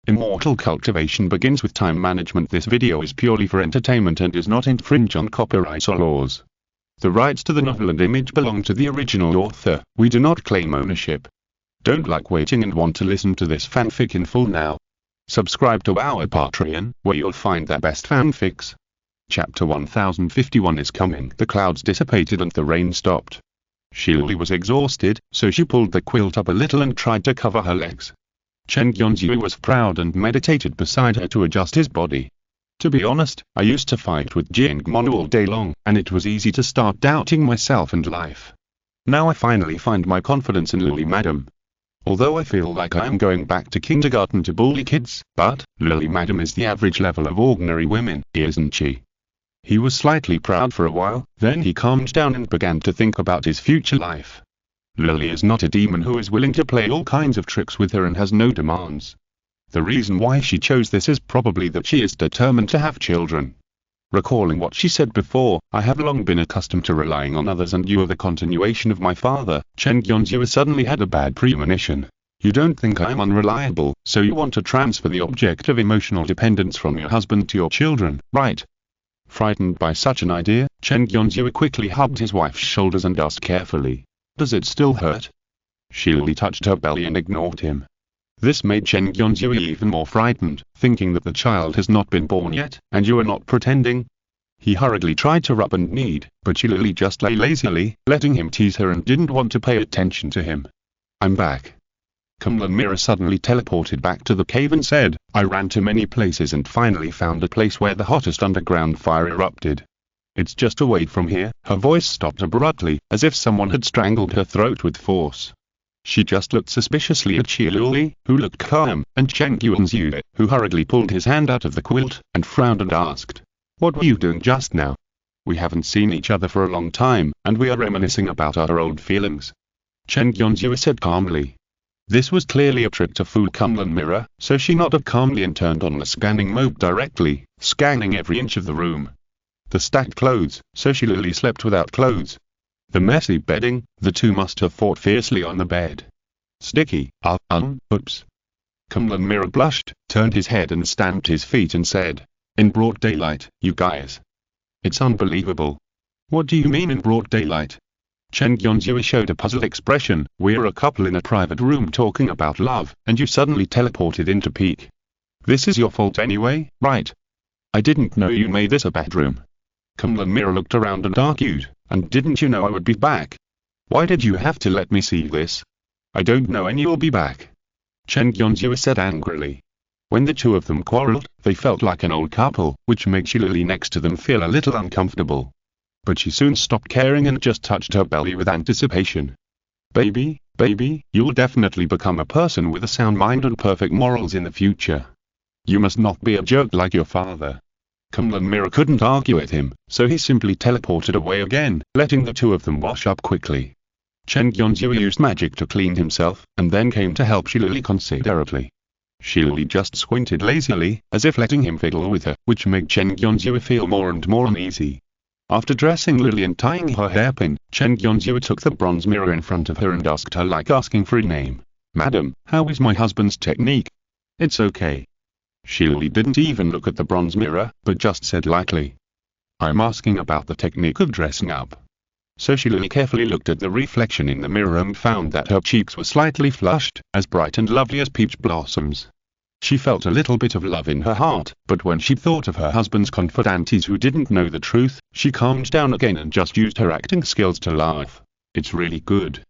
Immortal Cultivation begins with time management. This video is purely for entertainment and does not infringe on copyright or laws. The rights to the novel and image belong to the original author. We do not claim ownership. Don't like waiting and want to listen to this fanfic in full now? Subscribe to our Patreon, where you'll find the best fanfics. Chapter 1051 is coming. The clouds dissipated and the rain stopped. Shirley was exhausted, so she pulled the quilt up a little and tried to cover her legs. Chen Yonzhu was proud and meditated beside her to adjust his body. To be honest, I used to fight with Jingmon all day long, and it was easy to start doubting myself and life. Now I finally find my confidence in Lily Madam. Although I feel like I am going back to kindergarten to bully kids, but Lily Madam is the average level of ordinary women, isn't she? He was slightly proud for a while, then he calmed down and began to think about his future life. Lily is not a demon who is willing to play all kinds of tricks with her and has no demands. The reason why she chose this is probably that she is determined to have children. Recalling what she said before, I have long been accustomed to relying on others and you are the continuation of my father. Chen Yonzhu suddenly had a bad premonition. You don't think I am unreliable, so you want to transfer the object of emotional dependence from your husband to your children, right? Frightened by such an idea, Chen Yonzhu quickly hugged his wife's shoulders and asked carefully, "Does it still hurt?" Shirley touched her belly and ignored him. This made Chen Yonzhu even more frightened, thinking that the child has not been born yet, and you are not pretending. He hurriedly tried to rub and knead, but Shirley just lay lazily, letting him tease her and didn't want to pay attention to him. "I'm back." Kunlun Mirror suddenly teleported back to the cave and said, "I ran to many places and finally found a place where the hottest underground fire erupted. It's just away from here." Her voice stopped abruptly, as if someone had strangled her throat with force. She just looked suspiciously at Shirley, who looked calm, and Chen Yonzhu, who hurriedly pulled his hand out of the quilt, and frowned and asked, "What were you doing just now? We haven't seen each other for a long time, and we are reminiscing about our old feelings." Chen Yonzhu said calmly. This was clearly a trick to fool Kunlun Mirror, so she nodded calmly and turned on the scanning mode directly, scanning every inch of the room. The stacked clothes, so Shirley slept without clothes. The messy bedding, the two must have fought fiercely on the bed. Sticky, oops. Kunlun Mirror blushed, turned his head and stamped his feet and said, "In broad daylight, you guys. It's unbelievable." "What do you mean in broad daylight?" Chen Yonzhu showed a puzzled expression. "We're a couple in a private room talking about love, and you suddenly teleported into peak. This is your fault anyway, right? I didn't know you made this a bedroom." Kunlun Mirror looked around and argued, "And didn't you know I would be back? Why did you have to let me see this?" "I don't know and you'll be back," Chen Yonzhu said angrily. When the two of them quarreled, they felt like an old couple, which made Shirley next to them feel a little uncomfortable. But she soon stopped caring and just touched her belly with anticipation. Baby, you'll definitely become a person with a sound mind and perfect morals in the future. You must not be a jerk like your father." Kunlun Mirror couldn't argue with him, so he simply teleported away again, letting the two of them wash up quickly. Chen Yonzhu used magic to clean himself, and then came to help Shirley considerably. Shirley just squinted lazily, as if letting him fiddle with her, which made Chen Yonzhu feel more and more uneasy. After dressing Lily and tying her hairpin, Chen Yonzhu took the bronze mirror in front of her and asked her like asking for a name, "Madam, how is my husband's technique?" "It's okay." Shirley didn't even look at the bronze mirror, but just said lightly, "I'm asking about the technique of dressing up." So Shirley carefully looked at the reflection in the mirror and found that her cheeks were slightly flushed, as bright and lovely as peach blossoms. She felt a little bit of love in her heart, but when she thought of her husband's confidantes who didn't know the truth, she calmed down again and just used her acting skills to laugh. "It's really good.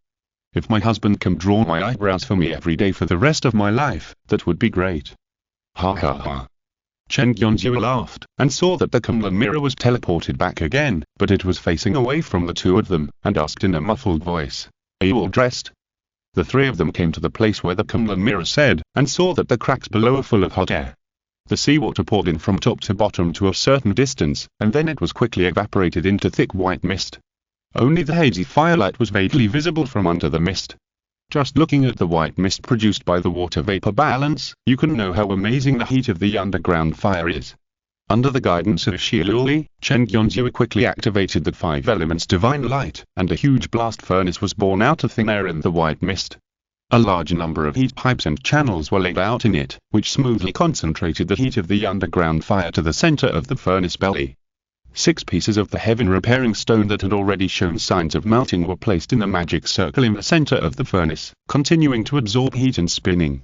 If my husband can draw my eyebrows for me every day for the rest of my life, that would be great." Ha ha ha. Chen Yonzhu laughed, and saw that the Kunlun Mirror was teleported back again, but it was facing away from the two of them, and asked in a muffled voice, "Are you all dressed?" The three of them came to the place where the Kunlun Mirror said, and saw that the cracks below are full of hot air. The seawater poured in from top to bottom to a certain distance, and then it was quickly evaporated into thick white mist. Only the hazy firelight was vaguely visible from under the mist. Just looking at the white mist produced by the water vapor balance, you can know how amazing the heat of the underground fire is. Under the guidance of Shirley, Chen Yonzhu quickly activated the 5 elements divine light, and a huge blast furnace was born out of thin air in the white mist. A large number of heat pipes and channels were laid out in it, which smoothly concentrated the heat of the underground fire to the center of the furnace belly. 6 pieces of the heaven-repairing stone that had already shown signs of melting were placed in the magic circle in the center of the furnace, continuing to absorb heat and spinning.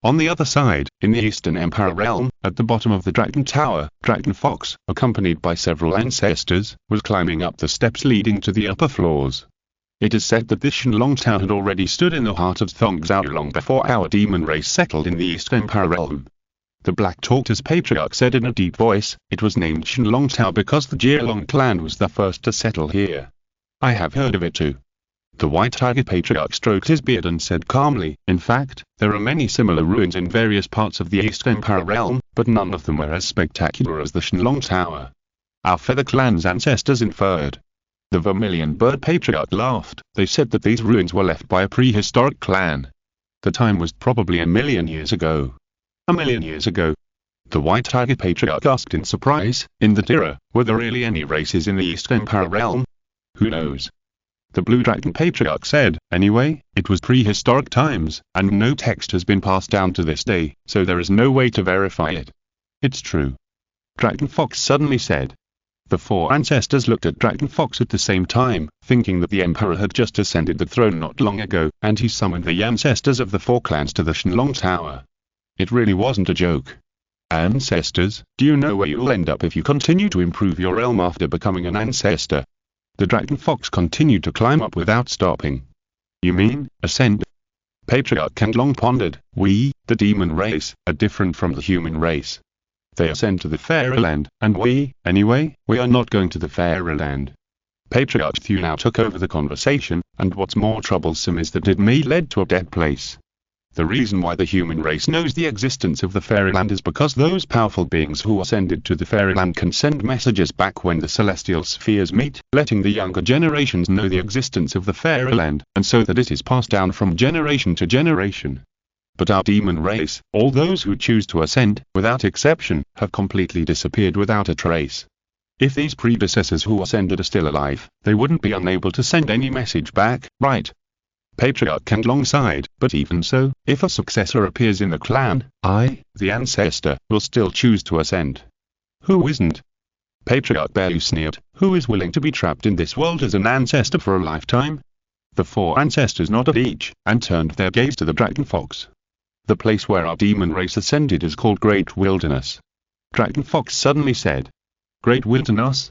On the other side, in the Eastern Empire realm, at the bottom of the Dragon Tower, Dragon Fox, accompanied by several ancestors, was climbing up the steps leading to the upper floors. It is said that this Shenlong Tower had already stood in the heart of Thongzhou long before our demon race settled in the Eastern Empire realm. The Black Tortoise Patriarch said in a deep voice, it was named Shenlong Tower because the Jialong clan was the first to settle here. I have heard of it too. The White Tiger Patriarch stroked his beard and said calmly, in fact, there are many similar ruins in various parts of the Eastern Empire realm, but none of them were as spectacular as the Shenlong Tower. Our Feather Clan's ancestors inferred. The Vermilion Bird Patriarch laughed. They said that these ruins were left by a prehistoric clan. The time was probably 1,000,000 years ago. 1,000,000 years ago? The White Tiger Patriarch asked in surprise. In that era, were there really any races in the Eastern Empire realm? Who knows? The Blue Dragon Patriarch said, anyway, it was prehistoric times, and no text has been passed down to this day, so there is no way to verify it. It's true. Dragon Fox suddenly said. The 4 ancestors looked at Dragon Fox at the same time, thinking that the Emperor had just ascended the throne not long ago, and he summoned the ancestors of the 4 clans to the Shenlong Tower. It really wasn't a joke. Ancestors, do you know where you'll end up if you continue to improve your realm after becoming an ancestor? The Dragon Fox continued to climb up without stopping. You mean, ascend? Patriarch Kandlong pondered. We, the demon race, are different from the human race. They ascend to the Fairyland, and we are not going to the Fairyland. Patriarch Thu now took over the conversation, and what's more troublesome is that it may lead to a dead place. The reason why the human race knows the existence of the Fairyland is because those powerful beings who ascended to the Fairyland can send messages back when the celestial spheres meet, letting the younger generations know the existence of the Fairyland, and so that it is passed down from generation to generation. But our demon race, all those who choose to ascend, without exception, have completely disappeared without a trace. If these predecessors who ascended are still alive, they wouldn't be unable to send any message back, right? Patriarch Kandlong sighed, but even so, if a successor appears in the clan, I, the ancestor, will still choose to ascend. Who isn't? Patriarch Bayu sneered. Who is willing to be trapped in this world as an ancestor for a lifetime? The 4 ancestors nodded each, and turned their gaze to the Dragon Fox. The place where our demon race ascended is called Great Wilderness. Dragon Fox suddenly said. Great Wilderness?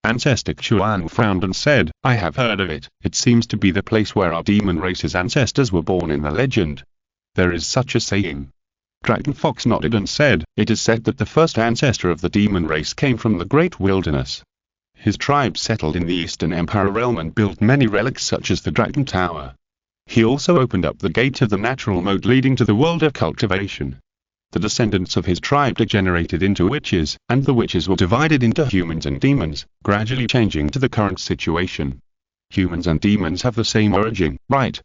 Ancestor Chuan frowned and said, I have heard of it. It seems to be the place where our demon race's ancestors were born in the legend. There is such a saying. Dragon Fox nodded and said, it is said that the first ancestor of the demon race came from the Great Wilderness. His tribe settled in the Eastern Empire realm and built many relics such as the Dragon Tower. He also opened up the gate of the natural mode leading to the world of cultivation. The descendants of his tribe degenerated into witches, and the witches were divided into humans and demons, gradually changing to the current situation. Humans and demons have the same origin, right?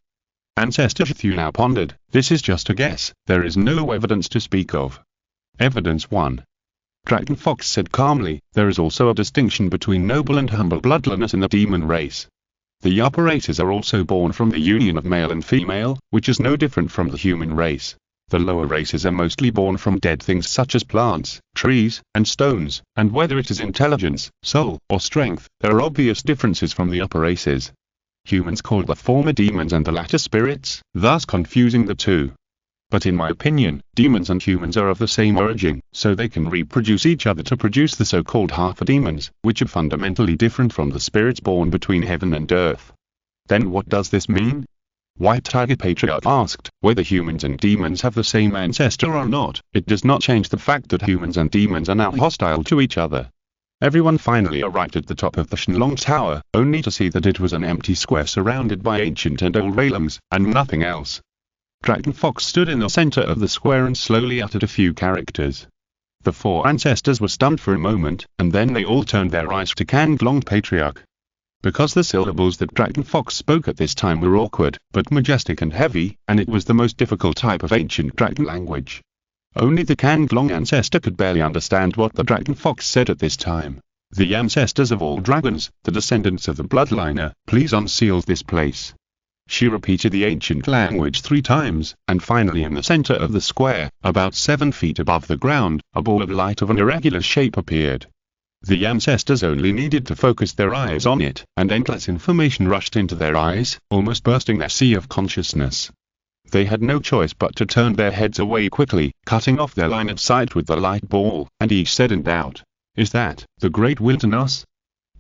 Ancestor Thu now pondered. This is just a guess, there is no evidence to speak of. Evidence 1. Dragon Fox said calmly, there is also a distinction between noble and humble bloodliness in the demon race. The upper races are also born from the union of male and female, which is no different from the human race. The lower races are mostly born from dead things such as plants, trees, and stones, and whether it is intelligence, soul, or strength, there are obvious differences from the upper races. Humans call the former demons and the latter spirits, thus confusing the two. But in my opinion, demons and humans are of the same origin, so they can reproduce each other to produce the so-called half-demons, which are fundamentally different from the spirits born between heaven and earth. Then what does this mean? White Tiger Patriarch asked, whether humans and demons have the same ancestor or not, it does not change the fact that humans and demons are now hostile to each other. Everyone finally arrived at the top of the Shenlong Tower, only to see that it was an empty square surrounded by ancient and old railings, and nothing else. Dragon Fox stood in the center of the square and slowly uttered a few characters. The 4 ancestors were stunned for a moment, and then they all turned their eyes to Kandlong Patriarch. Because the syllables that Dragon Fox spoke at this time were awkward, but majestic and heavy, and it was the most difficult type of ancient dragon language. Only the Kandlong ancestor could barely understand what the Dragon Fox said at this time. The ancestors of all dragons, the descendants of the bloodliner, please unseal this place. She repeated the ancient language 3 times, and finally in the center of the square, about 7 feet above the ground, a ball of light of an irregular shape appeared. The ancestors only needed to focus their eyes on it, and endless information rushed into their eyes, almost bursting their sea of consciousness. They had no choice but to turn their heads away quickly, cutting off their line of sight with the light ball, and each said in doubt, "Is that the great wilderness?"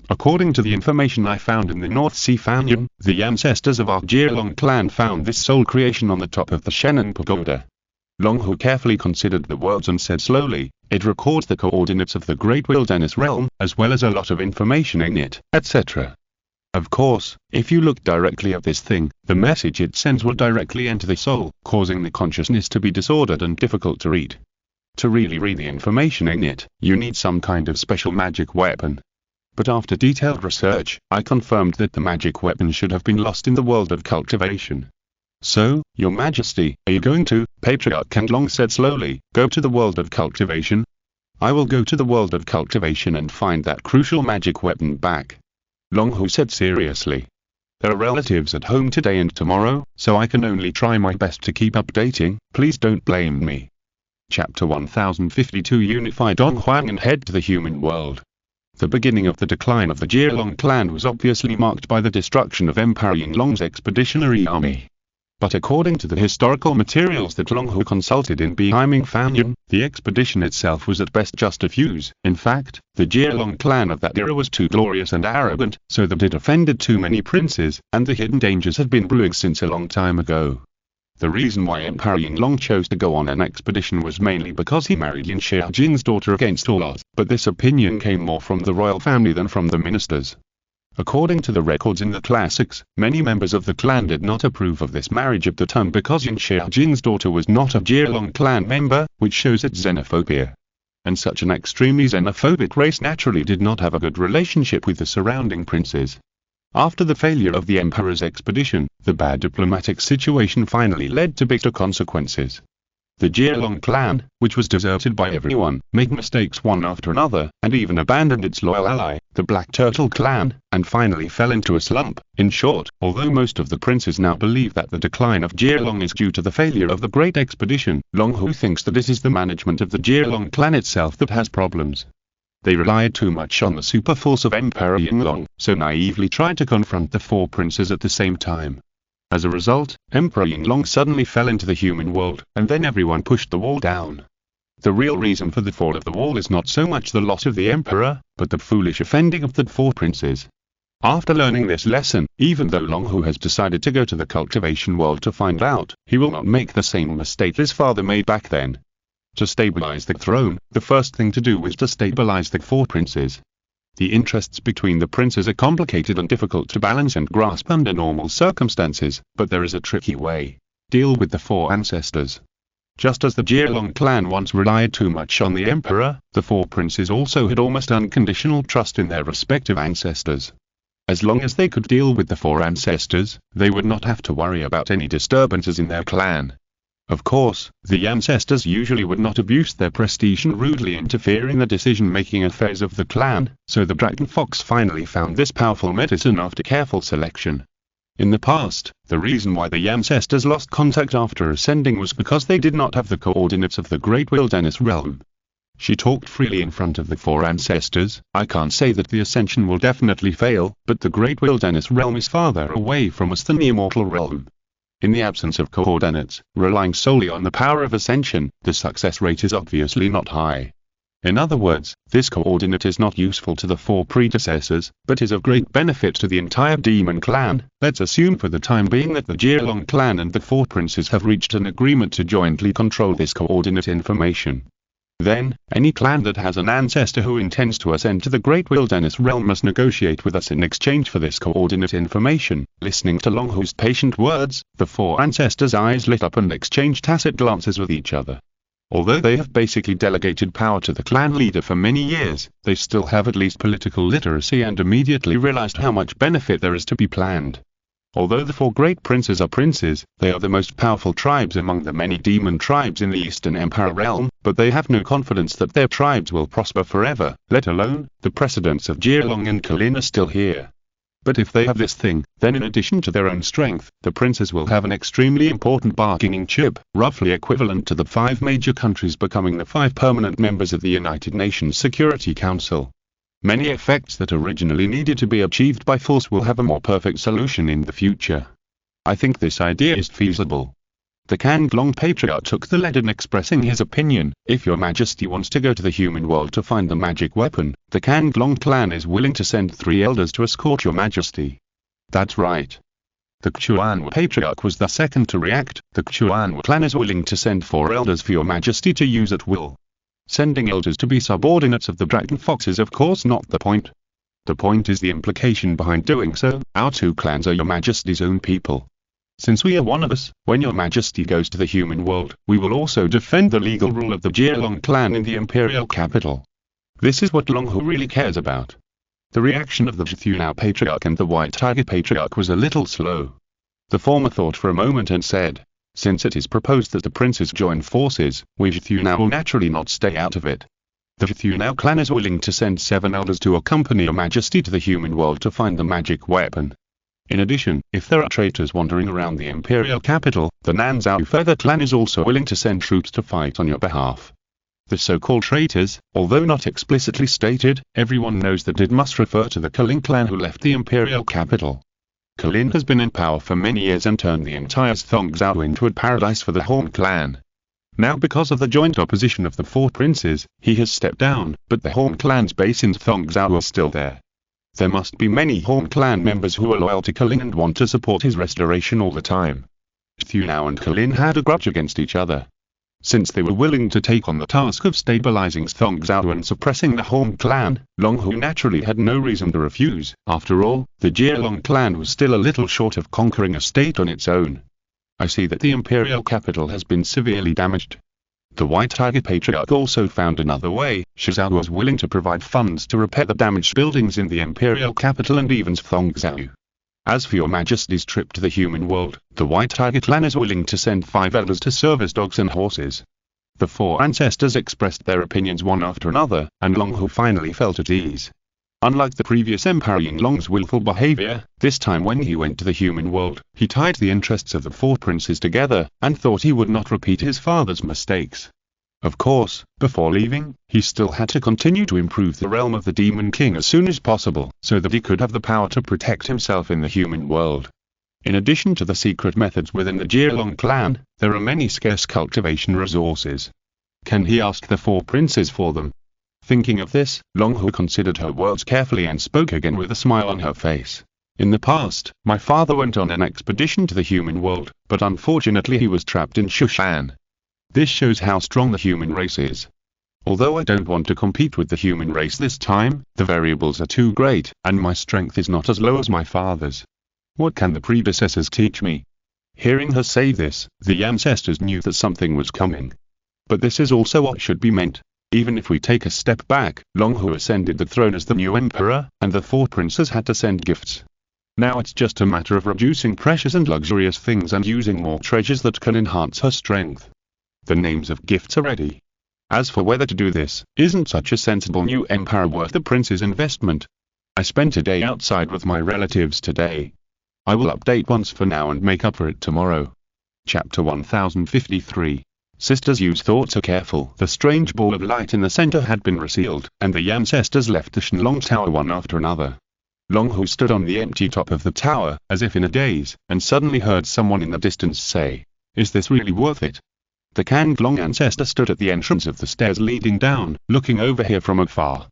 According to the information I found in the North Sea Fanyon, the ancestors of our Jirlong clan found this soul creation on the top of the Shannon Pagoda. Longhu carefully considered the words and said slowly, "It records the coordinates of the Great Wilderness Realm, as well as a lot of information in it, etc. Of course, if you look directly at this thing, the message it sends will directly enter the soul, causing the consciousness to be disordered and difficult to read. To really read the information in it, you need some kind of special magic weapon. But after detailed research, I confirmed that the magic weapon should have been lost in the world of cultivation. So, Your Majesty, are you going to?" Patriarch Kandlong said slowly, "Go to the world of cultivation?" "I will go to the world of cultivation and find that crucial magic weapon back," Longhu said seriously. "There are relatives at home today and tomorrow, so I can only try my best to keep updating. Please don't blame me." Chapter 1052 Unify Dong Huang and head to the human world. The beginning of the decline of the Jirlong clan was obviously marked by the destruction of Emperor Yinglong's expeditionary army. But according to the historical materials that Longhu consulted in Beiming Fanyon, the expedition itself was at best just a fuse. In fact, the Jirlong clan of that era was too glorious and arrogant, so that it offended too many princes, and the hidden dangers had been brewing since a long time ago. The reason why Emperor Yinglong chose to go on an expedition was mainly because he married Yin Xiaojing's daughter against all odds, but this opinion came more from the royal family than from the ministers. According to the records in the classics, many members of the clan did not approve of this marriage at the time because Yin Xiaojing's daughter was not a Jirlong clan member, which shows its xenophobia. And such an extremely xenophobic race naturally did not have a good relationship with the surrounding princes. After the failure of the emperor's expedition, the bad diplomatic situation finally led to bitter consequences. The Jirlong clan, which was deserted by everyone, made mistakes one after another, and even abandoned its loyal ally, the Black Turtle clan, and finally fell into a slump. In short, although most of the princes now believe that the decline of Jirlong is due to the failure of the great expedition, Longhu thinks that it is the management of the Jirlong clan itself that has problems. They relied too much on the super force of Emperor Yinglong, so naively tried to confront the 4 princes at the same time. As a result, Emperor Yinglong suddenly fell into the human world, and then everyone pushed the wall down. The real reason for the fall of the wall is not so much the loss of the emperor, but the foolish offending of the 4 princes. After learning this lesson, even though Longhu has decided to go to the cultivation world to find out, he will not make the same mistake his father made back then. To stabilize the throne, the first thing to do was to stabilize the 4 princes. The interests between the princes are complicated and difficult to balance and grasp under normal circumstances, but there is a tricky way. Deal with the 4 ancestors. Just as the Jirlong clan once relied too much on the emperor, the 4 princes also had almost unconditional trust in their respective ancestors. As long as they could deal with the 4 ancestors, they would not have to worry about any disturbances in their clan. Of course, the ancestors usually would not abuse their prestige and rudely interfere in the decision-making affairs of the clan, so the Dragon Fox finally found this powerful medicine after careful selection. In the past, the reason why the ancestors lost contact after ascending was because they did not have the coordinates of the Great Wilderness Realm. She talked freely in front of the 4 ancestors. "I can't say that the ascension will definitely fail, but the Great Wilderness Realm is farther away from us than the Immortal Realm. In the absence of coordinates, relying solely on the power of ascension, the success rate is obviously not high. In other words, this coordinate is not useful to the 4 predecessors, but is of great benefit to the entire demon clan. Let's assume for the time being that the Jirlong clan and the 4 princes have reached an agreement to jointly control this coordinate information. Then, any clan that has an ancestor who intends to ascend to the Great Wilderness Realm must negotiate with us in exchange for this coordinate information." Listening to Longhu's patient words, the 4 ancestors' eyes lit up and exchanged tacit glances with each other. Although they have basically delegated power to the clan leader for many years, they still have at least political literacy and immediately realized how much benefit there is to be planned. Although the 4 great princes are princes, they are the most powerful tribes among the many demon tribes in the Eastern Empire realm, but they have no confidence that their tribes will prosper forever, let alone, the precedents of Jirlong and Kalin are still here. But if they have this thing, then in addition to their own strength, the princes will have an extremely important bargaining chip, roughly equivalent to the 5 major countries becoming the 5 permanent members of the United Nations Security Council. Many effects that originally needed to be achieved by force will have a more perfect solution in the future. I think this idea is feasible. The Kanglong Patriarch took the lead in expressing his opinion. If your majesty wants to go to the human world to find the magic weapon, the Kanglong clan is willing to send 3 elders to escort your majesty. That's right. The Chuanwu Patriarch was the second to react. The Chuanwu clan is willing to send 4 elders for your majesty to use at will. Sending elders to be subordinates of the Dragon Fox is of course not the point. The point is the implication behind doing so. Our 2 clans are your majesty's own people. Since we are one of us, when your majesty goes to the human world, we will also defend the legal rule of the Jialong clan in the imperial capital. This is what Longhu really cares about. The reaction of the Zhuthunao Patriarch and the White Tiger Patriarch was a little slow. The former thought for a moment and said, since it is proposed that the princes join forces, we Zhuthunao will naturally not stay out of it. The Zhuthunao clan is willing to send 7 elders to accompany your majesty to the human world to find the magic weapon. In addition, if there are traitors wandering around the imperial capital, the Nanzhao Feather clan is also willing to send troops to fight on your behalf. The so-called traitors, although not explicitly stated, everyone knows that it must refer to the Kalin clan who left the imperial capital. Kalin has been in power for many years and turned the entire Thongzhou into a paradise for the Horn clan. Now because of the joint opposition of the 4 princes, he has stepped down, but the Horn clan's base in Thongzhou is still there. There must be many Horn clan members who are loyal to Kalin and want to support his restoration all the time. Zhuthunao and Kalin had a grudge against each other. Since they were willing to take on the task of stabilizing Thongzhou and suppressing the Horn clan, Longhu naturally had no reason to refuse. After all, the Jialong clan was still a little short of conquering a state on its own. I see that the imperial capital has been severely damaged. The White Tiger Patriarch also found another way. Shizhao was willing to provide funds to repair the damaged buildings in the imperial capital and even Thongzhou. As for your majesty's trip to the human world, the White Tiger clan is willing to send 5 elders to serve as dogs and horses. The 4 ancestors expressed their opinions one after another, and Longhu finally felt at ease. Unlike the previous Emperor Yinglong's willful behavior, this time when he went to the human world, he tied the interests of the 4 princes together, and thought he would not repeat his father's mistakes. Of course, before leaving, he still had to continue to improve the realm of the Demon King as soon as possible, so that he could have the power to protect himself in the human world. In addition to the secret methods within the Jialong clan, there are many scarce cultivation resources. Can he ask the 4 princes for them? Thinking of this, Longhu considered her words carefully and spoke again with a smile on her face. In the past, my father went on an expedition to the human world, but unfortunately he was trapped in Shushan. This shows how strong the human race is. Although I don't want to compete with the human race this time, the variables are too great, and my strength is not as low as my father's. What can the predecessors teach me? Hearing her say this, the ancestors knew that something was coming. But this is also what should be meant. Even if we take a step back, Longhu ascended the throne as the new emperor, and the 4 princes had to send gifts. Now it's just a matter of reducing precious and luxurious things and using more treasures that can enhance her strength. The names of gifts are ready. As for whether to do this, isn't such a sensible new empire worth the prince's investment? I spent a day outside with my relatives today. I will update once for now and make up for it tomorrow. Chapter 1053. Sisters use thoughts are careful. The strange ball of light in the center had been resealed, and the ancestors left the Shenlong Tower one after another. Longhu stood on the empty top of the tower, as if in a daze, and suddenly heard someone in the distance say, "Is this really worth it?" The Kanglong ancestor stood at the entrance of the stairs leading down, looking over here from afar.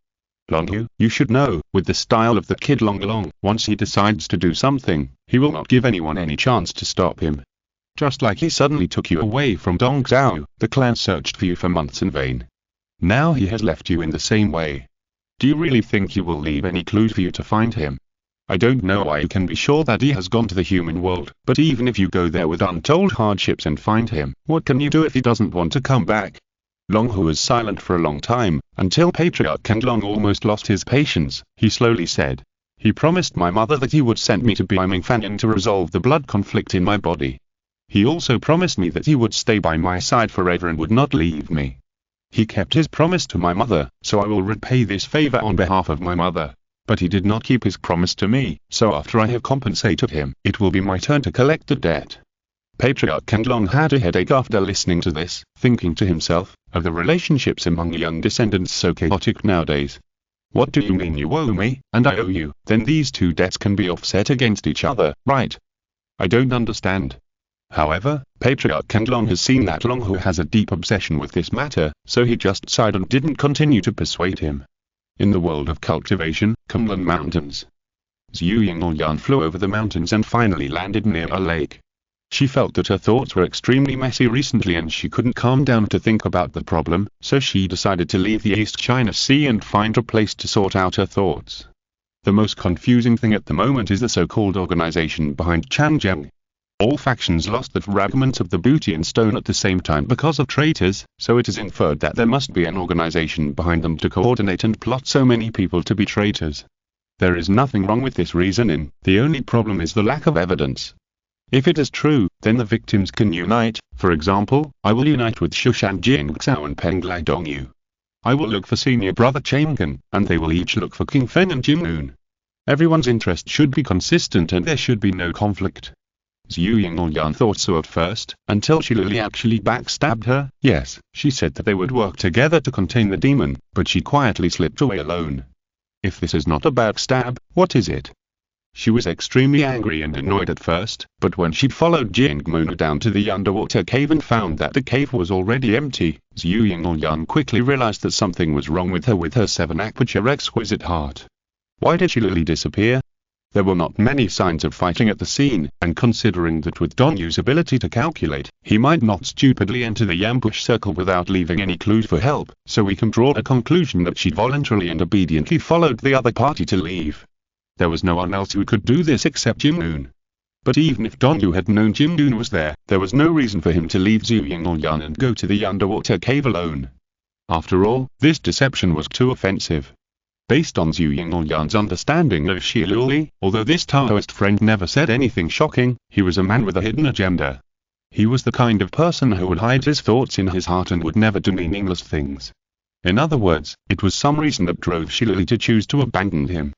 "Longhu, you should know, with the style of the kid Longlong, once he decides to do something, he will not give anyone any chance to stop him. Just like he suddenly took you away from Dongzhou, the clan searched for you for months in vain. Now he has left you in the same way. Do you really think he will leave any clues for you to find him? I don't know why you can be sure that he has gone to the human world, but even if you go there with untold hardships and find him, what can you do if he doesn't want to come back?" Longhu was silent for a long time, until Patriarch Kanglong almost lost his patience. He slowly said, "He promised my mother that he would send me to Bimingfanyan to resolve the blood conflict in my body. He also promised me that he would stay by my side forever and would not leave me. He kept his promise to my mother, so I will repay this favor on behalf of my mother. But he did not keep his promise to me, so after I have compensated him, it will be my turn to collect the debt. Patriarch Kenlong had a headache after listening to this, thinking to himself, of the relationships among young descendants so chaotic nowadays. What do you mean you owe me, and I owe you? Then these two debts can be offset against each other, right? I don't understand. However, Patriarch Kenlong has seen that Long Hu has a deep obsession with this matter, so he just sighed and didn't continue to persuade him. In the world of cultivation, Kunlun Mountains. Zhu Yingyan flew over the mountains and finally landed near a lake. She felt that her thoughts were extremely messy recently and she couldn't calm down to think about the problem, so she decided to leave the East China Sea and find a place to sort out her thoughts. The most confusing thing at the moment is the so-called organization behind Changjiang. All factions lost the fragments of the booty and stone at the same time because of traitors, so it is inferred that there must be an organization behind them to coordinate and plot so many people to be traitors. There is nothing wrong with this reasoning, the only problem is the lack of evidence. If it is true, then the victims can unite. For example, I will unite with Shushan Jingxiao and Penglai Dongyu. I will look for senior brother Chang'an, and they will each look for King Fen and Jing'un. Everyone's interest should be consistent and there should be no conflict. Zhu Yingyan thought so at first, until Shilili actually backstabbed her. Yes, she said that they would work together to contain the demon, but she quietly slipped away alone. If this is not a backstab, what is it? She was extremely angry and annoyed at first, but when she followed Jingmona down to the underwater cave and found that the cave was already empty, Zhu Yingyan quickly realized that something was wrong with her 7-aperture exquisite heart. Why did Shilili disappear? There were not many signs of fighting at the scene, and considering that with Dongyu's ability to calculate, he might not stupidly enter the ambush circle without leaving any clues for help, so we can draw a conclusion that she voluntarily and obediently followed the other party to leave. There was no one else who could do this except Jing'un. But even if Dongyu had known Jing'un was there was no reason for him to leave Zhu Yingyan and go to the underwater cave alone. After all, this deception was too offensive. Based on Zhu Yingyan's understanding of Shilili, although this Taoist friend never said anything shocking, he was a man with a hidden agenda. He was the kind of person who would hide his thoughts in his heart and would never do meaningless things. In other words, it was some reason that drove Shilili to choose to abandon him.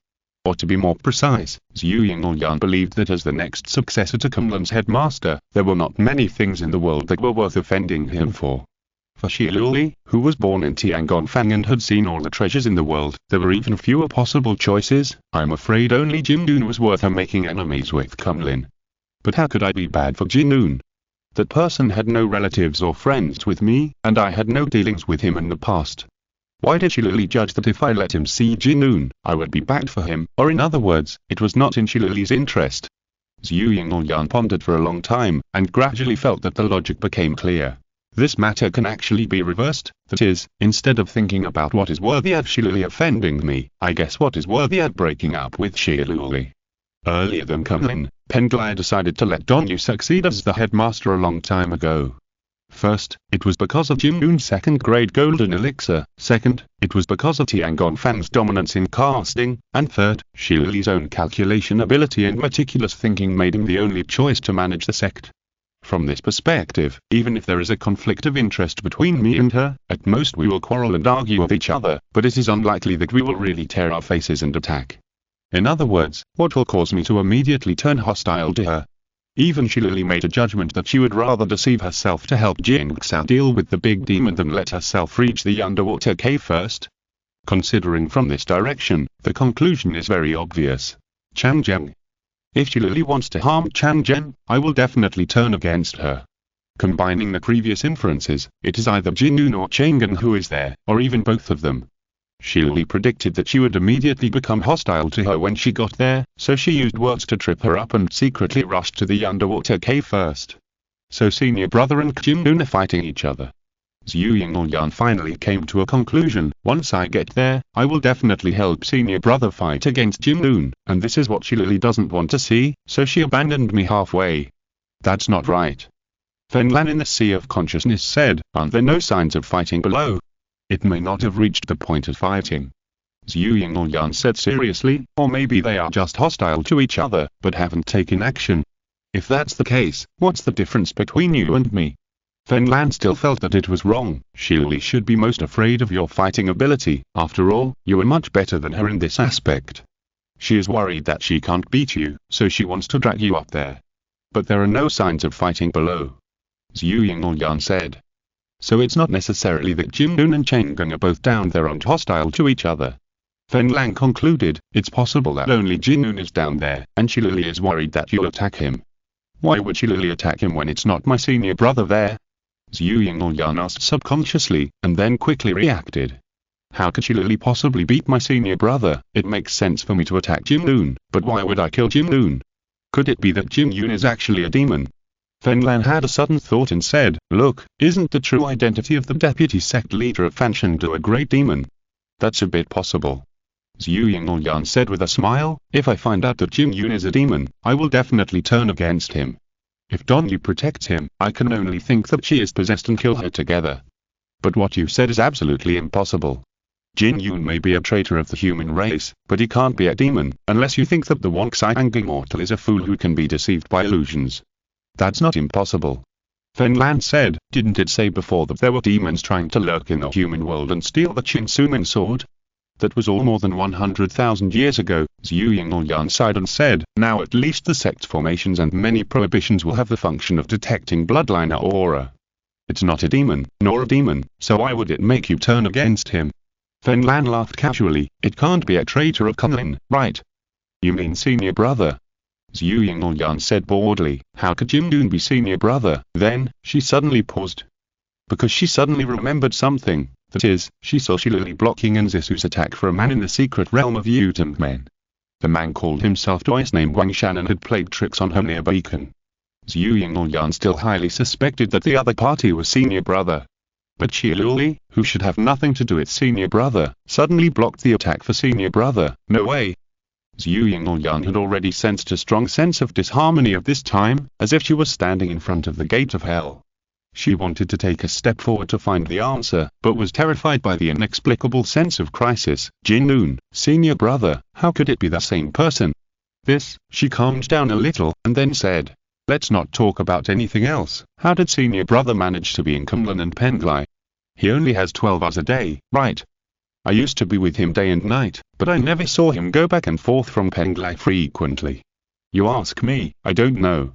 Or to be more precise, Zhu Yingyan believed that as the next successor to Kunlun's headmaster, there were not many things in the world that were worth offending him for. For Shilili, who was born in Tiangongfang and had seen all the treasures in the world, there were even fewer possible choices. I'm afraid only Jing'un was worth her making enemies with Kunlun. But how could I be bad for Jing'un? That person had no relatives or friends with me, and I had no dealings with him in the past. Why did Shilili judge that if I let him see Jing'un, I would be bad for him, or in other words, it was not in Shilili's interest? Zhu Yingyan pondered for a long time, and gradually felt that the logic became clear. This matter can actually be reversed, that is, instead of thinking about what is worthy of Shilili offending me, I guess what is worthy at breaking up with Shilili. Earlier than Kunlun, Penglai decided to let Dongyu succeed as the headmaster a long time ago. First, it was because of Jing'un's second-grade golden elixir. Second, it was because of Tiangongfang's dominance in casting. And third, Shilili's own calculation ability and meticulous thinking made him the only choice to manage the sect. From this perspective, even if there is a conflict of interest between me and her, at most we will quarrel and argue with each other, but it is unlikely that we will really tear our faces and attack. In other words, what will cause me to immediately turn hostile to her? Even Shilili made a judgment that she would rather deceive herself to help Jingxiao deal with the big demon than let herself reach the underwater cave first. Considering from this direction, the conclusion is very obvious. Changjiang. If Shilili wants to harm Changjiang, I will definitely turn against her. Combining the previous inferences, it is either Jing'un or Chang'an who is there, or even both of them. Shilili predicted that she would immediately become hostile to her when she got there, so she used words to trip her up and secretly rushed to the underwater cave first. So senior brother and Jing'un are fighting each other. Zhu Yingyan finally came to a conclusion. Once I get there, I will definitely help senior brother fight against Jing'un, and this is what Shilili doesn't want to see, so she abandoned me halfway. That's not right. Fenlan in the Sea of Consciousness said, aren't there no signs of fighting below? It may not have reached the point of fighting. Zhu Yingyan said seriously, or maybe they are just hostile to each other, but haven't taken action. If that's the case, what's the difference between you and me? Fenlan still felt that it was wrong. Shilili should be most afraid of your fighting ability. After all, you are much better than her in this aspect. She is worried that she can't beat you, so she wants to drag you up there. But there are no signs of fighting below. Zhu Yingyan said. So it's not necessarily that Jin Noon and Chen Gang are both down there and hostile to each other. Fen Lang concluded, it's possible that only Jin Noon is down there, and Shilili is worried that you'll attack him. Why would Shilili attack him when it's not my senior brother there? Zhu Yingyan asked subconsciously, and then quickly reacted. How could Shilili possibly beat my senior brother? It makes sense for me to attack Jin Noon, but why would I kill Jin Noon? Could it be that Jin Noon is actually a demon? Fen Lan had a sudden thought and said, look, isn't the true identity of the deputy sect leader of Fanchengdu a great demon? That's a bit possible. Zhu Yingyan said with a smile, if I find out that Jin Yun is a demon, I will definitely turn against him. If Dongyu protects him, I can only think that she is possessed and kill her together. But what you said is absolutely impossible. Jin Yun may be a traitor of the human race, but he can't be a demon, unless you think that the Wangxiang Immortal is a fool who can be deceived by illusions. That's not impossible. Fen Lan said, didn't it say before that there were demons trying to lurk in the human world and steal the Qin Sumin sword? That was all more than 100,000 years ago. Zhu Yingyan sighed and said, now at least the sect formations and many prohibitions will have the function of detecting bloodline or aura. It's not a demon, nor a demon, so why would it make you turn against him? Fen Lan laughed casually, it can't be a traitor of cunning, right? You mean senior brother? Zhu Yingyan said boredly, how could Jin Noon be senior brother? Then, she suddenly paused. Because she suddenly remembered something. That is, she saw Shilili blocking Nzisu's attack for a man in the secret realm of Yutem Men. The man called himself twice named Wang Shan and had played tricks on her near beacon. Zhu Yingyan still highly suspected that the other party was senior brother. But Shilili, who should have nothing to do with senior brother, suddenly blocked the attack for senior brother. No way. Zhu Yingyan had already sensed a strong sense of disharmony at this time, as if she was standing in front of the gate of hell. She wanted to take a step forward to find the answer, but was terrified by the inexplicable sense of crisis. Jin Noon, senior brother, how could it be the same person? She calmed down a little, and then said, let's not talk about anything else. How did senior brother manage to be in Kunlun and Penglai? He only has 12 hours a day, right? I used to be with him day and night, but I never saw him go back and forth from Penglai frequently. You ask me, I don't know.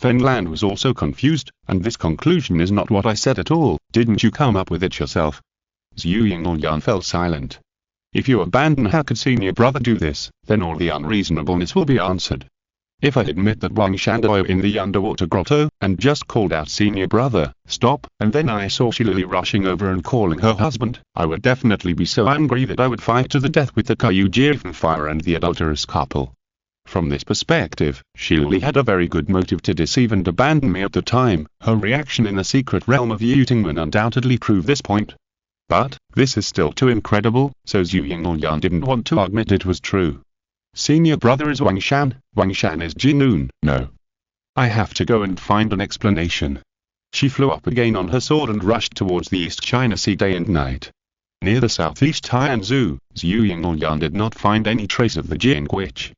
Fen Lan was also confused, and this conclusion is not what I said at all. Didn't you come up with it yourself? Zhu Yingyan fell silent. If you abandon how could senior brother do this, then all the unreasonableness will be answered. If I admit that Wang Shan died in the underwater grotto, and just called out senior brother, stop, and then I saw Shilili rushing over and calling her husband, I would definitely be so angry that I would fight to the death with the Kyujian fire and the adulterous couple. From this perspective, Shilili had a very good motive to deceive and abandon me at the time. Her reaction in the secret realm of Yutingmen undoubtedly proved this point. But, this is still too incredible, so Zhu Yingyan didn't want to admit it was true. Senior brother is Wang Shan is Jin Noon. No. I have to go and find an explanation. She flew up again on her sword and rushed towards the East China Sea day and night. Near the southeast Tianzhu, Zhu Yingyan did not find any trace of the Jing witch.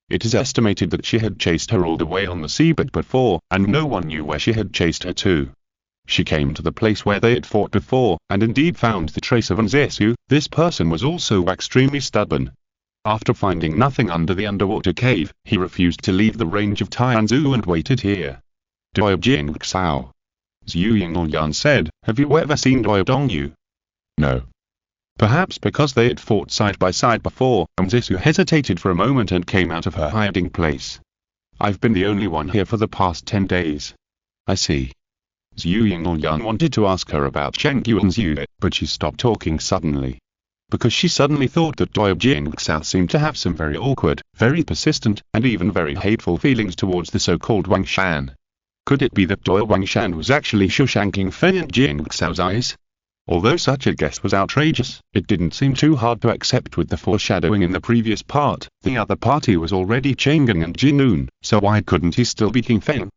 It is estimated that she had chased her all the way on the seabed before, and no one knew where she had chased her to. She came to the place where they had fought before, and indeed found the trace of Nzesu. This person was also extremely stubborn. After finding nothing under the underwater cave, he refused to leave the range of Tianzhu and waited here. Doi Jing Xiao. Zhu Yingyan said, have you ever seen Doi Dongyu? No. Perhaps because they had fought side by side before, Nzesu hesitated for a moment and came out of her hiding place. I've been the only one here for the past 10 days. I see. Zhu Yingyan wanted to ask her about Cheng Yuan's unit, but she stopped talking suddenly. Because she suddenly thought that Doi Jing Xiao seemed to have some very awkward, very persistent, and even very hateful feelings towards the so-called Wang Shan. Could it be that Doi Wang Shan was actually Shushanking Fen in Jing Xiao's eyes? Although such a guess was outrageous, it didn't seem too hard to accept with the foreshadowing in the previous part. The other party was already Chang'an and Jin Noon, so why couldn't he still be King Feng?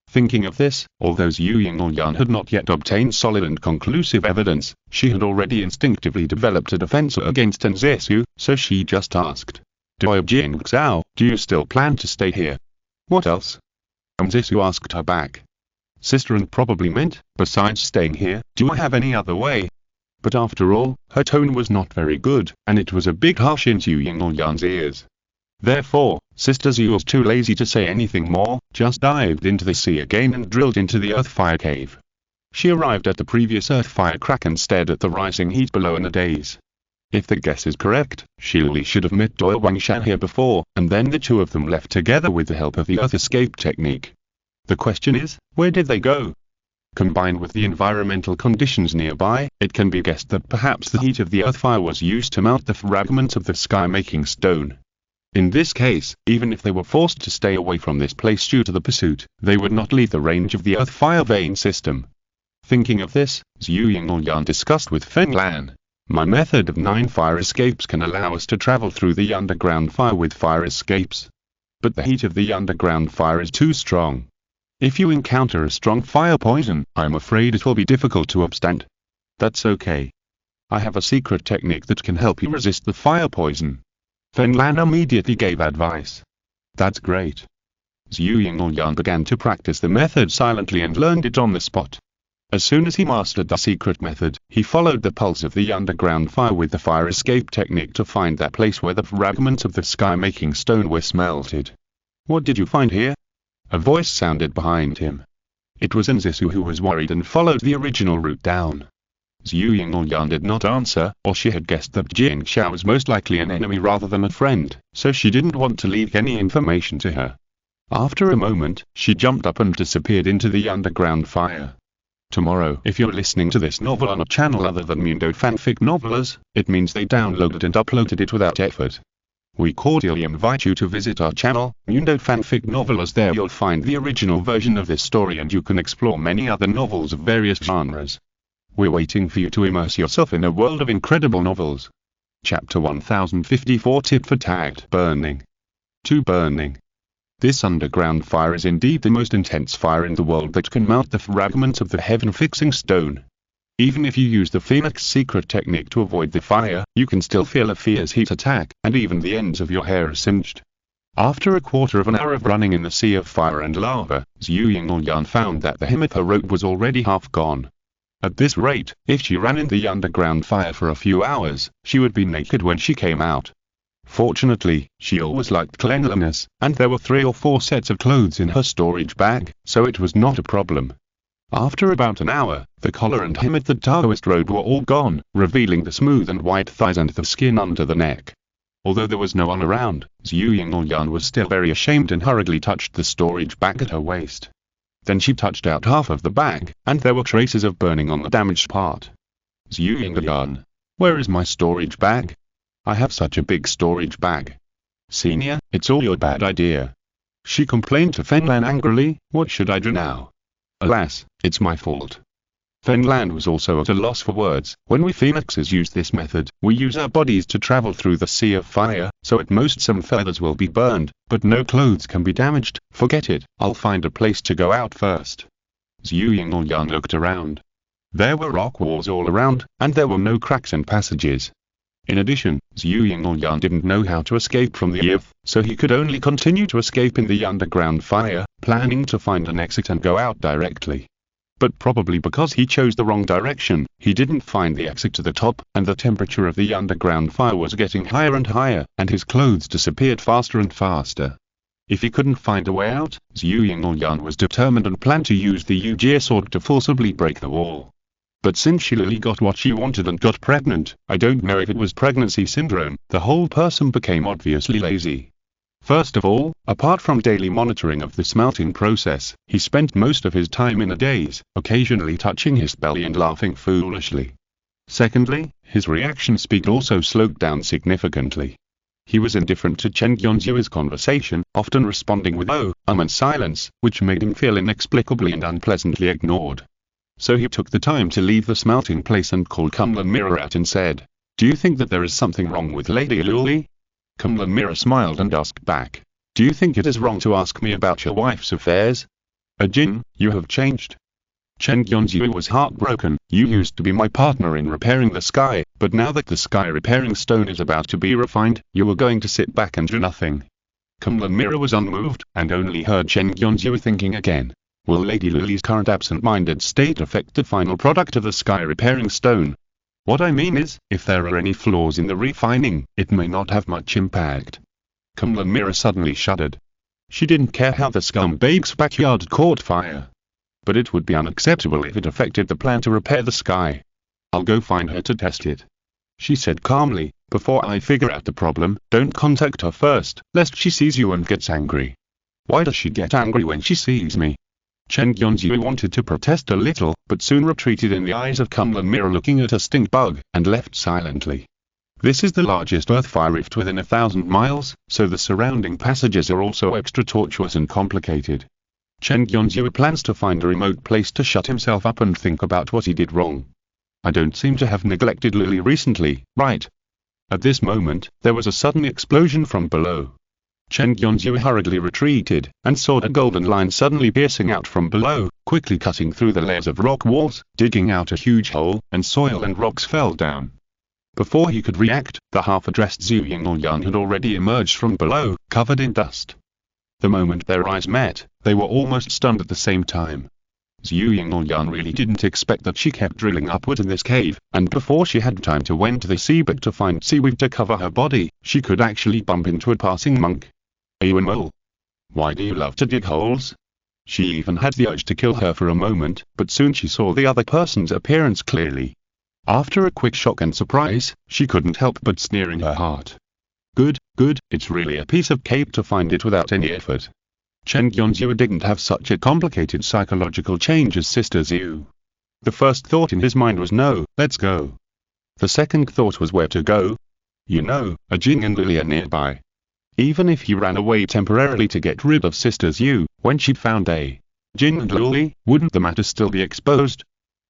Thinking of this, although Zhu Yingyan had not yet obtained solid and conclusive evidence, she had already instinctively developed a defense against Nzesu, so she just asked, Doi Jing Xiao, do you still plan to stay here? What else? Nzesu asked her back. Sister, and probably meant, besides staying here, do I have any other way? But after all, her tone was not very good, and it was a bit harsh in Zhu Yingyan's ears. Therefore, Sister Zhu was too lazy to say anything more, just dived into the sea again and drilled into the Earthfire cave. She arrived at the previous Earthfire crack and stared at the rising heat below in a daze. If the guess is correct, she really should have met Doi Wangshan here before, and then the two of them left together with the help of the Earth escape technique. The question is, where did they go? Combined with the environmental conditions nearby, it can be guessed that perhaps the heat of the Earthfire was used to melt the fragments of the sky-making stone. In this case, even if they were forced to stay away from this place due to the pursuit, they would not leave the range of the Earthfire vein system. Thinking of this, Zhu Yinglyan discussed with Fen Lan. My method of 9 fire escapes can allow us to travel through the underground fire with fire escapes. But the heat of the underground fire is too strong. If you encounter a strong fire poison, I'm afraid it will be difficult to withstand. That's okay. I have a secret technique that can help you resist the fire poison. Fen Lan immediately gave advice. That's great. Zhu Yinglyan began to practice the method silently and learned it on the spot. As soon as he mastered the secret method, he followed the pulse of the underground fire with the fire escape technique to find that place where the fragments of the sky-making stone were smelted. What did you find here? A voice sounded behind him. It was Nzisu, who was worried and followed the original route down. Zhu Yinglyan did not answer, or she had guessed that Jing Xiao was most likely an enemy rather than a friend, so she didn't want to leak any information to her. After a moment, she jumped up and disappeared into the underground fire. Tomorrow, if you're listening to this novel on a channel other than Mundo Fanfic Novelers, it means they downloaded and uploaded it without effort. We cordially invite you to visit our channel, Mundo Fanfic Novelers. There you'll find the original version of this story and you can explore many other novels of various genres. We're waiting for you to immerse yourself in a world of incredible novels. Chapter 1054 Tip for Tagged Burning. 2 Burning. This underground fire is indeed the most intense fire in the world that can melt the fragments of the heaven-fixing stone. Even if you use the Phoenix secret technique to avoid the fire, you can still feel a fierce heat attack, and even the ends of your hair are singed. After a quarter of an hour of running in the sea of fire and lava, Zhu Yinglyan found that the hem of her robe was already half gone. At this rate, if she ran in the underground fire for a few hours, she would be naked when she came out. Fortunately, she always liked cleanliness, and there were 3 or 4 sets of clothes in her storage bag, so it was not a problem. After about an hour, the collar and hem of the Taoist robe were all gone, revealing the smooth and white thighs and the skin under the neck. Although there was no one around, Zhu Yinglyan was still very ashamed and hurriedly touched the storage bag at her waist. Then she touched out half of the bag, and there were traces of burning on the damaged part. Zhu Yinglyan, where is my storage bag? I have such a big storage bag. Senior, it's all your bad idea. She complained to Fen Lan angrily. What should I do now? Alas, it's my fault. Fen Lan was also at a loss for words. When we phoenixes use this method, we use our bodies to travel through the sea of fire, so at most some feathers will be burned, but no clothes can be damaged. Forget it, I'll find a place to go out first. Zhu Yinglyan looked around. There were rock walls all around, and there were no cracks and passages. In addition, Zhu Yinglyan didn't know how to escape from the earth, so he could only continue to escape in the underground fire, planning to find an exit and go out directly. But probably because he chose the wrong direction, he didn't find the exit to the top, and the temperature of the underground fire was getting higher and higher, and his clothes disappeared faster and faster. If he couldn't find a way out, Zhu Yinglyan was determined and planned to use the Yujie sword to forcibly break the wall. But since she really got what she wanted and got pregnant, I don't know if it was pregnancy syndrome, the whole person became obviously lazy. First of all, apart from daily monitoring of the smelting process, he spent most of his time in a daze, occasionally touching his belly and laughing foolishly. Secondly, his reaction speed also slowed down significantly. He was indifferent to Chen Yonzu's conversation, often responding with and silence, which made him feel inexplicably and unpleasantly ignored. So he took the time to leave the smelting place and called Kumlan Mirror out and said, "Do you think that there is something wrong with Lady Luli?" Kumlan Mirror smiled and asked back, "Do you think it is wrong to ask me about your wife's affairs? Jin, you have changed." Chen Yonzu was heartbroken. "You used to be my partner in repairing the sky, but now that the sky repairing stone is about to be refined, you are going to sit back and do nothing." Kumlan Mirror was unmoved, and only heard Chen Yonzu thinking again. Will Lady Lily's current absent-minded state affect the final product of the sky repairing stone? What I mean is, if there are any flaws in the refining, it may not have much impact. Cumberland Mirror suddenly shuddered. She didn't care how the scumbag's backyard caught fire. But it would be unacceptable if it affected the plan to repair the sky. I'll go find her to test it, she said calmly. Before I figure out the problem, don't contact her first, lest she sees you and gets angry. Why does she get angry when she sees me? Chen Yonzhu wanted to protest a little, but soon retreated in the eyes of Cumberland Mirror looking at a stink bug, and left silently. This is the largest earth-fire rift within 1,000 miles, so the surrounding passages are also extra tortuous and complicated. Chen Yonzhu plans to find a remote place to shut himself up and think about what he did wrong. I don't seem to have neglected Lily recently, right? At this moment, there was a sudden explosion from below. Chen Yonzhu hurriedly retreated, and saw a golden line suddenly piercing out from below, quickly cutting through the layers of rock walls, digging out a huge hole, and soil and rocks fell down. Before he could react, the half-addressed Zhu Yingyan had already emerged from below, covered in dust. The moment their eyes met, they were almost stunned at the same time. Zhu Yingyan really didn't expect that she kept drilling upward in this cave, and before she had time to went to the seabed to find seaweed to cover her body, she could actually bump into a passing monk. Are you a mole? Why do you love to dig holes? She even had the urge to kill her for a moment, but soon she saw the other person's appearance clearly. After a quick shock and surprise, she couldn't help but sneer in her heart. Good, it's really a piece of cake to find it without any effort. Chen Yonzhu didn't have such a complicated psychological change as Sister Zhu. The first thought in his mind was no, let's go. The second thought was where to go. You know, a Jing and Lily are nearby. Even if he ran away temporarily to get rid of Sister Zhu, when she'd found a Jing and Lily, wouldn't the matter still be exposed?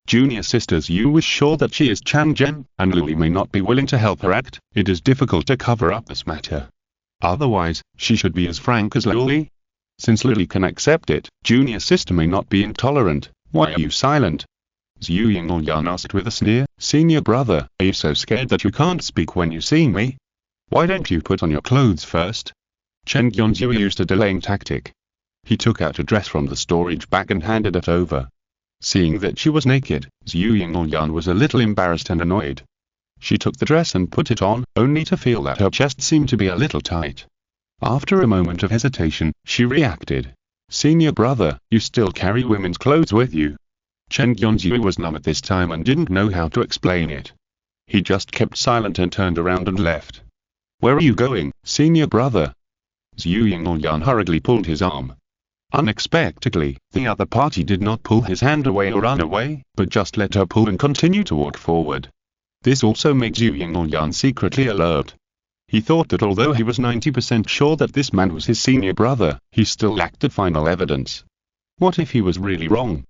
Junior Sister Zhu was sure that she is Chan Zhen, and Lily may not be willing to help her act. It is difficult to cover up this matter. Otherwise, she should be as frank as Lily. Since Lily can accept it, Junior Sister may not be intolerant. Why are you silent? Zhu Yingyan asked with a sneer. Senior brother, are you so scared that you can't speak when you see me? Why don't you put on your clothes first? Chen Yonzhu used a delaying tactic. He took out a dress from the storage bag and handed it over. Seeing that she was naked, Zhu Yingyan was a little embarrassed and annoyed. She took the dress and put it on, only to feel that her chest seemed to be a little tight. After a moment of hesitation, she reacted. Senior brother, you still carry women's clothes with you? Chen Yonzhu was numb at this time and didn't know how to explain it. He just kept silent and turned around and left. Where are you going, senior brother? Zhu Yingyan hurriedly pulled his arm. Unexpectedly, the other party did not pull his hand away or run away, but just let her pull and continue to walk forward. This also made Zhu Yingyan secretly alert. He thought that although he was 90% sure that this man was his senior brother, he still lacked the final evidence. What if he was really wrong?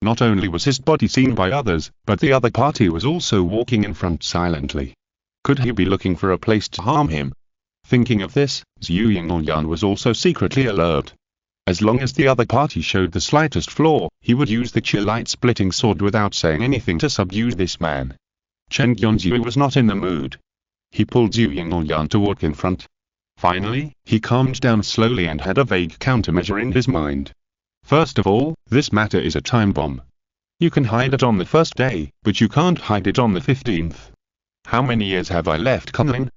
Not only was his body seen by others, but the other party was also walking in front silently. Could he be looking for a place to harm him? Thinking of this, Zhu Yingyan was also secretly alert. As long as the other party showed the slightest flaw, he would use the light-splitting sword without saying anything to subdue this man. Chen Yonzhu was not in the mood. He pulled Zhu Yingyan to walk in front. Finally, he calmed down slowly and had a vague countermeasure in his mind. First of all, this matter is a time bomb. You can hide it on the first day, but you can't hide it on the 15th. How many years have I left Cunning?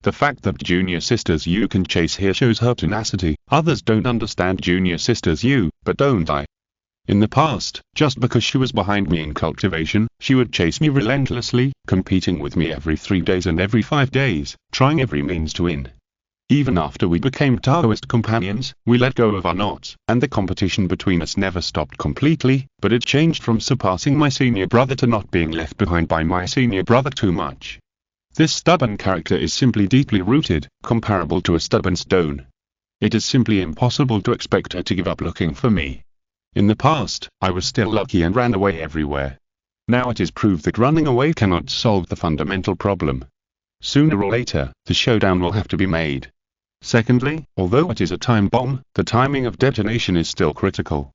The fact that Junior Sister Zhu can chase here shows her tenacity. Others don't understand Junior Sister Zhu, but don't I? In the past, just because she was behind me in cultivation, she would chase me relentlessly, competing with me every 3 days and every 5 days, trying every means to win. Even after we became Taoist companions, we let go of our knots, and the competition between us never stopped completely, but it changed from surpassing my senior brother to not being left behind by my senior brother too much. This stubborn character is simply deeply rooted, comparable to a stubborn stone. It is simply impossible to expect her to give up looking for me. In the past, I was still lucky and ran away everywhere. Now it is proved that running away cannot solve the fundamental problem. Sooner or later, the showdown will have to be made. Secondly, although it is a time bomb, the timing of detonation is still critical.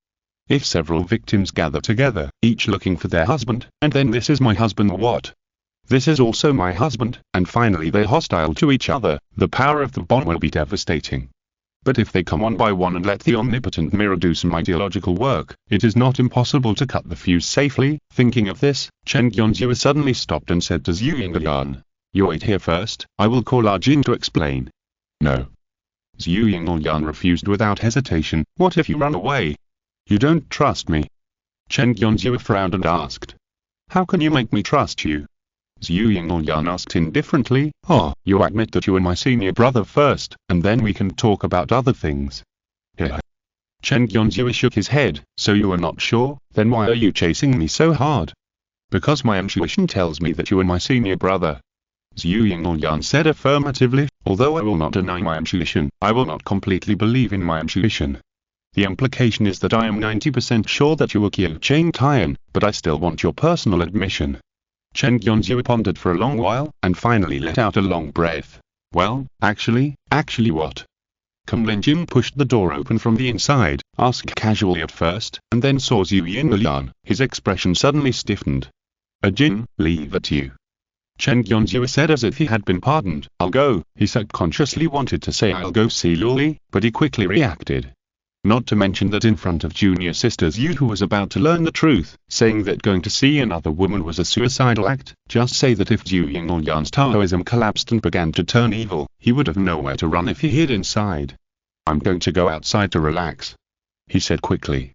If several victims gather together, each looking for their husband, and then this is my husband or what? This is also my husband, and finally they're hostile to each other, the power of the bomb will be devastating. But if they come one by one and let the omnipotent mirror do some ideological work, it is not impossible to cut the fuse safely. Thinking of this, Chen Yonzhu suddenly stopped and said to Zhu Yingyan, "You wait here first, I will call our Jin to explain." No. Zhu Yingyan refused without hesitation. What if you run away? You don't trust me. Chen Yonzhou frowned and asked. How can you make me trust you? Zhu Yingyan asked indifferently. Oh, you admit that you are my senior brother first, and then we can talk about other things. Here. Chen Yonzhou shook his head. So you are not sure? Then why are you chasing me so hard? Because my intuition tells me that you are my senior brother. Zhu Yingyan said affirmatively. Although I will not deny my intuition, I will not completely believe in my intuition. The implication is that I am 90% sure that you are Qiu Chang Tian, but I still want your personal admission. Chen Yonzhou pondered for a long while, and finally let out a long breath. Well, actually what? Kunlin Jin pushed the door open from the inside, asked casually at first, and then saw Zhu Yingyan. His expression suddenly stiffened. Jin, leave it to you. Chen Yonzhou said as if he had been pardoned. I'll go. He subconsciously wanted to say I'll go see Luli, but he quickly reacted. Not to mention that in front of junior sister Zhu, who was about to learn the truth, saying that going to see another woman was a suicidal act. Just say that if Zhu Yingyan's Taoism collapsed and began to turn evil, he would have nowhere to run if he hid inside. I'm going to go outside to relax, he said quickly.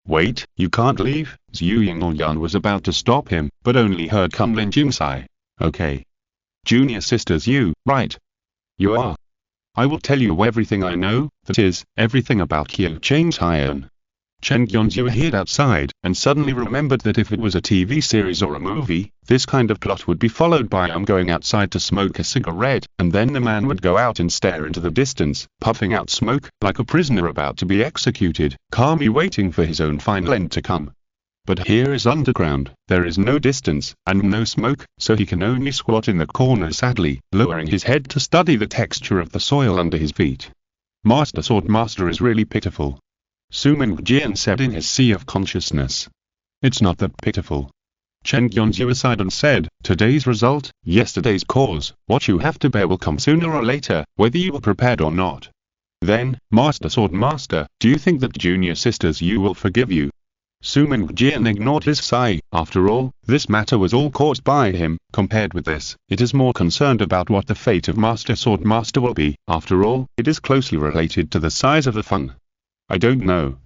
Wait, you can't leave. Zhu Yingyan was about to stop him, but only heard Kunlin Jin sigh. Okay. Junior sister Zhu, right? You are. I will tell you everything I know, that is, everything about Qiu Chang Tian. Chen Yonzhou hid outside, and suddenly remembered that if it was a TV series or a movie, this kind of plot would be followed by going outside to smoke a cigarette, and then the man would go out and stare into the distance, puffing out smoke, like a prisoner about to be executed, calmly waiting for his own final end to come. But here is underground, there is no distance, and no smoke, so he can only squat in the corner sadly, lowering his head to study the texture of the soil under his feet. Master Swordmaster is really pitiful. Su Mingjian said in his sea of consciousness. It's not that pitiful. Chen Yonzhou sighed and said, today's result, yesterday's cause, what you have to bear will come sooner or later, whether you are prepared or not. Then, Master Swordmaster, do you think that junior sisters you will forgive you? Su Mingjian ignored his sigh. After all, this matter was all caused by him. Compared with this, it is more concerned about what the fate of Master Swordmaster will be. After all, it is closely related to the size of the fun. I don't know.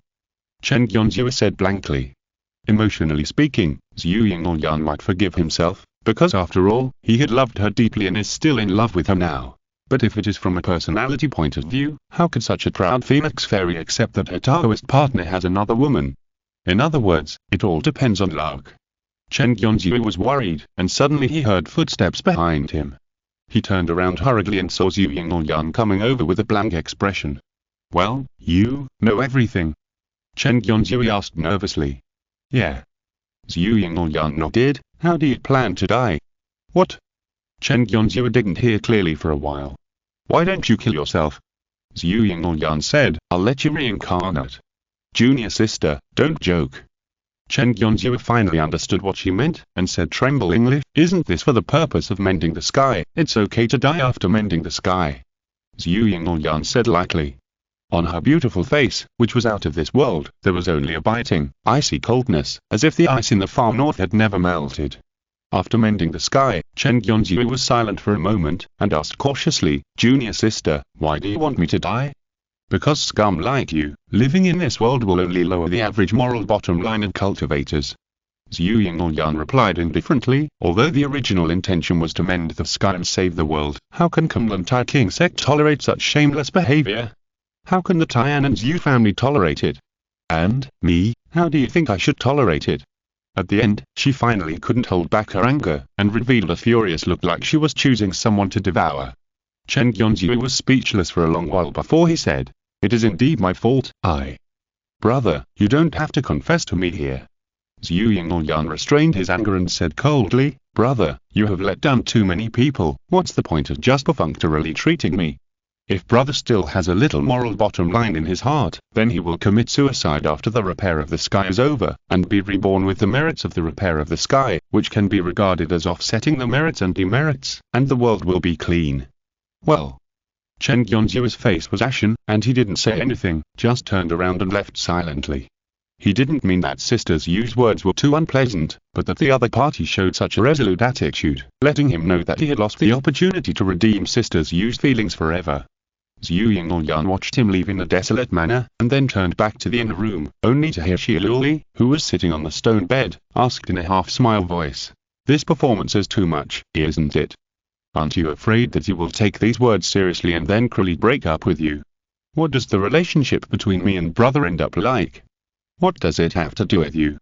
Chen Yonzhou said blankly. Emotionally speaking, Zhu Yingyan might forgive himself, because after all, he had loved her deeply and is still in love with her now. But if it is from a personality point of view, how could such a proud phoenix fairy accept that her Taoist partner has another woman? In other words, it all depends on luck. Chen Yonzhou was worried, and suddenly he heard footsteps behind him. He turned around hurriedly and saw Zhu Yingyan coming over with a blank expression. Well, you know everything? Chen Yonzhou asked nervously. Yeah. Zhu Yingyan nodded. How do you plan to die? What? Chen Yonzhou didn't hear clearly for a while. Why don't you kill yourself? Zhu Yingyan said, I'll let you reincarnate. Junior sister, don't joke. Chen Yonzhou finally understood what she meant, and said tremblingly, isn't this for the purpose of mending the sky? It's okay to die after mending the sky. Zhu Yingyan said lightly. On her beautiful face, which was out of this world, there was only a biting, icy coldness, as if the ice in the far north had never melted. After mending the sky, Chen Yonzhou was silent for a moment, and asked cautiously, Junior sister, why do you want me to die? Because scum like you, living in this world will only lower the average moral bottom line of cultivators. Zhu Yingyan replied indifferently, although the original intention was to mend the sky and save the world, how can Kunlun Tai King sect tolerate such shameless behavior? How can the Tian and Zhu family tolerate it? And, me, how do you think I should tolerate it? At the end, she finally couldn't hold back her anger, and revealed a furious look like she was choosing someone to devour. Chen Yonzhou was speechless for a long while before he said, it is indeed my fault, Brother, you don't have to confess to me here. Zhu Yingyan restrained his anger and said coldly, Brother, you have let down too many people, what's the point of just perfunctorily treating me? If brother still has a little moral bottom line in his heart, then he will commit suicide after the repair of the sky is over, and be reborn with the merits of the repair of the sky, which can be regarded as offsetting the merits and demerits, and the world will be clean. Well. Chen Yonzhu's face was ashen, and he didn't say anything, just turned around and left silently. He didn't mean that Sister Zhu's words were too unpleasant, but that the other party showed such a resolute attitude, letting him know that he had lost the opportunity to redeem Sister Zhu's feelings forever. Zhu Yingyan watched him leave in a desolate manner, and then turned back to the inner room, only to hear Shiluli, who was sitting on the stone bed, asked in a half-smile voice. This performance is too much, isn't it? Aren't you afraid that he will take these words seriously and then cruelly break up with you? What does the relationship between me and brother end up like? What does it have to do with you?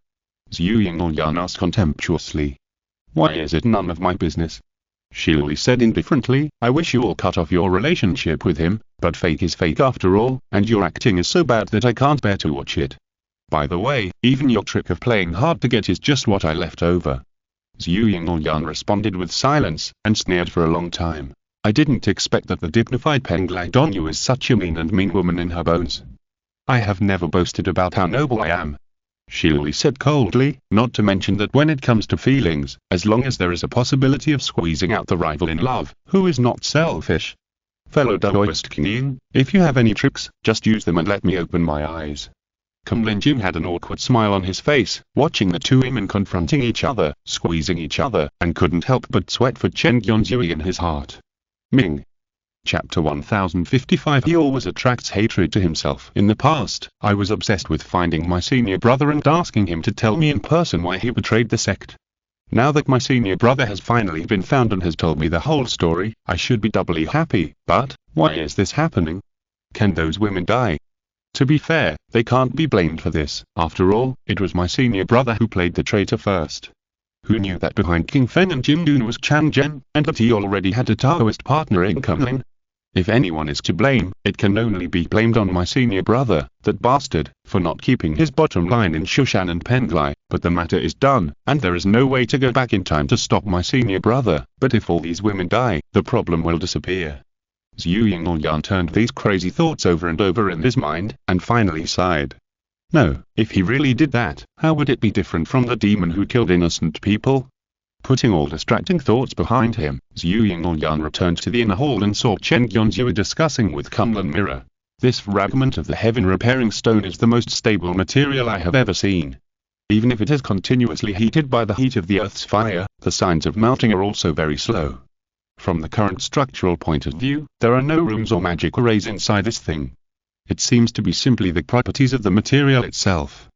Zhu Yingyan asked contemptuously. Why is it none of my business? Shiluli said indifferently, I wish you all cut off your relationship with him, but fake is fake after all, and your acting is so bad that I can't bear to watch it. By the way, even your trick of playing hard to get is just what I left over. Zhu Yingyan responded with silence, and sneered for a long time. I didn't expect that the dignified Penglai Donyu is such a mean woman in her bones. I have never boasted about how noble I am. Shiluli said coldly, not to mention that when it comes to feelings, as long as there is a possibility of squeezing out the rival in love, who is not selfish? Fellow Daoist King, if you have any tricks, just use them and let me open my eyes. Kumlin Jim had an awkward smile on his face, watching the two women confronting each other, squeezing each other, and couldn't help but sweat for Chen Yonzui in his heart. Ming. Chapter 1055. He always attracts hatred to himself. In the past, I was obsessed with finding my senior brother and asking him to tell me in person why he betrayed the sect. Now that my senior brother has finally been found and has told me the whole story, I should be doubly happy, but, why is this happening? Can those women die? To be fair, they can't be blamed for this. After all, it was my senior brother who played the traitor first. Who knew that behind King Fen and Jin Dun was Chan Zhen, and that he already had a Taoist partner in Kumlin? If anyone is to blame, it can only be blamed on my senior brother, that bastard, for not keeping his bottom line in Shushan and Penglai, but the matter is done, and there is no way to go back in time to stop my senior brother, but if all these women die, the problem will disappear. Zhu Yingyan turned these crazy thoughts over and over in his mind, and finally sighed. No, if he really did that, how would it be different from the demon who killed innocent people? Putting all distracting thoughts behind him, Zhu Yingyan returned to the inner hall and saw Chen Yonzui discussing with Kumlin Mirror. This fragment of the heaven-repairing stone is the most stable material I have ever seen. Even if it is continuously heated by the heat of the earth's fire, the signs of melting are also very slow. From the current structural point of view, there are no rooms or magic arrays inside this thing. It seems to be simply the properties of the material itself.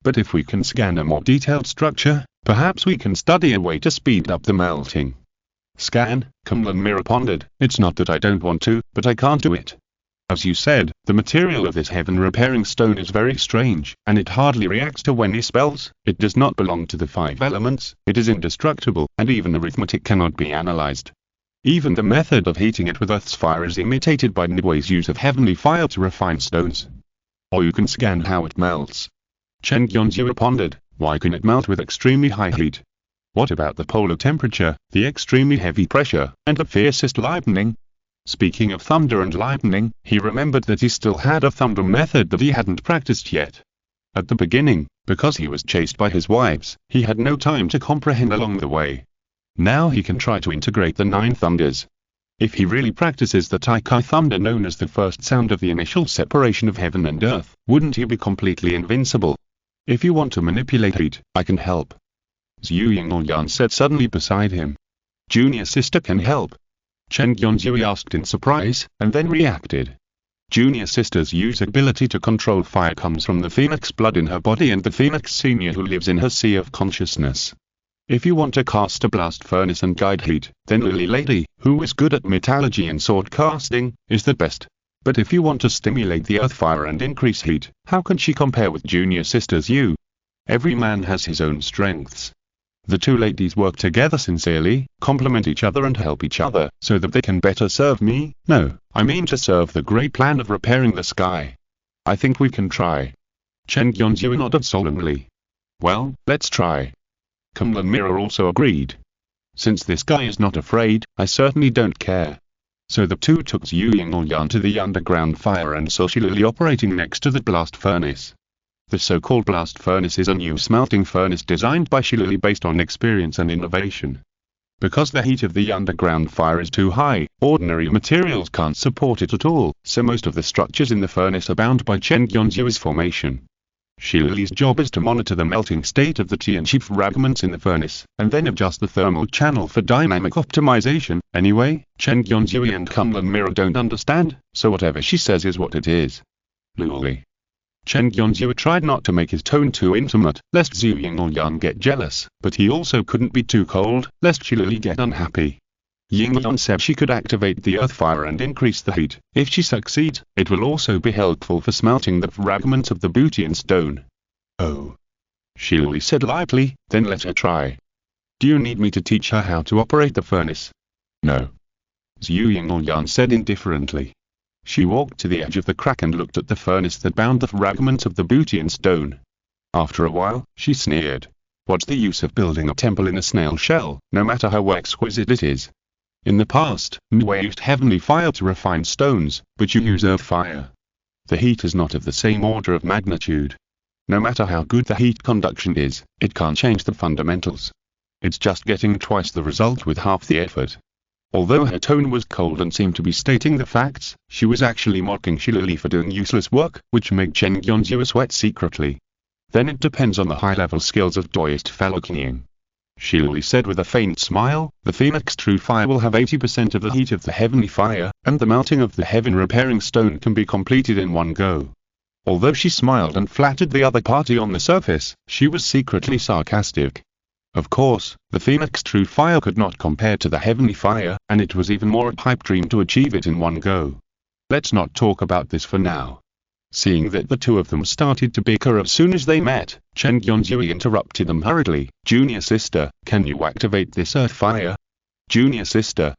But if we can scan a more detailed structure, perhaps we can study a way to speed up the melting. Scan, Kumlin Mirror pondered. It's not that I don't want to, but I can't do it. As you said, the material of this heaven-repairing stone is very strange, and it hardly reacts to any spells. It does not belong to the 5 elements, it is indestructible, and even arithmetic cannot be analyzed. Even the method of heating it with earth's fire is imitated by Nidway's use of heavenly fire to refine stones. Or you can scan how it melts. Chen Yonzui pondered. Why can it melt with extremely high heat? What about the polar temperature, the extremely heavy pressure, and the fiercest lightning? Speaking of thunder and lightning, he remembered that he still had a thunder method that he hadn't practiced yet. At the beginning, because he was chased by his wives, he had no time to comprehend along the way. Now he can try to integrate the 9 thunders. If he really practices the Taikai thunder known as the first sound of the initial separation of heaven and earth, wouldn't he be completely invincible? If you want to manipulate heat, I can help. Zhu Yingyan said suddenly beside him. Junior sister can help. Chen Yonzui asked in surprise, and then reacted. Junior sister's ability to control fire comes from the phoenix blood in her body and the phoenix senior who lives in her sea of consciousness. If you want to cast a blast furnace and guide heat, then Lily Lady, who is good at metallurgy and sword casting, is the best. But if you want to stimulate the earth fire and increase heat, how can she compare with junior sisters you? Every man has his own strengths. The two ladies work together sincerely, complement each other and help each other, so that they can better serve me. No, I mean to serve the great plan of repairing the sky. I think we can try. Chen Yonzui nodded solemnly. Well, let's try. Kumlin Mirror also agreed. Since this guy is not afraid, I certainly don't care. So the two took Zhu Yingyan to the underground fire and saw Shiluli operating next to the blast furnace. The so-called blast furnace is a new smelting furnace designed by Shiluli based on experience and innovation. Because the heat of the underground fire is too high, ordinary materials can't support it at all, so most of the structures in the furnace are bound by Chen Yonzui's formation. Shili's job is to monitor the melting state of the tea and sheep fragments in the furnace, and then adjust the thermal channel for dynamic optimization. Anyway, Chen Yonzui and Kunlun Mirror don't understand, so whatever she says is what it is. Luli. Chen Yonzui tried not to make his tone too intimate, lest Zhu Yingyan get jealous, but he also couldn't be too cold, lest Shilili get unhappy. Yingyan said she could activate the earth fire and increase the heat. If she succeeds, it will also be helpful for smelting the fragments of the Butian stone. Oh. Shilili said lightly, then let her try. Do you need me to teach her how to operate the furnace? No. Zhu Yingyan said indifferently. She walked to the edge of the crack and looked at the furnace that bound the fragments of the Butian stone. After a while, she sneered. What's the use of building a temple in a snail shell, no matter how exquisite it is? In the past, Nue used heavenly fire to refine stones, but you use earth fire. The heat is not of the same order of magnitude. No matter how good the heat conduction is, it can't change the fundamentals. It's just getting twice the result with half the effort. Although her tone was cold and seemed to be stating the facts, she was actually mocking Shilili for doing useless work, which made Chen Yonzui sweat secretly. Then it depends on the high-level skills of Taoist fellow cunning. Shilili said with a faint smile, the Phoenix True Fire will have 80% of the heat of the heavenly fire, and the melting of the heaven-repairing stone can be completed in one go. Although she smiled and flattered the other party on the surface, she was secretly sarcastic. Of course, the Phoenix True Fire could not compare to the heavenly fire, and it was even more a pipe dream to achieve it in one go. Let's not talk about this for now. Seeing that the two of them started to bicker as soon as they met, Chen Yonzui interrupted them hurriedly. Junior sister, can you activate this earth fire? Junior sister.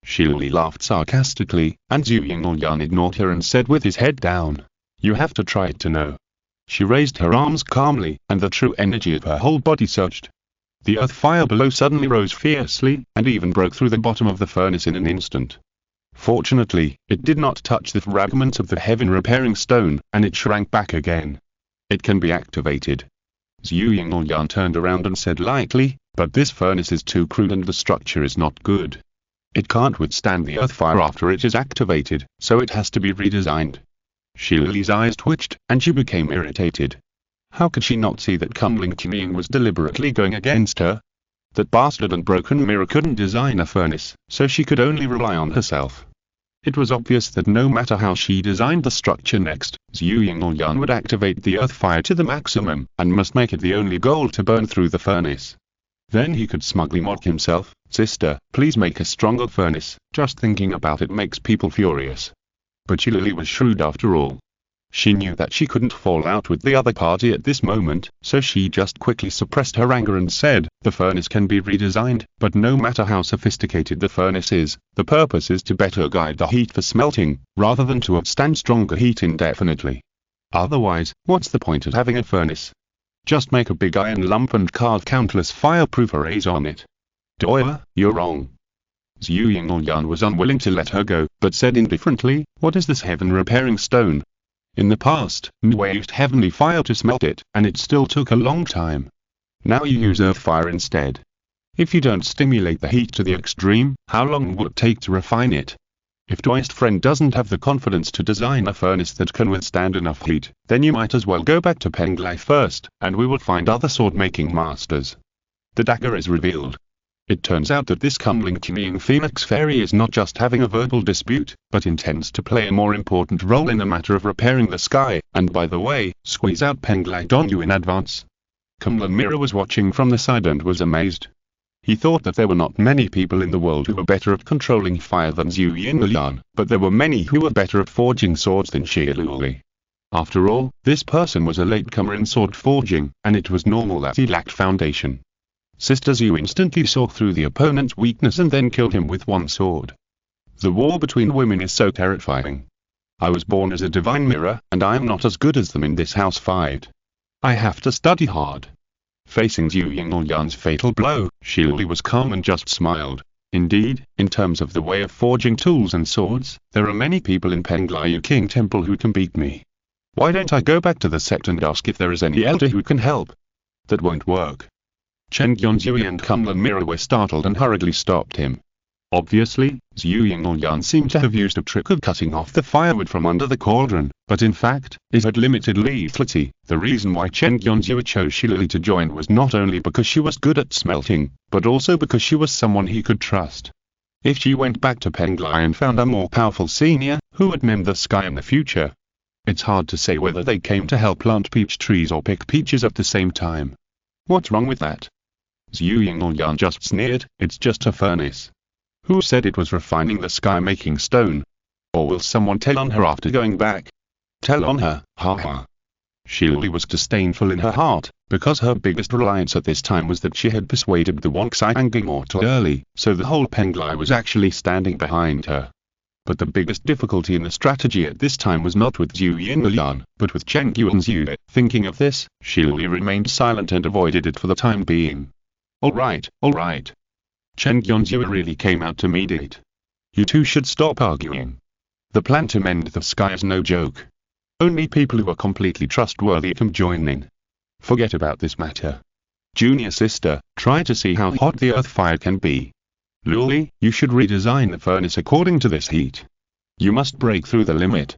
Shilili laughed sarcastically, and Zhu Yingyan ignored her and said with his head down, you have to try it to know. She raised her arms calmly, and the true energy of her whole body surged. The earth fire below suddenly rose fiercely, and even broke through the bottom of the furnace in an instant. Fortunately, it did not touch the fragments of the heaven-repairing stone, and it shrank back again. It can be activated. Zhu Yingyan turned around and said lightly, but this furnace is too crude and the structure is not good. It can't withstand the earth fire after it is activated, so it has to be redesigned. Shilili's eyes twitched, and she became irritated. How could she not see that Kunling Qing was deliberately going against her? That bastard and broken mirror couldn't design a furnace, so she could only rely on herself. It was obvious that no matter how she designed the structure next, Zhu Yingyan would activate the earth fire to the maximum, and must make it the only goal to burn through the furnace. Then he could smugly mock himself, sister, please make a stronger furnace, just thinking about it makes people furious. But Shilili was shrewd after all. She knew that she couldn't fall out with the other party at this moment, so she just quickly suppressed her anger and said, the furnace can be redesigned, but no matter how sophisticated the furnace is, the purpose is to better guide the heat for smelting, rather than to withstand stronger heat indefinitely. Otherwise, what's the point of having a furnace? Just make a big iron lump and carve countless fireproof arrays on it. Doya, you're wrong. Zhu Yingyan was unwilling to let her go, but said indifferently, what is this heaven-repairing stone? In the past, Nue used heavenly fire to smelt it, and it still took a long time. Now you use earth fire instead. If you don't stimulate the heat to the extreme, how long will it take to refine it? If Taoist friend doesn't have the confidence to design a furnace that can withstand enough heat, then you might as well go back to Penglai first, and we will find other sword-making masters. The dagger is revealed. It turns out that this Kunling Qing Phoenix Fairy is not just having a verbal dispute, but intends to play a more important role in the matter of repairing the sky, and by the way, squeeze out Penglai Donyu in advance. Kunlun Mirror was watching from the side and was amazed. He thought that there were not many people in the world who were better at controlling fire than Zhu Yingyan, but there were many who were better at forging swords than Shilili. After all, this person was a latecomer in sword forging, and it was normal that he lacked foundation. Sister Zhu instantly saw through the opponent's weakness and then killed him with one sword. The war between women is so terrifying. I was born as a divine mirror, and I am not as good as them in this house fight. I have to study hard. Facing Zhu Yingyan's fatal blow, Shilili was calm and just smiled. Indeed, in terms of the way of forging tools and swords, there are many people in Penglai King Temple who can beat me. Why don't I go back to the sect and ask if there is any elder who can help? That won't work. Chen Yonzui and Kunlun Mirror were startled and hurriedly stopped him. Obviously, Zhu Yinglyan seemed to have used a trick of cutting off the firewood from under the cauldron, but in fact, it had limited lethality. The reason why Chen Yonzhua chose Shilili to join was not only because she was good at smelting, but also because she was someone he could trust. If she went back to Penglai and found a more powerful senior, who would mend the sky in the future? It's hard to say whether they came to help plant peach trees or pick peaches at the same time. What's wrong with that? Zhu Yinglyan just sneered, it's just a furnace. Who said it was refining the sky making stone? Or will someone tell on her after going back? Tell on her, haha. Shilili was disdainful in her heart, because her biggest reliance at this time was that she had persuaded the Wongxiang immortal early, so the whole Penglai was actually standing behind her. But the biggest difficulty in the strategy at this time was not with Zhu Yinglyan, but with Chen Yuanzhu. Thinking of this, Shilili remained silent and avoided it for the time being. Alright. Chen Yuanzhu really came out to mediate. You two should stop arguing. The plan to mend the sky is no joke. Only people who are completely trustworthy can join in. Forget about this matter. Junior sister, try to see how hot the earth fire can be. Luli, you should redesign the furnace according to this heat. You must break through the limit.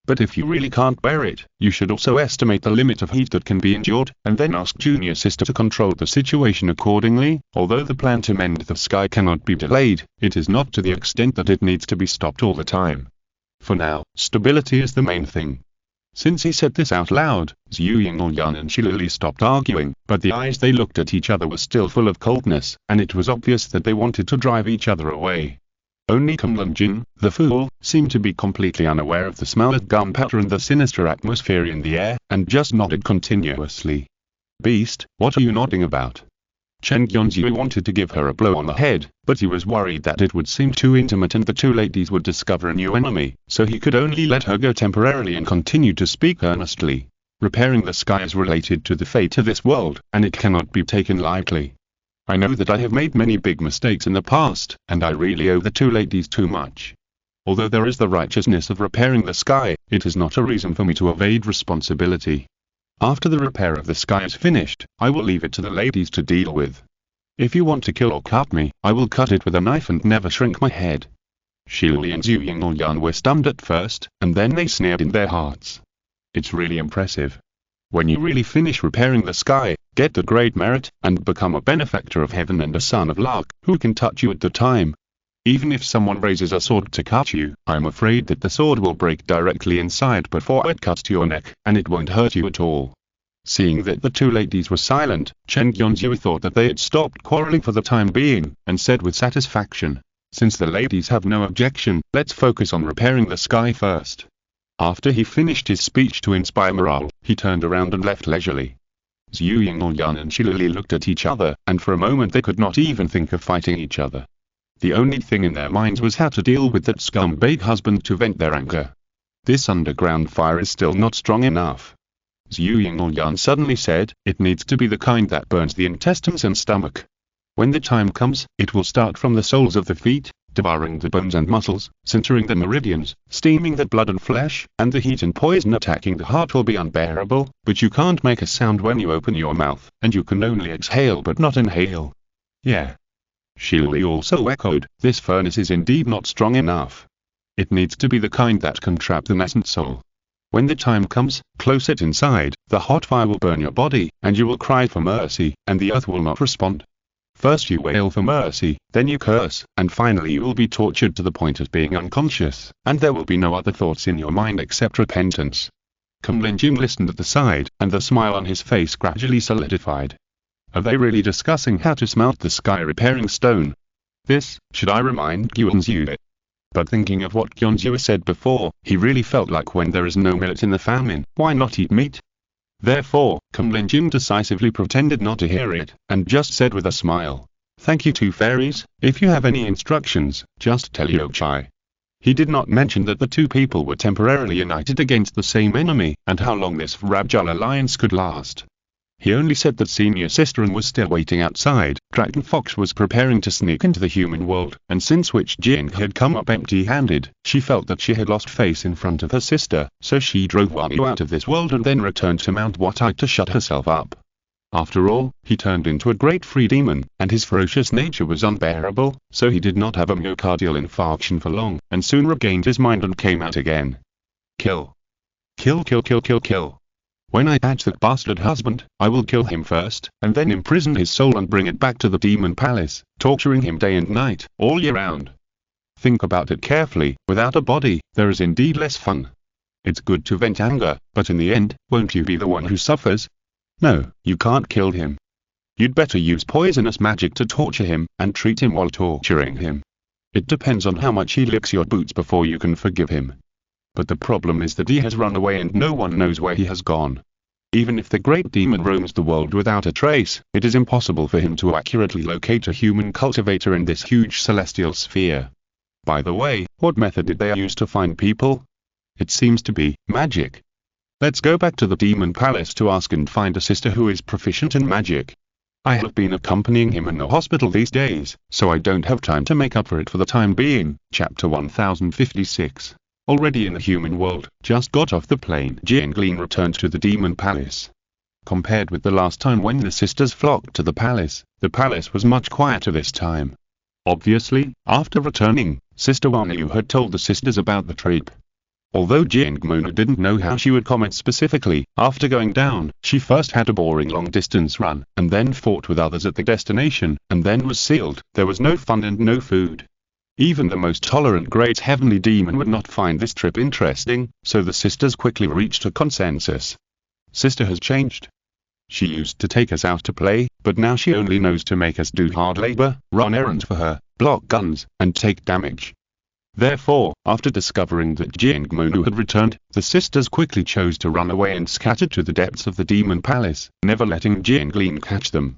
But if you really can't bear it, you should also estimate the limit of heat that can be endured, and then ask junior sister to control the situation accordingly. Although the plan to mend the sky cannot be delayed, it is not to the extent that it needs to be stopped all the time. For now, stability is the main thing. Since he said this out loud, Zhu Yinglyan and Shilili stopped arguing, but the eyes they looked at each other were still full of coldness, and it was obvious that they wanted to drive each other away. Only Kumlanjin, the fool, seemed to be completely unaware of the smell of gunpowder and the sinister atmosphere in the air, and just nodded continuously. Beast, what are you nodding about? Chen Yuanzhu wanted to give her a blow on the head, but he was worried that it would seem too intimate and the two ladies would discover a new enemy, so he could only let her go temporarily and continued to speak earnestly. Repairing the sky is related to the fate of this world, and it cannot be taken lightly. I know that I have made many big mistakes in the past, and I really owe the two ladies too much. Although there is the righteousness of repairing the sky, it is not a reason for me to evade responsibility. After the repair of the sky is finished, I will leave it to the ladies to deal with. If you want to kill or cut me, I will cut it with a knife and never shrink my head. Shilili and Zhu Yinglyan were stunned at first, and then they sneered in their hearts. It's really impressive. When you really finish repairing the sky, get the great merit, and become a benefactor of heaven and a son of luck, who can touch you at the time. Even if someone raises a sword to cut you, I'm afraid that the sword will break directly inside before it cuts to your neck, and it won't hurt you at all. Seeing that the two ladies were silent, Chen Yuanzhu thought that they had stopped quarreling for the time being, and said with satisfaction, since the ladies have no objection, let's focus on repairing the sky first. After he finished his speech to inspire morale, he turned around and left leisurely. Zhu Yinglyan and Shilili looked at each other, and for a moment they could not even think of fighting each other. The only thing in their minds was how to deal with that scumbag husband to vent their anger. This underground fire is still not strong enough. Zhu Yinglyan suddenly said, it needs to be the kind that burns the intestines and stomach. When the time comes, it will start from the soles of the feet, devouring the bones and muscles, sintering the meridians, steaming the blood and flesh, and the heat and poison attacking the heart will be unbearable, but you can't make a sound when you open your mouth, and you can only exhale but not inhale. Yeah. Shilili also echoed, this furnace is indeed not strong enough. It needs to be the kind that can trap the nascent soul. When the time comes, close it inside, the hot fire will burn your body, and you will cry for mercy, and the earth will not respond. First you wail for mercy, then you curse, and finally you will be tortured to the point of being unconscious, and there will be no other thoughts in your mind except repentance. Kumlinjin listened at the side, and the smile on his face gradually solidified. Are they really discussing how to smelt the sky repairing stone? This, should I remind Yuanzhu? But thinking of what Yuanzhu said before, he really felt like when there is no millet in the famine, why not eat meat? Therefore, Kumlinjin decisively pretended not to hear it, and just said with a smile, thank you two fairies, if you have any instructions, just tell Yochai. He did not mention that the two people were temporarily united against the same enemy, and how long this fragile alliance could last. He only said that senior sister was still waiting outside, Dragon Fox was preparing to sneak into the human world, and since Witch Jing had come up empty-handed, she felt that she had lost face in front of her sister, so she drove Wanyu out of this world and then returned to Mount Watai to shut herself up. After all, he turned into a great free demon, and his ferocious nature was unbearable, so he did not have a myocardial infarction for long, and soon regained his mind and came out again. Kill. Kill, kill, kill, kill, kill. When I catch that bastard husband, I will kill him first, and then imprison his soul and bring it back to the demon palace, torturing him day and night, all year round. Think about it carefully. Without a body, there is indeed less fun. It's good to vent anger, but in the end, won't you be the one who suffers? No, you can't kill him. You'd better use poisonous magic to torture him, and treat him while torturing him. It depends on how much he licks your boots before you can forgive him. But the problem is that he has run away and no one knows where he has gone. Even if the great demon roams the world without a trace, it is impossible for him to accurately locate a human cultivator in this huge celestial sphere. By the way, what method did they use to find people? It seems to be magic. Let's go back to the demon palace to ask and find a sister who is proficient in magic. I have been accompanying him in the hospital these days, so I don't have time to make up for it for the time being. Chapter 1056. Already in the human world, just got off the plane. Jiangling returned to the demon palace. Compared with the last time when the sisters flocked to the palace was much quieter this time. Obviously, after returning, Sister Wanyu had told the sisters about the trip. Although Jiangmona didn't know how she would comment specifically, after going down, she first had a boring long-distance run, and then fought with others at the destination, and then was sealed. There was no fun and no food. Even the most tolerant great heavenly demon would not find this trip interesting, so the sisters quickly reached a consensus. Sister has changed. She used to take us out to play, but now she only knows to make us do hard labor, run errands for her, block guns, and take damage. Therefore, after discovering that Jiangmonu had returned, the sisters quickly chose to run away and scattered to the depths of the demon palace, never letting Jiangling catch them.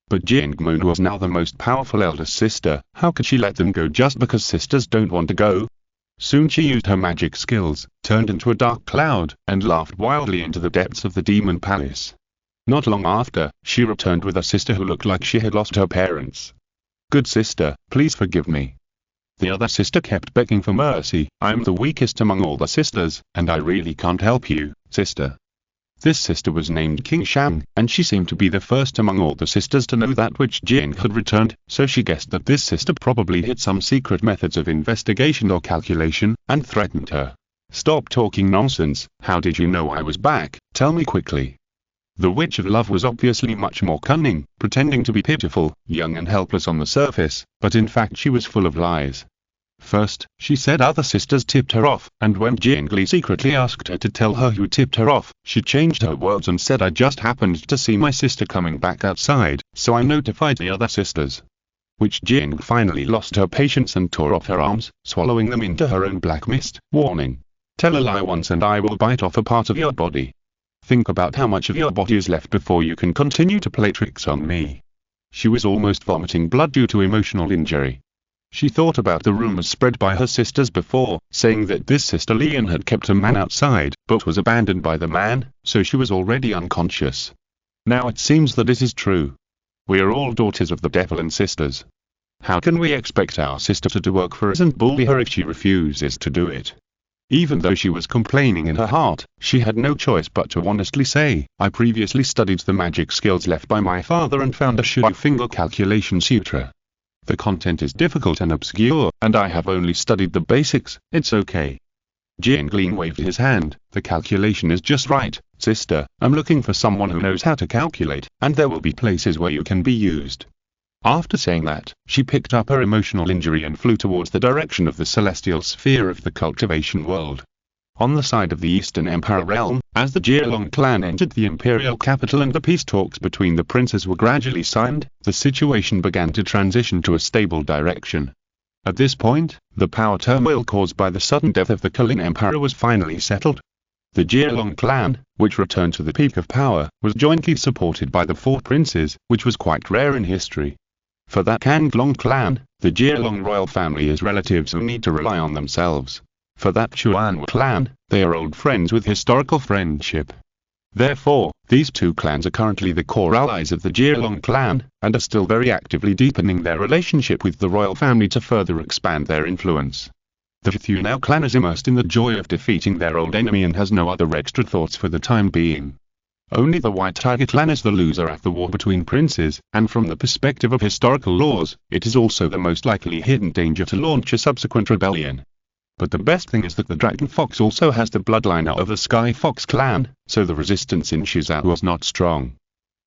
But Jiangmonu was now the most powerful elder sister. How could she let them go just because sisters don't want to go? Soon she used her magic skills, turned into a dark cloud, and laughed wildly into the depths of the demon palace. Not long after, she returned with a sister who looked like she had lost her parents. Good sister, please forgive me. The other sister kept begging for mercy. I'm the weakest among all the sisters, and I really can't help you, sister. This sister was named King Shang, and she seemed to be the first among all the sisters to know that which Jiang had returned, so she guessed that this sister probably had some secret methods of investigation or calculation, and threatened her. Stop talking nonsense. How did you know I was back? Tell me quickly. The Witch of Love was obviously much more cunning, pretending to be pitiful, young and helpless on the surface, but in fact she was full of lies. First, she said other sisters tipped her off, and when Jiangli secretly asked her to tell her who tipped her off, she changed her words and said I just happened to see my sister coming back outside, so I notified the other sisters. Which Jiang finally lost her patience and tore off her arms, swallowing them into her own black mist. Warning. Tell a lie once and I will bite off a part of your body. Think about how much of your body is left before you can continue to play tricks on me. She was almost vomiting blood due to emotional injury. She thought about the rumors spread by her sisters before, saying that this sister Lian had kept a man outside, but was abandoned by the man, so she was already unconscious. Now it seems that it is true. We are all daughters of the devil and sisters. How can we expect our sister to do work for us and bully her if she refuses to do it? Even though she was complaining in her heart, she had no choice but to honestly say, I previously studied the magic skills left by my father and found a finger calculation sutra. The content is difficult and obscure, and I have only studied the basics. It's okay. Jiangling waved his hand. The calculation is just right, sister. I'm looking for someone who knows how to calculate, and there will be places where you can be used. After saying that, she picked up her emotional injury and flew towards the direction of the celestial sphere of the cultivation world. On the side of the Eastern Empire realm, as the Jialong clan entered the imperial capital and the peace talks between the princes were gradually signed, the situation began to transition to a stable direction. At this point, the power turmoil caused by the sudden death of the Kulin Emperor was finally settled. The Jialong clan, which returned to the peak of power, was jointly supported by the four princes, which was quite rare in history. For that Kanglong clan, the Jialong royal family is relatives who need to rely on themselves. For that Chuan clan, they are old friends with historical friendship. Therefore, these two clans are currently the core allies of the Jialong clan, and are still very actively deepening their relationship with the royal family to further expand their influence. The Thunao clan is immersed in the joy of defeating their old enemy and has no other extra thoughts for the time being. Only the White Tiger clan is the loser at the war between princes, and from the perspective of historical laws, it is also the most likely hidden danger to launch a subsequent rebellion. But the best thing is that the Dragon Fox also has the bloodline of the Sky Fox clan, so the resistance in Shizao was not strong.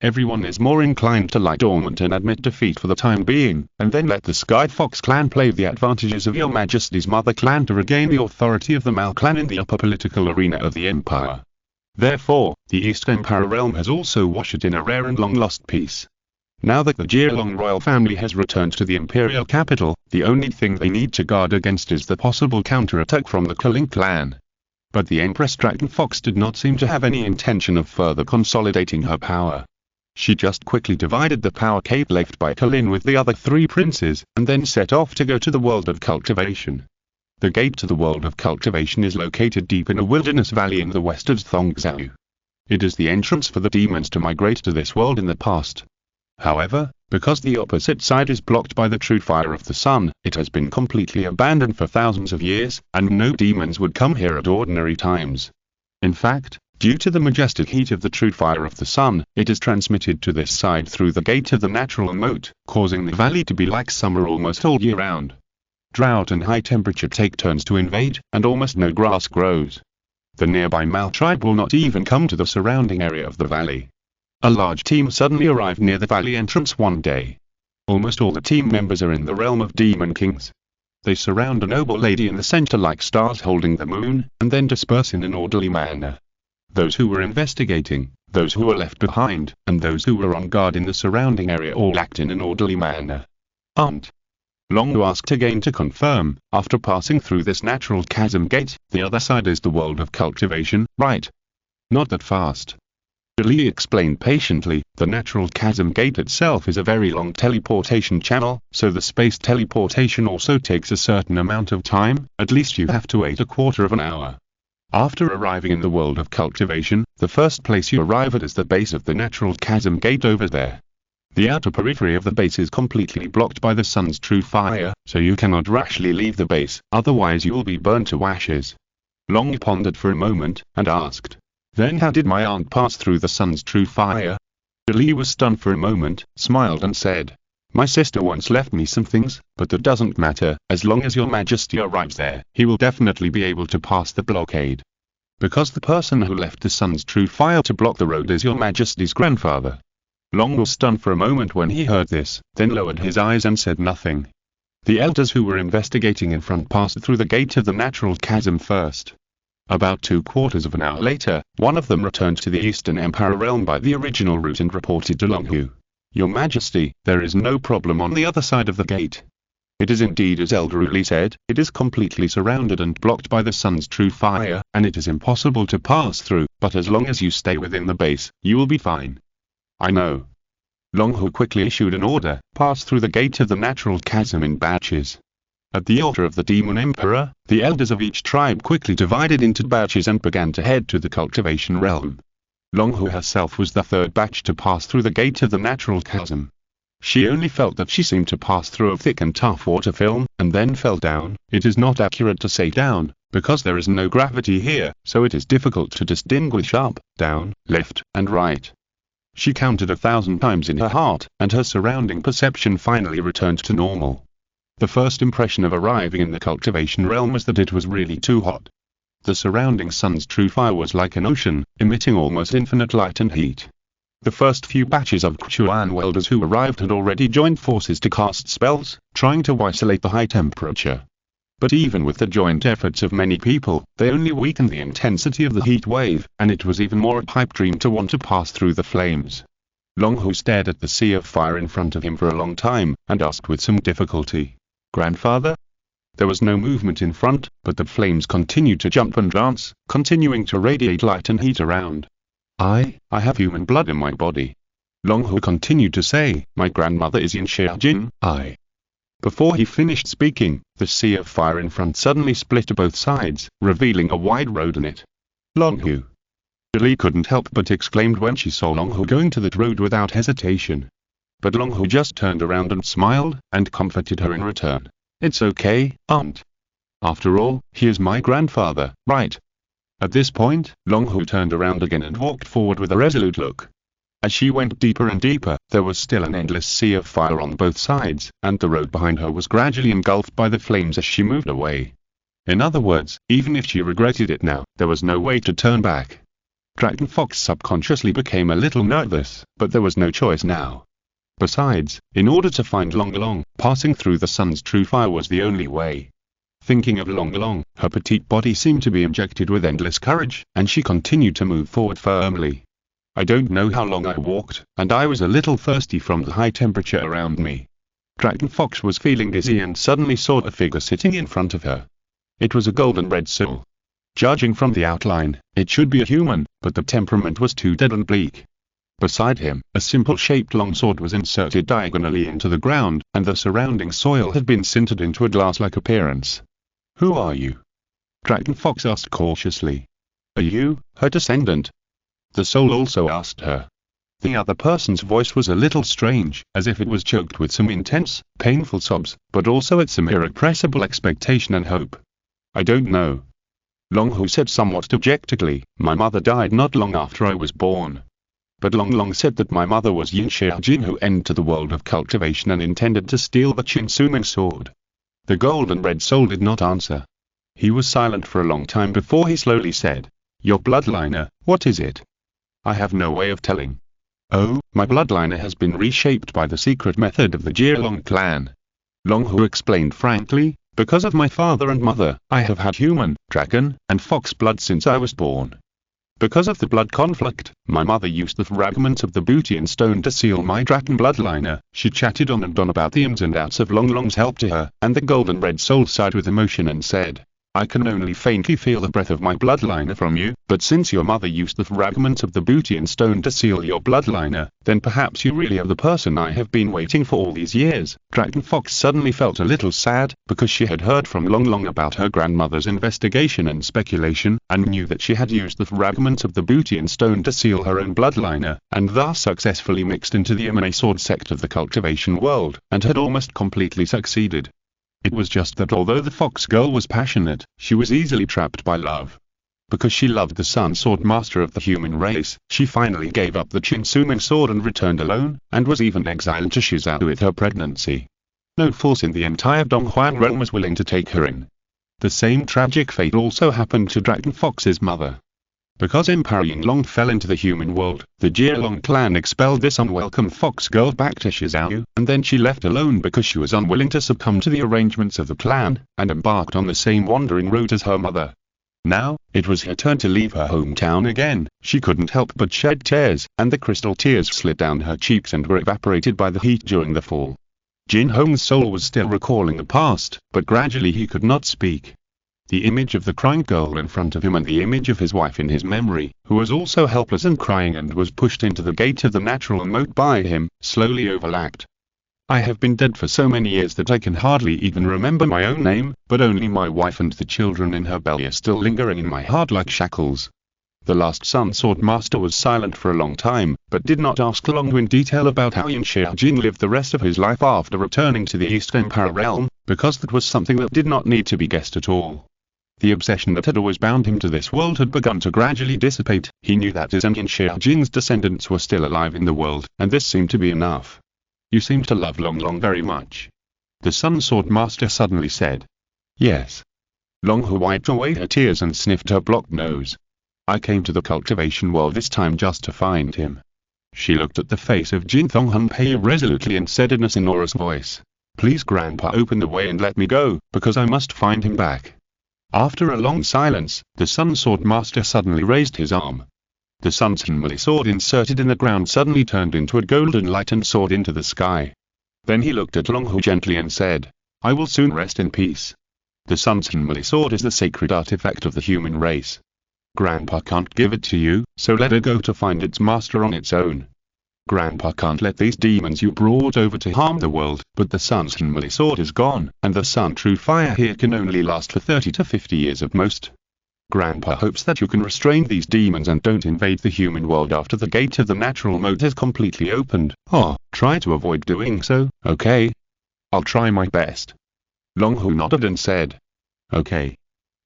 Everyone is more inclined to lie dormant and admit defeat for the time being, and then let the Sky Fox clan play the advantages of your Majesty's mother clan to regain the authority of the Mal clan in the upper political arena of the Empire. Therefore, the East Empire realm has also washed in a rare and long-lost peace. Now that the Jialong royal family has returned to the imperial capital, the only thing they need to guard against is the possible counterattack from the Cunning clan. But the Empress Dragon Fox did not seem to have any intention of further consolidating her power. She just quickly divided the power cape left by Colin with the other three princes, and then set off to go to the world of cultivation. The gate to the world of cultivation is located deep in a wilderness valley in the west of Thongzhou. It is the entrance for the demons to migrate to this world in the past. However, because the opposite side is blocked by the true fire of the sun, it has been completely abandoned for thousands of years, and no demons would come here at ordinary times. In fact, due to the majestic heat of the true fire of the sun, it is transmitted to this side through the gate of the natural moat, causing the valley to be like summer almost all year round. Drought and high temperature take turns to invade, and almost no grass grows. The nearby Mal tribe will not even come to the surrounding area of the valley. A large team suddenly arrived near the valley entrance one day. Almost all the team members are in the realm of demon kings. They surround a noble lady in the center like stars holding the moon, and then disperse in an orderly manner. Those who were investigating, those who were left behind, and those who were on guard in the surrounding area all act in an orderly manner. Longu asked again to confirm, after passing through this natural chasm gate, the other side is the world of cultivation, right? Not that fast. Li explained patiently, the natural chasm gate itself is a very long teleportation channel, so the space teleportation also takes a certain amount of time, at least you have to wait a quarter of an hour. After arriving in the world of cultivation, the first place you arrive at is the base of the natural chasm gate over there. The outer periphery of the base is completely blocked by the sun's true fire, so you cannot rashly leave the base, otherwise you will be burned to ashes. Long pondered for a moment, and asked, "Then how did my aunt pass through the sun's true fire?" Li was stunned for a moment, smiled and said, "My sister once left me some things, but that doesn't matter, as long as your Majesty arrives there, he will definitely be able to pass the blockade. Because the person who left the sun's true fire to block the road is your Majesty's grandfather." Long was stunned for a moment when he heard this, then lowered his eyes and said nothing. The elders who were investigating in front passed through the gate of the natural chasm first. About 3/4 of an hour later, one of them returned to the Eastern Empire realm by the original route and reported to Longhu. "Your Majesty, there is no problem on the other side of the gate. It is indeed as Elder Uli said, it is completely surrounded and blocked by the sun's true fire, and it is impossible to pass through, but as long as you stay within the base, you will be fine." "I know." Longhu quickly issued an order, pass through the gate of the natural chasm in batches. At the order of the Demon Emperor, the elders of each tribe quickly divided into batches and began to head to the cultivation realm. Longhu herself was the third batch to pass through the gate of the natural chasm. She only felt that she seemed to pass through a thick and tough water film, and then fell down. It is not accurate to say down, because there is no gravity here, so it is difficult to distinguish up, down, left, and right. She counted 1,000 times in her heart, and her surrounding perception finally returned to normal. The first impression of arriving in the cultivation realm was that it was really too hot. The surrounding sun's true fire was like an ocean, emitting almost infinite light and heat. The first few batches of Chuan welders who arrived had already joined forces to cast spells, trying to isolate the high temperature. But even with the joint efforts of many people, they only weakened the intensity of the heat wave, and it was even more a pipe dream to want to pass through the flames. Longhu stared at the sea of fire in front of him for a long time, and asked with some difficulty, "Grandfather?" There was no movement in front, but the flames continued to jump and dance, continuing to radiate light and heat around. I have human blood in my body." Longhu continued to say, "My grandmother is Yin Xiaojin, Before he finished speaking, the sea of fire in front suddenly split to both sides, revealing a wide road in it. "Longhu!" Li couldn't help but exclaimed when she saw Longhu going to that road without hesitation. But Longhu just turned around and smiled, and comforted her in return. "It's okay, aunt. After all, he is my grandfather, right?" At this point, Long Hu turned around again and walked forward with a resolute look. As she went deeper and deeper, there was still an endless sea of fire on both sides, and the road behind her was gradually engulfed by the flames as she moved away. In other words, even if she regretted it now, there was no way to turn back. Dragon Fox subconsciously became a little nervous, but there was no choice now. Besides, in order to find Long Long, passing through the sun's true fire was the only way. Thinking of Long Long, her petite body seemed to be injected with endless courage, and she continued to move forward firmly. I don't know how long I walked, and I was a little thirsty from the high temperature around me. Dragon Fox was feeling dizzy and suddenly saw a figure sitting in front of her. It was a golden red soul. Judging from the outline, it should be a human, but the temperament was too dead and bleak. Beside him, a simple-shaped longsword was inserted diagonally into the ground, and the surrounding soil had been sintered into a glass-like appearance. "Who are you?" Dragon Fox asked cautiously. "Are you her descendant?" The soul also asked her. The other person's voice was a little strange, as if it was choked with some intense, painful sobs, but also with some irrepressible expectation and hope. "I don't know." Long Hu said somewhat dejectedly, "My mother died not long after I was born." But Long Long said that my mother was Yin Xiaojin, who entered the world of cultivation and intended to steal the Qinsuming sword. The golden red soul did not answer. He was silent for a long time before he slowly said, "Your bloodliner, what is it?" "I have no way of telling." "Oh, my bloodliner has been reshaped by the secret method of the Jielong clan." Long Hu explained frankly, "Because of my father and mother, I have had human, dragon, and fox blood since I was born. Because of the blood conflict, my mother used the fragments of the booty and stone to seal my dragon bloodliner." She chatted on and on about the ins and outs of Long Long's help to her, and the golden red soul sighed with emotion and said, "I can only faintly feel the breath of my bloodliner from you, but since your mother used the fragments of the booty and stone to seal your bloodliner, then perhaps you really are the person I have been waiting for all these years." Dragon Fox suddenly felt a little sad, because she had heard from Long Long about her grandmother's investigation and speculation, and knew that she had used the fragments of the booty and stone to seal her own bloodliner, and thus successfully mixed into the MMA sword sect of the cultivation world, and had almost completely succeeded. It was just that although the fox girl was passionate, she was easily trapped by love. Because she loved the Sun Sword Master of the human race, she finally gave up the Qinsuming sword and returned alone, and was even exiled to Shizhou with her pregnancy. No force in the entire Donghuang realm was willing to take her in. The same tragic fate also happened to Dragon Fox's mother. Because Emperor Yinglong fell into the human world, the Jielong clan expelled this unwelcome fox girl back to Shizhou, and then she left alone because she was unwilling to succumb to the arrangements of the clan, and embarked on the same wandering road as her mother. Now, it was her turn to leave her hometown again. She couldn't help but shed tears, and the crystal tears slid down her cheeks and were evaporated by the heat during the fall. Jin Hong's soul was still recalling the past, but gradually he could not speak. The image of the crying girl in front of him and the image of his wife in his memory, who was also helpless and crying and was pushed into the gate of the natural moat by him, slowly overlapped. "I have been dead for so many years that I can hardly even remember my own name, but only my wife and the children in her belly are still lingering in my heart like shackles." The last Sun Sword Master was silent for a long time, but did not ask Long Hu in detail about how Yin Xiaojin lived the rest of his life after returning to the East Empire realm, because that was something that did not need to be guessed at all. The obsession that had always bound him to this world had begun to gradually dissipate. He knew that his and Yin Xiaojin's descendants were still alive in the world, and this seemed to be enough. "You seem to love Long Long very much," the Sun Sword Master suddenly said. "Yes." Long Hu wiped away her tears and sniffed her blocked nose. "I came to the cultivation world this time just to find him." She looked at the face of Jin Thonghunpei resolutely and said in a sonorous voice, "Please Grandpa, open the way and let me go, because I must find him back." After a long silence, the Sun Sword Master suddenly raised his arm. The Sun's Hinmali sword inserted in the ground suddenly turned into a golden light and soared into the sky. Then he looked at Long Hu gently and said, "I will soon rest in peace. The Sun's Hinmali sword is the sacred artifact of the human race. Grandpa can't give it to you, so let it go to find its master on its own. Grandpa can't let these demons you brought over to harm the world, but the Sun's Hinmali sword is gone, and the Sun True Fire here can only last for 30 to 50 years at most. Grandpa hopes that you can restrain these demons and don't invade the human world after the gate of the natural mode has completely opened. Oh, try to avoid doing so, okay? I'll try my best." Long Hu nodded and said, "Okay."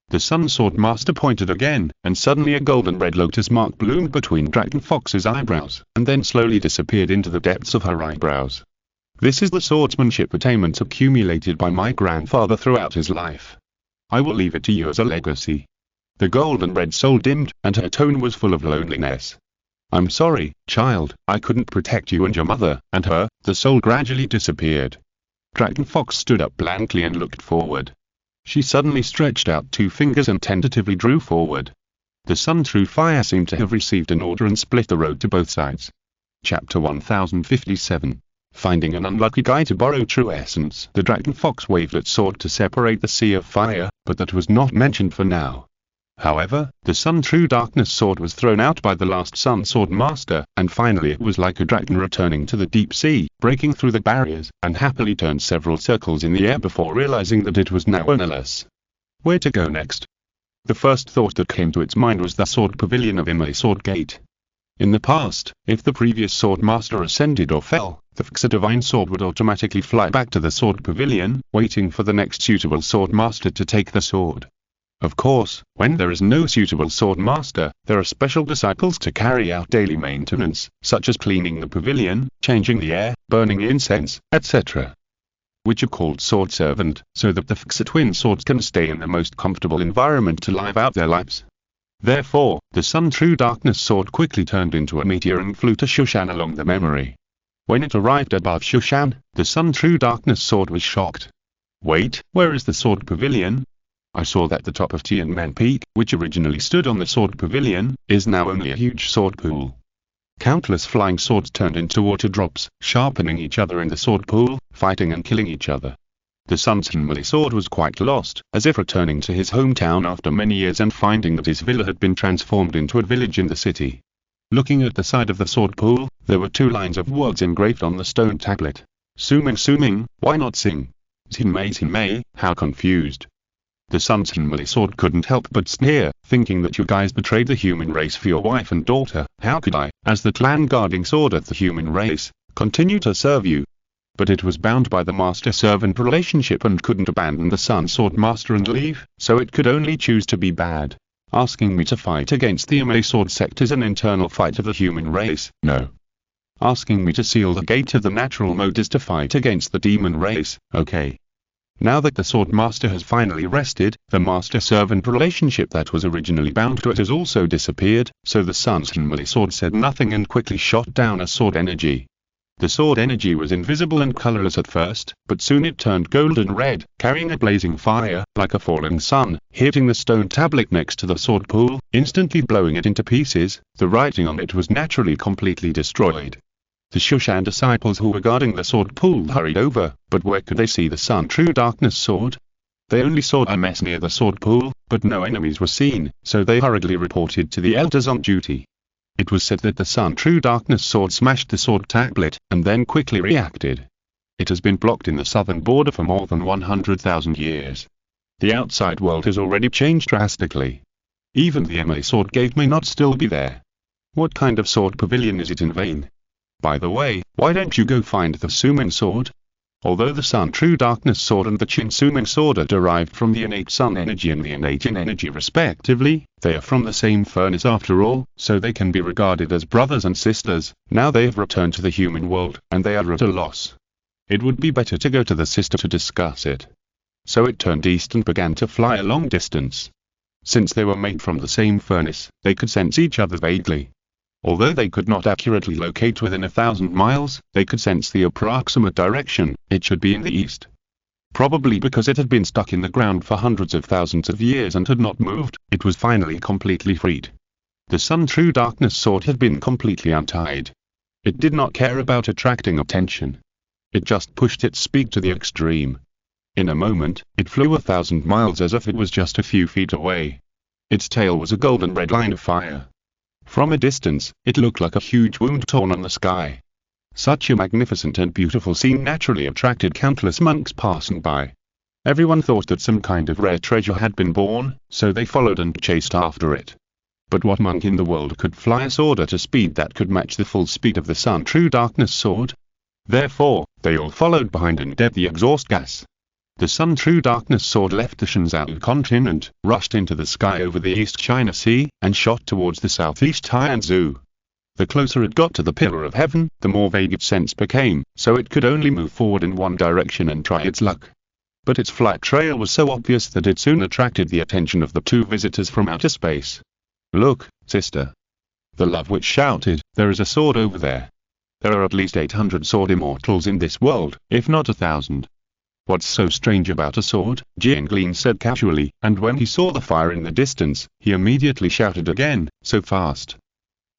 The Sun Sword Master pointed again, and suddenly a golden red lotus mark bloomed between Dragon Fox's eyebrows, and then slowly disappeared into the depths of her eyebrows. This is the swordsmanship attainment accumulated by my grandfather throughout his life. I will leave it to you as a legacy. The golden red soul dimmed, and her tone was full of loneliness. I'm sorry, child, I couldn't protect you and your mother, and her. The soul gradually disappeared. Dragon Fox stood up blankly and looked forward. She suddenly stretched out 2 fingers and tentatively drew forward. The sun through fire seemed to have received an order and split the road to both sides. Chapter 1057. Finding an unlucky guy to borrow true essence. The Dragon Fox waved its sword to separate the sea of fire, but that was not mentioned for now. However, the Sun True Darkness sword was thrown out by the last Sun Sword Master, and finally it was like a dragon returning to the deep sea, breaking through the barriers, and happily turned several circles in the air before realizing that it was now ownerless. Where to go next? The first thought that came to its mind was the sword pavilion of Immortal Sword Gate. In the past, if the previous sword master ascended or fell, the fixer divine sword would automatically fly back to the sword pavilion, waiting for the next suitable sword master to take the sword. Of course, when there is no suitable sword master, there are special disciples to carry out daily maintenance, such as cleaning the pavilion, changing the air, burning incense, etc. Which are called sword servant, so that the fixer twin swords can stay in the most comfortable environment to live out their lives. Therefore, the Sun True Darkness sword quickly turned into a meteor and flew to Shushan along the memory. When it arrived above Shushan, the Sun True Darkness sword was shocked. Wait, where is the sword pavilion? I saw that the top of Tianmen Peak, which originally stood on the sword pavilion, is now only a huge sword pool. Countless flying swords turned into water drops, sharpening each other in the sword pool, fighting and killing each other. The Sun's Hinmali sword was quite lost, as if returning to his hometown after many years and finding that his villa had been transformed into a village in the city. Looking at the side of the sword pool, there were 2 lines of words engraved on the stone tablet. Suming Suming, why not sing? Zinmei Zinmei, how confused. The Sun's Hinmali sword couldn't help but sneer, thinking that you guys betrayed the human race for your wife and daughter. How could I, as the clan guarding sword of the human race, continue to serve you? But it was bound by the master-servant relationship and couldn't abandon the Sun Sword Master and leave, so it could only choose to be bad. Asking me to fight against the Immortal Sword sect is an internal fight of the human race. No. Asking me to seal the gate of the natural mode is to fight against the demon race. Okay. Now that the Sword Master has finally rested, the master-servant relationship that was originally bound to it has also disappeared, so the Sun's Hinmali sword said nothing and quickly shot down a sword energy. The sword energy was invisible and colorless at first, but soon it turned golden red, carrying a blazing fire, like a falling sun, hitting the stone tablet next to the sword pool, instantly blowing it into pieces. The writing on it was naturally completely destroyed. The Shushan disciples who were guarding the sword pool hurried over, but where could they see the Sun True Darkness sword? They only saw a mess near the sword pool, but no enemies were seen, so they hurriedly reported to the elders on duty. It was said that the Sun True Darkness sword smashed the sword tablet, and then quickly reacted. It has been blocked in the southern border for more than 100,000 years. The outside world has already changed drastically. Even the Immortal Sword Gate may not still be there. What kind of sword pavilion is it in vain? By the way, why don't you go find the Sumin sword? Although the Sun True Darkness sword and the Qin Sumin sword are derived from the innate sun energy and the innate yin energy respectively, they are from the same furnace after all, so they can be regarded as brothers and sisters. Now they have returned to the human world, and they are at a loss. It would be better to go to the sister to discuss it. So it turned east and began to fly a long distance. Since they were made from the same furnace, they could sense each other vaguely. Although they could not accurately locate within 1,000 miles, they could sense the approximate direction. It should be in the east. Probably because it had been stuck in the ground for hundreds of thousands of years and had not moved, it was finally completely freed. The Sun True Darkness sword had been completely untied. It did not care about attracting attention. It just pushed its speed to the extreme. In a moment, it flew 1,000 miles as if it was just a few feet away. Its tail was a golden red line of fire. From a distance, it looked like a huge wound torn on the sky. Such a magnificent and beautiful scene naturally attracted countless monks passing by. Everyone thought that some kind of rare treasure had been born, so they followed and chased after it. But what monk in the world could fly a sword at a speed that could match the full speed of the Sun True Darkness sword? Therefore, they all followed behind and did the exhaust gas. The Sun True Darkness sword left the Shenzhou continent, rushed into the sky over the East China Sea, and shot towards the southeast Tianzhu. The closer it got to the pillar of heaven, the more vague its sense became, so it could only move forward in one direction and try its luck. But its flight trail was so obvious that it soon attracted the attention of the two visitors from outer space. "Look, sister," the love witch shouted, "there is a sword over there. There are at least 800 sword immortals in this world, if not 1,000. What's so strange about a sword?" Jianglin said casually, and when he saw the fire in the distance, he immediately shouted again, "So fast."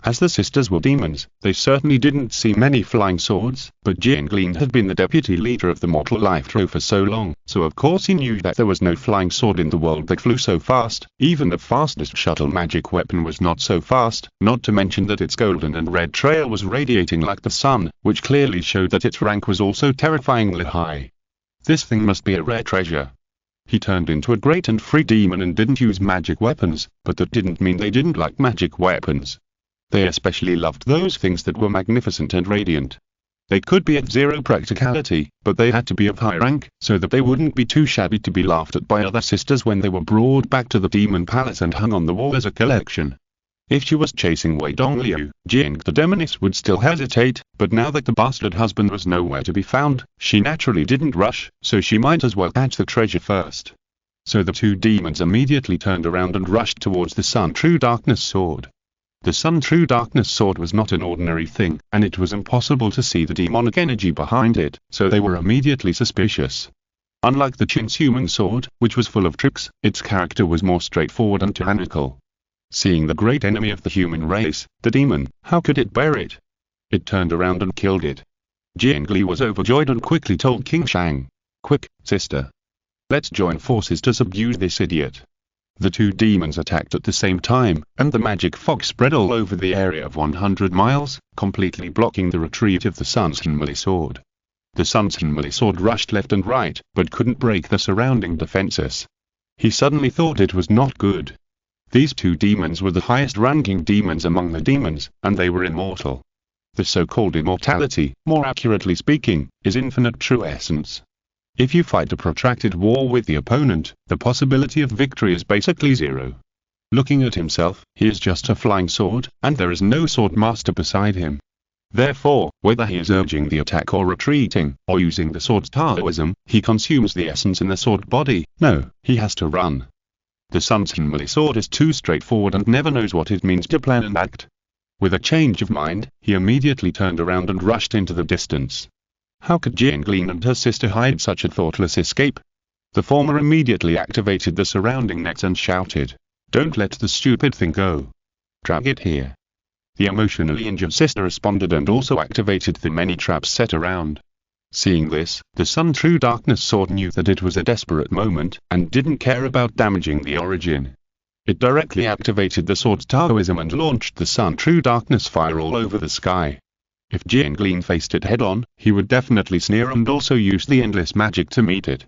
As the sisters were demons, they certainly didn't see many flying swords, but Jianglin had been the deputy leader of the Mortal Life Trove for so long, so of course he knew that there was no flying sword in the world that flew so fast. Even the fastest shuttle magic weapon was not so fast, not to mention that its golden and red trail was radiating like the sun, which clearly showed that its rank was also terrifyingly high. This thing must be a rare treasure. He turned into a great and free demon and didn't use magic weapons, but that didn't mean they didn't like magic weapons. They especially loved those things that were magnificent and radiant. They could be of zero practicality, but they had to be of high rank, so that they wouldn't be too shabby to be laughed at by other sisters when they were brought back to the demon palace and hung on the wall as a collection. If she was chasing Wei Dongliu, Jiang the demoness would still hesitate, but now that the bastard husband was nowhere to be found, she naturally didn't rush, so she might as well catch the treasure first. So the two demons immediately turned around and rushed towards the Sun True Darkness sword. The Sun True Darkness sword was not an ordinary thing, and it was impossible to see the demonic energy behind it, so they were immediately suspicious. Unlike the Qin's human sword, which was full of tricks, its character was more straightforward and tyrannical. Seeing the great enemy of the human race, the demon, how could it bear it? It turned around and killed it. Jiangli was overjoyed and quickly told King Shang, "Quick, sister. Let's join forces to subdue this idiot." The two demons attacked at the same time, and the magic fog spread all over the area of 100 miles, completely blocking the retreat of the Sun's Henmei sword. The Sun's Henmei sword rushed left and right, but couldn't break the surrounding defenses. He suddenly thought it was not good. These two demons were the highest-ranking demons among the demons, and they were immortal. The so-called immortality, more accurately speaking, is infinite true essence. If you fight a protracted war with the opponent, the possibility of victory is basically zero. Looking at himself, he is just a flying sword, and there is no sword master beside him. Therefore, whether he is urging the attack or retreating, or using the sword's Taoism, he consumes the essence in the sword body. No, he has to run. The Sun's Henmei sword is too straightforward and never knows what it means to plan and act. With a change of mind, he immediately turned around and rushed into the distance. How could Jianglin and her sister hide such a thoughtless escape? The former immediately activated the surrounding nets and shouted, "Don't let the stupid thing go. Drag it here." The emotionally injured sister responded and also activated the many traps set around. Seeing this, the Sun True Darkness sword knew that it was a desperate moment, and didn't care about damaging the origin. It directly activated the sword's Taoism and launched the Sun True Darkness fire all over the sky. If Jianglin faced it head-on, he would definitely sneer and also use the endless magic to meet it.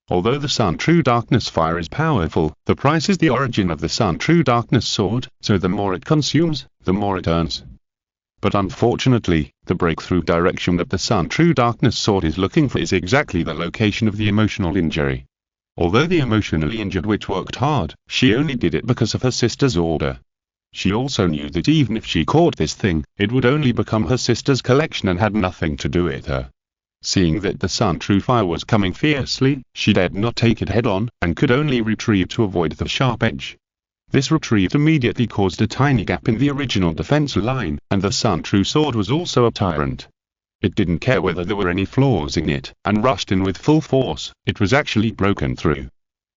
Although the Sun True Darkness fire is powerful, the price is the origin of the Sun True Darkness sword, so the more it consumes, the more it earns. But unfortunately, the breakthrough direction that the Sun True Darkness sword is looking for is exactly the location of the emotional injury. Although the emotionally injured witch worked hard, she only did it because of her sister's order. She also knew that even if she caught this thing, it would only become her sister's collection and had nothing to do with her. Seeing that the Sun True fire was coming fiercely, she dared not take it head-on, and could only retrieve to avoid the sharp edge. This retrieve immediately caused a tiny gap in the original defense line, and the Sun True sword was also a tyrant. It didn't care whether there were any flaws in it, and rushed in with full force. It was actually broken through.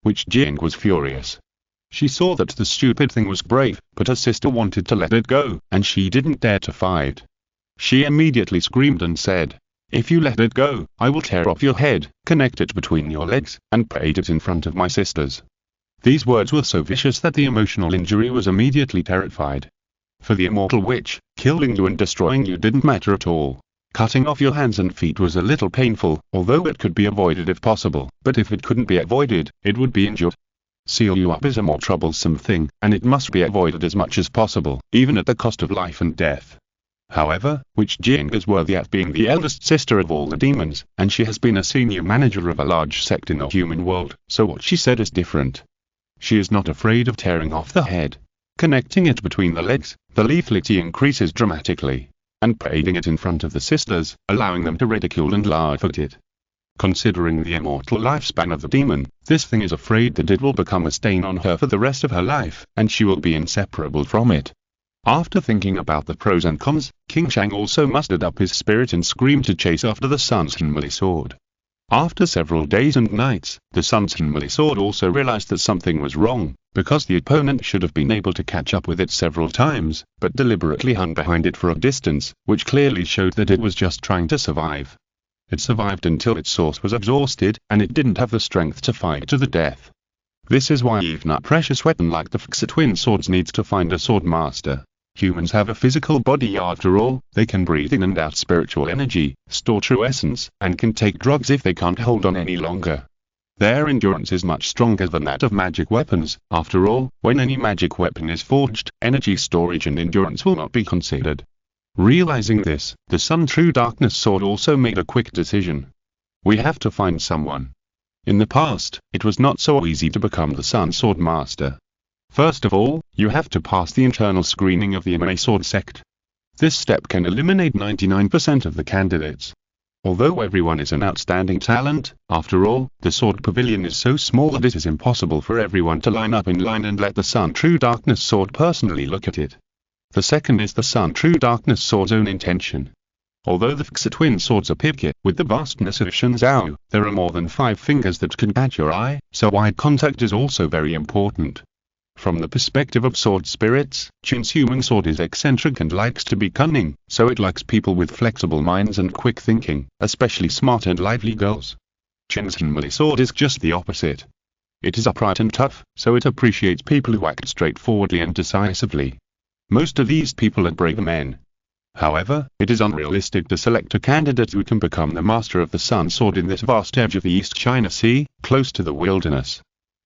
Which Jiang was furious. She saw that the stupid thing was brave, but her sister wanted to let it go, and she didn't dare to fight. She immediately screamed and said, "If you let it go, I will tear off your head, connect it between your legs, and parade it in front of my sisters." These words were so vicious that the emotional injury was immediately terrified. For the immortal witch, killing you and destroying you didn't matter at all. Cutting off your hands and feet was a little painful, although it could be avoided if possible, but if it couldn't be avoided, it would be injured. Seal you up is a more troublesome thing, and it must be avoided as much as possible, even at the cost of life and death. However, Witch Jing is worthy at being the eldest sister of all the demons, and she has been a senior manager of a large sect in the human world, so what she said is different. She is not afraid of tearing off the head. Connecting it between the legs, the lethality increases dramatically, and parading it in front of the sisters, allowing them to ridicule and laugh at it. Considering the immortal lifespan of the demon, this thing is afraid that it will become a stain on her for the rest of her life, and she will be inseparable from it. After thinking about the pros and cons, King Shang also mustered up his spirit and screamed to chase after the sun's heavenly sword. After several days and nights, the sun's heavenly sword also realized that something was wrong, because the opponent should have been able to catch up with it several times, but deliberately hung behind it for a distance, which clearly showed that it was just trying to survive. It survived until its source was exhausted, and it didn't have the strength to fight to the death. This is why even a precious weapon like the Fixa twin swords needs to find a sword master. Humans have a physical body after all, they can breathe in and out spiritual energy, store true essence, and can take drugs if they can't hold on any longer. Their endurance is much stronger than that of magic weapons. After all, when any magic weapon is forged, energy storage and endurance will not be considered. Realizing this, the Sun True Darkness Sword also made a quick decision. We have to find someone. In the past, it was not so easy to become the Sun Sword Master. First of all, you have to pass the internal screening of the Immortal Sword sect. This step can eliminate 99% of the candidates. Although everyone is an outstanding talent, after all, the Sword Pavilion is so small that it is impossible for everyone to line up in line and let the Sun True Darkness Sword personally look at it. The second is the Sun True Darkness Sword's own intention. Although the Fixa twin swords appear with the vastness of Shen Zhao, there are more than 5 fingers that can catch your eye, so eye contact is also very important. From the perspective of sword spirits, Qin's human sword is eccentric and likes to be cunning, so it likes people with flexible minds and quick thinking, especially smart and lively girls. Qin's heavenly sword is just the opposite. It is upright and tough, so it appreciates people who act straightforwardly and decisively. Most of these people are brave men. However, it is unrealistic to select a candidate who can become the master of the Sun Sword in this vast edge of the East China Sea, close to the wilderness.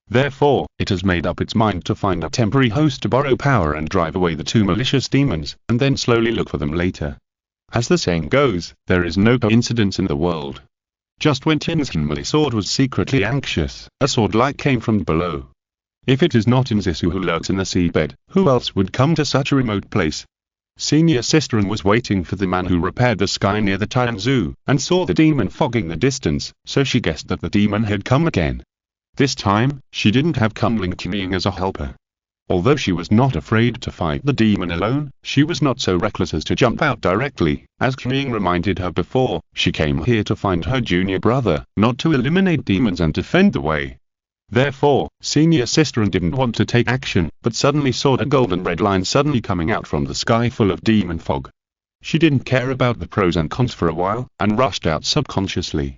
Therefore, it has made up its mind to find a temporary host to borrow power and drive away the 2 malicious demons, and then slowly look for them later. As the saying goes, there is no coincidence in the world. Just when Qin's heavenly sword was secretly anxious, a sword light came from below. If it is not Inzisu who lurks in the seabed, who else would come to such a remote place? Senior Sisterin was waiting for the man who repaired the sky near the Tianzu, and saw the demon fogging the distance, so she guessed that the demon had come again. This time, she didn't have cunning as a helper. Although she was not afraid to fight the demon alone, she was not so reckless as to jump out directly. As Cunning reminded her before, she came here to find her junior brother, not to eliminate demons and defend the way. Therefore, Senior Sisterin didn't want to take action, but suddenly saw a golden red line suddenly coming out from the sky full of demon fog. She didn't care about the pros and cons for a while, and rushed out subconsciously.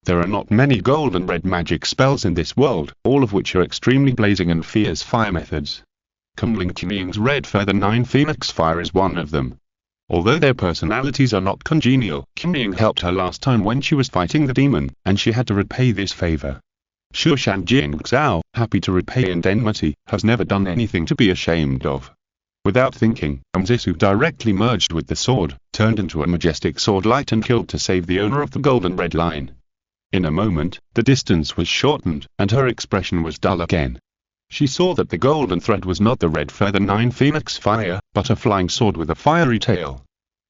There are not many gold and red magic spells in this world, all of which are extremely blazing and fierce fire methods. Kunning's Red Feather 9 Phoenix Fire is one of them. Although their personalities are not congenial, Kunning helped her last time when she was fighting the demon, and she had to repay this favor. Shushan Jingzhao, happy to repay indemnity, has never done anything to be ashamed of. Without thinking, Zisu directly merged with the sword, turned into a majestic sword light and killed to save the owner of the golden red line. In a moment, the distance was shortened, and her expression was dull again. She saw that the golden thread was not the Red Feather 9 Phoenix Fire, but a flying sword with a fiery tail.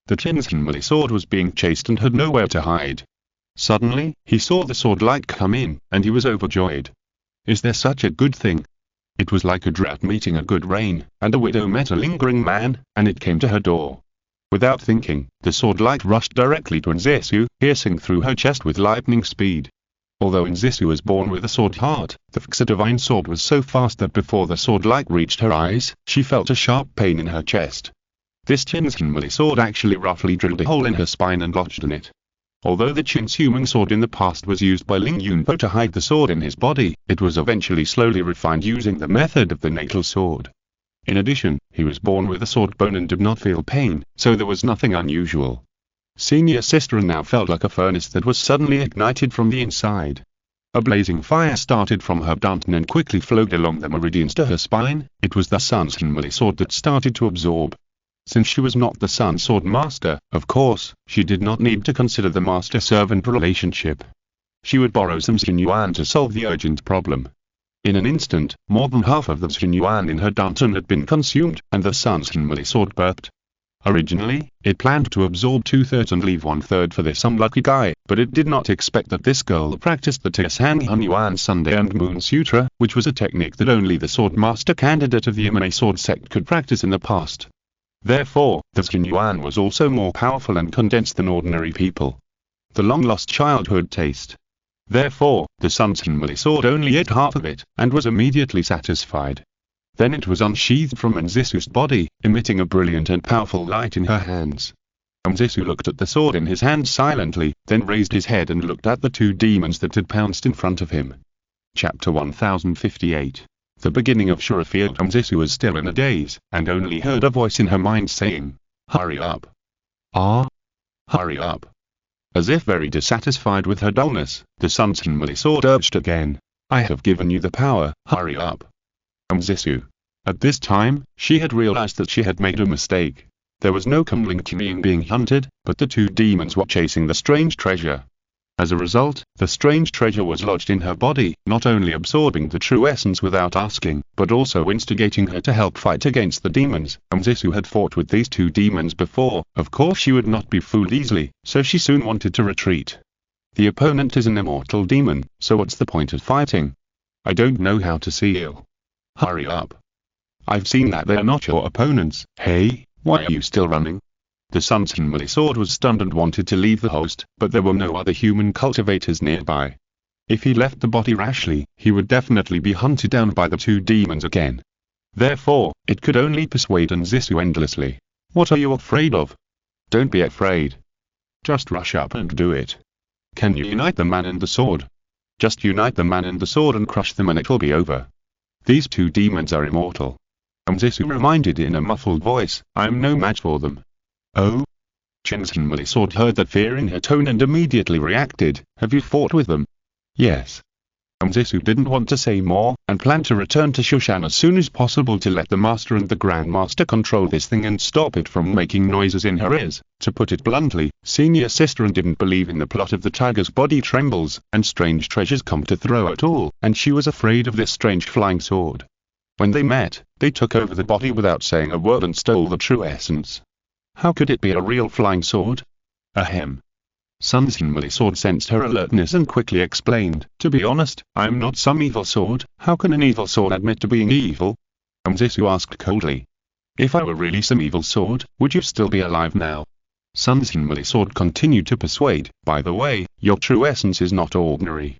The Qin's heavenly sword was being chased and had nowhere to hide. Suddenly, he saw the sword light come in, and he was overjoyed. Is there such a good thing? It was like a drought meeting a good rain, and a widow met a lingering man, and it came to her door. Without thinking, the sword light rushed directly to Nzisu, piercing through her chest with lightning speed. Although Nzisu was born with a sword heart, the Fixa divine sword was so fast that before the sword light reached her eyes, she felt a sharp pain in her chest. This Qin's heavenly sword actually roughly drilled a hole in her spine and lodged in it. Although the Qin's human sword in the past was used by Ling Yunpo to hide the sword in his body, it was eventually slowly refined using the method of the natal sword. In addition, he was born with a sword bone and did not feel pain, so there was nothing unusual. Senior Sister now felt like a furnace that was suddenly ignited from the inside. A blazing fire started from her dantian and quickly flowed along the meridians to her spine. It was the sun's heavenly sword that started to absorb. Since she was not the Sun Sword Master, of course, she did not need to consider the master-servant relationship. She would borrow some Xinyuan to solve the urgent problem. In an instant, more than half of the Xinyuan in her danton had been consumed, and the Sun Sword burped. Originally, it planned to absorb 2/3 and leave 1/3 for this unlucky guy, but it did not expect that this girl practiced the Tiasang Hunyuan Sunday and Moon Sutra, which was a technique that only the Sword Master candidate of the Immortal Sword sect could practice in the past. Therefore, the Xinyuan was also more powerful and condensed than ordinary people. The long-lost childhood taste. Therefore, the Sun's Sword only ate half of it, and was immediately satisfied. Then it was unsheathed from Nzisu's body, emitting a brilliant and powerful light in her hands. Nzisu looked at the sword in his hand silently, then raised his head and looked at the two demons that had pounced in front of him. Chapter 1058. The beginning of Shurafield. Nzisu was still in a daze, and only heard a voice in her mind saying, "Hurry up. Ah! Hurry up." As if very dissatisfied with her dullness, the Sun's Sword urged again, "I have given you the power, hurry up." Nzisu. At this time, she had realized that she had made a mistake. There was no cunning being hunted, but the two demons were chasing the strange treasure. As a result, the strange treasure was lodged in her body, not only absorbing the true essence without asking, but also instigating her to help fight against the demons. Nzisu had fought with these two demons before, of course she would not be fooled easily, so she soon wanted to retreat. The opponent is an immortal demon, so what's the point of fighting? I don't know how to seal. Hurry up. I've seen that they're not your opponents. Hey, why are you still running? The Sun's Sword was stunned and wanted to leave the host, but there were no other human cultivators nearby. If he left the body rashly, he would definitely be hunted down by the two demons again. Therefore, it could only persuade Nzisu endlessly. What are you afraid of? Don't be afraid. Just rush up and do it. Can you unite the man and the sword? Just unite the man and the sword and crush them and it will be over. These two demons are immortal. Nzisu reminded in a muffled voice, I am no match for them. Oh? Chin's Sword heard that fear in her tone and immediately reacted, have you fought with them? Yes. Nzisu didn't want to say more, and planned to return to Shushan as soon as possible to let the Master and the Grandmaster control this thing and stop it from making noises in her ears. To put it bluntly, Senior Sister didn't believe in the plot of the tiger's body trembles, and strange treasures come to throw at all, and she was afraid of this strange flying sword. When they met, they took over the body without saying a word and stole the true essence. How could it be a real flying sword? Ahem. Sun's Sword sensed her alertness and quickly explained, to be honest, I am not some evil sword. How can an evil sword admit to being evil? Nzisu asked coldly. If I were really some evil sword, would you still be alive now? Sun's Sword continued to persuade, by the way, your true essence is not ordinary.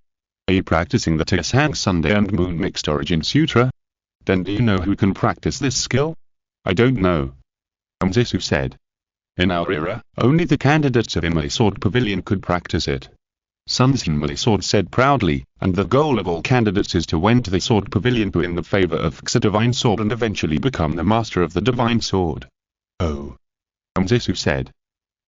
Are you practicing the Tiasang Sunday and Moon Mixed Origin Sutra? Then do you know who can practice this skill? I don't know. Nzisu said. In our era, only the candidates of Immortal Sword Pavilion could practice it. Sun's Sword said proudly, and the goal of all candidates is to enter the Sword Pavilion to win the favor of Xa Divine Sword and eventually become the master of the Divine Sword. Oh. Nzisu said.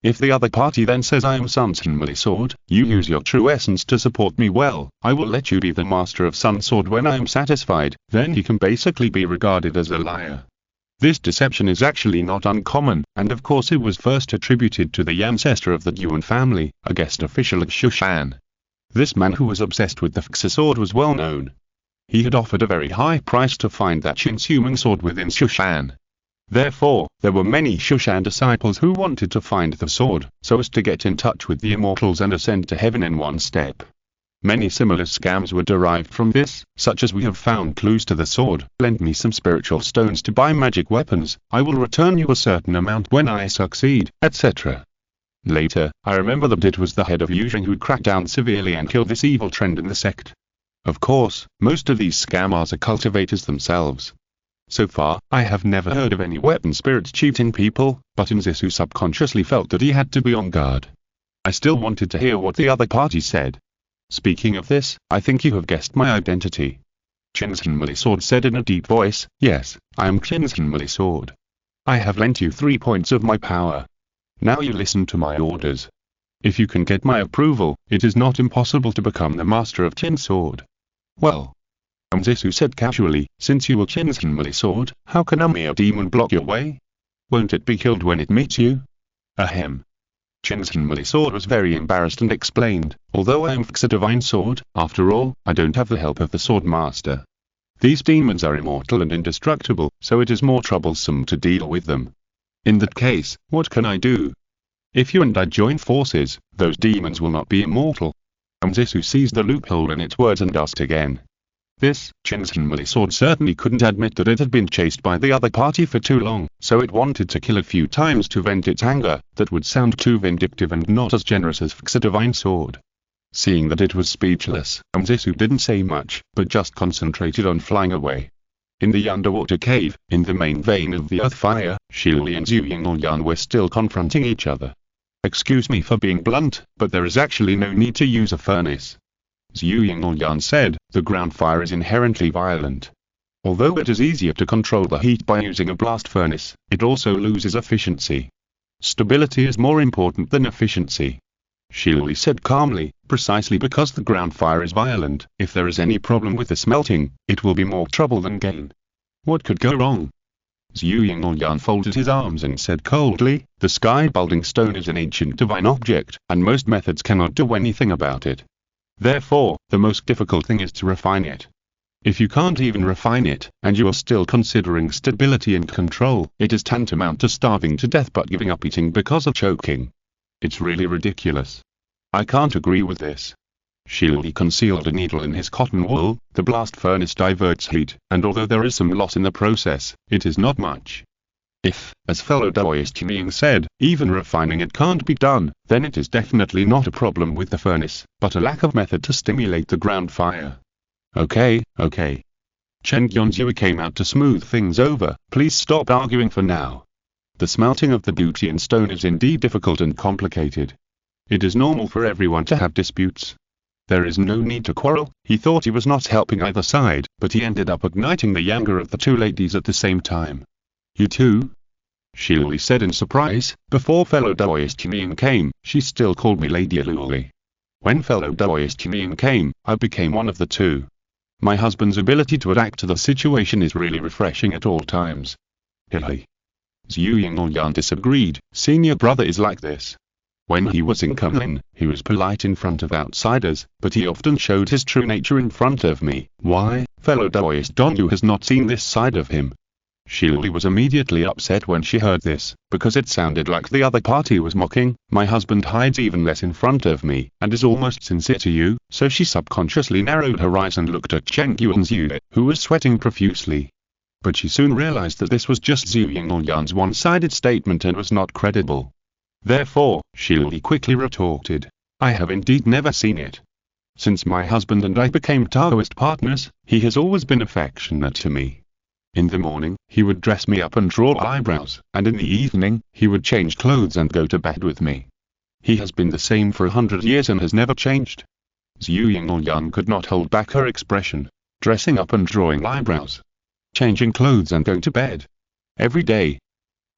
If the other party then says I am Sun's Sword, you use your true essence to support me well, I will let you be the master of Sun Sword when I am satisfied, then he can basically be regarded as a liar. This deception is actually not uncommon, and of course it was first attributed to the ancestor of the Yuan family, a guest official at Shushan. This man who was obsessed with the Xa sword was well known. He had offered a very high price to find that Shinsuming sword within Shushan. Therefore, there were many Shushan disciples who wanted to find the sword, so as to get in touch with the immortals and ascend to heaven in one step. Many similar scams were derived from this, such as we have found clues to the sword, lend me some spiritual stones to buy magic weapons, I will return you a certain amount when I succeed, etc. Later, I remember that it was the head of Yuzheng who cracked down severely and killed this evil trend in the sect. Of course, most of these scammers are cultivators themselves. So far, I have never heard of any weapon spirits cheating people, but Nzisu subconsciously felt that he had to be on guard. I still wanted to hear what the other party said. Speaking of this, I think you have guessed my identity. Chin's Sword said in a deep voice, yes, I am Chin's Sword. I have lent you 3 points of my power. Now you listen to my orders. If you can get my approval, it is not impossible to become the master of Chin Sword. Well. Nzisu said casually, since you will Chin's Sword, how can a mere demon block your way? Won't it be killed when it meets you? Ahem. Chen's Hinmali sword was very embarrassed and explained, although I am a divine sword, after all, I don't have the help of the sword master. These demons are immortal and indestructible, so it is more troublesome to deal with them. In that case, what can I do? If you and I join forces, those demons will not be immortal. Zisu sees the loophole in its words and asked again. This, Chen's Hinmali sword certainly couldn't admit that it had been chased by the other party for too long, so it wanted to kill a few times to vent its anger. That would sound too vindictive and not as generous as Fix's divine sword. Seeing that it was speechless, Zisu didn't say much, but just concentrated on flying away. In the underwater cave, in the main vein of the earth fire, Shili and Zhu Yingyan were still confronting each other. Excuse me for being blunt, but there is actually no need to use a furnace. Zhu Yingyan said, the ground fire is inherently violent. Although it is easier to control the heat by using a blast furnace, it also loses efficiency. Stability is more important than efficiency. Shili said calmly, precisely because the ground fire is violent, if there is any problem with the smelting, it will be more trouble than gain. What could go wrong? Zhu Yingyan folded his arms and said coldly, the sky-building stone is an ancient divine object, and most methods cannot do anything about it. Therefore, the most difficult thing is to refine it. If you can't even refine it, and you are still considering stability and control, it is tantamount to starving to death but giving up eating because of choking. It's really ridiculous. I can't agree with this. Shili concealed a needle in his cotton wool. The blast furnace diverts heat, and although there is some loss in the process, it is not much. If, as fellow Daoist Ming said, even refining it can't be done, then it is definitely not a problem with the furnace, but a lack of method to stimulate the ground fire. Okay. Chen Yonzui came out to smooth things over, please stop arguing for now. The smelting of the Butian stone is indeed difficult and complicated. It is normal for everyone to have disputes. There is no need to quarrel. He thought he was not helping either side, but he ended up igniting the anger of the two ladies at the same time. You too? Shili said in surprise. Before fellow Daoist Ming came, she still called me Lady Luli. When fellow Daoist Ming came, I became one of the two. My husband's ability to adapt to the situation is really refreshing at all times. Hilly. Zhu Yingyan disagreed. Senior brother is like this. When he was in Kunlin, he was polite in front of outsiders, but he often showed his true nature in front of me. Why, fellow Daoist Donyu has not seen this side of him. Shili was immediately upset when she heard this, because it sounded like the other party was mocking. My husband hides even less in front of me, and is almost sincere to you, so she subconsciously narrowed her eyes and looked at Chen Yuanzhu, who was sweating profusely. But she soon realized that this was just Zhu Yingyan's one-sided statement and was not credible. Therefore, Shili quickly retorted, I have indeed never seen it. Since my husband and I became Taoist partners, he has always been affectionate to me. In the morning, he would dress me up and draw eyebrows, and in the evening, he would change clothes and go to bed with me. He has been the same for 100 years and has never changed. Zhu Yingyan could not hold back her expression. Dressing up and drawing eyebrows. Changing clothes and going to bed. Every day.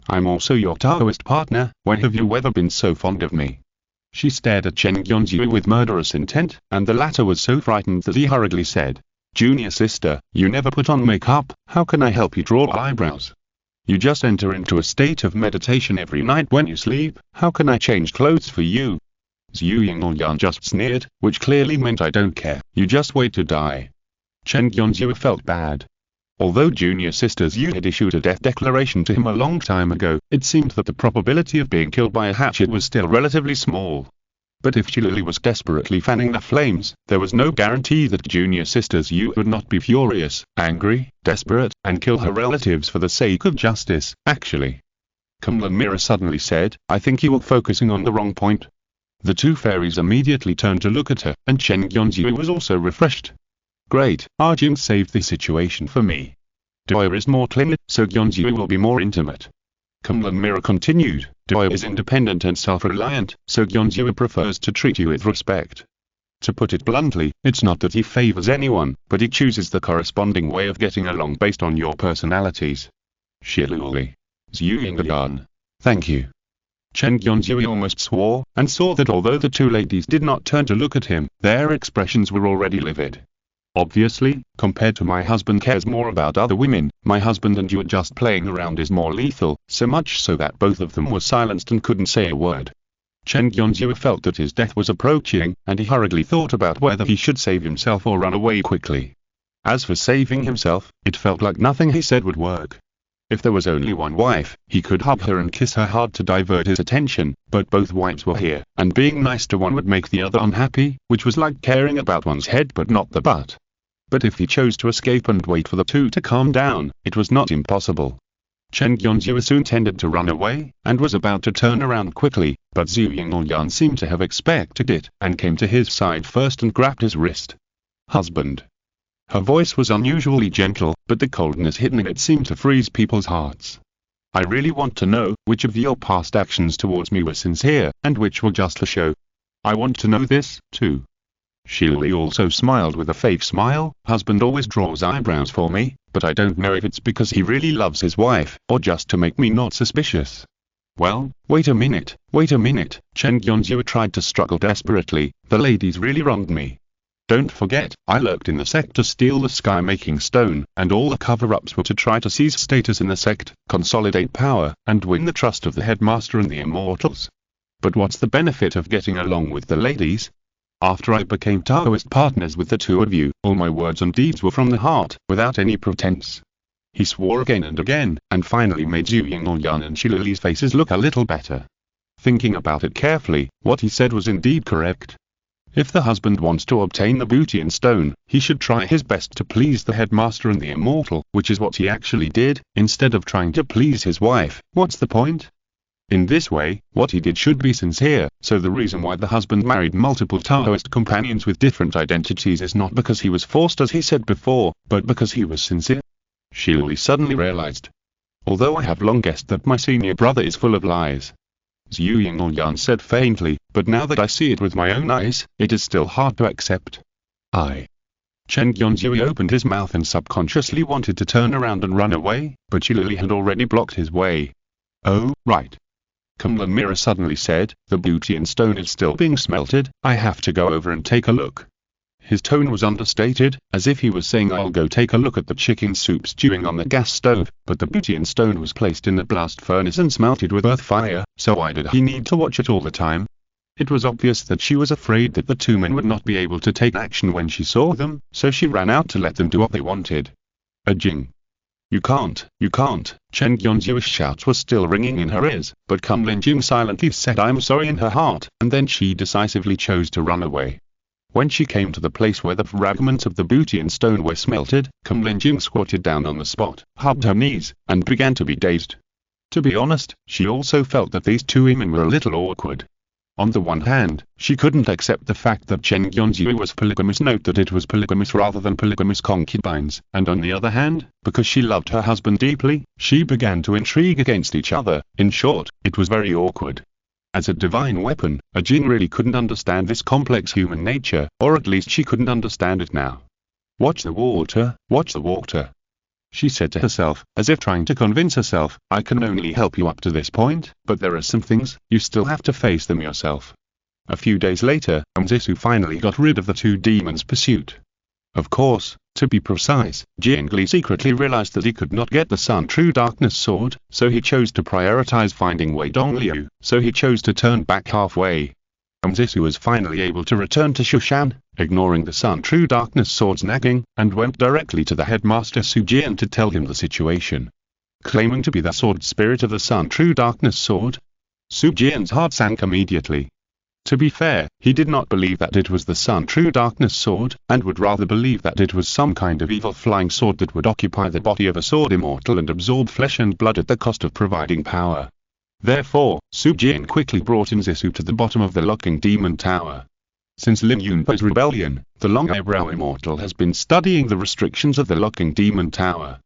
I'm also your Taoist partner. When have you ever been so fond of me? She stared at Chen Yonzhu with murderous intent, and the latter was so frightened that he hurriedly said, Junior sister, you never put on makeup, how can I help you draw eyebrows? You just enter into a state of meditation every night when you sleep, how can I change clothes for you? Zhu Yingyan just sneered, which clearly meant I don't care, you just wait to die. Chen Yonzhu felt bad. Although junior sister Zhu had issued a death declaration to him a long time ago, it seemed that the probability of being killed by a hatchet was still relatively small. But if Shili was desperately fanning the flames, there was no guarantee that junior sister Zhu would not be furious, angry, desperate, and kill her relatives for the sake of justice. Actually, Kunlun Mirror suddenly said, I think you are focusing on the wrong point. The two fairies immediately turned to look at her, and Chen Yonzhu was also refreshed. Great, Arjun saved the situation for me. Doya is more cleanly, so Yonzhu will be more intimate. Kunlun Mirror continued, Doya is independent and self-reliant, so Yonzhu prefers to treat you with respect. To put it bluntly, it's not that he favors anyone, but he chooses the corresponding way of getting along based on your personalities. Shiluli. Zhu Yingyan. Thank you. Chen Yonzhu almost swore, and saw that although the two ladies did not turn to look at him, their expressions were already livid. Obviously, compared to my husband cares more about other women, my husband and you are just playing around is more lethal, so much so that both of them were silenced and couldn't say a word. Chen Yonzhou felt that his death was approaching, and he hurriedly thought about whether he should save himself or run away quickly. As for saving himself, it felt like nothing he said would work. If there was only one wife, he could hug her and kiss her hard to divert his attention, but both wives were here, and being nice to one would make the other unhappy, which was like caring about one's head but not the butt. But if he chose to escape and wait for the two to calm down, it was not impossible. Chen Yonzhou soon tended to run away, and was about to turn around quickly, but Zhu Yingyan seemed to have expected it, and came to his side first and grabbed his wrist. "Husband." Her voice was unusually gentle, but the coldness hidden in it seemed to freeze people's hearts. "I really want to know which of your past actions towards me were sincere, and which were just for show. I want to know this, too." Shili also smiled with a fake smile. "Husband always draws eyebrows for me, but I don't know if it's because he really loves his wife, or just to make me not suspicious." "Well, wait a minute, Chen Yonzhou tried to struggle desperately. "The ladies really wronged me. Don't forget, I lurked in the sect to steal the sky-making stone, and all the cover-ups were to try to seize status in the sect, consolidate power, and win the trust of the headmaster and the immortals. But what's the benefit of getting along with the ladies? After I became Taoist partners with the two of you, all my words and deeds were from the heart, without any pretense." He swore again and again, and finally made Zhu Yingyan and Shili's faces look a little better. Thinking about it carefully, what he said was indeed correct. If the husband wants to obtain the booty and stone, he should try his best to please the headmaster and the immortal, which is what he actually did, instead of trying to please his wife. What's the point? In this way, what he did should be sincere, so the reason why the husband married multiple Taoist companions with different identities is not because he was forced as he said before, but because he was sincere. Shili suddenly realized. "Although I have long guessed that my senior brother is full of lies," Zhu Yingyan said faintly, "but now that I see it with my own eyes, it is still hard to accept." Chen Yonzhou opened his mouth and subconsciously wanted to turn around and run away, but Shili had already blocked his way. "Oh, right. Kunlun Mirror suddenly said, "The booty and stone is still being smelted, I have to go over and take a look." His tone was understated, as if he was saying I'll go take a look at the chicken soup stewing on the gas stove, but the booty and stone was placed in the blast furnace and smelted with earth fire, so why did he need to watch it all the time? It was obvious that she was afraid that the two men would not be able to take action when she saw them, so she ran out to let them do what they wanted. Jing. You can't. Chen Yonzhu's shouts were still ringing in her ears, but Kunlun Jing silently said I'm sorry in her heart, and then she decisively chose to run away. When she came to the place where the fragments of the booty and stone were smelted, Kunlun Jing squatted down on the spot, hugged her knees, and began to be dazed. To be honest, she also felt that these two women were a little awkward. On the one hand, she couldn't accept the fact that Chen Yonzhou was polygamous, note that it was polygamous rather than polygamous concubines, and on the other hand, because she loved her husband deeply, she began to intrigue against each other. In short, it was very awkward. As a divine weapon, Jing really couldn't understand this complex human nature, or at least she couldn't understand it now. Watch the water, she said to herself, as if trying to convince herself, I can only help you up to this point, but there are some things, you still have to face them yourself. A few days later, Zisu finally got rid of the two demons' pursuit. Of course, to be precise, Jiangli secretly realized that he could not get the Sun True Darkness sword, so he chose to prioritize finding Wei Dongliu, so he chose to turn back halfway. Zisu was finally able to return to Shushan, ignoring the Sun True Darkness sword's nagging, and went directly to the headmaster Su Jian to tell him the situation. Claiming to be the sword spirit of the Sun True Darkness sword, Su Jian's heart sank immediately. To be fair, he did not believe that it was the Sun True Darkness sword, and would rather believe that it was some kind of evil flying sword that would occupy the body of a sword immortal and absorb flesh and blood at the cost of providing power. Therefore, Su Jian quickly brought in Zisu to the bottom of the locking demon tower. Since Lin Yunpo's rebellion, the Long Eyebrow Immortal has been studying the restrictions of the locking demon tower.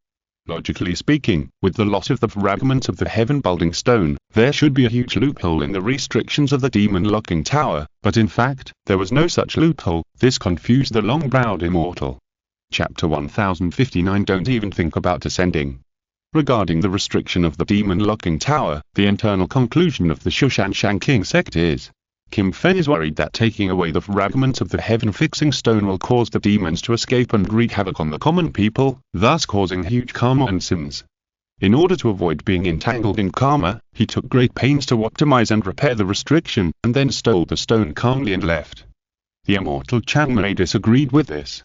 Logically speaking, with the loss of the fragments of the heaven-building stone, there should be a huge loophole in the restrictions of the demon-locking tower, but in fact, there was no such loophole. This confused the long-browed immortal. Chapter 1059. Don't even think about ascending. Regarding the restriction of the demon-locking tower, the internal conclusion of the Shushan King sect is, Kim Fen is worried that taking away the fragments of the heaven-fixing stone will cause the demons to escape and wreak havoc on the common people, thus causing huge karma and sins. In order to avoid being entangled in karma, he took great pains to optimize and repair the restriction, and then stole the stone calmly and left. The immortal Chang Mei disagreed with this.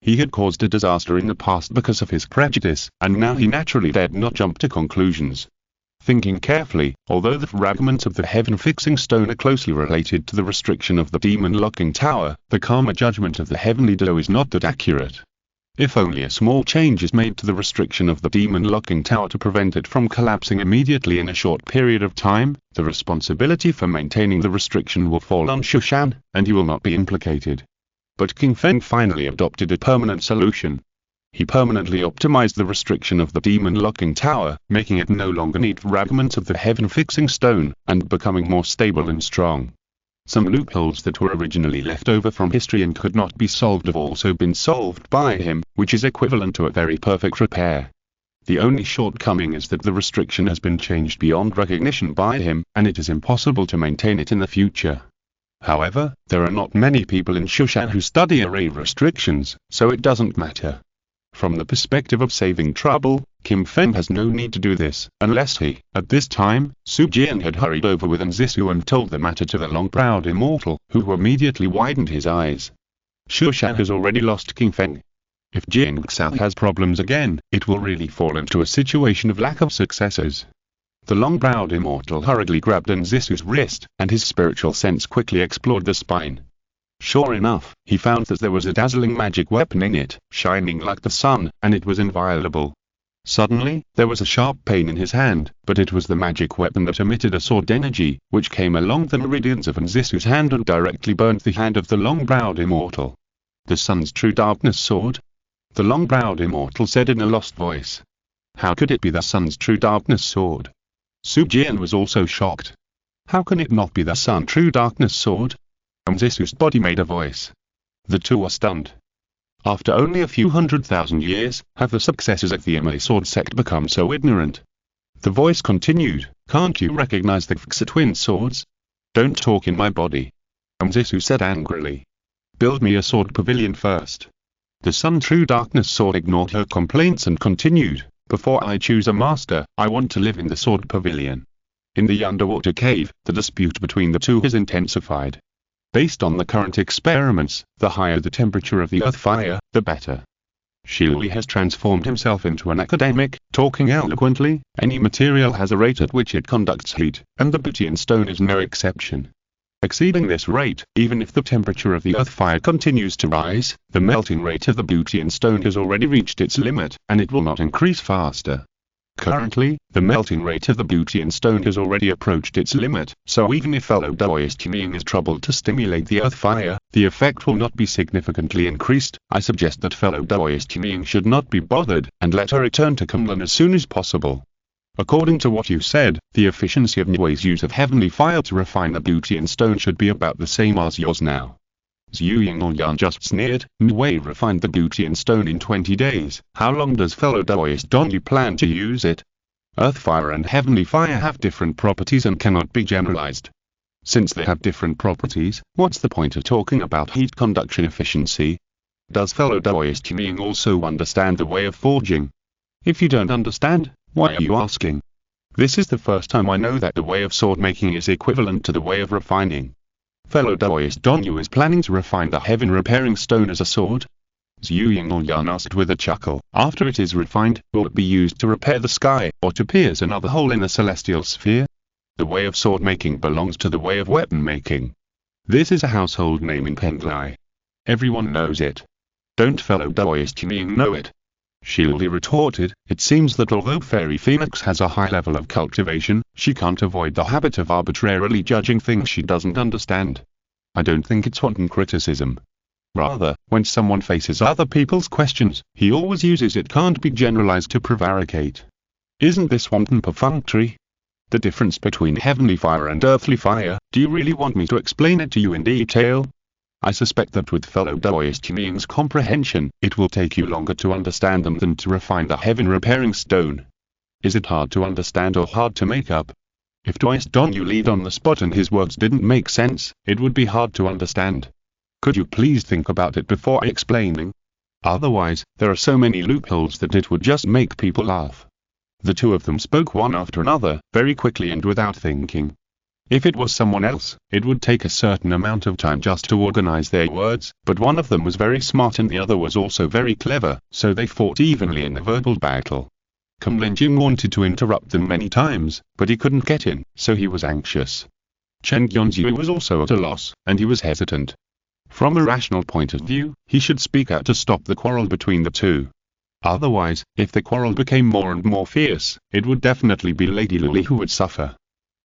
He had caused a disaster in the past because of his prejudice, and now he naturally dared not jump to conclusions. Thinking carefully, although the fragments of the heaven-fixing stone are closely related to the restriction of the demon-locking tower, the karma judgment of the heavenly Do is not that accurate. If only a small change is made to the restriction of the demon-locking tower to prevent it from collapsing immediately in a short period of time, the responsibility for maintaining the restriction will fall on Shushan, and he will not be implicated. But King Feng finally adopted a permanent solution. He permanently optimized the restriction of the demon-locking tower, making it no longer need fragments of the heaven-fixing stone, and becoming more stable and strong. Some loopholes that were originally left over from history and could not be solved have also been solved by him, which is equivalent to a very perfect repair. The only shortcoming is that the restriction has been changed beyond recognition by him, and it is impossible to maintain it in the future. However, there are not many people in Shushan who study array restrictions, so it doesn't matter. From the perspective of saving trouble, Kim Fen has no need to do this, unless he, at this time, Su Jian had hurried over with Nzisu and told the matter to the long-browed immortal, who immediately widened his eyes. Shushan has already lost King Feng. If Jing Xiao has problems again, it will really fall into a situation of lack of successors. The long-browed immortal hurriedly grabbed Nzisu's wrist, and his spiritual sense quickly explored the spine. Sure enough, he found that there was a dazzling magic weapon in it, shining like the sun, and it was inviolable. Suddenly, there was a sharp pain in his hand, but it was the magic weapon that emitted a sword energy, which came along the meridians of Nzisu's hand and directly burned the hand of the long-browed immortal. The sun's true darkness sword? The long-browed immortal said in a lost voice. How could it be the sun's true darkness sword? Su Jian was also shocked. How can it not be the sun's true darkness sword? Nzisu's body made a voice. The two were stunned. After only a few 100,000 years, have the successors of the Imai sword sect become so ignorant? The voice continued, can't you recognize the Xa twin swords? Don't talk in my body. Nzisu said angrily. Build me a sword pavilion first. The sun true darkness sword ignored her complaints and continued, before I choose a master, I want to live in the sword pavilion. In the underwater cave, the dispute between the two has intensified. Based on the current experiments, the higher the temperature of the earth fire, the better. Shilui has transformed himself into an academic, talking eloquently. Any material has a rate at which it conducts heat, and the Butian stone is no exception. Exceeding this rate, even if the temperature of the earth fire continues to rise, the melting rate of the Butian stone has already reached its limit, and it will not increase faster. Currently, the melting rate of the Butian stone has already approached its limit, so even if fellow Daoist Qing is troubled to stimulate the earth fire, the effect will not be significantly increased. I suggest that fellow Daoist Qing should not be bothered, and let her return to Kunlun as soon as possible. According to what you said, the efficiency of Niue's use of heavenly fire to refine the Butian stone should be about the same as yours now. Zhu Yingyan just sneered. Niue refined the Butian stone in 20 days. How long does fellow Daoist Donyu plan to use it? Earth fire and heavenly fire have different properties and cannot be generalized. Since they have different properties, what's the point of talking about heat conduction efficiency? Does fellow Daoist Qing also understand the way of forging? If you don't understand, why are you asking? This is the first time I know that the way of sword making is equivalent to the way of refining. Fellow Daoist Donyu is planning to refine the heaven-repairing stone as a sword? Zhu Yingyan asked with a chuckle. After it is refined, will it be used to repair the sky, or to pierce another hole in the celestial sphere? The way of sword making belongs to the way of weapon making. This is a household name in Penglai. Everyone knows it. Don't fellow Daoist Qing know it? Shilui retorted, it seems that although Fairy Phoenix has a high level of cultivation, she can't avoid the habit of arbitrarily judging things she doesn't understand. I don't think it's wanton criticism. Rather, when someone faces other people's questions, he always uses it can't be generalized to prevaricate. Isn't this wanton perfunctory? The difference between heavenly fire and earthly fire, do you really want me to explain it to you in detail? I suspect that with fellow Daoist Qing's comprehension, it will take you longer to understand them than to refine the heaven-repairing stone. Is it hard to understand or hard to make up? If twice Dongyu lead on the spot and his words didn't make sense, it would be hard to understand. Could you please think about it before explaining? Otherwise, there are so many loopholes that it would just make people laugh. The two of them spoke one after another, very quickly and without thinking. If it was someone else, it would take a certain amount of time just to organize their words, but one of them was very smart and the other was also very clever, so they fought evenly in the verbal battle. Kumlinjing wanted to interrupt them many times, but he couldn't get in, so he was anxious. Chen Yonzhu was also at a loss, and he was hesitant. From a rational point of view, he should speak out to stop the quarrel between the two. Otherwise, if the quarrel became more and more fierce, it would definitely be Lady Lily who would suffer.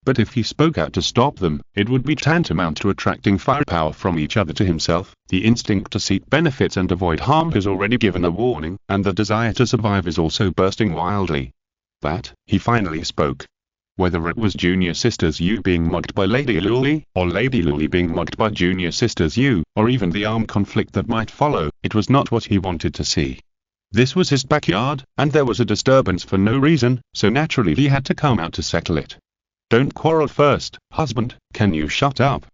But if he spoke out to stop them, it would be tantamount to attracting firepower from each other to himself. The instinct to seek benefits and avoid harm has already given a warning, and the desire to survive is also bursting wildly. He finally spoke. Whether it was Junior Sisters Yu being mugged by Lady Lily, or Lady Lily being mugged by Junior Sisters Yu, or even the armed conflict that might follow, it was not what he wanted to see. This was his backyard, and there was a disturbance for no reason, so naturally he had to come out to settle it. Don't quarrel first, husband, can you shut up?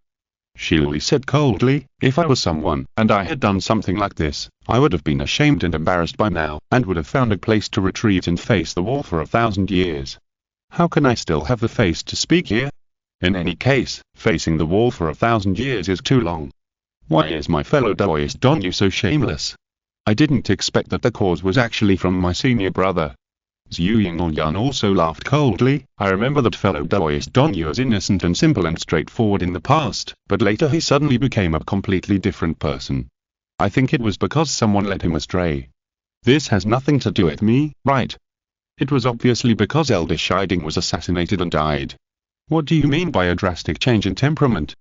Shilui said coldly. If I was someone, and I had done something like this, I would have been ashamed and embarrassed by now, and would have found a place to retreat and face the wall for 1,000 years. How can I still have the face to speak here? In any case, facing the wall for 1,000 years is too long. Why is my fellow Daoist Dongyu so shameless? I didn't expect that the cause was actually from my senior brother. Zhu Yinglyan also laughed coldly. I remember that fellow Daoist Dongyu was innocent and simple and straightforward in the past, but later he suddenly became a completely different person. I think it was because someone led him astray. This has nothing to do with me, right? It was obviously because Elder Shiding was assassinated and died. What do you mean by a drastic change in temperament?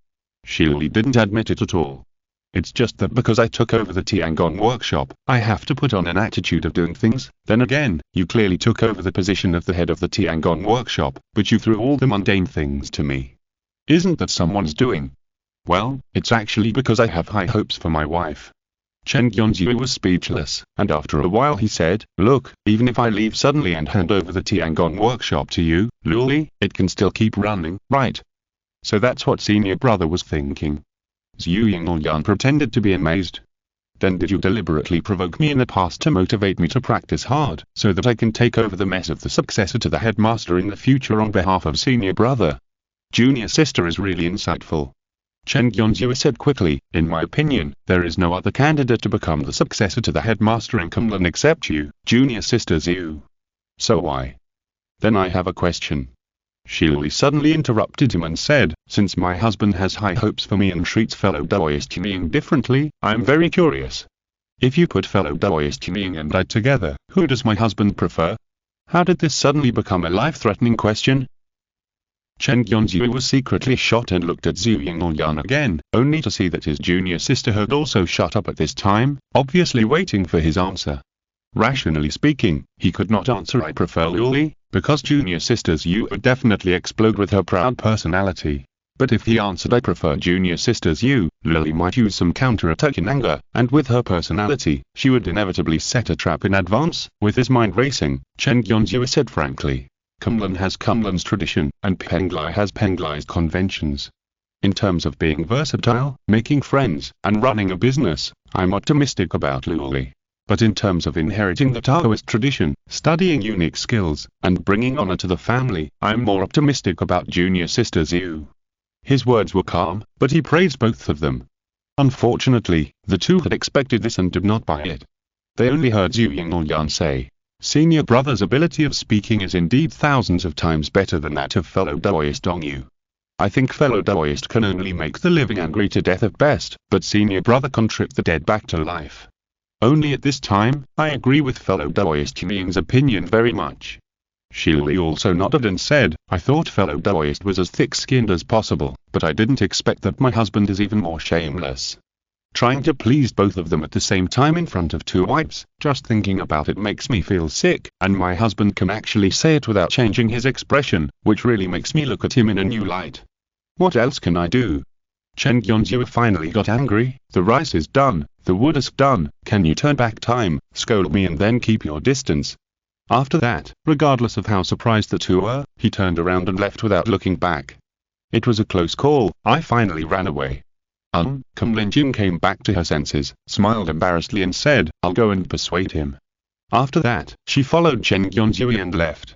Shilui didn't admit it at all. It's just that because I took over the Tiangong workshop, I have to put on an attitude of doing things. Then again, you clearly took over the position of the head of the Tiangong workshop, but you threw all the mundane things to me. Isn't that someone's doing? Well, it's actually because I have high hopes for my wife. Chen Yonzhu was speechless, and after a while he said, look, even if I leave suddenly and hand over the Tiangong workshop to you, Luli, it can still keep running, right? So that's what senior brother was thinking. Zhu Yinglyan pretended to be amazed. Then did you deliberately provoke me in the past to motivate me to practice hard, so that I can take over the mess of the successor to the headmaster in the future on behalf of senior brother? Junior sister is really insightful. Chen Yonzhu said quickly, in my opinion, there is no other candidate to become the successor to the headmaster in Kunlun except you, junior sister Zhu. So why? Then I have a question. Shilui suddenly interrupted him and said, since my husband has high hopes for me and treats fellow Daoist Qing differently, I am very curious. If you put fellow Daoist Qing and I together, who does my husband prefer? How did this suddenly become a life-threatening question? Chen Yonzhu was secretly shocked and looked at Zhu Yinglyan again, only to see that his junior sister had also shut up at this time, obviously waiting for his answer. Rationally speaking, he could not answer I prefer Luli, because junior sister's Yu would definitely explode with her proud personality. But if he answered I prefer junior sister's Yu, Lily might use some counter-attack in anger, and with her personality, she would inevitably set a trap in advance. With his mind racing, Chen Yonzhu said frankly, Kunlun has Kunlun's tradition, and Penglai has Penglai's conventions. In terms of being versatile, making friends, and running a business, I'm optimistic about Luli. But in terms of inheriting the Taoist tradition, studying unique skills, and bringing honor to the family, I'm more optimistic about junior sister Zhu. His words were calm, but he praised both of them. Unfortunately, the two had expected this and did not buy it. They only heard Zhu Yinglyan say, senior brother's ability of speaking is indeed thousands of times better than that of fellow Daoist Dongyu. I think fellow Daoist can only make the living angry to death at best, but senior brother can trip the dead back to life. Only at this time, I agree with fellow Daoist Qing's opinion very much. Shilui also nodded and said, I thought fellow Daoist was as thick-skinned as possible, but I didn't expect that my husband is even more shameless. Trying to please both of them at the same time in front of two wives, just thinking about it makes me feel sick, and my husband can actually say it without changing his expression, which really makes me look at him in a new light. What else can I do? Chen Yonzhu finally got angry. The rice is done, the wood is done, can you turn back time, scold me and then keep your distance? After that, regardless of how surprised the two were, he turned around and left without looking back. It was a close call. I finally ran away. Kumlin Jin came back to her senses, smiled embarrassedly and said, I'll go and persuade him. After that, she followed Chen Yunzui and left.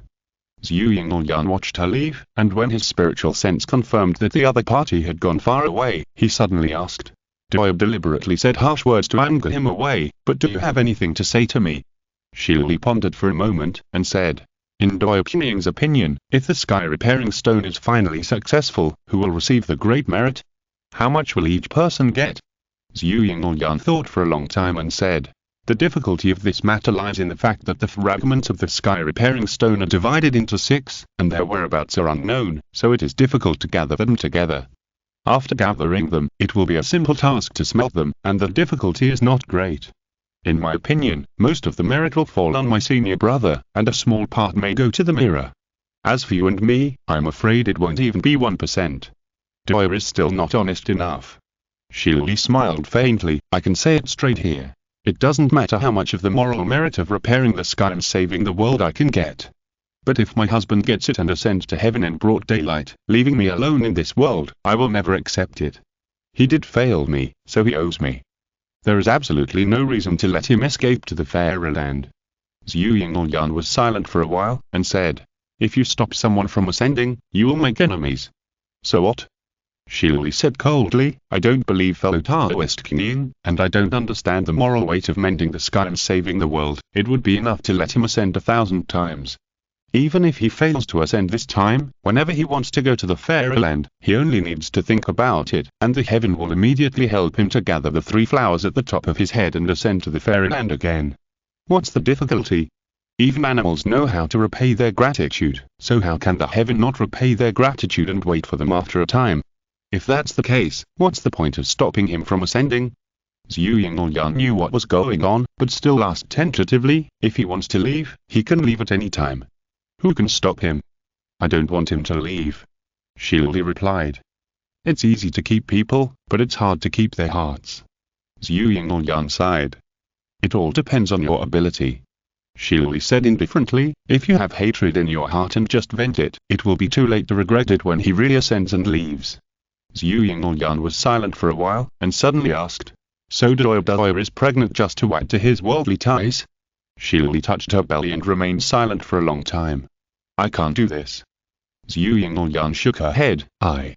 Zhu Yingyan watched her leave, and when his spiritual sense confirmed that the other party had gone far away, he suddenly asked. Doyob deliberately said harsh words to anger him away, but do you have anything to say to me? Shili pondered for a moment, and said, in Doyob Qingying's opinion, if the sky repairing stone is finally successful, who will receive the great merit? How much will each person get? Zhu Yingyan thought for a long time and said, the difficulty of this matter lies in the fact that the fragments of the sky repairing stone are divided into 6, and their whereabouts are unknown, so it is difficult to gather them together. After gathering them, it will be a simple task to smelt them, and the difficulty is not great. In my opinion, most of the merit will fall on my senior brother, and a small part may go to the mirror. As for you and me, I'm afraid it won't even be 1%. Doyer is still not honest enough. Shili smiled faintly. I can say it straight here. It doesn't matter how much of the moral merit of repairing the sky and saving the world I can get. But if my husband gets it and ascends to heaven in broad daylight, leaving me alone in this world, I will never accept it. He did fail me, so he owes me. There is absolutely no reason to let him escape to the fairy land. Zhu Yingyan was silent for a while, and said, if you stop someone from ascending, you will make enemies. So what? Shili said coldly, I don't believe fellow Taoist Qingying, and I don't understand the moral weight of mending the sky and saving the world. It would be enough to let him ascend 1,000 times. Even if he fails to ascend this time, whenever he wants to go to the fairyland, he only needs to think about it, and the heaven will immediately help him to gather the 3 flowers at the top of his head and ascend to the fairyland again. What's the difficulty? Even animals know how to repay their gratitude, so how can the heaven not repay their gratitude and wait for them after a time? If that's the case, what's the point of stopping him from ascending? Zhu Yingyan knew what was going on, but still asked tentatively, if he wants to leave, he can leave at any time. Who can stop him? I don't want him to leave. Shili replied. It's easy to keep people, but it's hard to keep their hearts. Zhu Yingyan sighed. It all depends on your ability. Shili said indifferently, if you have hatred in your heart and just vent it, it will be too late to regret it when he really ascends and leaves. Zhu Yingyan was silent for a while, and suddenly asked, so Doyer is pregnant just to add to his worldly ties? Shili touched her belly and remained silent for a long time. I can't do this. Zhu Yingyan shook her head. I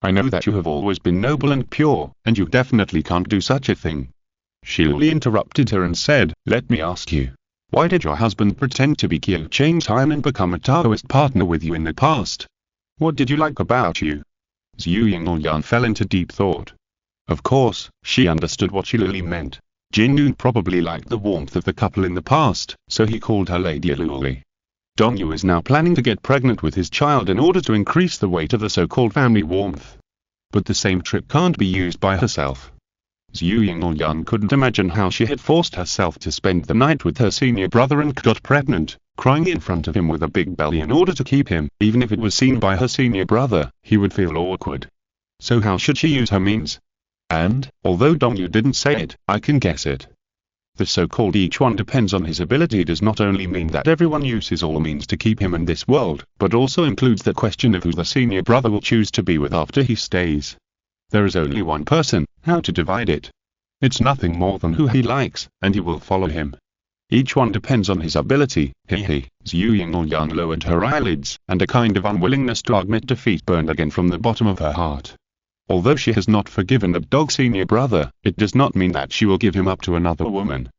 know that you have always been noble and pure, and you definitely can't do such a thing. Shili interrupted her and said, let me ask you. Why did your husband pretend to be Qiu Changtai and become a Taoist partner with you in the past? What did you like about you? Zhu Yingyan fell into deep thought. Of course, she understood what Shili meant. Jin Yun probably liked the warmth of the couple in the past, so he called her Lady Luli. Dongyu is now planning to get pregnant with his child in order to increase the weight of the so-called family warmth. But the same trick can't be used by herself. Zhu Yingyan couldn't imagine how she had forced herself to spend the night with her senior brother and got pregnant, crying in front of him with a big belly in order to keep him. Even if it was seen by her senior brother, he would feel awkward. So how should she use her means? And, although Dongyu didn't say it, I can guess it. The so-called each one depends on his ability does not only mean that everyone uses all means to keep him in this world, but also includes the question of who the senior brother will choose to be with after he stays. There is only one person, how to divide it? It's nothing more than who he likes, and he will follow him. Each one depends on his ability, Zhu Yingyan lowered her eyelids, and a kind of unwillingness to admit defeat burned again from the bottom of her heart. Although she has not forgiven the dog senior brother, it does not mean that she will give him up to another woman.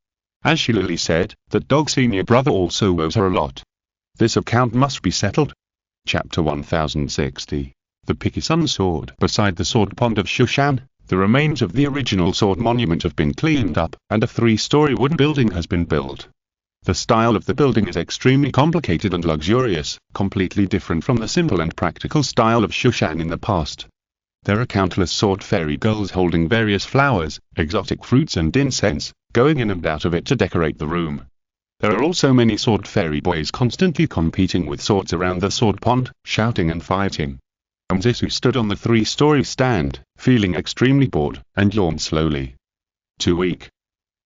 As Shili said, that dog senior brother also owes her a lot. This account must be settled. Chapter 1060. The Pikisun Sword. Beside the sword pond of Shushan, the remains of the original sword monument have been cleaned up, and a 3-story wooden building has been built. The style of the building is extremely complicated and luxurious, completely different from the simple and practical style of Shushan in the past. There are countless sword fairy girls holding various flowers, exotic fruits and incense, going in and out of it to decorate the room. There are also many sword fairy boys constantly competing with swords around the sword pond, shouting and fighting. Zisu stood on the 3-story stand, feeling extremely bored, and yawned slowly. Too weak.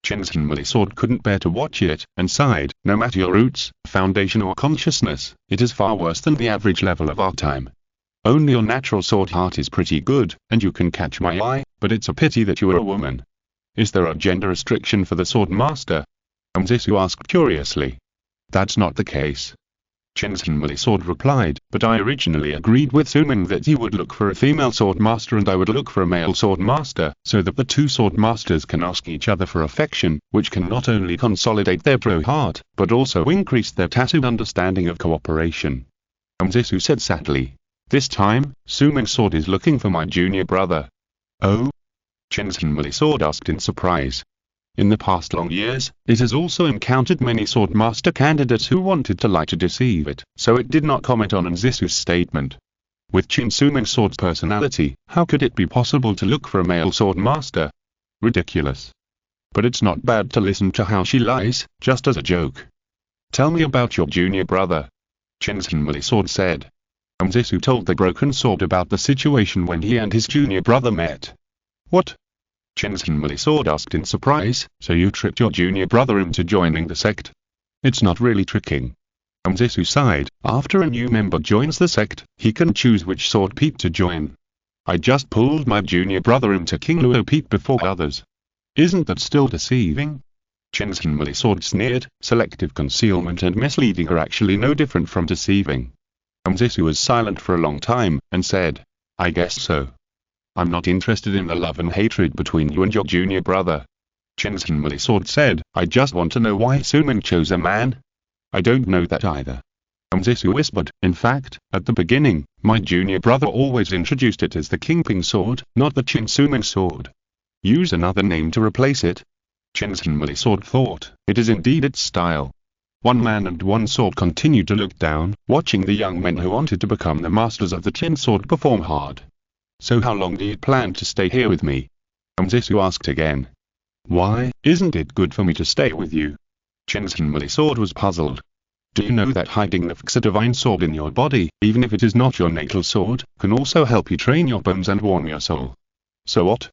Chin's sword couldn't bear to watch it, and sighed, no matter your roots, foundation or consciousness, it is far worse than the average level of our time. Only your natural sword heart is pretty good, and you can catch my eye, but it's a pity that you are a woman. Is there a gender restriction for the sword master? Zisu asked curiously. That's not the case. Chin's sword replied, but I originally agreed with Suming that he would look for a female sword master and I would look for a male sword master, so that the two sword masters can ask each other for affection, which can not only consolidate their pro heart, but also increase their tacit understanding of cooperation. Zisu said sadly. This time, Suming's sword is looking for my junior brother. Oh? Chin's sword asked in surprise. In the past long years, it has also encountered many swordmaster candidates who wanted to lie to deceive it, so it did not comment on Zisu's statement. With Chin Suming's sword's personality, how could it be possible to look for a male swordmaster? Ridiculous. But it's not bad to listen to how she lies, just as a joke. Tell me about your junior brother. Chin's sword said. Zisu told the broken sword about the situation when he and his junior brother met. What? Chin's sword asked in surprise, so you tricked your junior brother into joining the sect? It's not really tricking. Zisu sighed. After a new member joins the sect, he can choose which sword peak to join. I just pulled my junior brother into King Luo peak before others. Isn't that still deceiving? Chin's sword sneered. Selective concealment and misleading are actually no different from deceiving. Zisu was silent for a long time, and said, I guess so. I'm not interested in the love and hatred between you and your junior brother. Chin's sword said, I just want to know why Suming chose a man. I don't know that either. Zisu whispered, in fact, at the beginning, my junior brother always introduced it as the Kingping sword, not the Chin Suming sword. Use another name to replace it. Chin's sword thought, it is indeed its style. One man and one sword continued to look down, watching the young men who wanted to become the masters of the Chin sword perform hard. So how long do you plan to stay here with me? Zisu asked again. Why, isn't it good for me to stay with you? Chin's sword was puzzled. Do you know that hiding the fixed divine sword in your body, even if it is not your natal sword, can also help you train your bones and warm your soul? So what?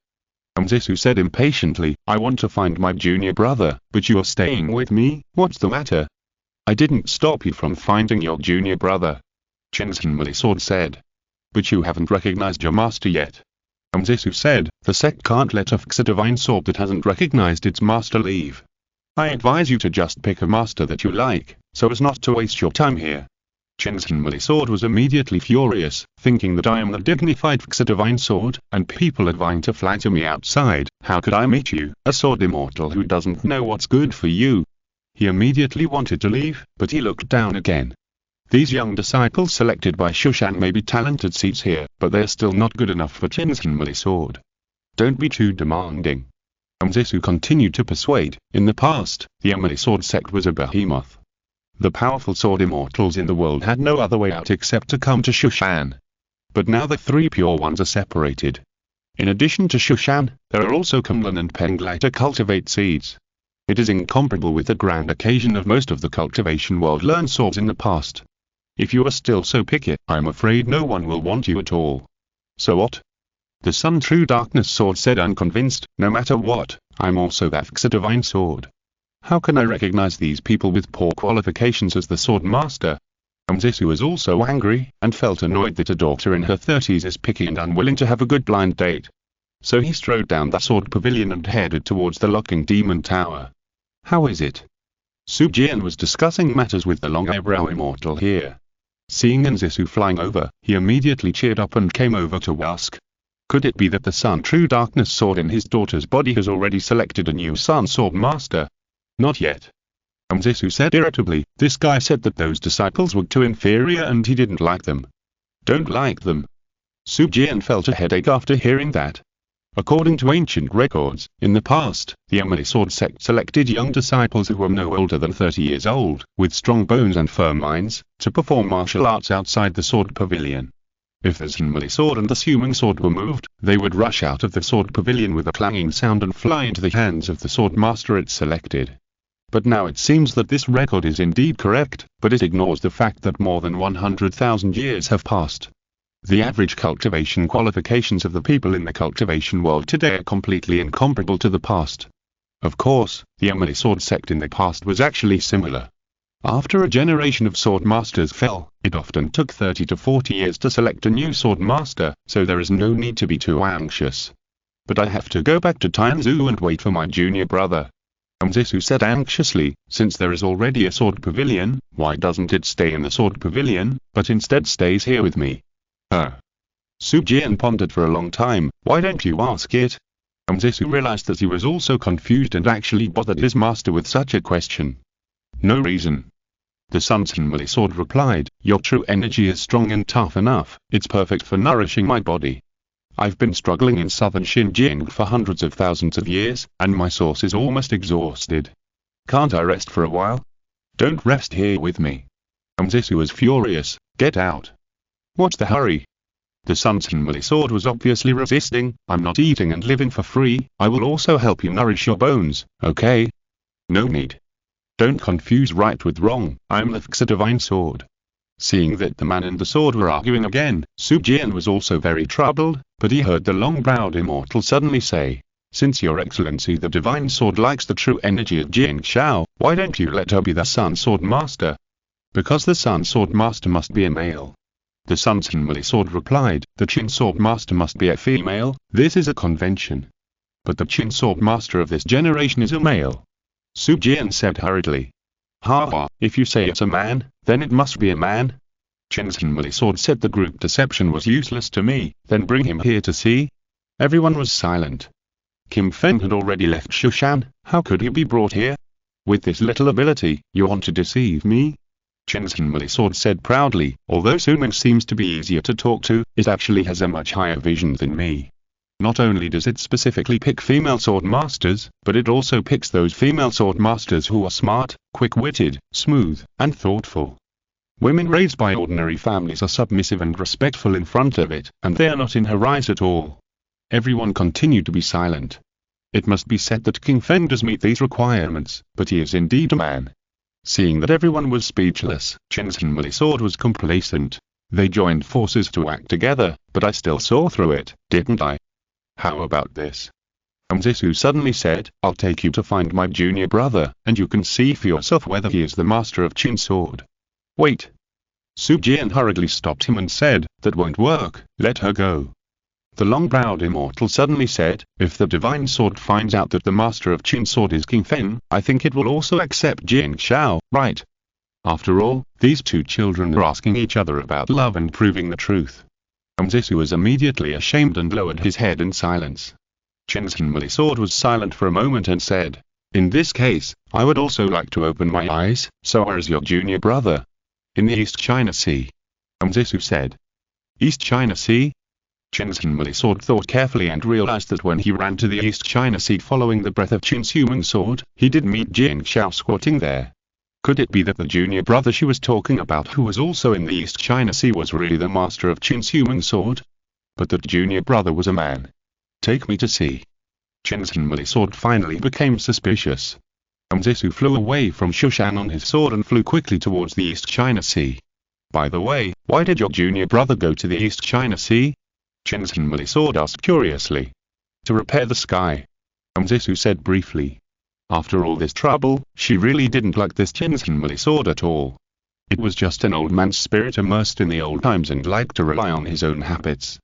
Zisu said impatiently, I want to find my junior brother, but you are staying with me, what's the matter? I didn't stop you from finding your junior brother. Chin's sword said. But you haven't recognized your master yet. Zisu said, the sect can't let a fixed divine sword that hasn't recognized its master leave. I advise you to just pick a master that you like, so as not to waste your time here. Chin's sword was immediately furious, thinking that I am the dignified fixed divine sword, and people are vying to flatter me outside. How could I meet you, a sword immortal who doesn't know what's good for you? He immediately wanted to leave, but he looked down again. These young disciples selected by Shushan may be talented seats here, but they're still not good enough for Chin's sword. Don't be too demanding. Zisu continued to persuade. In the past, the Emily sword sect was a behemoth. The powerful sword immortals in the world had no other way out except to come to Shushan. But now the three pure ones are separated. In addition to Shushan, there are also Kunlun and Penglai to cultivate seeds. It is incomparable with the grand occasion of most of the cultivation world learned swords in the past. If you are still so picky, I'm afraid no one will want you at all. So what? The Sun True Darkness sword said unconvinced, no matter what, I'm also that fixed divine sword. How can I recognize these people with poor qualifications as the sword master? Zisu was also angry, and felt annoyed that a daughter in her 30s is picky and unwilling to have a good blind date. So he strode down the sword pavilion and headed towards the locking demon tower. How is it? Su Jian was discussing matters with the long eyebrow immortal here. Seeing Zisu flying over, he immediately cheered up and came over to ask. Could it be that the Sun True Darkness sword in his daughter's body has already selected a new Sun sword master? Not yet. Zisu said irritably, this guy said that those disciples were too inferior and he didn't like them. Don't like them. Su Jian felt a headache after hearing that. According to ancient records, in the past, the Emily sword sect selected young disciples who were no older than 30 years old, with strong bones and firm minds, to perform martial arts outside the sword pavilion. If the Emily sword and the Suming sword were moved, they would rush out of the sword pavilion with a clanging sound and fly into the hands of the sword master it selected. But now it seems that this record is indeed correct, but it ignores the fact that more than 100,000 years have passed. The average cultivation qualifications of the people in the cultivation world today are completely incomparable to the past. Of course, the Emily sword sect in the past was actually similar. After a generation of sword masters fell, it often took 30 to 40 years to select a new sword master, so there is no need to be too anxious. But I have to go back to Tianzhu and wait for my junior brother. Zisu said anxiously, since there is already a sword pavilion, why doesn't it stay in the sword pavilion, but instead stays here with me? Su Jian pondered for a long time, why don't you ask it? Zisu realized that he was also confused and actually bothered his master with such a question. No reason. The Sun's Emily sword replied, your true energy is strong and tough enough, it's perfect for nourishing my body. I've been struggling in southern Xinjiang for hundreds of thousands of years, and my source is almost exhausted. Can't I rest for a while? Don't rest here with me. Zisu was furious, get out. What's the hurry? The Sun's Emily sword was obviously resisting, I'm not eating and living for free, I will also help you nourish your bones, okay? No need. Don't confuse right with wrong, I'm the Fixa divine sword. Seeing that the man and the sword were arguing again, Su Jian was also very troubled, but he heard the long-browed immortal suddenly say, since your excellency the divine sword likes the true energy of Jiang Xiao, why don't you let her be the Sun Sword Master? Because the Sun Sword Master must be a male. The Sun's Emily sword replied, the Qin Sword Master must be a female, this is a convention. But the Qin Sword Master of this generation is a male. Su Jian said hurriedly. Ha, if you say it's a man, then it must be a man. Qin's Emily sword said the group deception was useless to me, then bring him here to see. Everyone was silent. Kim Feng had already left Shushan, how could he be brought here? With this little ability, you want to deceive me? Qin's Emily sword said proudly, although Su Ming seems to be easier to talk to, it actually has a much higher vision than me. Not only does it specifically pick female sword masters, but it also picks those female sword masters who are smart, quick-witted, smooth, and thoughtful. Women raised by ordinary families are submissive and respectful in front of it, and they are not in her eyes at all. Everyone continued to be silent. It must be said that King Feng does meet these requirements, but he is indeed a man. Seeing that everyone was speechless, Qin's Emily sword was complacent. They joined forces to act together, but I still saw through it, didn't I? How about this? Zisu suddenly said, I'll take you to find my junior brother, and you can see for yourself whether he is the master of Qin sword. Wait. Su Jian hurriedly stopped him and said, that won't work, let her go. The long-browed immortal suddenly said, if the divine sword finds out that the master of Qin sword is King Feng, I think it will also accept Jiang Xiao, right? After all, these two children are asking each other about love and proving the truth. Zisu was immediately ashamed and lowered his head in silence. Qin's Emily sword was silent for a moment and said, in this case, I would also like to open my eyes, so where is your junior brother? In the East China Sea. Zisu said. East China Sea? Qin's Emily sword thought carefully and realized that when he ran to the East China Sea following the breath of Qin's human sword, he did meet Jiang Xiao squatting there. Could it be that the junior brother she was talking about who was also in the East China Sea was really the master of Qin's human sword? But that junior brother was a man. Take me to see. Qin's Emily sword finally became suspicious. Zisu flew away from Shushan on his sword and flew quickly towards the East China Sea. By the way, why did your junior brother go to the East China Sea? Qin's Emily sword asked curiously. To repair the sky. Zisu said briefly. After all this trouble, she really didn't like this Qin's Emily sword at all. It was just an old man's spirit immersed in the old times and liked to rely on his own habits.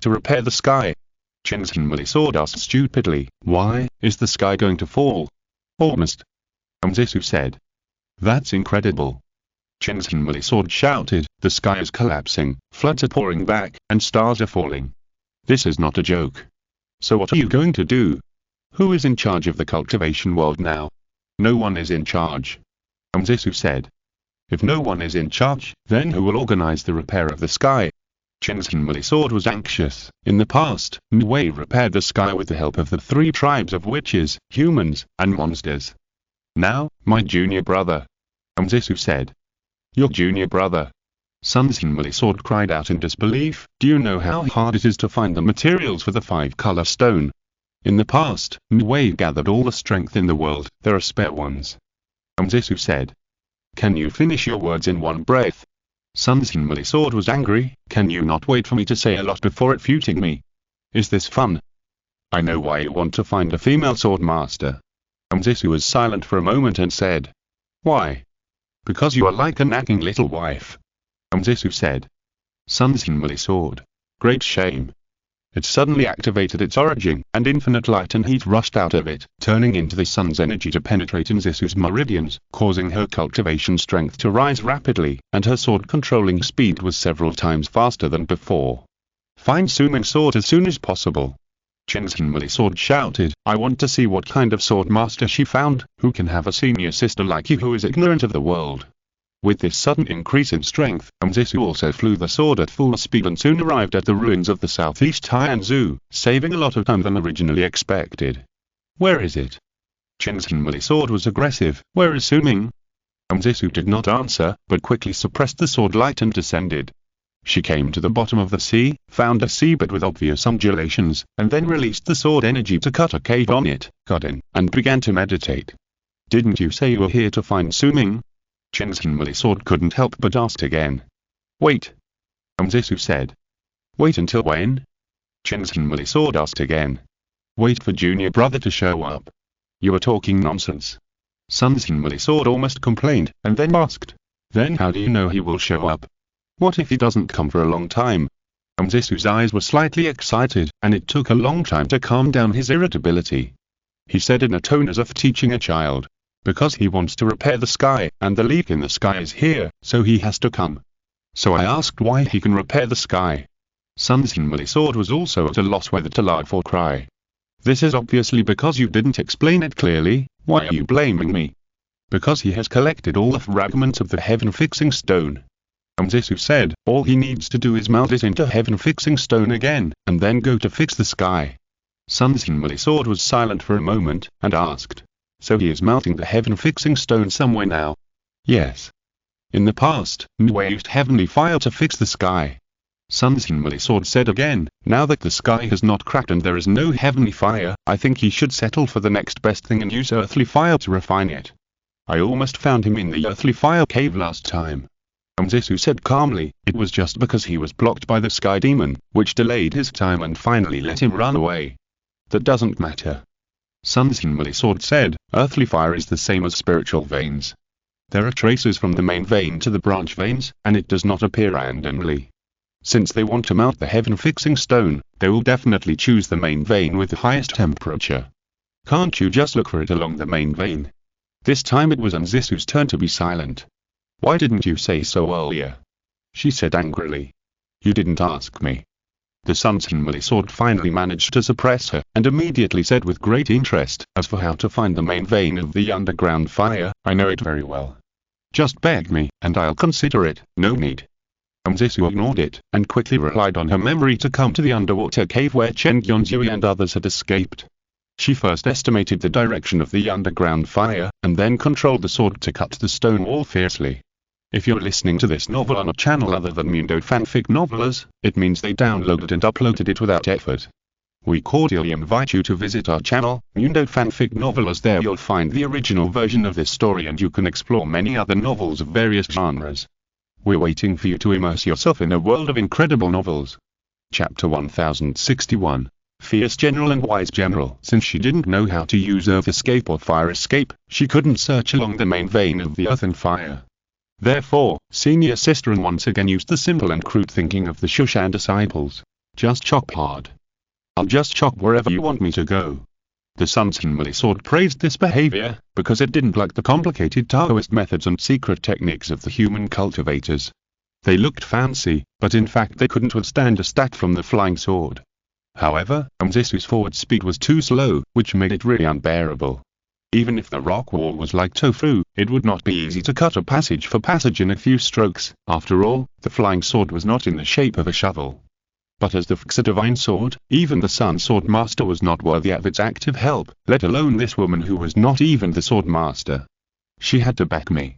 To repair the sky. Qin's Emily sword asked stupidly, why, is the sky going to fall? Almost. Zisu said. That's incredible. Qin's Emily sword shouted, the sky is collapsing, floods are pouring back, and stars are falling. This is not a joke. So what are you going to do? Who is in charge of the cultivation world now? No one is in charge. Zisu said. If no one is in charge, then who will organize the repair of the sky? Qin's Emily sword was anxious. In the past, Wei repaired the sky with the help of the 3 tribes of witches, humans, and monsters. Now, my junior brother. Zisu said. Your junior brother. Sun's Emily sword cried out in disbelief, do you know how hard it is to find the materials for the 5-color stone? In the past, Wei gathered all the strength in the world, there are spare ones. Zisu said. Can you finish your words in one breath? Sun's Emily sword was angry, can you not wait for me to say a lot before refuting me? Is this fun? I know why you want to find a female sword master. Zisu was silent for a moment and said, "Why?" "Because you are like a nagging little wife," Zisu said. Sun's Hinmali sword. Great shame. It suddenly activated its origin, and infinite light and heat rushed out of it, turning into the sun's energy to penetrate in Zisu's meridians, causing her cultivation strength to rise rapidly, and her sword controlling speed was several times faster than before. "Find Suming's sword as soon as possible." Chen's Hinmali sword shouted, "I want to see what kind of sword master she found, who can have a senior sister like you who is ignorant of the world." With this sudden increase in strength, Zisu also flew the sword at full speed and soon arrived at the ruins of the southeast Haianzu, saving a lot of time than originally expected. "Where is it?" Chen's Hinmali sword was aggressive. "Where is Suming?" Zisu did not answer, but quickly suppressed the sword light and descended. She came to the bottom of the sea, found a seabed with obvious undulations, and then released the sword energy to cut a cave on it, got in, and began to meditate. "Didn't you say you were here to find Suming?" Chen's Hinmali sword couldn't help but ask again. "Wait," Zisu said. "Wait until when?" Chen's Hinmali sword asked again. "Wait for junior brother to show up." "You are talking nonsense." Sun's Hinmali sword almost complained, and then asked, "Then how do you know he will show up? What if he doesn't come for a long time?" Zisu's eyes were slightly excited, and it took a long time to calm down his irritability. He said in a tone as if teaching a child, "Because he wants to repair the sky, and the leak in the sky is here, so he has to come." So I asked why he can repair the sky. Sun's Hinmali sword was also at a loss whether to laugh or cry. "This is obviously because you didn't explain it clearly. Why are you blaming me?" "Because he has collected all the fragments of the heaven-fixing stone." Zisu said, "All he needs to do is melt it into heaven-fixing stone again, and then go to fix the sky." Sun's Hinmali sword was silent for a moment, and asked, "So he is melting the heaven-fixing stone somewhere now?" "Yes. In the past, Nue used heavenly fire to fix the sky." Sun's Hinmali sword said again, "Now that the sky has not cracked and there is no heavenly fire, I think he should settle for the next best thing and use earthly fire to refine it. I almost found him in the earthly fire cave last time." Zisu said calmly, "It was just because he was blocked by the sky demon, which delayed his time and finally let him run away. That doesn't matter." Sun's Hinmali sword said, "Earthly fire is the same as spiritual veins. There are traces from the main vein to the branch veins, and it does not appear randomly. Since they want to melt the heaven-fixing stone, they will definitely choose the main vein with the highest temperature. Can't you just look for it along the main vein?" This time it was Zisu's turn to be silent. "Why didn't you say so earlier?" she said angrily. "You didn't ask me." The Sun's Hinmali sword finally managed to suppress her, and immediately said with great interest, "As for how to find the main vein of the underground fire, I know it very well. Just beg me, and I'll consider it, no need." Zisu ignored it, and quickly relied on her memory to come to the underwater cave where Chen Yonzui and others had escaped. She first estimated the direction of the underground fire, and then controlled the sword to cut the stone wall fiercely. If you're listening to this novel on a channel other than Mundo Fanfic Novelers, it means they downloaded and uploaded it without effort. We cordially invite you to visit our channel, Mundo Fanfic Novelers. There you'll find the original version of this story and you can explore many other novels of various genres. We're waiting for you to immerse yourself in a world of incredible novels. Chapter 1061. Fierce General and Wise General. Since she didn't know how to use Earth Escape or Fire Escape, she couldn't search along the main vein of the Earth and Fire. Therefore, Senior Sister once again used the simple and crude thinking of the Shushan disciples. Just chop hard. I'll just chop wherever you want me to go. The Sun's Hinmali sword praised this behavior, because it didn't like the complicated Taoist methods and secret techniques of the human cultivators. They looked fancy, but in fact they couldn't withstand a stack from the flying sword. However, Zisu's forward speed was too slow, which made it really unbearable. Even if the rock wall was like tofu, it would not be easy to cut a passage for passage in a few strokes. After all, the flying sword was not in the shape of a shovel. But as the Fixa divine sword, even the Sun Sword Master was not worthy of its active help, let alone this woman who was not even the Sword Master. She had to back me.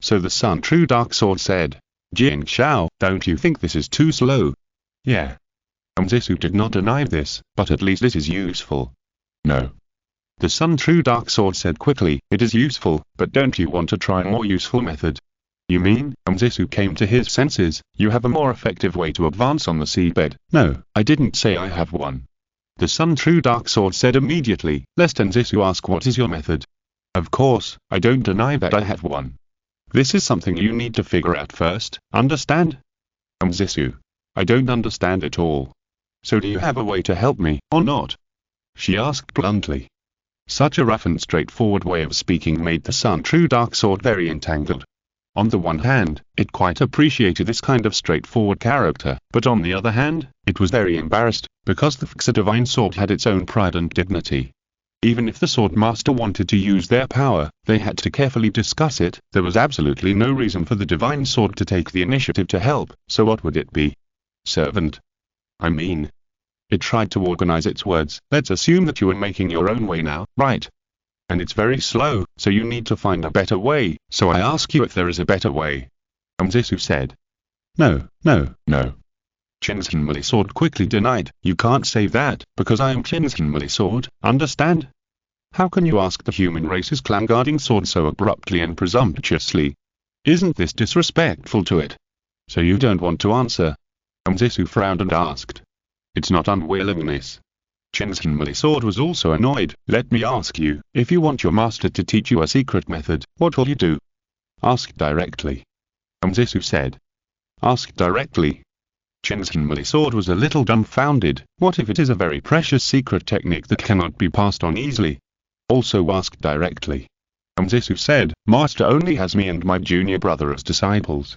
So the Sun True Dark Sword said, "Jing Xiao, don't you think this is too slow?" "Yeah." Zisu did not deny this, "but at least it is useful." "No." The Sun True Dark Sword said quickly, "It is useful, but don't you want to try a more useful method?" "You mean?" Zisu came to his senses, "you have a more effective way to advance on the seabed." "No, I didn't say I have one." The Sun True Dark Sword said immediately, lest Zisu ask what is your method. Of course, I don't deny that I have one. This is something you need to figure out first, understand? Zisu. I don't understand at all. So do you have a way to help me, or not? She asked bluntly. Such a rough and straightforward way of speaking made the Sun True Dark Sword very entangled. On the one hand, it quite appreciated this kind of straightforward character, but on the other hand, it was very embarrassed, because the Divine Sword had its own pride and dignity. Even if the Sword Master wanted to use their power, they had to carefully discuss it. There was absolutely no reason for the Divine Sword to take the initiative to help, so what would it be? Servant. I mean. It tried to organize its words. Let's assume that you are making your own way now, right? And it's very slow, so you need to find a better way, so I ask you if there is a better way. Zisu said. No. Chinsen Sword quickly denied. You can't say that, because I am Chinsen Sword, understand? How can you ask the human race's clan guarding sword so abruptly and presumptuously? Isn't this disrespectful to it? So you don't want to answer? Zisu frowned and asked. It's not unwillingness. Chinsen Sword was also annoyed. Let me ask you, if you want your master to teach you a secret method, what will you do? Ask directly. Zisu said. Ask directly. Chinsen Sword was a little dumbfounded. What if it is a very precious secret technique that cannot be passed on easily? Also ask directly. Zisu said, Master only has me and my junior brother as disciples.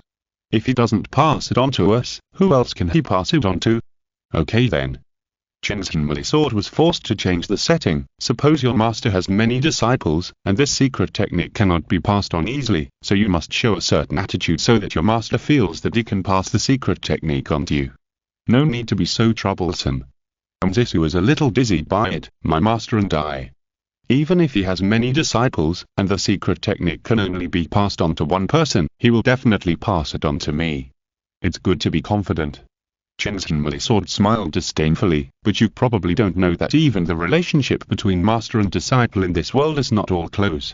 If he doesn't pass it on to us, who else can he pass it on to? Okay then. Chinsen Sword was forced to change the setting. Suppose your master has many disciples, and this secret technique cannot be passed on easily, so you must show a certain attitude so that your master feels that he can pass the secret technique on to you. No need to be so troublesome. Zisu was a little dizzy by it. My master and I. Even if he has many disciples, and the secret technique can only be passed on to one person, he will definitely pass it on to me. It's good to be confident. Chinsen Sword smiled disdainfully, but you probably don't know that even the relationship between master and disciple in this world is not all close.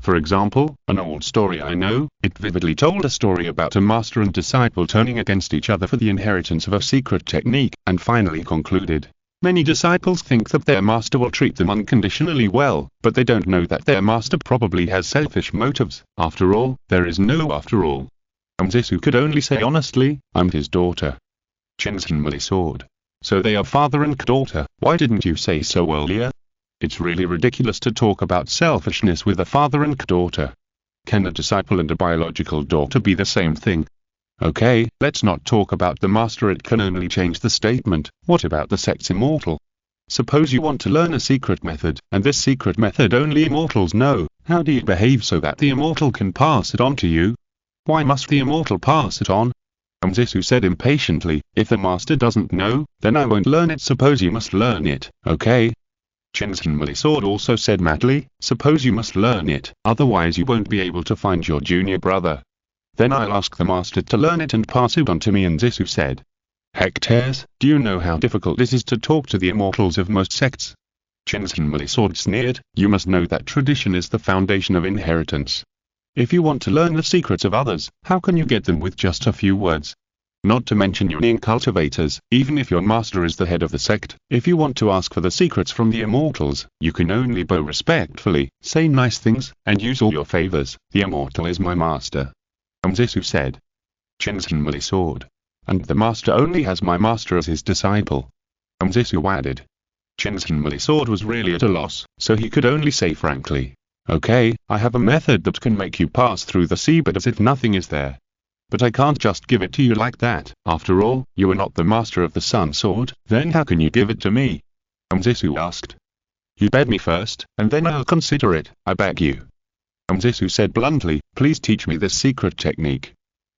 For example, an old story I know, it vividly told a story about a master and disciple turning against each other for the inheritance of a secret technique, and finally concluded. Many disciples think that their master will treat them unconditionally well, but they don't know that their master probably has selfish motives. After all, there is no after all. Zisu could only say honestly, I'm his daughter. Chinsen Sword. So they are father and daughter. Why didn't you say so earlier? It's really ridiculous to talk about selfishness with a father and daughter. Can a disciple and a biological daughter be the same thing? Okay, let's not talk about the master, it can only change the statement. What about the sect's immortal? Suppose you want to learn a secret method, and this secret method only immortals know. How do you behave so that the immortal can pass it on to you? Why must the immortal pass it on? Zisu said impatiently, if the master doesn't know, then I won't learn it. Suppose you must learn it, okay? Chinsen Sword also said madly, suppose you must learn it, otherwise you won't be able to find your junior brother. Then I'll ask the master to learn it and pass it on to me. Zisu said. Hectares, do you know how difficult it is to talk to the immortals of most sects? Chinsen Sword sneered, you must know that tradition is the foundation of inheritance. If you want to learn the secrets of others, how can you get them with just a few words? Not to mention your cultivators, even if your master is the head of the sect, if you want to ask for the secrets from the immortals, you can only bow respectfully, say nice things, and use all your favors. The immortal is my master. Zisu said. Chinsen Sword. And the master only has my master as his disciple. Zisu added. Chinsen Sword was really at a loss, so he could only say frankly. Okay, I have a method that can make you pass through the sea but as if nothing is there. But I can't just give it to you like that. After all, you are not the master of the Sun Sword, then how can you give it to me? Zisu asked. You beg me first, and then I'll consider it, I beg you. Zisu said bluntly, please teach me this secret technique.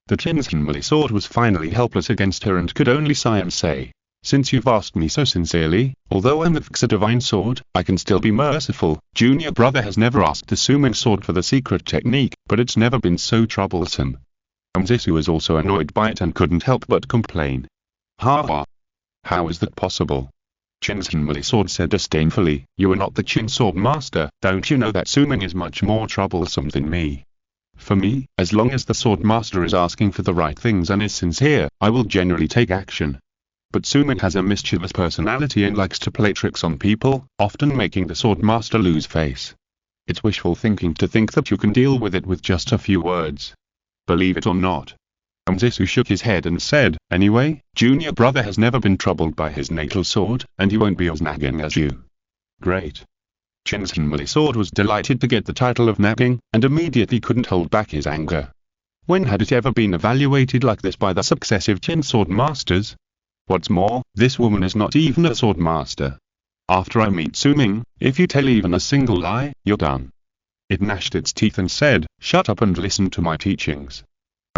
The Chinsen Sword was finally helpless against her and could only sigh and say, since you've asked me so sincerely, although I'm the Divine Sword, I can still be merciful. Junior brother has never asked the Suming Sword for the secret technique, but it's never been so troublesome. Zisu was also annoyed by it and couldn't help but complain. Ha! How is that possible? Chinsen Sword said disdainfully, you are not the Chin Sword Master, don't you know that Suming is much more troublesome than me? For me, as long as the Sword Master is asking for the right things and is sincere, I will generally take action. But Sumin has a mischievous personality and likes to play tricks on people, often making the swordmaster lose face. It's wishful thinking to think that you can deal with it with just a few words. Believe it or not. Zisu shook his head and said, anyway, junior brother has never been troubled by his natal sword, and he won't be as nagging as you. Great. Chin's Hinmali sword was delighted to get the title of nagging, and immediately couldn't hold back his anger. When had it ever been evaluated like this by the successive Chin sword masters? What's more, this woman is not even a sword master. After I meet Suming, if you tell even a single lie, you're done. It gnashed its teeth and said, shut up and listen to my teachings.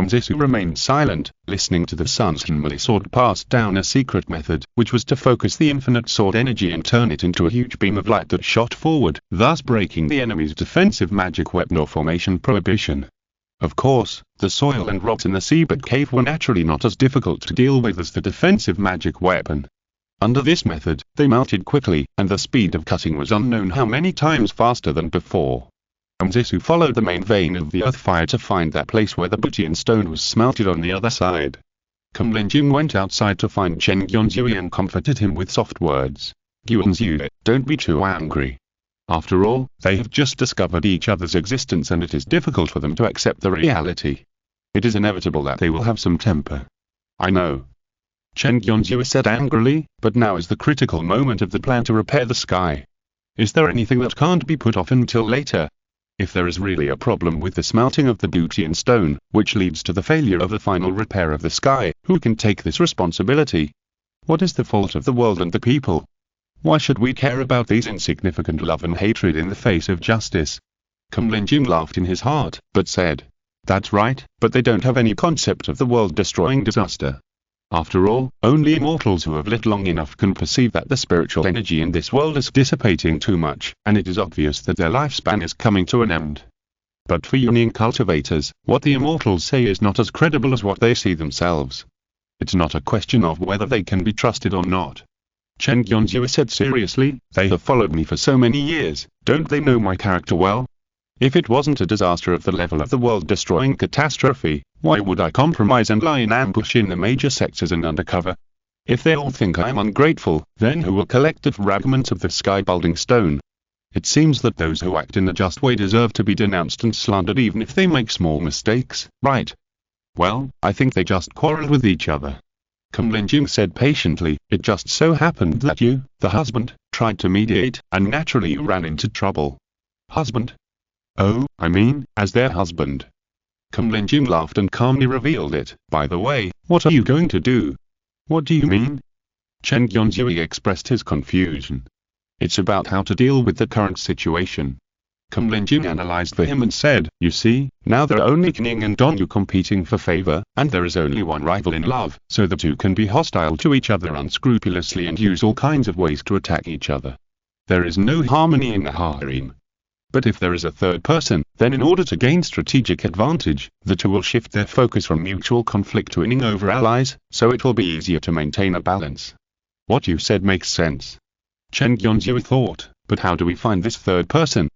Zisu remained silent, listening to the son's Hinmali sword pass down a secret method, which was to focus the infinite sword energy and turn it into a huge beam of light that shot forward, thus breaking the enemy's defensive magic weapon or formation prohibition. Of course, the soil and rocks in the seabed cave were naturally not as difficult to deal with as the defensive magic weapon. Under this method, they melted quickly, and the speed of cutting was unknown how many times faster than before. Zisu followed the main vein of the earth fire to find that place where the Butian stone was smelted on the other side. Kumlinjing went outside to find Chen Gyonzui and comforted him with soft words. Gyonzui, don't be too angry. After all, they have just discovered each other's existence and it is difficult for them to accept the reality. It is inevitable that they will have some temper. I know. Chen Gyonzui said angrily, but now is the critical moment of the plan to repair the sky. Is there anything that can't be put off until later? If there is really a problem with the smelting of the Butian stone, which leads to the failure of the final repair of the sky, who can take this responsibility? What is the fault of the world and the people? Why should we care about these insignificant love and hatred in the face of justice? Kumlinjing laughed in his heart, but said, that's right, but they don't have any concept of the world-destroying disaster. After all, only immortals who have lived long enough can perceive that the spiritual energy in this world is dissipating too much, and it is obvious that their lifespan is coming to an end. But for Immortal cultivators, what the immortals say is not as credible as what they see themselves. It's not a question of whether they can be trusted or not. Chen Gyonzui said seriously, they have followed me for so many years, don't they know my character well? If it wasn't a disaster of the level of the world-destroying catastrophe, why would I compromise and lie in ambush in the major sectors and undercover? If they all think I'm ungrateful, then who will collect the fragments of the sky-building stone? It seems that those who act in a just way deserve to be denounced and slandered even if they make small mistakes, right? Well, I think they just quarreled with each other. Kumlinjing said patiently, it just so happened that you, the husband, tried to mediate, and naturally you ran into trouble. Husband? Oh, I mean, as their husband. Kumlinjing laughed and calmly revealed it. By the way, what are you going to do? What do you mean? Chen Gyonzui expressed his confusion. It's about how to deal with the current situation. Kumlinjing analyzed for him and said, you see, now there are only Cunning and Donyu competing for favor, and there is only one rival in love, so the two can be hostile to each other unscrupulously and use all kinds of ways to attack each other. There is no harmony in the harem. But if there is a third person, then in order to gain strategic advantage, the two will shift their focus from mutual conflict to winning over allies, so it will be easier to maintain a balance. What you said makes sense. Chen Gyonzui thought, but how do we find this third person?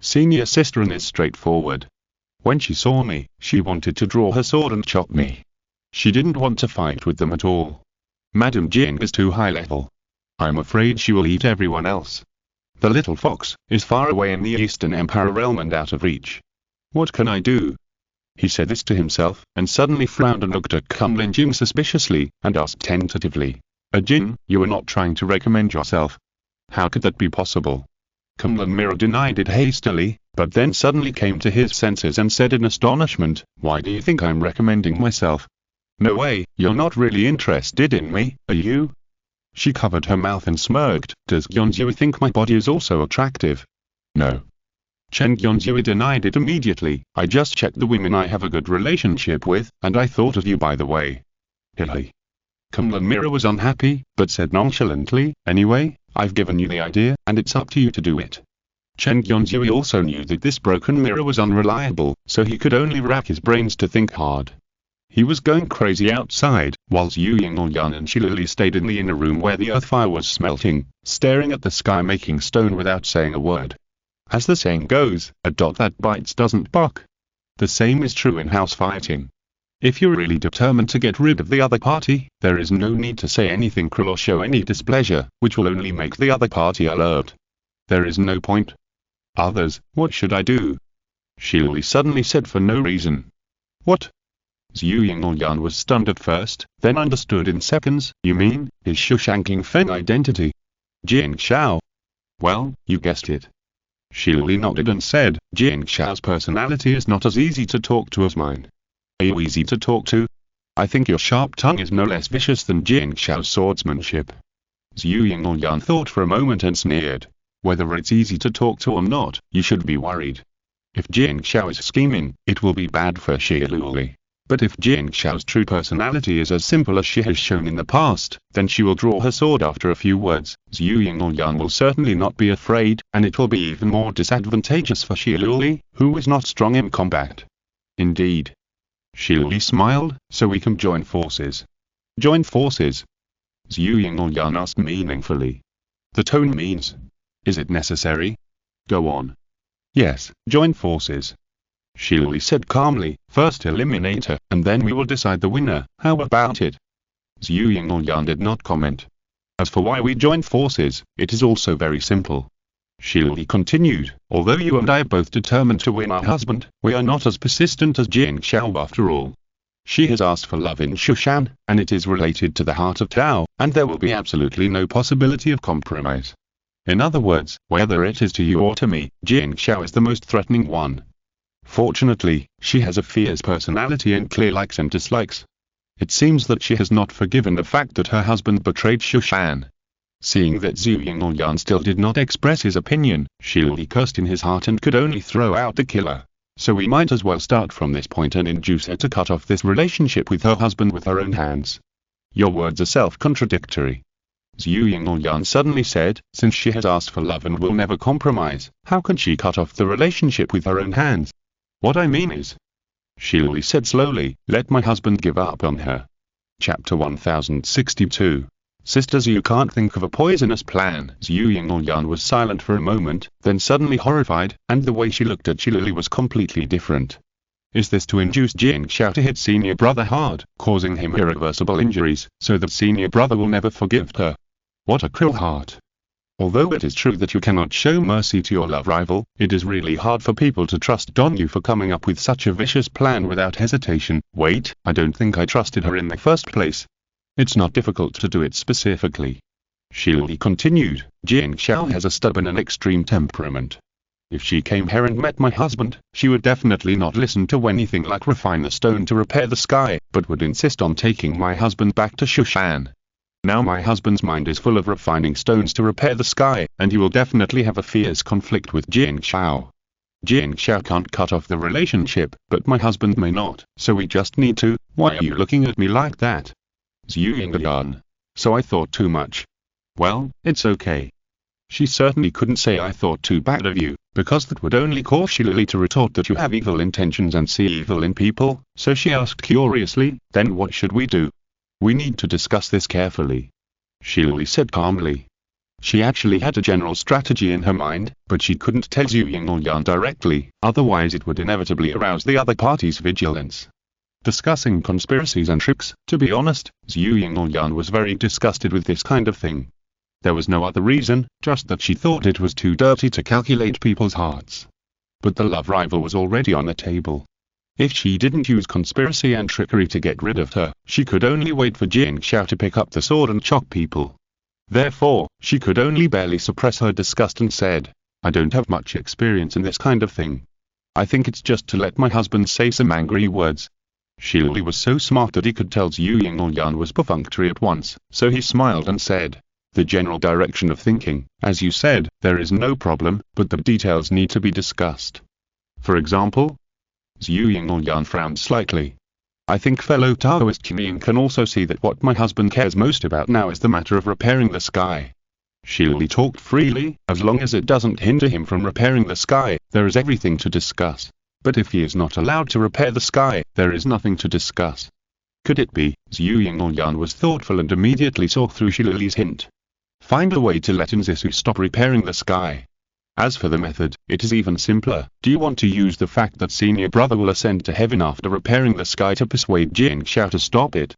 Senior sister is straightforward. When she saw me, she wanted to draw her sword and chop me. She didn't want to fight with them at all. Madame Jing is too high level. I'm afraid she will eat everyone else. The little fox is far away in the Eastern Empire realm and out of reach. What can I do? He said this to himself, and suddenly frowned and looked at Kumlinjing suspiciously, and asked tentatively, Jin, you are not trying to recommend yourself. How could that be possible? Kumlin Mirror denied it hastily, but then suddenly came to his senses and said in astonishment, why do you think I'm recommending myself? No way, you're not really interested in me, are you? She covered her mouth and smirked, does Gyonzui think my body is also attractive? No. Chen Gyonzui denied it immediately, I just checked the women I have a good relationship with, and I thought of you by the way. Hilly. Kumlin Mirror was unhappy, but said nonchalantly, anyway, I've given you the idea, and it's up to you to do it. Chen Gyonzui also knew that this broken mirror was unreliable, so he could only rack his brains to think hard. He was going crazy outside, whilst Yu Yingyang and Shilili stayed in the inner room where the earth fire was smelting, staring at the sky making stone without saying a word. As the saying goes, a dog that bites doesn't bark. The same is true in house fighting. If you're really determined to get rid of the other party, there is no need to say anything cruel or show any displeasure, which will only make the other party alert. There is no point. Others, what should I do? Shirley suddenly said for no reason. What? Zhu Yingyan was stunned at first, then understood in seconds. You mean, his Shushanking Feng identity? Jing Xiao. Well, you guessed it. Shirley nodded and said, Jing Xiao's personality is not as easy to talk to as mine. Are you easy to talk to? I think your sharp tongue is no less vicious than Jing Xiao's swordsmanship. Zhu Yingyan thought for a moment and sneered. Whether it's easy to talk to or not, you should be worried. If Jing Xiao is scheming, it will be bad for Shirley. But if Jing Xiao's true personality is as simple as she has shown in the past, then she will draw her sword after a few words. Zhu Yingyan will certainly not be afraid, and it will be even more disadvantageous for Shirley, who is not strong in combat. Indeed. Shirley smiled, so we can join forces. Join forces? Zhu Yingyan asked meaningfully. The tone means. Is it necessary? Go on. Yes, join forces. Shirley said calmly, first eliminate her, and then we will decide the winner. How about it? Zhu Yingyan did not comment. As for why we join forces, it is also very simple. Shirley continued, although you and I are both determined to win our husband, we are not as persistent as Jing Xiao after all. She has asked for love in Shushan, and it is related to the heart of Tao, and there will be absolutely no possibility of compromise. In other words, whether it is to you or to me, Jing Xiao is the most threatening one. Fortunately, she has a fierce personality and clear likes and dislikes. It seems that she has not forgiven the fact that her husband betrayed Shushan. Seeing that Zhu Yingyan still did not express his opinion, Shirley cursed in his heart and could only throw out the killer. So we might as well start from this point and induce her to cut off this relationship with her husband with her own hands. Your words are self-contradictory. Zhu Yingyan suddenly said, since she has asked for love and will never compromise, how can she cut off the relationship with her own hands? What I mean is, Shirley said slowly, let my husband give up on her. Chapter 1062. Sisters, you can't think of a poisonous plan. Zhu Yingyan was silent for a moment, then suddenly horrified, and the way she looked at Shirley was completely different. Is this to induce Jing Xiao to hit senior brother hard, causing him irreversible injuries, so that senior brother will never forgive her? What a cruel heart. Although it is true that you cannot show mercy to your love rival, it is really hard for people to trust on you for coming up with such a vicious plan without hesitation. Wait, I don't think I trusted her in the first place. It's not difficult to do it specifically. Shirley continued, Jing Xiao has a stubborn and extreme temperament. If she came here and met my husband, she would definitely not listen to anything like refine the stone to repair the sky, but would insist on taking my husband back to Shushan. Now my husband's mind is full of refining stones to repair the sky, and he will definitely have a fierce conflict with Jing Xiao. Jing Xiao can't cut off the relationship, but my husband may not, so we just need to. Why are you looking at me like that? Zhu Yingyan. So I thought too much. Well, it's okay. She certainly couldn't say I thought too bad of you, because that would only cause Shirley to retort that you have evil intentions and see evil in people, so she asked curiously, then what should we do? We need to discuss this carefully. Shirley said calmly. She actually had a general strategy in her mind, but she couldn't tell Zhu Yingyan directly, otherwise it would inevitably arouse the other party's vigilance. Discussing conspiracies and tricks, to be honest, Zhu Yingyan was very disgusted with this kind of thing. There was no other reason, just that she thought it was too dirty to calculate people's hearts. But the love rival was already on the table. If she didn't use conspiracy and trickery to get rid of her, she could only wait for Jing Xiao to pick up the sword and chop people. Therefore, she could only barely suppress her disgust and said, I don't have much experience in this kind of thing. I think it's just to let my husband say some angry words. Shirley was so smart that he could tell Zhu Yingyan was perfunctory at once, so he smiled and said, the general direction of thinking, as you said, there is no problem, but the details need to be discussed. For example? Zhu Yingyan frowned slightly. I think fellow Taoist cunning can also see that what my husband cares most about now is the matter of repairing the sky. Shirley talked freely, as long as it doesn't hinder him from repairing the sky, there is everything to discuss. But if he is not allowed to repair the sky, there is nothing to discuss. Could it be? Zhu Yingyan was thoughtful and immediately saw through Shirley's hint. Find a way to let Nzisu stop repairing the sky. As for the method, it is even simpler. Do you want to use the fact that senior brother will ascend to heaven after repairing the sky to persuade Jing Xiao to stop it?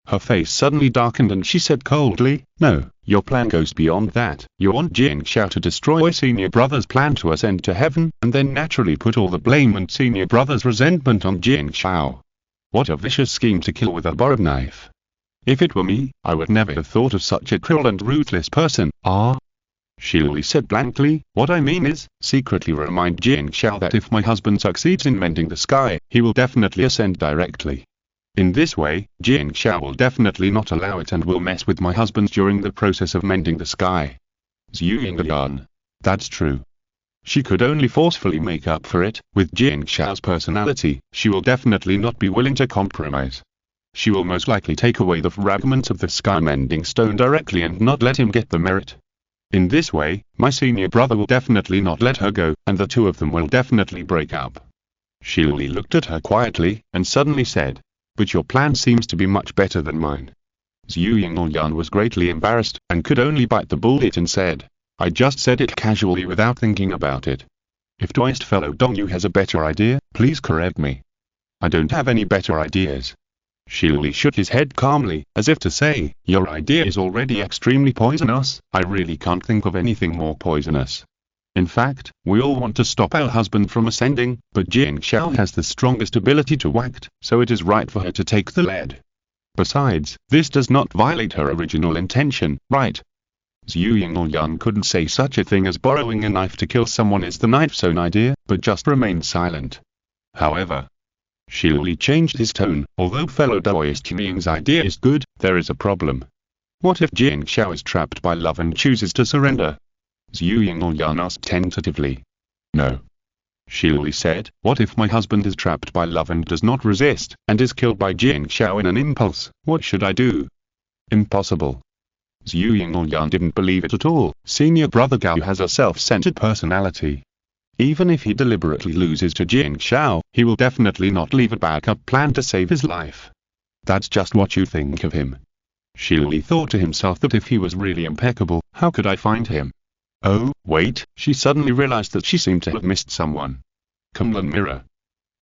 Her face suddenly darkened and she said coldly, "No, your plan goes beyond that. You want Jing Xiao to destroy senior brother's plan to ascend to heaven, and then naturally put all the blame and senior brother's resentment on Jing Xiao. What a vicious scheme to kill with a borrowed knife. If it were me, I would never have thought of such a cruel and ruthless person." Shilui said blankly, "What I mean is, secretly remind Jing Xiao that if my husband succeeds in mending the sky, he will definitely ascend directly. In this way, Jing Xiao will definitely not allow it and will mess with my husband during the process of mending the sky." Zhu Yingyan. That's true. She could only forcefully make up for it. With Jing Xiao's personality, she will definitely not be willing to compromise. She will most likely take away the fragments of the sky mending stone directly and not let him get the merit. In this way, my senior brother will definitely not let her go, and the two of them will definitely break up. Shilui looked at her quietly, and suddenly said, "But your plan seems to be much better than mine." Zhu Yingyan was greatly embarrassed, and could only bite the bullet and said, "I just said it casually without thinking about it. If Doist fellow Dongyu has a better idea, please correct me." "I don't have any better ideas." Shilui shook his head calmly, as if to say, "Your idea is already extremely poisonous. I really can't think of anything more poisonous. In fact, we all want to stop our husband from ascending, but Jing Xiao has the strongest ability to act, so it is right for her to take the lead. Besides, this does not violate her original intention, right?" Zhu Yingyan couldn't say such a thing as borrowing a knife to kill someone is the knife's own idea, but just remained silent. However, Shilui changed his tone. "Although fellow Daoist Ying's idea is good, there is a problem. What if Jing Xiao is trapped by love and chooses to surrender?" Zhu Yingyan asked tentatively. "No." Shilui said, "What if my husband is trapped by love and does not resist, and is killed by Jing Xiao in an impulse? What should I do?" "Impossible." Zhu Yingyan didn't believe it at all. Senior brother Gao has a self-centered personality. Even if he deliberately loses to Jing Xiao, he will definitely not leave a backup plan to save his life. That's just what you think of him. Shilui thought to himself that if he was really impeccable, how could I find him? Oh, wait, she suddenly realized that she seemed to have missed someone. Kunlun Mirror.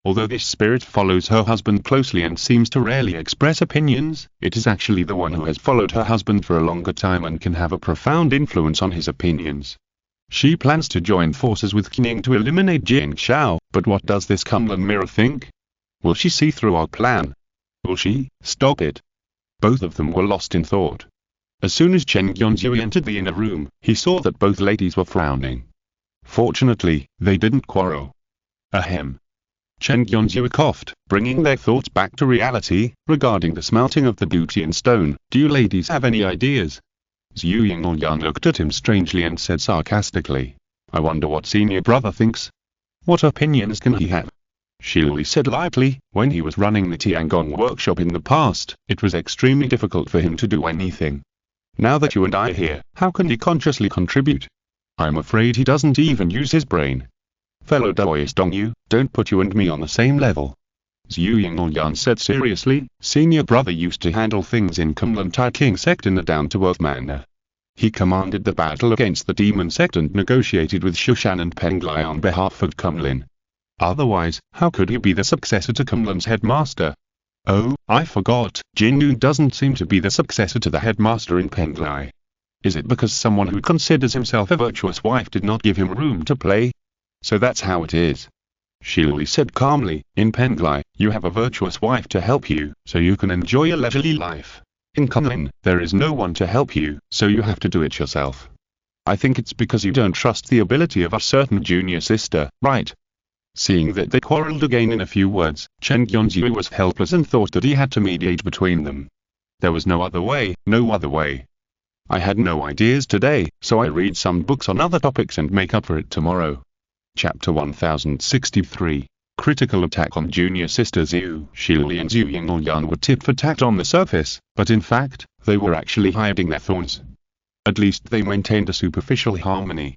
Although this spirit follows her husband closely and seems to rarely express opinions, it is actually the one who has followed her husband for a longer time and can have a profound influence on his opinions. She plans to join forces with Cunning to eliminate Jing Xiao, but what does this Kunlun Mirror think? Will she see through our plan? Will she stop it? Both of them were lost in thought. As soon as Chen Yonzui entered the inner room, he saw that both ladies were frowning. Fortunately, they didn't quarrel. Ahem. Chen Yonzui coughed, bringing their thoughts back to reality. "Regarding the smelting of the Dutian stone, do you ladies have any ideas?" Zhu Yingyan looked at him strangely and said sarcastically, "I wonder what senior brother thinks. What opinions can he have?" Shilui said lightly, "When he was running the Tiangong workshop in the past, it was extremely difficult for him to do anything. Now that you and I are here, how can he consciously contribute? I'm afraid he doesn't even use his brain. Fellow Daoist Dongyu, don't put you and me on the same level." Zhu Yingyan said seriously, "Senior brother used to handle things in Kunlun Taiking sect in a down-to-earth manner. He commanded the battle against the demon sect and negotiated with Shushan and Penglai on behalf of Kunlun. Otherwise, how could he be the successor to Kunlun's headmaster? Oh, I forgot, Jinyu doesn't seem to be the successor to the headmaster in Penglai. Is it because someone who considers himself a virtuous wife did not give him room to play? So that's how it is." Shilui said calmly, "In Penglai, you have a virtuous wife to help you, so you can enjoy a leisurely life. In Kunlun, there is no one to help you, so you have to do it yourself. I think it's because you don't trust the ability of a certain junior sister, right?" Seeing that they quarreled again in a few words, Chen Yonzui was helpless and thought that he had to mediate between them. There was no other way, no other way. "I had no ideas today, so I read some books on other topics and make up for it tomorrow." Chapter 1063. Critical attack on junior sister Zhu. Shilui and Zhu Yingyan were tit for tat on the surface, but in fact, they were actually hiding their thorns. At least they maintained a superficial harmony.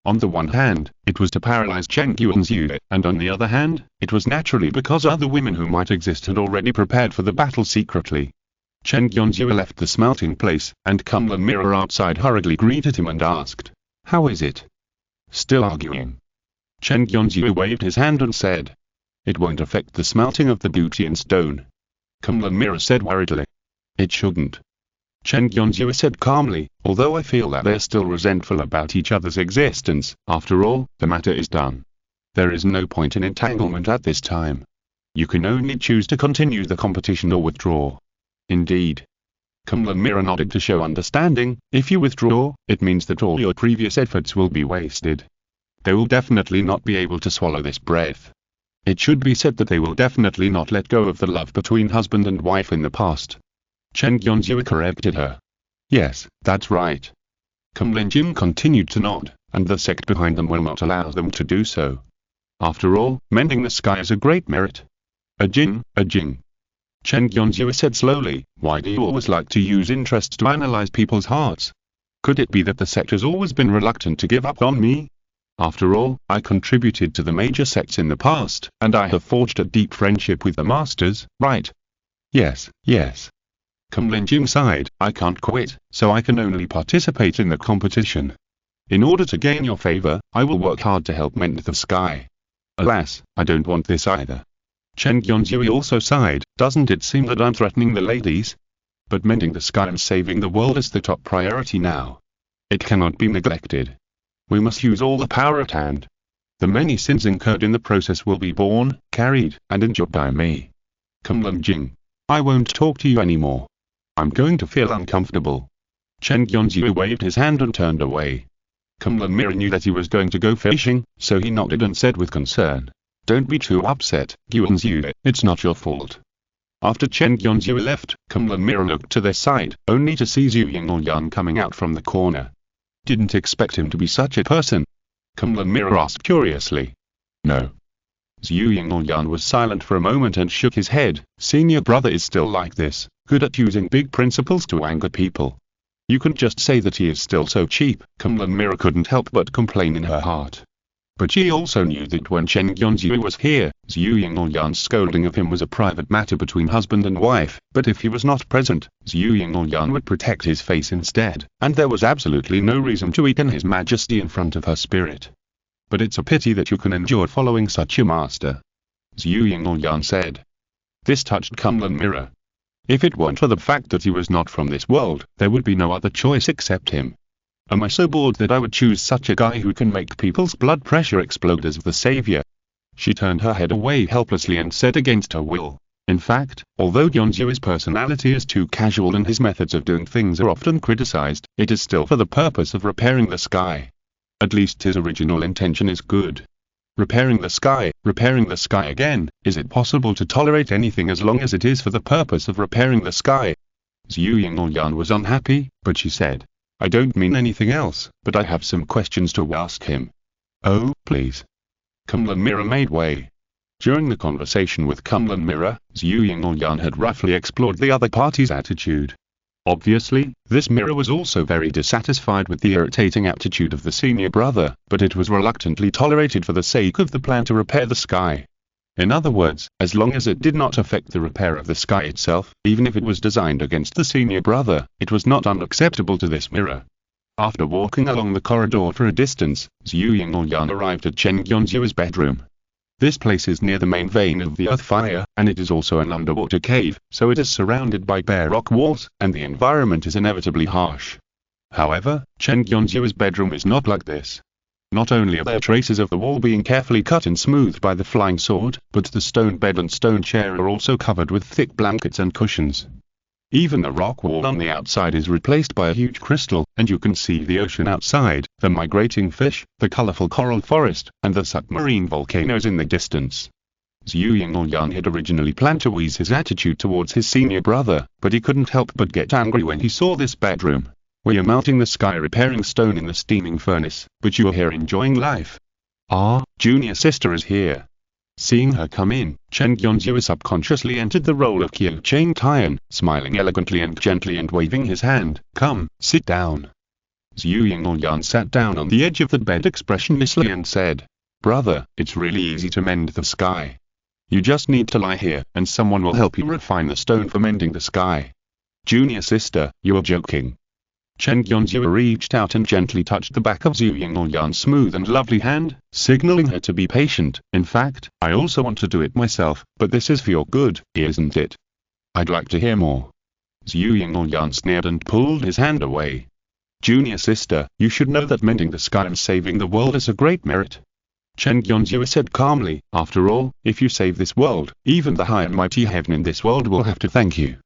On the one hand, it was to paralyze Chen Yuanzhu, and on the other hand, it was naturally because other women who might exist had already prepared for the battle secretly. Chen Yuanzhu left the smelting place, and Kunlun Mirror outside hurriedly greeted him and asked, "How is it?" Still arguing. Chen Yonzhu waved his hand and said, "It won't affect the smelting of the beauty in stone." Kunlun Mirror said worriedly. "It shouldn't." Chen Yonzhu said calmly, "Although I feel that they're still resentful about each other's existence, after all, the matter is done. There is no point in entanglement at this time. You can only choose to continue the competition or withdraw." "Indeed." Kunlun Mirror nodded to show understanding. "If you withdraw, it means that all your previous efforts will be wasted. They will definitely not be able to swallow this breath. It should be said that they will definitely not let go of the love between husband and wife in the past." Chen Yonzhu corrected her. "Yes, that's right." Kunlun Jin continued to nod, and the sect behind them will not allow them to do so. After all, mending the sky is a great merit. A jing. Chen Yonzhu said slowly, "Why do you always like to use interests to analyze people's hearts? Could it be that the sect has always been reluctant to give up on me? After all, I contributed to the major sects in the past, and I have forged a deep friendship with the masters, right?" Yes. Kunlun Jin sighed, "I can't quit, so I can only participate in the competition. In order to gain your favor, I will work hard to help mend the sky. Alas, I don't want this either." Chen Yonzhu also sighed, "Doesn't it seem that I'm threatening the ladies? But mending the sky and saving the world is the top priority now. It cannot be neglected. We must use all the power at hand. The many sins incurred in the process will be borne, carried, and endured by me. Kunlun Jin, I won't talk to you anymore. I'm going to feel uncomfortable." Chen Yonzhu waved his hand and turned away. Kunlun Mirror knew that he was going to go fishing, so he nodded and said with concern, "Don't be too upset, Yonzhu, it's not your fault." After Chen Yonzhu left, Kunlun Mirror looked to their side, only to see Zhu Yingyan coming out from the corner. "Didn't expect him to be such a person?" Kunlun Mirror asked curiously. "No." Zhu Yingyan was silent for a moment and shook his head. "Senior brother is still like this, good at using big principles to anger people. You can just say that he is still so cheap." Kunlun Mirror couldn't help but complain in her heart. But she also knew that when Chen Yonzhu was here, Zhu Yingyan's scolding of him was a private matter between husband and wife, but if he was not present, Zhu Yingyan would protect his face instead, and there was absolutely no reason to weaken his majesty in front of her spirit. "But it's a pity that you can endure following such a master," Zhu Yingyan said. This touched Kunlun Mirror. If it weren't for the fact that he was not from this world, there would be no other choice except him. Am I so bored that I would choose such a guy who can make people's blood pressure explode as the savior? She turned her head away helplessly and said against her will, "In fact, although Yonzhu's personality is too casual and his methods of doing things are often criticized, it is still for the purpose of repairing the sky. At least his original intention is good. Repairing the sky again, is it possible to tolerate anything as long as it is for the purpose of repairing the sky?" Zhu Yingyan was unhappy, but she said, "I don't mean anything else, but I have some questions to ask him." "Oh, please." Kunlun Mirror made way. During the conversation with Kunlun Mirror, Zhu Yingyan had roughly explored the other party's attitude. Obviously, this mirror was also very dissatisfied with the irritating attitude of the senior brother, but it was reluctantly tolerated for the sake of the plan to repair the sky. In other words, as long as it did not affect the repair of the sky itself, even if it was designed against the senior brother, it was not unacceptable to this mirror. After walking along the corridor for a distance, Zhu Yingyan arrived at Chen Yonzhu's bedroom. This place is near the main vein of the earth fire, and it is also an underwater cave, so it is surrounded by bare rock walls, and the environment is inevitably harsh. However, Chen Yonzhu's bedroom is not like this. Not only are there traces of the wall being carefully cut and smoothed by the flying sword, but the stone bed and stone chair are also covered with thick blankets and cushions. Even the rock wall on the outside is replaced by a huge crystal, and you can see the ocean outside, the migrating fish, the colorful coral forest, and the submarine volcanoes in the distance. Zhu Yingyan had originally planned to ease his attitude towards his senior brother, but he couldn't help but get angry when he saw this bedroom. "We are melting the sky repairing stone in the steaming furnace, but you are here enjoying life. Ah, junior sister is here." Seeing her come in, Chen Yonzhu subconsciously entered the role of Qiu Cheng Tian, smiling elegantly and gently and waving his hand. "Come, sit down." Zhu Yingyan sat down on the edge of the bed expressionlessly and said, "Brother, it's really easy to mend the sky. You just need to lie here, and someone will help you refine the stone for mending the sky." "Junior sister, you are joking." Chen Yonzhou reached out and gently touched the back of Zhu Yingyan's smooth and lovely hand, signaling her to be patient. In fact, I also want to do it myself, but this is for your good, isn't it? I'd like to hear more. Zhu Yingyan sneered and pulled his hand away. Junior sister, you should know that mending the sky and saving the world is a great merit. Chen Yonzhou said calmly, after all, if you save this world, even the high and mighty heaven in this world will have to thank you.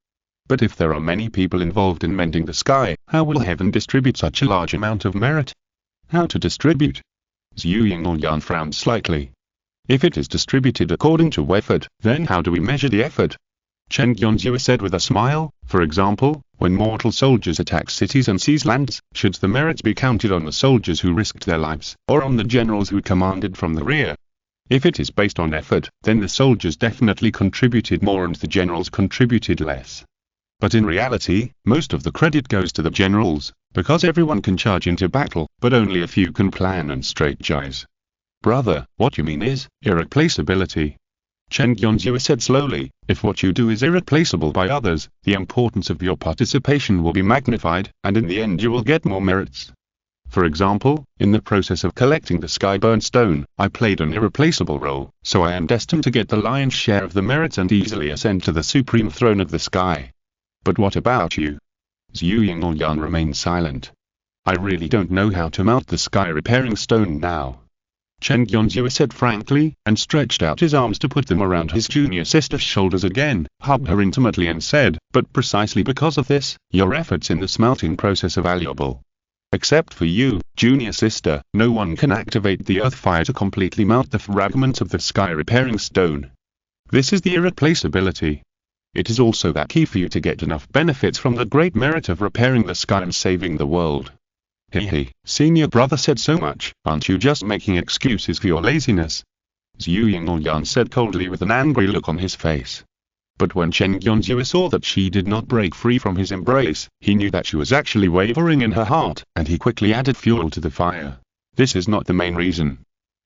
But if there are many people involved in mending the sky, how will heaven distribute such a large amount of merit? How to distribute? Zhu Yingyan frowned slightly. If it is distributed according to effort, then how do we measure the effort? Chen Yonzhou said with a smile, for example, when mortal soldiers attack cities and seize lands, should the merits be counted on the soldiers who risked their lives, or on the generals who commanded from the rear? If it is based on effort, then the soldiers definitely contributed more and the generals contributed less. But in reality, most of the credit goes to the generals, because everyone can charge into battle, but only a few can plan and strategize. Brother, what you mean is, irreplaceability. Chen Yonzhou said slowly, if what you do is irreplaceable by others, the importance of your participation will be magnified, and in the end you will get more merits. For example, in the process of collecting the skyburn stone, I played an irreplaceable role, so I am destined to get the lion's share of the merits and easily ascend to the supreme throne of the sky. But what about you? Zhu Yingyan remained silent. I really don't know how to mount the sky repairing stone now. Chen Yonzhou said frankly, and stretched out his arms to put them around his junior sister's shoulders again, hugged her intimately and said, but precisely because of this, your efforts in the smelting process are valuable. Except for you, junior sister, no one can activate the earth fire to completely melt the fragments of the sky repairing stone. This is the irreplaceability. It is also that key for you to get enough benefits from the great merit of repairing the sky and saving the world. Hehe, senior brother said so much, aren't you just making excuses for your laziness? Zhu Yingyan said coldly with an angry look on his face. But when Chen Yonzhou saw that she did not break free from his embrace, he knew that she was actually wavering in her heart, and he quickly added fuel to the fire. This is not the main reason.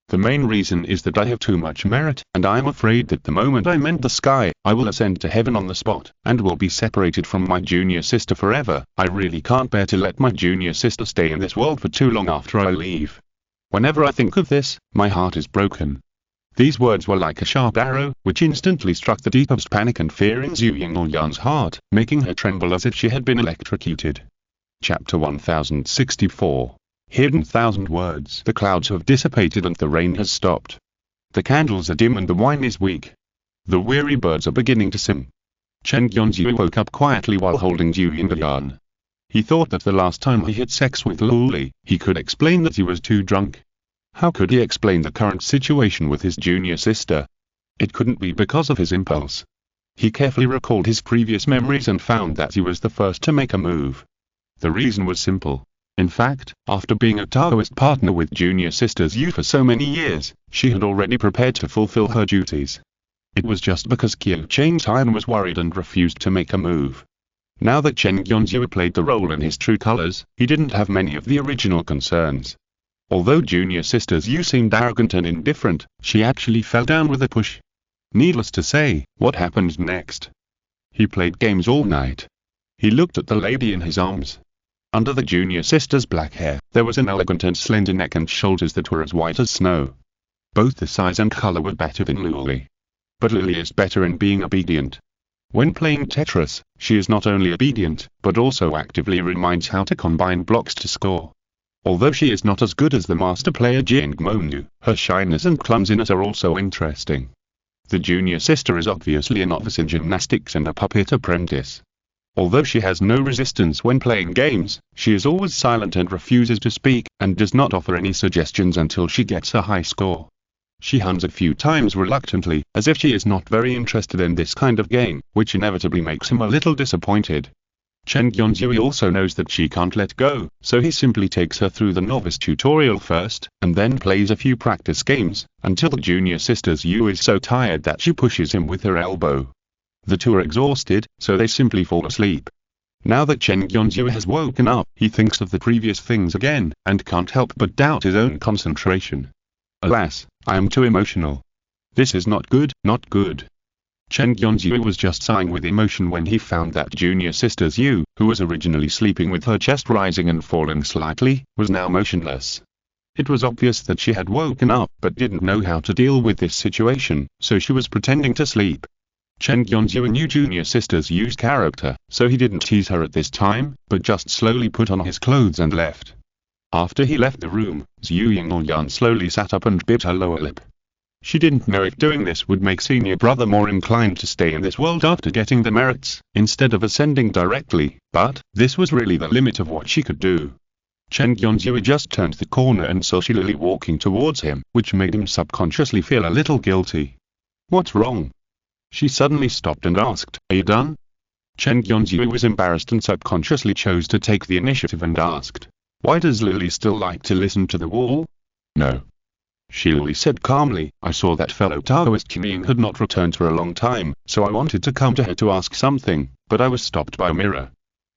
The main reason is that I have too much merit, and I am afraid that the moment I mend the sky, I will ascend to heaven on the spot, and will be separated from my junior sister forever. I really can't bear to let my junior sister stay in this world for too long after I leave. Whenever I think of this, my heart is broken. These words were like a sharp arrow, which instantly struck the deepest panic and fear in Zhu Yingyan's heart, making her tremble as if she had been electrocuted. Chapter 1064. Hidden 1,000 words. The clouds have dissipated and the rain has stopped. The candles are dim and the wine is weak. The weary birds are beginning to sing. Chen Yonzhou woke up quietly while holding Zhu Yingyan. He thought that the last time he had sex with Luli, he could explain that he was too drunk. How could he explain the current situation with his junior sister? It couldn't be because of his impulse. He carefully recalled his previous memories and found that he was the first to make a move. The reason was simple. In fact, after being a Taoist partner with junior sister's Yu for so many years, she had already prepared to fulfill her duties. It was just because Qiu Changtian was worried and refused to make a move. Now that Chen Yonzhou played the role in his true colors, he didn't have many of the original concerns. Although junior sister's Yu seemed arrogant and indifferent, she actually fell down with a push. Needless to say, what happened next? He played games all night. He looked at the lady in his arms. Under the junior sister's black hair, there was an elegant and slender neck and shoulders that were as white as snow. Both the size and color were better than Luli. But Lily is better in being obedient. When playing Tetris, she is not only obedient, but also actively reminds how to combine blocks to score. Although she is not as good as the master player Jing Monu, her shyness and clumsiness are also interesting. The junior sister is obviously a novice in gymnastics and a puppet apprentice. Although she has no resistance when playing games, she is always silent and refuses to speak, and does not offer any suggestions until she gets a high score. She hums a few times reluctantly, as if she is not very interested in this kind of game, which inevitably makes him a little disappointed. Chen Yonzhou also knows that she can't let go, so he simply takes her through the novice tutorial first, and then plays a few practice games, until the junior sister's Yu is so tired that she pushes him with her elbow. The two are exhausted, so they simply fall asleep. Now that Chen Yonzhou has woken up, he thinks of the previous things again, and can't help but doubt his own concentration. Alas, I am too emotional. This is not good, not good. Chen Yonzhu was just sighing with emotion when he found that junior sister Zhu, who was originally sleeping with her chest rising and falling slightly, was now motionless. It was obvious that she had woken up but didn't know how to deal with this situation, so she was pretending to sleep. Chen Yonzhu knew junior sister Zhu's character, so he didn't tease her at this time, but just slowly put on his clothes and left. After he left the room, Zhu Yingyan slowly sat up and bit her lower lip. She didn't know if doing this would make senior brother more inclined to stay in this world after getting the merits, instead of ascending directly, but this was really the limit of what she could do. Chen Yonzhu just turned the corner and saw Lily walking towards him, which made him subconsciously feel a little guilty. "What's wrong?" She suddenly stopped and asked, "Are you done?" Chen Yonzhu was embarrassed and subconsciously chose to take the initiative and asked, "Why does Lily still like to listen to the wall?" "No," Lily said calmly, "I saw that fellow Taoist cunning had not returned for a long time, so I wanted to come to her to ask something, but I was stopped by a mirror."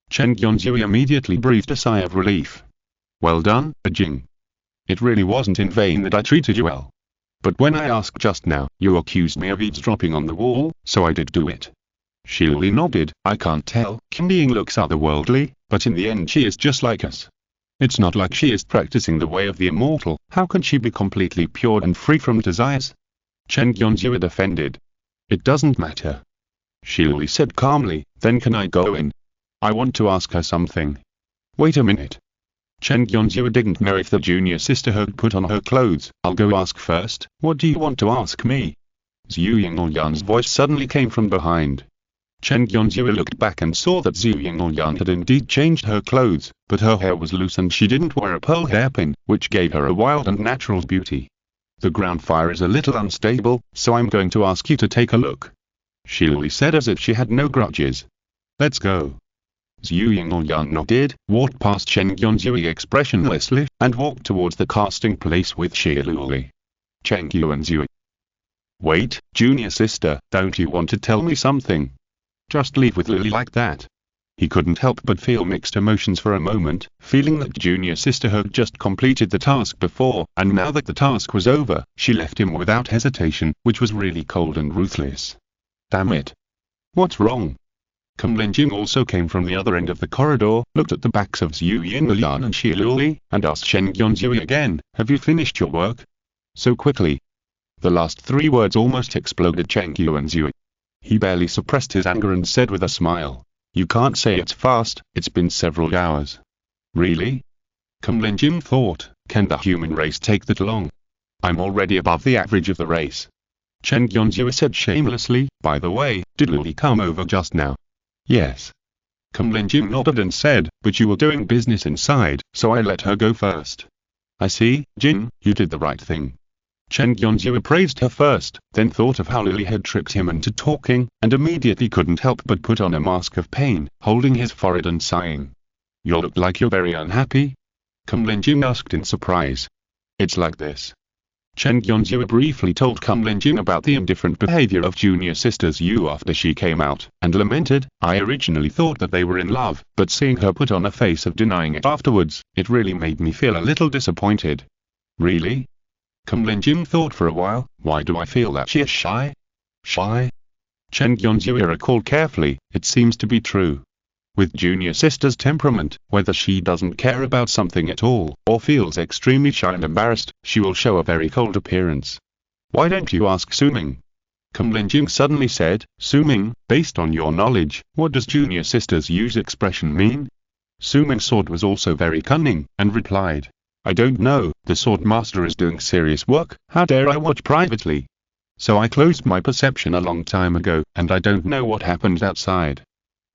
Chen Yonzhu immediately breathed a sigh of relief. "Well done, Jing. It really wasn't in vain that I treated you well. But when I asked just now, you accused me of eavesdropping on the wall, so I did do it." Lily nodded. "I can't tell. Cunning looks otherworldly, but in the end she is just like us. It's not like she is practicing the way of the immortal. How can she be completely pure and free from desires?" Chen Yonzhu defended. "It doesn't matter," Lily said calmly. "Then can I go in? I want to ask her something." "Wait a minute." Chen Yonzhu didn't know if the junior sister had put on her clothes. "I'll go ask first. What do you want to ask me?" Zhu Yingyan's voice suddenly came from behind. Chen Yonzhu looked back and saw that Zhu Yingyan had indeed changed her clothes, but her hair was loose and she didn't wear a pearl hairpin, which gave her a wild and natural beauty. "The ground fire is a little unstable, so I'm going to ask you to take a look," Lily said as if she had no grudges. "Let's go." Zhu Yingyan nodded, walked past Chen Yonzhu expressionlessly, and walked towards the casting place with Lily. Chen Yonzhu. "Wait, junior sister, don't you want to tell me something? Just leave with Lily like that?" He couldn't help but feel mixed emotions for a moment, feeling that junior sister had just completed the task before, and now that the task was over, she left him without hesitation, which was really cold and ruthless. Damn it. What's wrong? Kumlinjing also came from the other end of the corridor, looked at the backs of Zhu Yinlian and Luli, and asked Shen Yonzhui again, "Have you finished your work?" "So quickly." The last three words almost exploded Chen Yonzhui. He barely suppressed his anger and said with a smile, "You can't say it's fast, it's been several hours." "Really?" Kumlinjing thought, "Can the human race take that long? I'm already above the average of the race." Chen Yonzhui said shamelessly, "By the way, did Lily come over just now?" "Yes." Kumlinjing nodded and said, "But you were doing business inside, so I let her go first." "I see, Jin, you did the right thing." Chen Yonzhui praised her first, then thought of how Lily had tricked him into talking, and immediately couldn't help but put on a mask of pain, holding his forehead and sighing. "You look like you're very unhappy?" Kumlinjing asked in surprise. "It's like this." Chen Yonzhui briefly told Kumlinjing about the indifferent behavior of junior sister Zhu after she came out, and lamented, "I originally thought that they were in love, but seeing her put on a face of denying it afterwards, it really made me feel a little disappointed." "Really?" Kumlinjing thought for a while, "Why do I feel that she is shy?" "Shy?" Chen Yonzhui recalled carefully, "It seems to be true. With junior sister's temperament, whether she doesn't care about something at all, or feels extremely shy and embarrassed, she will show a very cold appearance." "Why don't you ask Suming?" Kumlinjing suddenly said, "Suming, based on your knowledge, what does junior sister's use expression mean?" Suming's sword was also very cunning, and replied, "I don't know, the sword master is doing serious work, how dare I watch privately? So I closed my perception a long time ago, and I don't know what happened outside."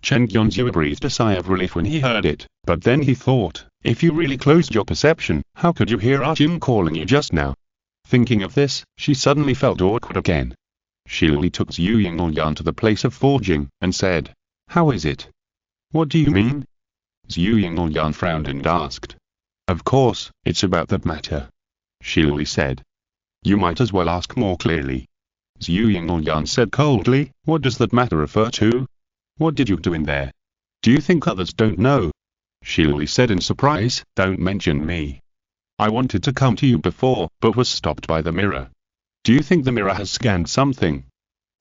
Chen Yonzhui breathed a sigh of relief when he heard it, but then he thought, "If you really closed your perception, how could you hear Jin calling you just now?" Thinking of this, she suddenly felt awkward again. Lily took Zhu Yinglian to the place of forging, and said, "How is it?" "What do you mean?" Zhu Yinglian frowned and asked. "Of course, it's about that matter," Lily said. "You might as well ask more clearly." Zhu Yinglian said coldly, "What does that matter refer to? What did you do in there? Do you think others don't know?" Lily said in surprise, "Don't mention me. I wanted to come to you before, but was stopped by the mirror. Do you think the mirror has scanned something?"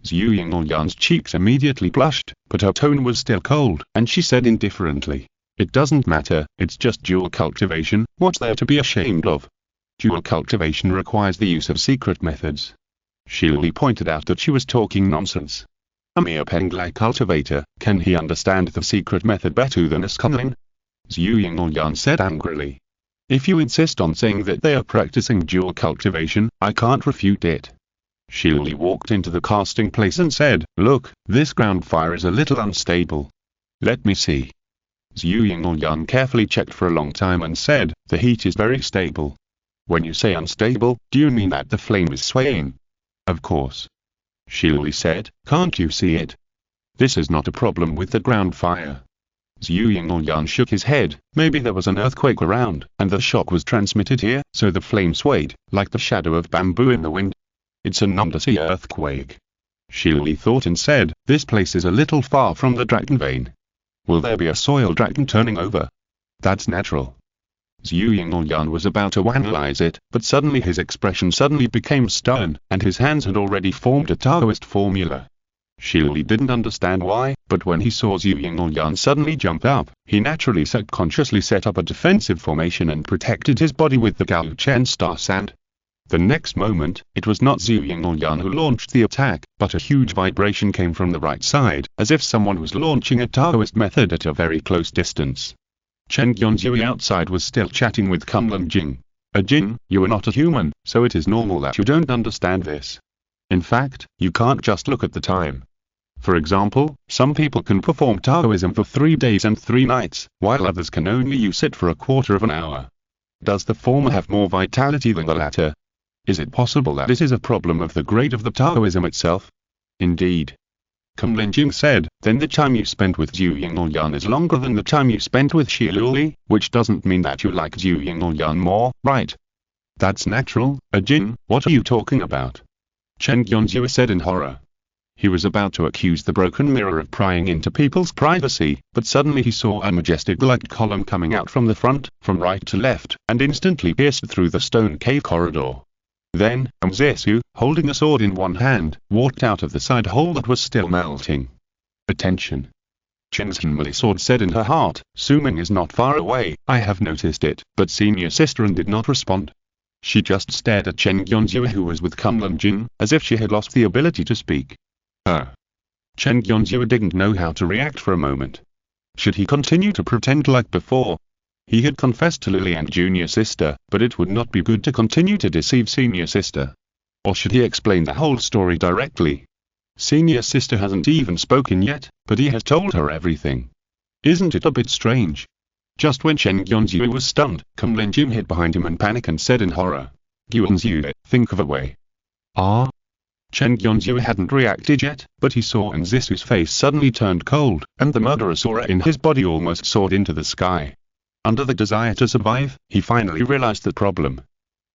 Zhu Yingyan's cheeks immediately blushed, but her tone was still cold, and she said indifferently, "It doesn't matter, it's just dual cultivation, what's there to be ashamed of? Dual cultivation requires the use of secret methods." Shili pointed out that she was talking nonsense. A mere Penglai cultivator, can he understand the secret method better than us cunning? Zhu Yingyan said angrily. "If you insist on saying that they are practicing dual cultivation, I can't refute it." Shili walked into the casting place and said, "Look, this ground fire is a little unstable. Let me see." Zhu Yingyan carefully checked for a long time and said, "The heat is very stable." "When you say unstable, do you mean that the flame is swaying?" "Of course," Shili said, "can't you see it? This is not a problem with the ground fire." Zhu Yingyan shook his head. "Maybe there was an earthquake around, and the shock was transmitted here, so the flame swayed, like the shadow of bamboo in the wind." "It's an undersea earthquake," Shili thought and said, "This place is a little far from the dragon vein. Will there be a soil dragon turning over?" "That's natural." Zhu Yingyan was about to analyze it, but suddenly his expression suddenly became stern, and his hands had already formed a Taoist formula. Shili didn't understand why, but when he saw Zhu Yingyan suddenly jump up, he naturally subconsciously set up a defensive formation and protected his body with the Gao Chen Star Sand. The next moment, it was not Zhu Yingyan who launched the attack, but a huge vibration came from the right side, as if someone was launching a Taoist method at a very close distance. Chen Yunzui outside was still chatting with Kunlun Jing. "Jing, you are not a human, so it is normal that you don't understand this. In fact, you can't just look at the time. For example, some people can perform Taoism for 3 days and 3 nights, while others can only use it for a quarter of an hour. Does the former have more vitality than the latter? Is it possible that this is a problem of the grade of the Taoism itself?" "Indeed," Kunlun Jing said, "then the time you spent with Zhu Yingyan is longer than the time you spent with Shili, which doesn't mean that you like Zhu Yingyan more, right?" "That's natural, Jing, what are you talking about?" Chen Yunzui said in horror. He was about to accuse the broken mirror of prying into people's privacy, but suddenly he saw a majestic light column coming out from the front, from right to left, and instantly pierced through the stone cave corridor. Then, Zesu, holding a sword in one hand, walked out of the side hole that was still melting. "Attention!" Chen's Hinmali sword said in her heart, "Suming is not far away, I have noticed it," but senior sister did not respond. She just stared at Chen Yunzui who was with Kunlun Jing, as if she had lost the ability to speak. Chen Yunzui didn't know how to react for a moment. Should he continue to pretend like before? He had confessed to Lily and junior sister, but it would not be good to continue to deceive senior sister. Or should he explain the whole story directly? Senior sister hasn't even spoken yet, but he has told her everything. Isn't it a bit strange? Just when Chen Yunzui was stunned, Kunlun Jing hid behind him in panic and said in horror, "Yunzui, think of a way." "Ah?" Chen Yunzui hadn't reacted yet, but he saw Zisu's face suddenly turned cold, and the murderous aura in his body almost soared into the sky. Under the desire to survive, he finally realized the problem.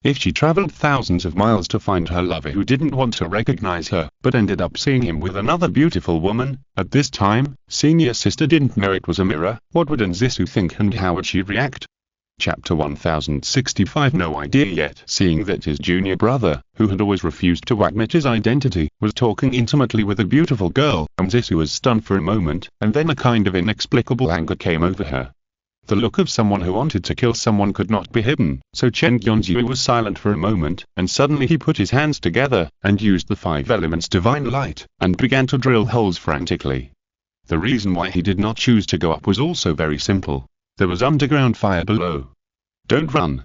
If she traveled thousands of miles to find her lover who didn't want to recognize her, but ended up seeing him with another beautiful woman, at this time, senior sister didn't know it was a mirror, what would Zisu think and how would she react? Chapter 1065. No idea yet. Seeing that his junior brother, who had always refused to admit his identity, was talking intimately with a beautiful girl, Zisu was stunned for a moment, and then a kind of inexplicable anger came over her. The look of someone who wanted to kill someone could not be hidden, so Chen Yunzui was silent for a moment, and suddenly he put his hands together, and used the 5 elements divine light, and began to drill holes frantically. The reason why he did not choose to go up was also very simple. There was underground fire below. "Don't run!"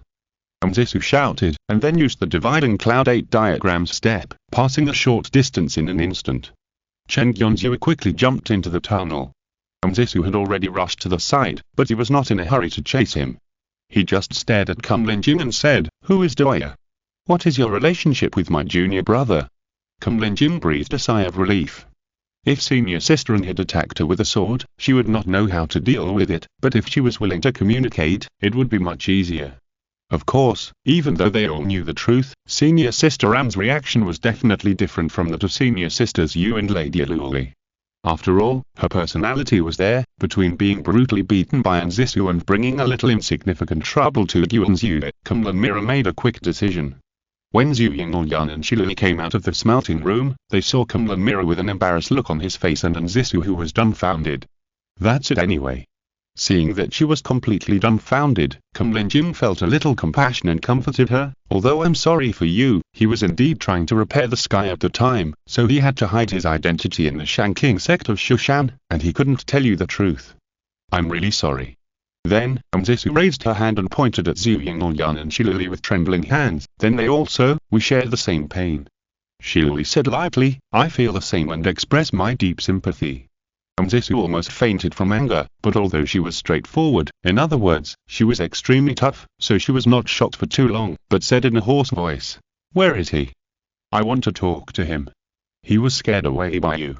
Zisu shouted, and then used the dividing cloud 8 diagram step, passing a short distance in an instant. Chen Yunzui quickly jumped into the tunnel. Zisu had already rushed to the side, but he was not in a hurry to chase him. He just stared at Kunlun Jing and said, "Who is Doya? What is your relationship with my junior brother?" Kunlun Jing breathed a sigh of relief. If senior sister had attacked her with a sword, she would not know how to deal with it, but if she was willing to communicate, it would be much easier. Of course, even though they all knew the truth, senior sister Am's reaction was definitely different from that of senior sisters Yu and Lady Luli. After all, her personality was there, between being brutally beaten by Zisu and bringing a little insignificant trouble to Yunzui. Kunlun Mirror made a quick decision. When Zhu Yinglyan and Shilili came out of the smelting room, they saw Kunlun Mirror with an embarrassed look on his face and Zisu who was dumbfounded. That's it anyway. Seeing that she was completely dumbfounded, Kunlun Jing felt a little compassion and comforted her. Although I'm sorry for you, he was indeed trying to repair the sky at the time, so he had to hide his identity in the Shanking sect of Shushan, and he couldn't tell you the truth. I'm really sorry. Then, Zisu raised her hand and pointed at Zhu Yinglyan and Shilili with trembling hands. Then we share the same pain. Shilili said lightly, I feel the same and express my deep sympathy. Zisu almost fainted from anger, but although she was straightforward, in other words, she was extremely tough, so she was not shocked for too long, but said in a hoarse voice, Where is he? I want to talk to him. He was scared away by you.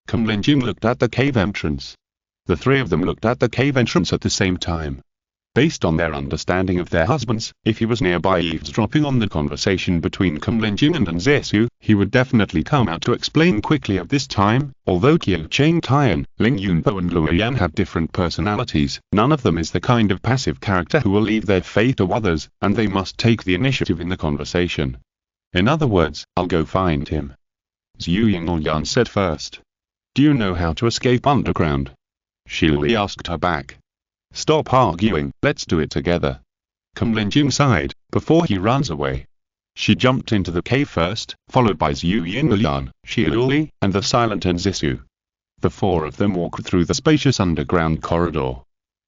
Kunlun Jing looked at the cave entrance. The three of them looked at the cave entrance at the same time. Based on their understanding of their husbands, if he was nearby eavesdropping on the conversation between Kunlun Jing and Zisu, he would definitely come out to explain quickly at this time. Although Qiu Cheng Tian, Ling Yunpo and Luo Yan have different personalities, none of them is the kind of passive character who will leave their fate to others, and they must take the initiative in the conversation. In other words, I'll go find him. Zhu Yinglyan said first. Do you know how to escape underground? Shilili asked her back. Stop arguing, let's do it together. Kunlun Jing sighed, before he runs away. She jumped into the cave first, followed by Zhu Yinglyan, Shilili, and the silent Zisu. The four of them walked through the spacious underground corridor.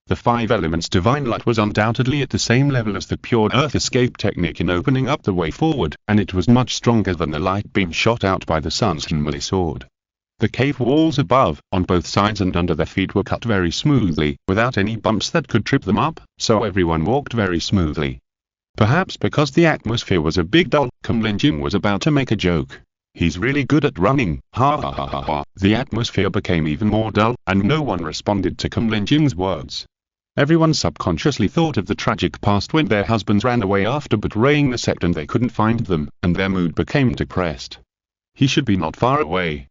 The 5 elements divine light was undoubtedly at the same level as the pure earth escape technique in opening up the way forward, and it was much stronger than the light beam shot out by the sun's Shenmue sword. The cave walls above, on both sides and under their feet were cut very smoothly, without any bumps that could trip them up, so everyone walked very smoothly. Perhaps because the atmosphere was a big dull, Kunlun Jing was about to make a joke. He's really good at running, ha ha ha ha ha. The atmosphere became even more dull, and no one responded to Kunlun Jing's words. Everyone subconsciously thought of the tragic past when their husbands ran away after betraying the sect and they couldn't find them, and their mood became depressed. He should be not far away.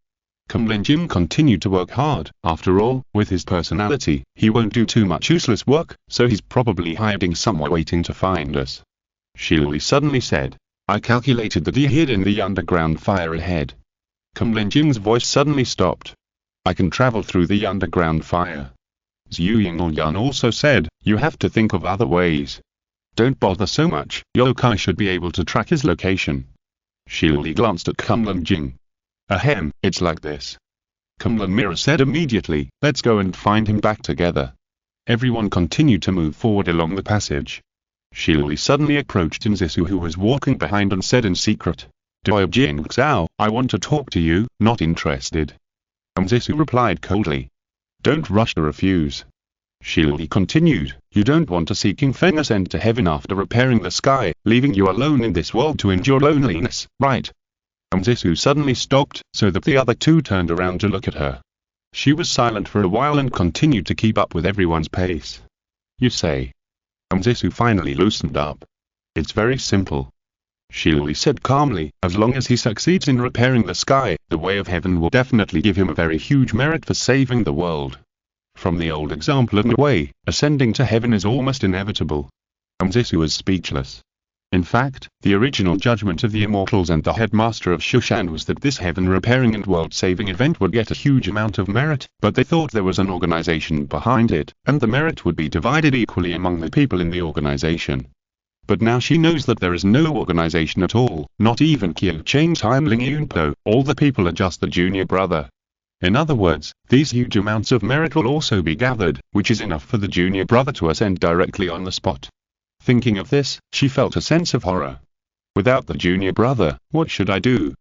Kunlun Jing continued to work hard. After all, with his personality, he won't do too much useless work, so he's probably hiding somewhere waiting to find us. Shilili suddenly said, I calculated that he hid in the underground fire ahead. Kunlun Jing's voice suddenly stopped. I can travel through the underground fire. Zhu Yinglyan also said, you have to think of other ways. Don't bother so much, yokai should be able to track his location. Shilili glanced at Kunlun Jing. Ahem, it's like this. Kunlun Mirror said immediately, let's go and find him back together. Everyone continued to move forward along the passage. Shilili suddenly approached Zisu who was walking behind and said in secret, Doi Jing Xiao, I want to talk to you, not interested. Zisu replied coldly. Don't rush to refuse. Shilili continued, you don't want to see King Feng ascend to heaven after repairing the sky, leaving you alone in this world to endure loneliness, right? Zisu suddenly stopped, so that the other two turned around to look at her. She was silent for a while and continued to keep up with everyone's pace. You say. Zisu finally loosened up. It's very simple. Shilili said calmly, as long as he succeeds in repairing the sky, the way of heaven will definitely give him a very huge merit for saving the world. From the old example of the way, ascending to heaven is almost inevitable. Zisu was speechless. In fact, the original judgment of the immortals and the headmaster of Shushan was that this heaven-repairing and world-saving event would get a huge amount of merit, but they thought there was an organization behind it, and the merit would be divided equally among the people in the organization. But now she knows that there is no organization at all, not even Qiu Cheng Tian Ling Yunpo, all the people are just the junior brother. In other words, these huge amounts of merit will also be gathered, which is enough for the junior brother to ascend directly on the spot. Thinking of this, she felt a sense of horror. Without the junior brother, what should I do?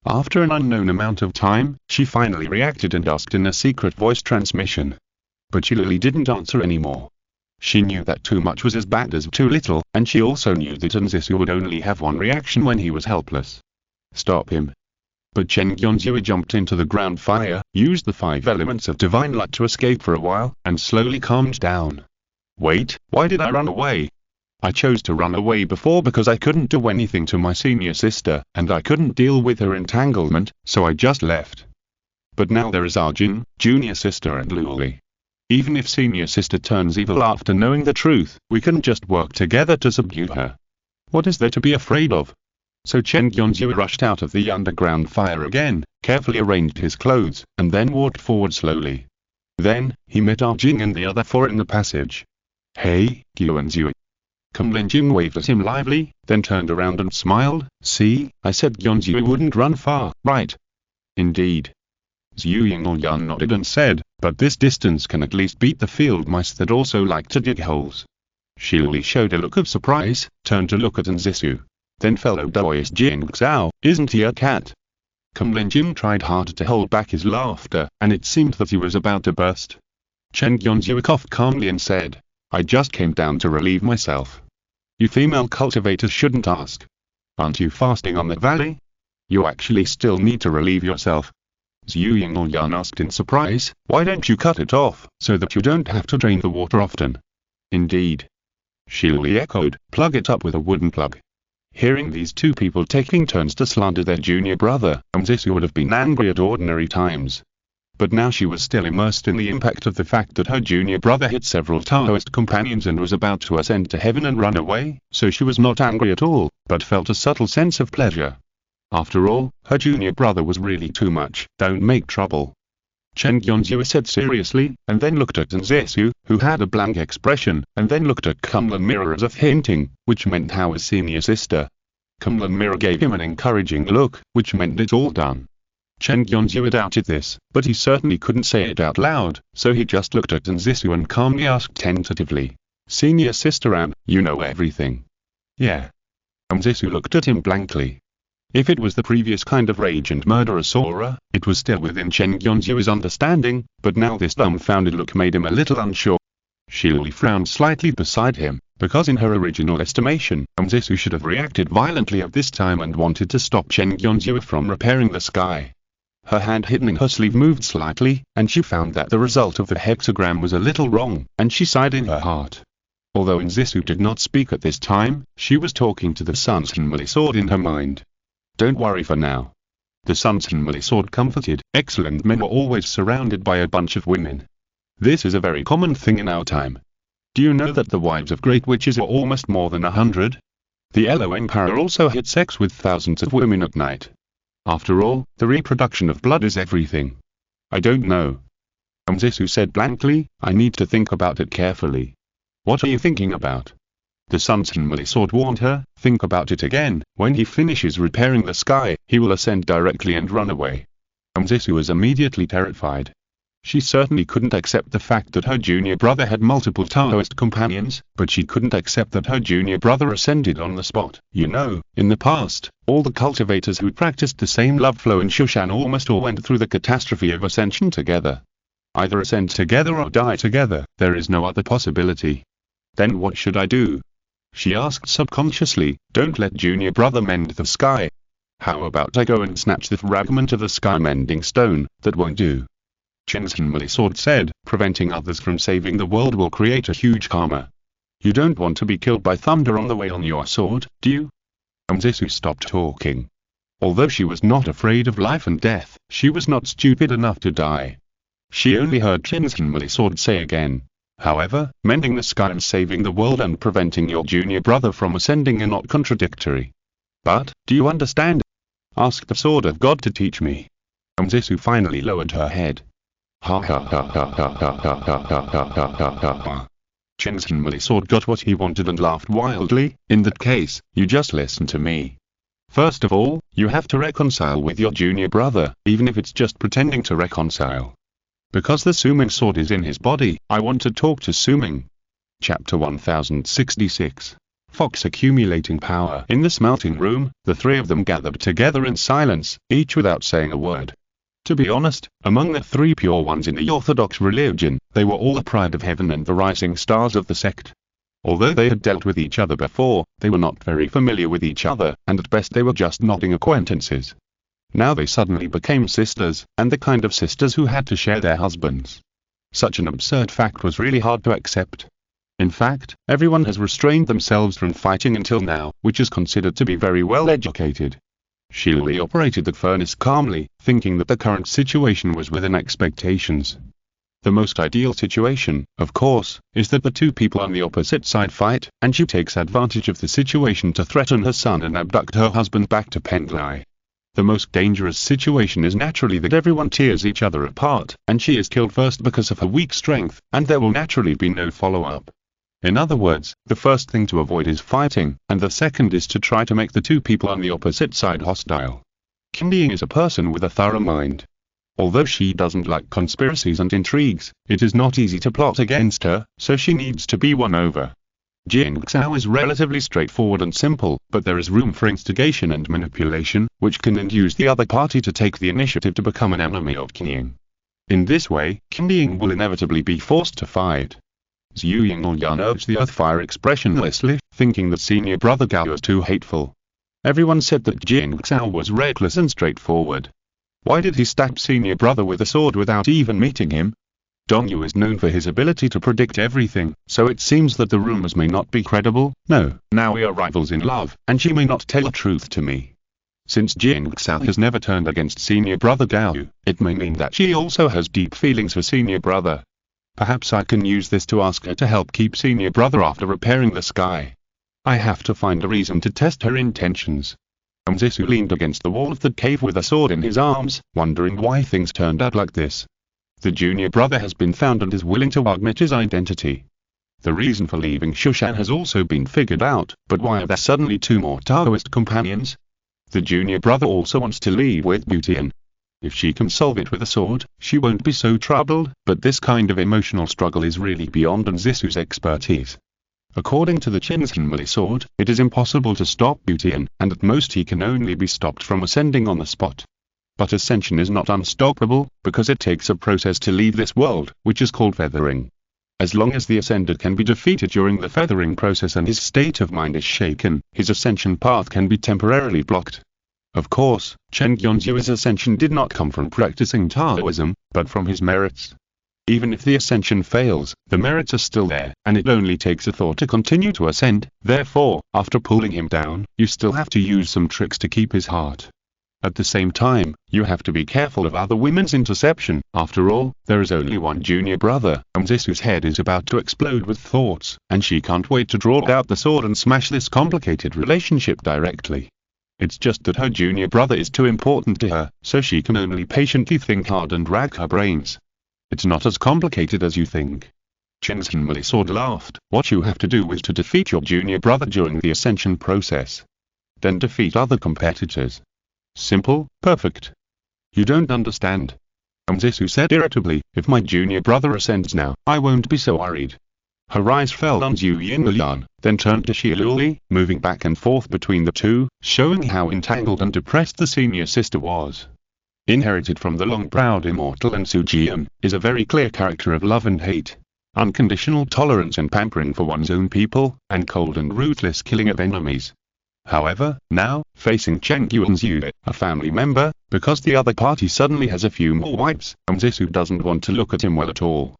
After an unknown amount of time, she finally reacted and asked in a secret voice transmission. But Shilili didn't answer anymore. She knew that too much was as bad as too little, and she also knew that Zisu would only have one reaction when he was helpless. Stop him. But Chen Yonzui jumped into the ground fire, used the 5 elements of divine light to escape for a while, and slowly calmed down. Wait, why did I run away? I chose to run away before because I couldn't do anything to my senior sister, and I couldn't deal with her entanglement, so I just left. But now there is Arjun, junior sister and Luli. Even if senior sister turns evil after knowing the truth, we can just work together to subdue her. What is there to be afraid of? So Chen Yonzhu rushed out of the underground fire again, carefully arranged his clothes, and then walked forward slowly. Then, he met Ah Jing and the other four in the passage. "Hey, Yonzhu." Kumlin Jing waved at him lively, then turned around and smiled. "See, I said Yonzhu wouldn't run far, right?" "Indeed." Zhu Yingyuan nodded and said, "But this distance can at least beat the field mice that also like to dig holes." Shili showed a look of surprise, turned to look at Nzisu. Then fellow Daoist Jing Xiao, "Isn't he a cat?" Kumlin Jing tried hard to hold back his laughter, and it seemed that he was about to burst. Chen Yonzhu coughed calmly and said, "I just came down to relieve myself." "You female cultivators shouldn't ask. Aren't you fasting on the valley? You actually still need to relieve yourself." Zhu Yingyuan asked in surprise, "Why don't you cut it off, so that you don't have to drain the water often?" "Indeed." Shili echoed, "Plug it up with a wooden plug." Hearing these two people taking turns to slander their junior brother, Nzisu would have been angry at ordinary times. But now she was still immersed in the impact of the fact that her junior brother hit several Taoist companions and was about to ascend to heaven and run away, so she was not angry at all, but felt a subtle sense of pleasure. After all, her junior brother was really too much. "Don't make trouble," Chen Yonzhu said seriously, and then looked at Nzisu, who had a blank expression, and then looked at Kumlan Mirror as if hinting, which meant how his senior sister. Kumlan Mirror gave him an encouraging look, which meant it's all done. Chen Yonzhu doubted this, but he certainly couldn't say it out loud, so he just looked at Nzisu and calmly asked tentatively, "Senior sister Am, you know everything?" "Yeah." Nzisu looked at him blankly. If it was the previous kind of rage and murderous aura, it was still within Chen Yonzhu's understanding, but now this dumbfounded look made him a little unsure. Shili frowned slightly beside him, because in her original estimation, Nzisu should have reacted violently at this time and wanted to stop Chen Yonzhu from repairing the sky. Her hand hidden in her sleeve moved slightly, and she found that the result of the hexagram was a little wrong, and she sighed in her heart. Although Nzisu did not speak at this time, she was talking to the Sun's Henmuli sword in her mind. "Don't worry for now." The Sun's Henmuli sword comforted. Excellent men were always surrounded by a bunch of women. This is a very common thing in our time. Do you know that the wives of great witches are almost more than 100? The Elo Empire also had sex with thousands of women at night. After all, the reproduction of blood is everything. "I don't know," Nzisu said blankly. "I need to think about it carefully." "What are you thinking about?" The Sun's Henmuli sword warned her, "Think about it again. When he finishes repairing the sky, he will ascend directly and run away." Nzisu was immediately terrified. She certainly couldn't accept the fact that her junior brother had multiple Taoist companions, but she couldn't accept that her junior brother ascended on the spot. You know, in the past, all the cultivators who practiced the same love flow in Shushan almost all went through the catastrophe of ascension together. Either ascend together or die together, there is no other possibility. "Then what should I do?" she asked subconsciously. "Don't let junior brother mend the sky. How about I go and snatch the fragment of the sky mending stone? That won't do." Chen's Henmuli sword said, "Preventing others from saving the world will create a huge karma. You don't want to be killed by thunder on the way on your sword, do you?" Nzisu stopped talking. Although she was not afraid of life and death, she was not stupid enough to die. She only heard Chen's Henmuli sword say again, "However, mending the sky and saving the world and preventing your junior brother from ascending are not contradictory." "But, do you understand? Ask the Sword of God to teach me." Nzisu finally lowered her head. Ha ha ha ha ha ha ha ha ha ha ha ha ha. Chen's Henmuli sword got what he wanted and laughed wildly. "In that case, you just listen to me. First of all, you have to reconcile with your junior brother, even if it's just pretending to reconcile. Because the Suming sword is in his body, I want to talk to Suming." Chapter 1066. Fox accumulating power. In the smelting room, the three of them gathered together in silence, each without saying a word. To be honest, among the three pure ones in the Orthodox religion, they were all the pride of heaven and the rising stars of the sect. Although they had dealt with each other before, they were not very familiar with each other, and at best they were just nodding acquaintances. Now they suddenly became sisters, and the kind of sisters who had to share their husbands. Such an absurd fact was really hard to accept. In fact, everyone has restrained themselves from fighting until now, which is considered to be very well educated. Shili operated the furnace calmly, thinking that the current situation was within expectations. The most ideal situation, of course, is that the two people on the opposite side fight, and she takes advantage of the situation to threaten her son and abduct her husband back to Penglai. The most dangerous situation is naturally that everyone tears each other apart, and she is killed first because of her weak strength, and there will naturally be no follow-up. In other words, the first thing to avoid is fighting, and the second is to try to make the two people on the opposite side hostile. Qin is a person with a thorough mind. Although she doesn't like conspiracies and intrigues, it is not easy to plot against her, so she needs to be won over. Jing Xiao is relatively straightforward and simple, but there is room for instigation and manipulation, which can induce the other party to take the initiative to become an enemy of Qin. In this way, Qin will inevitably be forced to fight. Zhu Yingyan urged the Earthfire expressionlessly, thinking that senior brother Gao was too hateful. Everyone said that Jing Xiao was reckless and straightforward. Why did he stab senior brother with a sword without even meeting him? Dong Yu is known for his ability to predict everything, so it seems that the rumors may not be credible. No, now we are rivals in love, and she may not tell the truth to me. Since Jing Xiao has never turned against senior brother Gao, it may mean that she also has deep feelings for senior brother. Perhaps I can use this to ask her to help keep senior brother after repairing the sky. I have to find a reason to test her intentions. Zisu leaned against the wall of the cave with a sword in his arms, wondering why things turned out like this. The junior brother has been found and is willing to admit his identity. The reason for leaving Shushan has also been figured out, but why are there suddenly two more Taoist companions? The junior brother also wants to leave with Butian. If she can solve it with a sword, she won't be so troubled, but this kind of emotional struggle is really beyond Zisu's expertise. According to the Qinzhen sword, it is impossible to stop Butian, and at most he can only be stopped from ascending on the spot. But ascension is not unstoppable, because it takes a process to leave this world, which is called feathering. As long as the ascended can be defeated during the feathering process and his state of mind is shaken, his ascension path can be temporarily blocked. Of course, Chen Yuanzu's ascension did not come from practicing Taoism, but from his merits. Even if the ascension fails, the merits are still there, and it only takes a thought to continue to ascend. Therefore, after pulling him down, you still have to use some tricks to keep his heart. At the same time, you have to be careful of other women's interception. After all, there is only one junior brother, and Zisu's head is about to explode with thoughts, and she can't wait to draw out the sword and smash this complicated relationship directly. It's just that her junior brother is too important to her, so she can only patiently think hard and rack her brains. It's not as complicated as you think. Qinzhen sword laughed. What you have to do is to defeat your junior brother during the ascension process. Then defeat other competitors. Simple, perfect. You don't understand. Zisu said irritably, if my junior brother ascends now, I won't be so worried. Her eyes fell on Zhu Yinlian, then turned to Shiluli, moving back and forth between the two, showing how entangled and depressed the senior sister was. Inherited from the long-browed immortal and Su Jian, is a very clear character of love and hate. Unconditional tolerance and pampering for one's own people, and cold and ruthless killing of enemies. However, now, facing Chen Yuanzu, a family member, because the other party suddenly has a few more wives, Zisu doesn't want to look at him well at all.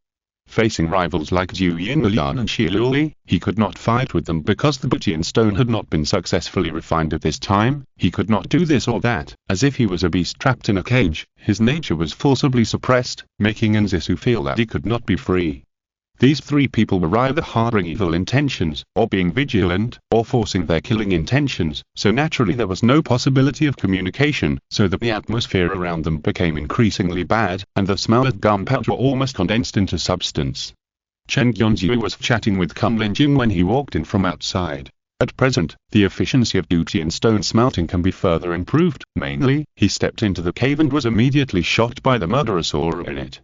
Facing rivals like Zhu Yinlian and Shiluli, he could not fight with them because the Butian stone had not been successfully refined at this time. He could not do this or that, as if he was a beast trapped in a cage. His nature was forcibly suppressed, making Zisu feel that he could not be free. These three people were either harboring evil intentions, or being vigilant, or forcing their killing intentions, so naturally there was no possibility of communication, so that the atmosphere around them became increasingly bad, and the smell of gunpowder almost condensed into substance. Chen Yuanzu was chatting with Kun Linjing when he walked in from outside. At present, the efficiency of Butian stone smelting can be further improved. Mainly, he stepped into the cave and was immediately shocked by the murderous aura in it.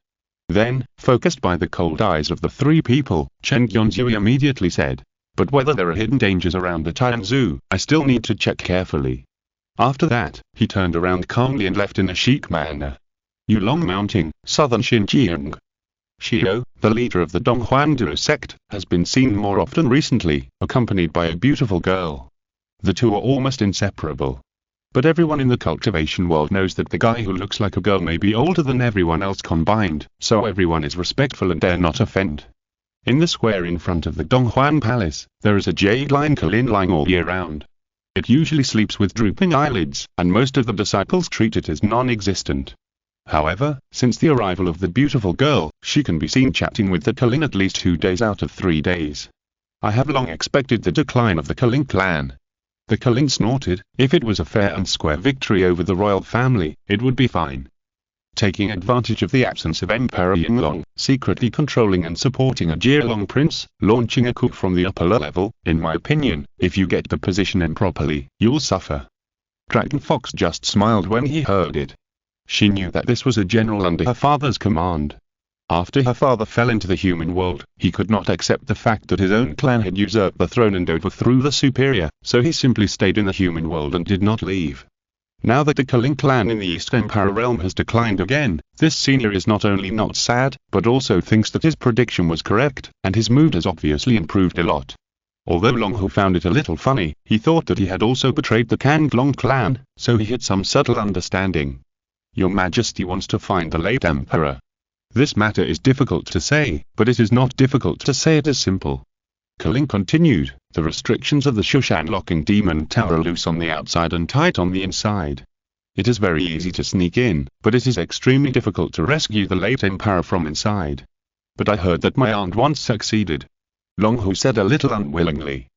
Then, focused by the cold eyes of the three people, Chen Yuanzu immediately said, "But whether there are hidden dangers around the Tianzu, I still need to check carefully." After that, he turned around calmly and left in a chic manner. Yulong Mounting, Southern Xinjiang. Xiao, the leader of the Donghuanduo sect, has been seen more often recently, accompanied by a beautiful girl. The two are almost inseparable. But everyone in the cultivation world knows that the guy who looks like a girl may be older than everyone else combined, so everyone is respectful and dare not offend. In the square in front of the Donghuan Palace, there is a jade-line Kalin lying all year round. It usually sleeps with drooping eyelids, and most of the disciples treat it as non-existent. However, since the arrival of the beautiful girl, she can be seen chatting with the Culling at least 2 days out of 3 days. I have long expected the decline of the Culling clan. The Culling snorted. If it was a fair and square victory over the royal family, it would be fine. Taking advantage of the absence of Emperor Yinglong, secretly controlling and supporting a Jialong prince, launching a coup from the upper level, in my opinion, if you get the position improperly, you'll suffer. Dragon Fox just smiled when he heard it. She knew that this was a general under her father's command. After her father fell into the human world, he could not accept the fact that his own clan had usurped the throne and overthrew the superior, so he simply stayed in the human world and did not leave. Now that the Culling clan in the East Empire realm has declined again, this senior is not only not sad, but also thinks that his prediction was correct, and his mood has obviously improved a lot. Although Long Hu found it a little funny, he thought that he had also betrayed the Kanglong clan, so he had some subtle understanding. Your Majesty wants to find the late Emperor. This matter is difficult to say, but it is not difficult to say it is simple. Culling continued, the restrictions of the Shushan locking demon tower are loose on the outside and tight on the inside. It is very easy to sneak in, but it is extremely difficult to rescue the late Emperor from inside. But I heard that my aunt once succeeded. Long Hu said a little unwillingly.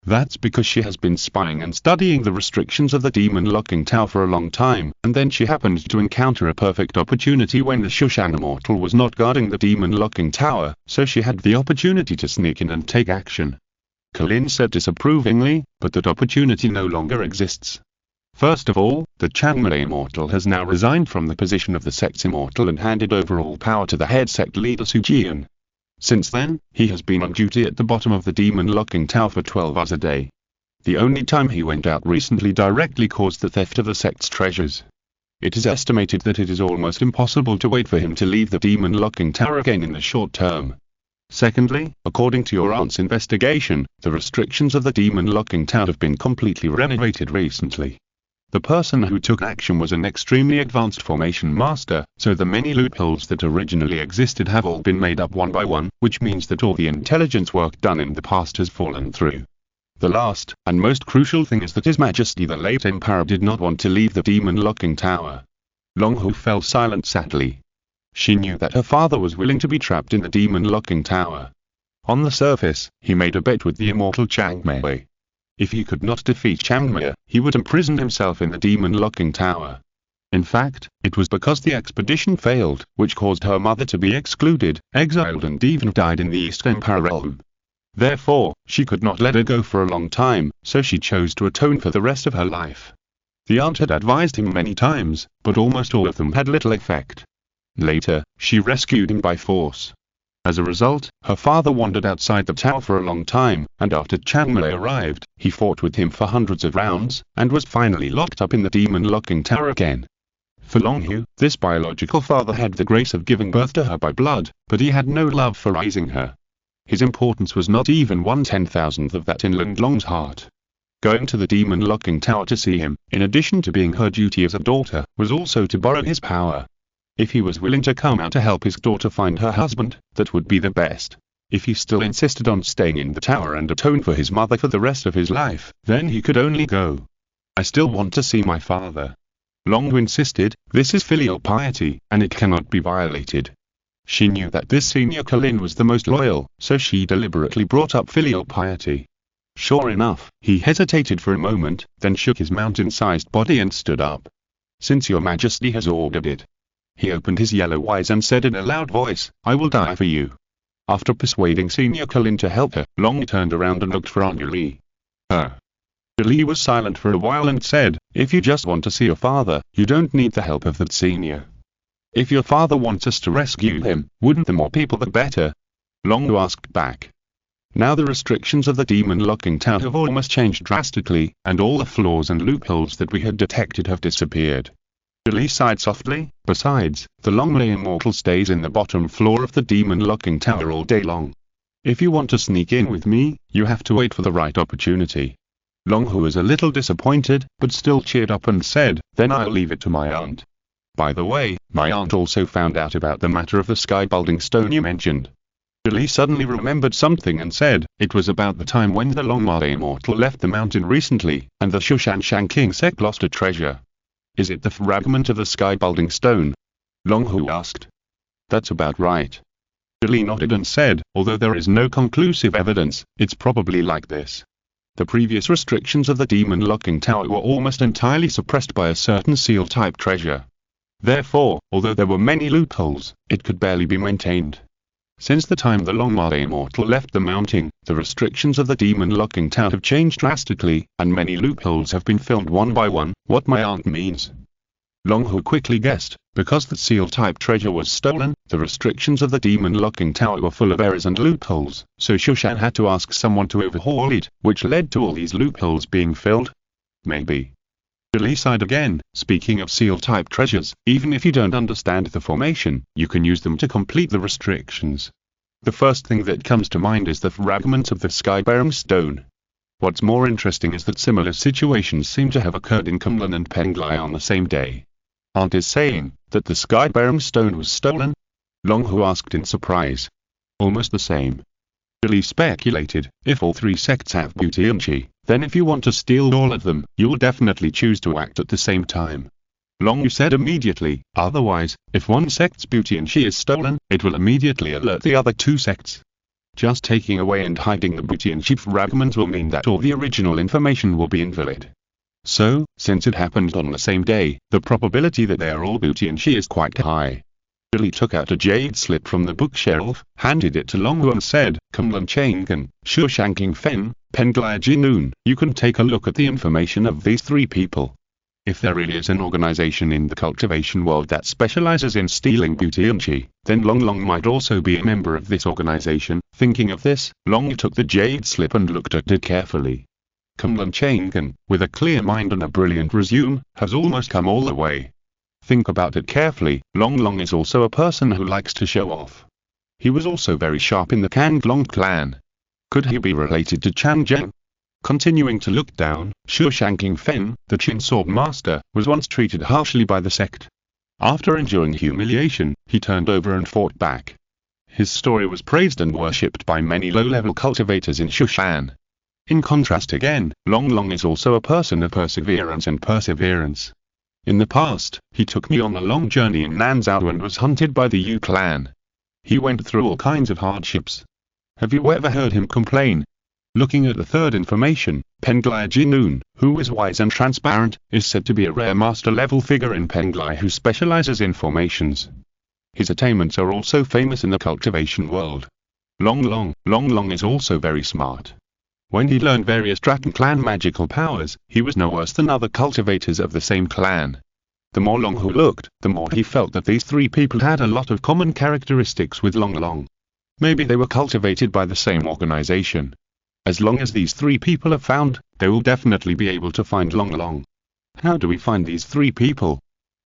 That's because she has been spying and studying the restrictions of the demon locking tower for a long time, and then she happened to encounter a perfect opportunity when the Shushan Immortal was not guarding the demon locking tower, so she had the opportunity to sneak in and take action. Culling said disapprovingly, but that opportunity no longer exists. First of all, the Changmei Immortal has now resigned from the position of the sect's Immortal and handed over all power to the head sect leader Sujian. Since then, he has been on duty at the bottom of the demon locking tower for 12 hours a day. The only time he went out recently directly caused the theft of the sect's treasures. It is estimated that it is almost impossible to wait for him to leave the demon locking tower again in the short term. Secondly, according to your aunt's investigation, the restrictions of the demon locking tower have been completely renovated recently. The person who took action was an extremely advanced formation master, so the many loopholes that originally existed have all been made up one by one, which means that all the intelligence work done in the past has fallen through. The last, and most crucial thing is that His Majesty the late Emperor did not want to leave the demon locking tower. Long Hu fell silent sadly. She knew that her father was willing to be trapped in the demon locking tower. On the surface, he made a bet with the immortal Changmei. If he could not defeat Changmei, he would imprison himself in the demon locking tower. In fact, it was because the expedition failed, which caused her mother to be excluded, exiled and even died in the East Empire realm. Therefore, she could not let her go for a long time, so she chose to atone for the rest of her life. The aunt had advised him many times, but almost all of them had little effect. Later, she rescued him by force. As a result, her father wandered outside the tower for a long time, and after Changmei arrived, he fought with him for hundreds of rounds, and was finally locked up in the demon locking tower again. For Long Hu, this biological father had the grace of giving birth to her by blood, but he had no love for raising her. His importance was not even 1/10,000th of that in Lin Long's heart. Going to the demon locking tower to see him, in addition to being her duty as a daughter, was also to borrow his power. If he was willing to come out to help his daughter find her husband, that would be the best. If he still insisted on staying in the tower and atone for his mother for the rest of his life, then he could only go. I still want to see my father. Long Hu insisted, this is filial piety, and it cannot be violated. She knew that this senior Culling was the most loyal, so she deliberately brought up filial piety. Sure enough, he hesitated for a moment, then shook his mountain-sized body and stood up. Since your Majesty has ordered it. He opened his yellow eyes and said in a loud voice, I will die for you. After persuading Senior Culling to help her, Long turned around and looked for Aunt Yuli. Yuli was silent for a while and said, if you just want to see your father, you don't need the help of that senior. If your father wants us to rescue him, wouldn't the more people the better? Long asked back. Now the restrictions of the demon locking tower have almost changed drastically, and all the flaws and loopholes that we had detected have disappeared. Yuli sighed softly. Besides, the Longmei Immortal stays in the bottom floor of the demon locking tower all day long. If you want to sneak in with me, you have to wait for the right opportunity. Long Hu was a little disappointed, but still cheered up and said, then I'll leave it to my aunt. By the way, my aunt also found out about the matter of the sky-building stone you mentioned. Yuli suddenly remembered something and said, it was about the time when the Longmei Immortal left the mountain recently, and the Shushan King sect lost a treasure. Is it the fragment of the sky-building stone? Long Hu asked. That's about right. Li nodded and said, although there is no conclusive evidence, it's probably like this. The previous restrictions of the demon locking tower were almost entirely suppressed by a certain seal-type treasure. Therefore, although there were many loopholes, it could barely be maintained. Since the time the Longmire Immortal left the mounting, the restrictions of the demon locking tower have changed drastically, and many loopholes have been filled one by one. What my aunt means. Long Hu quickly guessed, because the seal-type treasure was stolen, the restrictions of the demon locking tower were full of errors and loopholes, so Shushan had to ask someone to overhaul it, which led to all these loopholes being filled. Maybe. Li sighed again. Speaking of seal-type treasures, even if you don't understand the formation, you can use them to complete the restrictions. The first thing that comes to mind is the fragment of the sky-bearing stone. What's more interesting is that similar situations seem to have occurred in Kunlun and Penglai on the same day. Aunt is saying that the sky-bearing stone was stolen? Long Hu asked in surprise. Almost the same. Li speculated, if all three sects have beauty and chi, then if you want to steal all of them, you'll definitely choose to act at the same time. Long Hu said immediately, otherwise, if one sect's beauty and chi is stolen, it will immediately alert the other two sects. Just taking away and hiding the beauty and chi fragments will mean that all the original information will be invalid. So, since it happened on the same day, the probability that they are all beauty and chi is quite high. Li took out a jade slip from the bookshelf, handed it to Long Hu and said, Kunlun Changan, Shushanking Fen, Penglai Jinun, you can take a look at the information of these three people. If there really is an organization in the cultivation world that specializes in stealing beauty and chi, then Long Long might also be a member of this organization. Thinking of this, Long took the jade slip and looked at it carefully. Kunlun Changan, with a clear mind and a brilliant resume, has almost come all the way. Think about it carefully. Long Long is also a person who likes to show off. He was also very sharp in the Kanglong clan. Could he be related to Chan Zheng? Continuing to look down, Shushanking Fen, the Chin Sword Master, was once treated harshly by the sect. After enduring humiliation, he turned over and fought back. His story was praised and worshipped by many low-level cultivators in Shushan. In contrast again, Long Long is also a person of perseverance and perseverance. In the past, he took me on a long journey in Nanzhou and was hunted by the Yu clan. He went through all kinds of hardships. Have you ever heard him complain? Looking at the third information, Penglai Jinun, who is wise and transparent, is said to be a rare master-level figure in Penglai who specializes in formations. His attainments are also famous in the cultivation world. Long Long is also very smart. When he learned various Dragon clan magical powers, he was no worse than other cultivators of the same clan. The more Long Hu looked, the more he felt that these three people had a lot of common characteristics with Long Long. Maybe they were cultivated by the same organization. As long as these three people are found, they will definitely be able to find Long Long. How do we find these three people?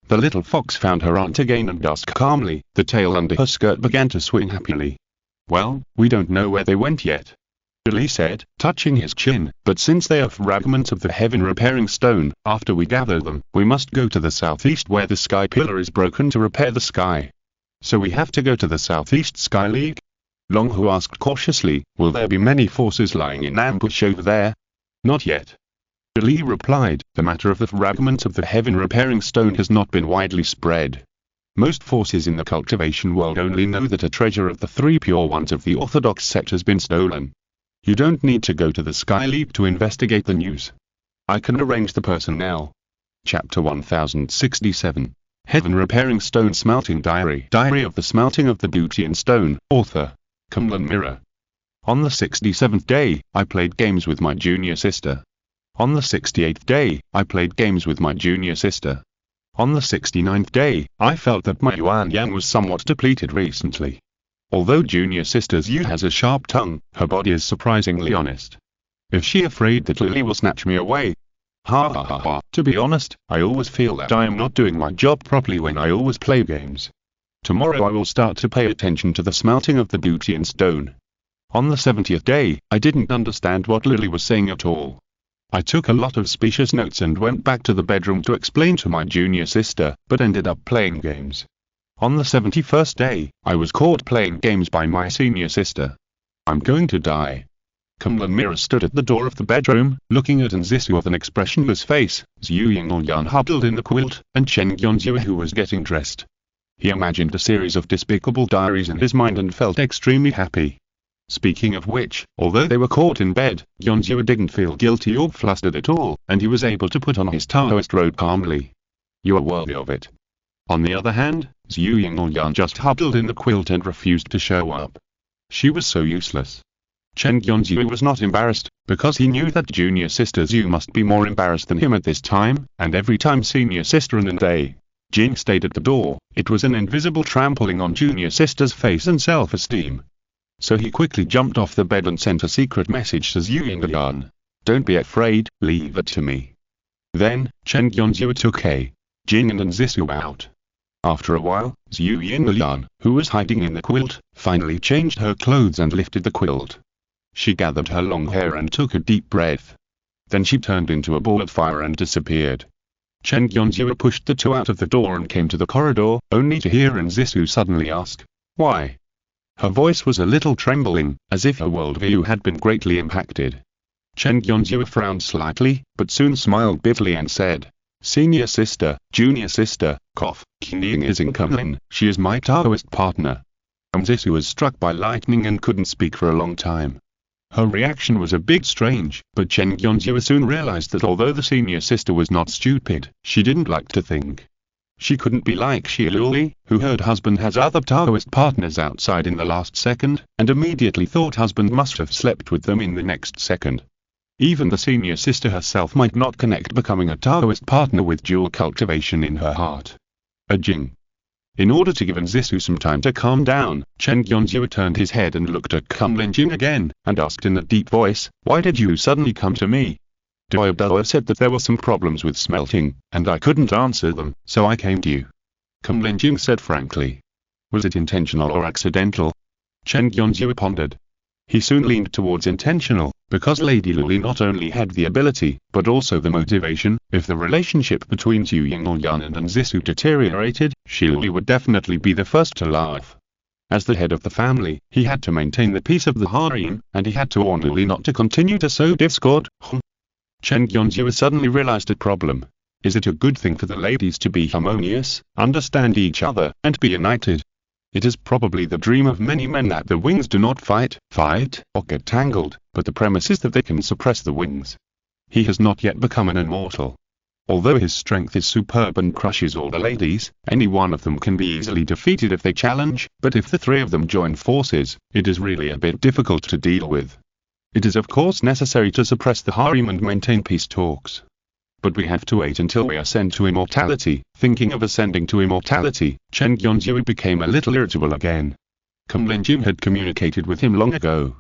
The little fox found her aunt again and asked calmly. The tail under her skirt began to swing happily. Well, we don't know where they went yet. Li said, touching his chin, but since they are fragments of the heaven-repairing stone, after we gather them, we must go to the southeast where the sky pillar is broken to repair the sky. So we have to go to the southeast sky league? Long Hu asked cautiously, will there be many forces lying in ambush over there? Not yet. Li replied, the matter of the fragments of the heaven-repairing stone has not been widely spread. Most forces in the cultivation world only know that a treasure of the three pure ones of the Orthodox sect has been stolen. You don't need to go to the Sky League to investigate the news. I can arrange the personnel. Chapter 1067. Heaven Repairing Stone Smelting Diary. Diary of the Smelting of the Beauty in Stone. Author. Kunlun Mirror. On the 67th day, I played games with my junior sister. On the 68th day, I played games with my junior sister. On the 69th day, I felt that my Yuan Yang was somewhat depleted recently. Although junior sister's Yu has a sharp tongue, her body is surprisingly honest. Is she afraid that Lily will snatch me away? Ha ha ha ha. To be honest, I always feel that I am not doing my job properly when I always play games. Tomorrow I will start to pay attention to the smelting of the beauty in stone. On the 70th day, I didn't understand what Lily was saying at all. I took a lot of specious notes and went back to the bedroom to explain to my junior sister, but ended up playing games. On the 71st day, I was caught playing games by my senior sister. I'm going to die. Kunlun Mirror stood at the door of the bedroom, looking at Nzisu with an expressionless face, Zhu Yingyan huddled in the quilt, and Chen Yonzhu who was getting dressed. He imagined a series of despicable diaries in his mind and felt extremely happy. Speaking of which, although they were caught in bed, Yonzua didn't feel guilty or flustered at all, and he was able to put on his Taoist robe calmly. You are worthy of it. On the other hand, Zhu Yingyan just huddled in the quilt and refused to show up. She was so useless. Chen Yonzua was not embarrassed, because he knew that junior sister Zhu must be more embarrassed than him at this time, and every time senior sister and Jing stayed at the door, it was an invisible trampling on junior sister's face and self-esteem. So he quickly jumped off the bed and sent a secret message to Zhu Yingyan. Don't be afraid, leave it to me. Then, Chen Yonzua took Jing and Zisu out. After a while, Zhu Yingyan, who was hiding in the quilt, finally changed her clothes and lifted the quilt. She gathered her long hair and took a deep breath. Then she turned into a ball of fire and disappeared. Chen Yonzua pushed the two out of the door and came to the corridor, only to hear Zisu suddenly ask, "Why?" Her voice was a little trembling, as if her worldview had been greatly impacted. Chen Yonzua frowned slightly, but soon smiled bitterly and said, "Senior sister, junior sister, cunning is incoming, she is my Taoist partner." Zisu was struck by lightning and couldn't speak for a long time. Her reaction was a bit strange, but Chen Yonzua soon realized that although the senior sister was not stupid, she didn't like to think. She couldn't be like Shiluli, who heard husband has other Taoist partners outside in the last second, and immediately thought husband must have slept with them in the next second. Even the senior sister herself might not connect becoming a Taoist partner with dual cultivation in her heart. A Jing. In order to give Zisu some time to calm down, Chen Yonzua turned his head and looked at Jing again, and asked in a deep voice, "Why did you suddenly come to me?" Doa said that there were some problems with smelting, and I couldn't answer them, so I came to you. Jing said frankly. Was it intentional or accidental? Chen Yonzua pondered. He soon leaned towards intentional, because Lady Luli not only had the ability, but also the motivation. If the relationship between Zhu Yingyan and Zisu deteriorated, Shiluli would definitely be the first to laugh. As the head of the family, he had to maintain the peace of the harem, and he had to warn Luli not to continue to sow discord. Chen Yonzua suddenly realized a problem. Is it a good thing for the ladies to be harmonious, understand each other, and be united? It is probably the dream of many men that the wings do not fight, or get tangled, but the premise is that they can suppress the wings. He has not yet become an immortal. Although his strength is superb and crushes all the ladies, any one of them can be easily defeated if they challenge, but if the three of them join forces, it is really a bit difficult to deal with. It is of course necessary to suppress the harem and maintain peace talks. But we have to wait until we ascend to immortality. Thinking of ascending to immortality, Chen Yonzua became a little irritable again. Jing had communicated with him long ago.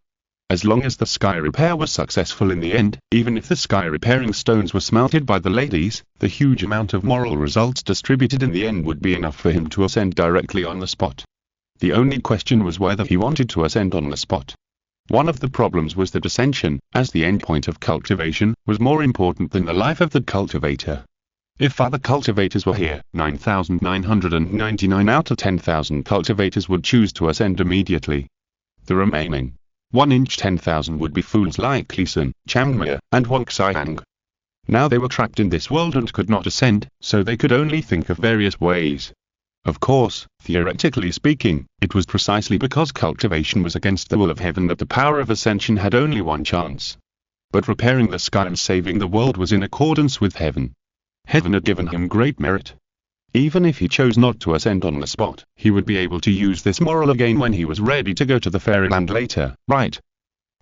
As long as the sky repair was successful in the end, even if the sky repairing stones were smelted by the ladies, the huge amount of moral results distributed in the end would be enough for him to ascend directly on the spot. The only question was whether he wanted to ascend on the spot. One of the problems was that ascension, as the endpoint of cultivation, was more important than the life of the cultivator. If other cultivators were here, 9,999 out of 10,000 cultivators would choose to ascend immediately. The remaining 10,000 would be fools like Lisan, Changmea, and Wang Xiang. Now they were trapped in this world and could not ascend, so they could only think of various ways. Of course, theoretically speaking, it was precisely because cultivation was against the will of heaven that the power of ascension had only one chance. But repairing the sky and saving the world was in accordance with heaven. Heaven had given him great merit. Even if he chose not to ascend on the spot, he would be able to use this moral again when he was ready to go to the fairyland later, right?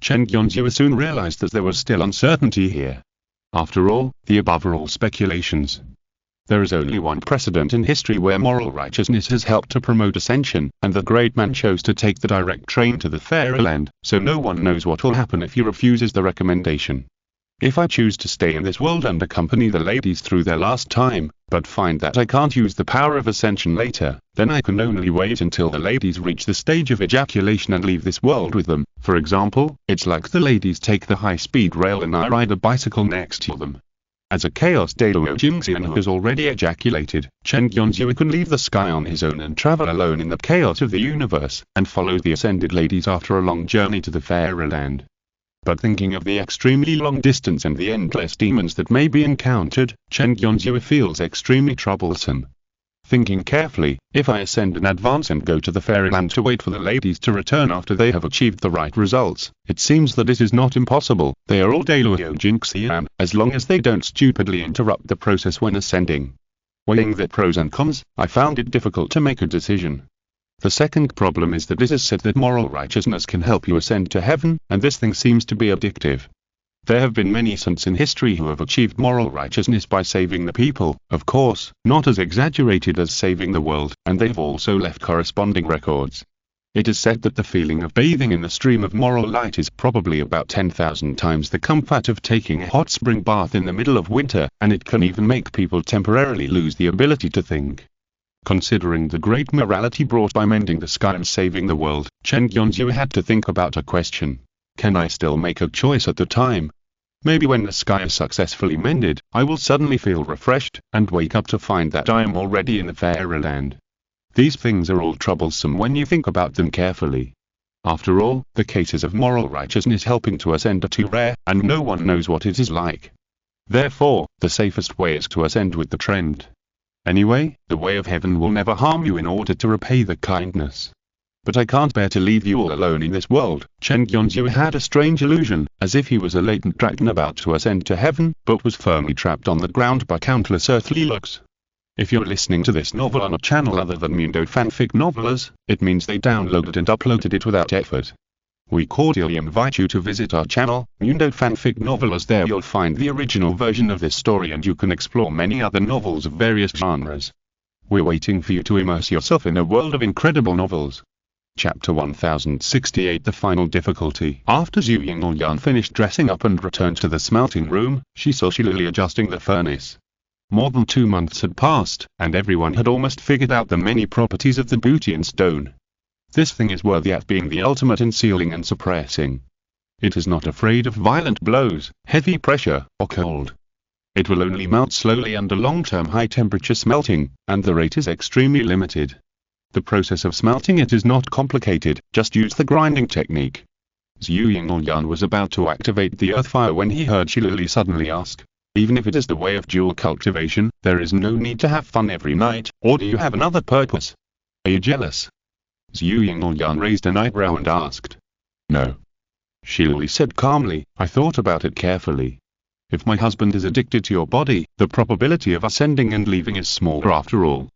Chen Yonzua soon realized that there was still uncertainty here. After all, the above are all speculations. There is only one precedent in history where moral righteousness has helped to promote ascension, and the great man chose to take the direct train to the fairyland, so no one knows what will happen if he refuses the recommendation. If I choose to stay in this world and accompany the ladies through their last time, but find that I can't use the power of ascension later, then I can only wait until the ladies reach the stage of ejaculation and leave this world with them. For example, it's like the ladies take the high-speed rail and I ride a bicycle next to them. As a Chaos Dailo Jingxian who has already ejaculated, Chen Yonzua can leave the sky on his own and travel alone in the chaos of the universe, and follow the ascended ladies after a long journey to the fairyland. But thinking of the extremely long distance and the endless demons that may be encountered, Chen Yonzua feels extremely troublesome. Thinking carefully, if I ascend in advance and go to the fairyland to wait for the ladies to return after they have achieved the right results, it seems that it is not impossible. They are all Deluio Jinxiam, as long as they don't stupidly interrupt the process when ascending. Weighing the pros and cons, I found it difficult to make a decision. The second problem is that it is said that moral righteousness can help you ascend to heaven, and this thing seems to be addictive. There have been many saints in history who have achieved moral righteousness by saving the people, of course, not as exaggerated as saving the world, and they've also left corresponding records. It is said that the feeling of bathing in the stream of moral light is probably about 10,000 times the comfort of taking a hot spring bath in the middle of winter, and it can even make people temporarily lose the ability to think. Considering the great morality brought by mending the sky and saving the world, Chen Gyonzhu had to think about a question. Can I still make a choice at the time? Maybe when the sky is successfully mended, I will suddenly feel refreshed, and wake up to find that I am already in the fairyland. These things are all troublesome when you think about them carefully. After all, the cases of moral righteousness helping to ascend are too rare, and no one knows what it is like. Therefore, the safest way is to ascend with the trend. Anyway, the way of heaven will never harm you in order to repay the kindness. But I can't bear to leave you all alone in this world. Chen Gyonzhu had a strange illusion, as if he was a latent dragon about to ascend to heaven, but was firmly trapped on the ground by countless earthly looks. If you're listening to this novel on a channel other than Mundo Fanfic Novelers, it means they downloaded and uploaded it without effort. We cordially invite you to visit our channel, Mundo Fanfic Novelers. There you'll find the original version of this story and you can explore many other novels of various genres. We're waiting for you to immerse yourself in a world of incredible novels. Chapter 1068 The Final Difficulty. After Zhu Yingyan finished dressing up and returned to the smelting room, she saw Shilili adjusting the furnace. More than 2 months had passed, and everyone had almost figured out the many properties of the Butian stone. This thing is worthy at being the ultimate in sealing and suppressing. It is not afraid of violent blows, heavy pressure, or cold. It will only melt slowly under long-term high-temperature smelting, and the rate is extremely limited. The process of smelting it is not complicated, just use the grinding technique. Zhu Yingyan was about to activate the earth fire when he heard Shilili suddenly ask, even if it is the way of dual cultivation, there is no need to have fun every night, or do you have another purpose? Are you jealous? Zhu Yingyan raised an eyebrow and asked. No. Shilili said calmly, I thought about it carefully. If my husband is addicted to your body, the probability of ascending and leaving is smaller after all.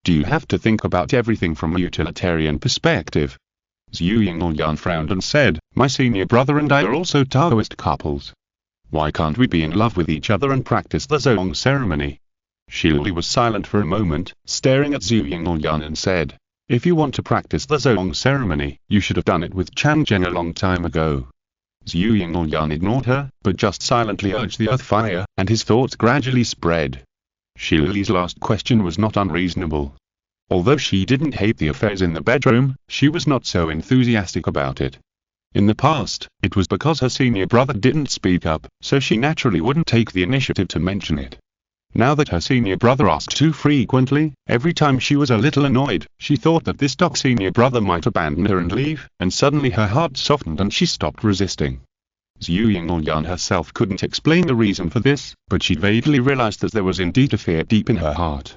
Do you have to think about everything from a utilitarian perspective? Zhu Yingyan frowned and said, my senior brother and I are also Taoist couples. Why can't we be in love with each other and practice the Zong ceremony? Shilili was silent for a moment, staring at Zhu Yingyan and said, if you want to practice the Zong ceremony, you should have done it with Chang Zheng a long time ago. Zhu Yingyan ignored her, but just silently urged the earth fire, and his thoughts gradually spread. Shilili's last question was not unreasonable. Although she didn't hate the affairs in the bedroom, she was not so enthusiastic about it. In the past, it was because her senior brother didn't speak up, so she naturally wouldn't take the initiative to mention it. Now that her senior brother asked too frequently, every time she was a little annoyed, she thought that this senior brother might abandon her and leave, and suddenly her heart softened and she stopped resisting. Zhu Yingyan herself couldn't explain the reason for this, but she vaguely realized that there was indeed a fear deep in her heart.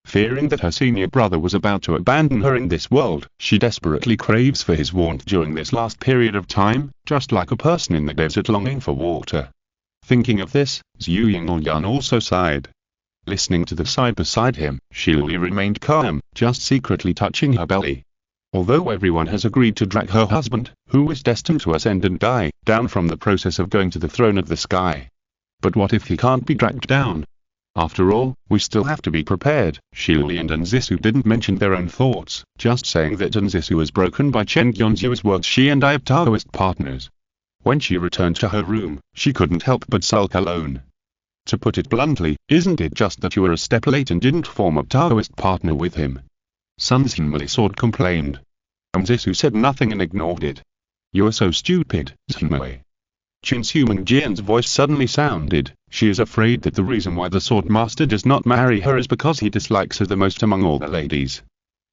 Fearing that her senior brother was about to abandon her in this world, she desperately craves for his warmth during this last period of time, just like a person in the desert longing for water. Thinking of this, Zhu Yingyan also sighed. Listening to the sigh beside him, Shilili remained calm, just secretly touching her belly. Although everyone has agreed to drag her husband, who is destined to ascend and die, down from the process of going to the throne of the sky. But what if he can't be dragged down? After all, we still have to be prepared. Shilili and Anzisu didn't mention their own thoughts, just saying that Anzisu was broken by Chen Gyonzhu's words. She and I are Taoist partners. When she returned to her room, she couldn't help but sulk alone. To put it bluntly, isn't it just that you were a step late and didn't form a Taoist partner with him? Sun Xinmei Sword complained. Anzisu said nothing and ignored it. You are so stupid, Xinmei. Qin Suming Jian's voice suddenly sounded. She is afraid that the reason why the sword master does not marry her is because he dislikes her the most among all the ladies.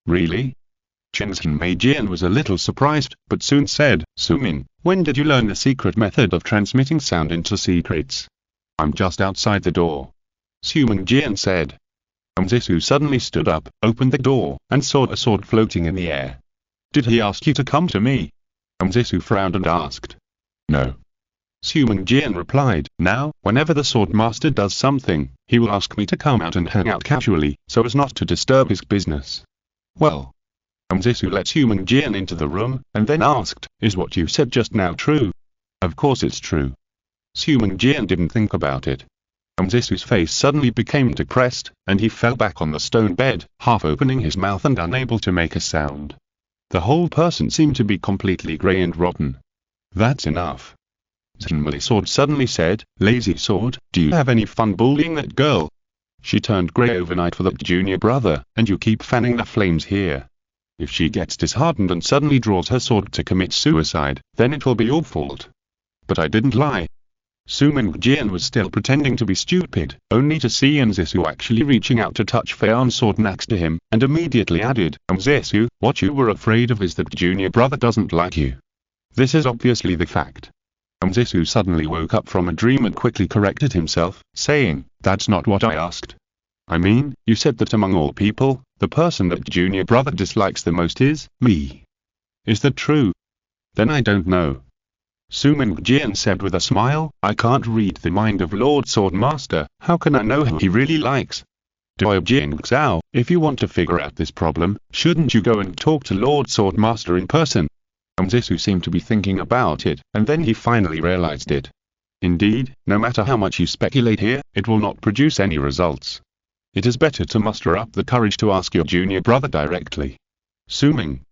Really? Qin Suming Jian was a little surprised, but soon said, Suming, when did you learn the secret method of transmitting sound into secrets? I'm just outside the door. Suming Jian said. Zisu suddenly stood up, opened the door, and saw a sword floating in the air. Did he ask you to come to me? Zisu frowned and asked. No. Su Mingjian replied, now, whenever the sword master does something, he will ask me to come out and hang out casually, so as not to disturb his business. Well. Zisu let Su Mingjian into the room, and then asked, is what you said just now true? Of course it's true. Su Mingjian didn't think about it. Zisu's face suddenly became depressed, and he fell back on the stone bed, half opening his mouth and unable to make a sound. The whole person seemed to be completely grey and rotten. That's enough. Zenmali Sword suddenly said, lazy sword, do you have any fun bullying that girl? She turned grey overnight for that junior brother, and you keep fanning the flames here. If she gets disheartened and suddenly draws her sword to commit suicide, then it will be your fault. But I didn't lie. Su Mingjian was still pretending to be stupid, only to see Zisu actually reaching out to touch Feian's sword next to him, and immediately added, Zisu, what you were afraid of is that junior brother doesn't like you. This is obviously the fact. Zisu suddenly woke up from a dream and quickly corrected himself, saying, that's not what I asked. I mean, you said that among all people, the person that junior brother dislikes the most is me. Is that true? Then I don't know. Su Mingjian said with a smile, I can't read the mind of Lord Swordmaster, how can I know who he really likes? Doi Jing Xiao, if you want to figure out this problem, shouldn't you go and talk to Lord Swordmaster in person? Zisu seemed to be thinking about it, and then he finally realized it. Indeed, no matter how much you speculate here, it will not produce any results. It is better to muster up the courage to ask your junior brother directly. Su Ming.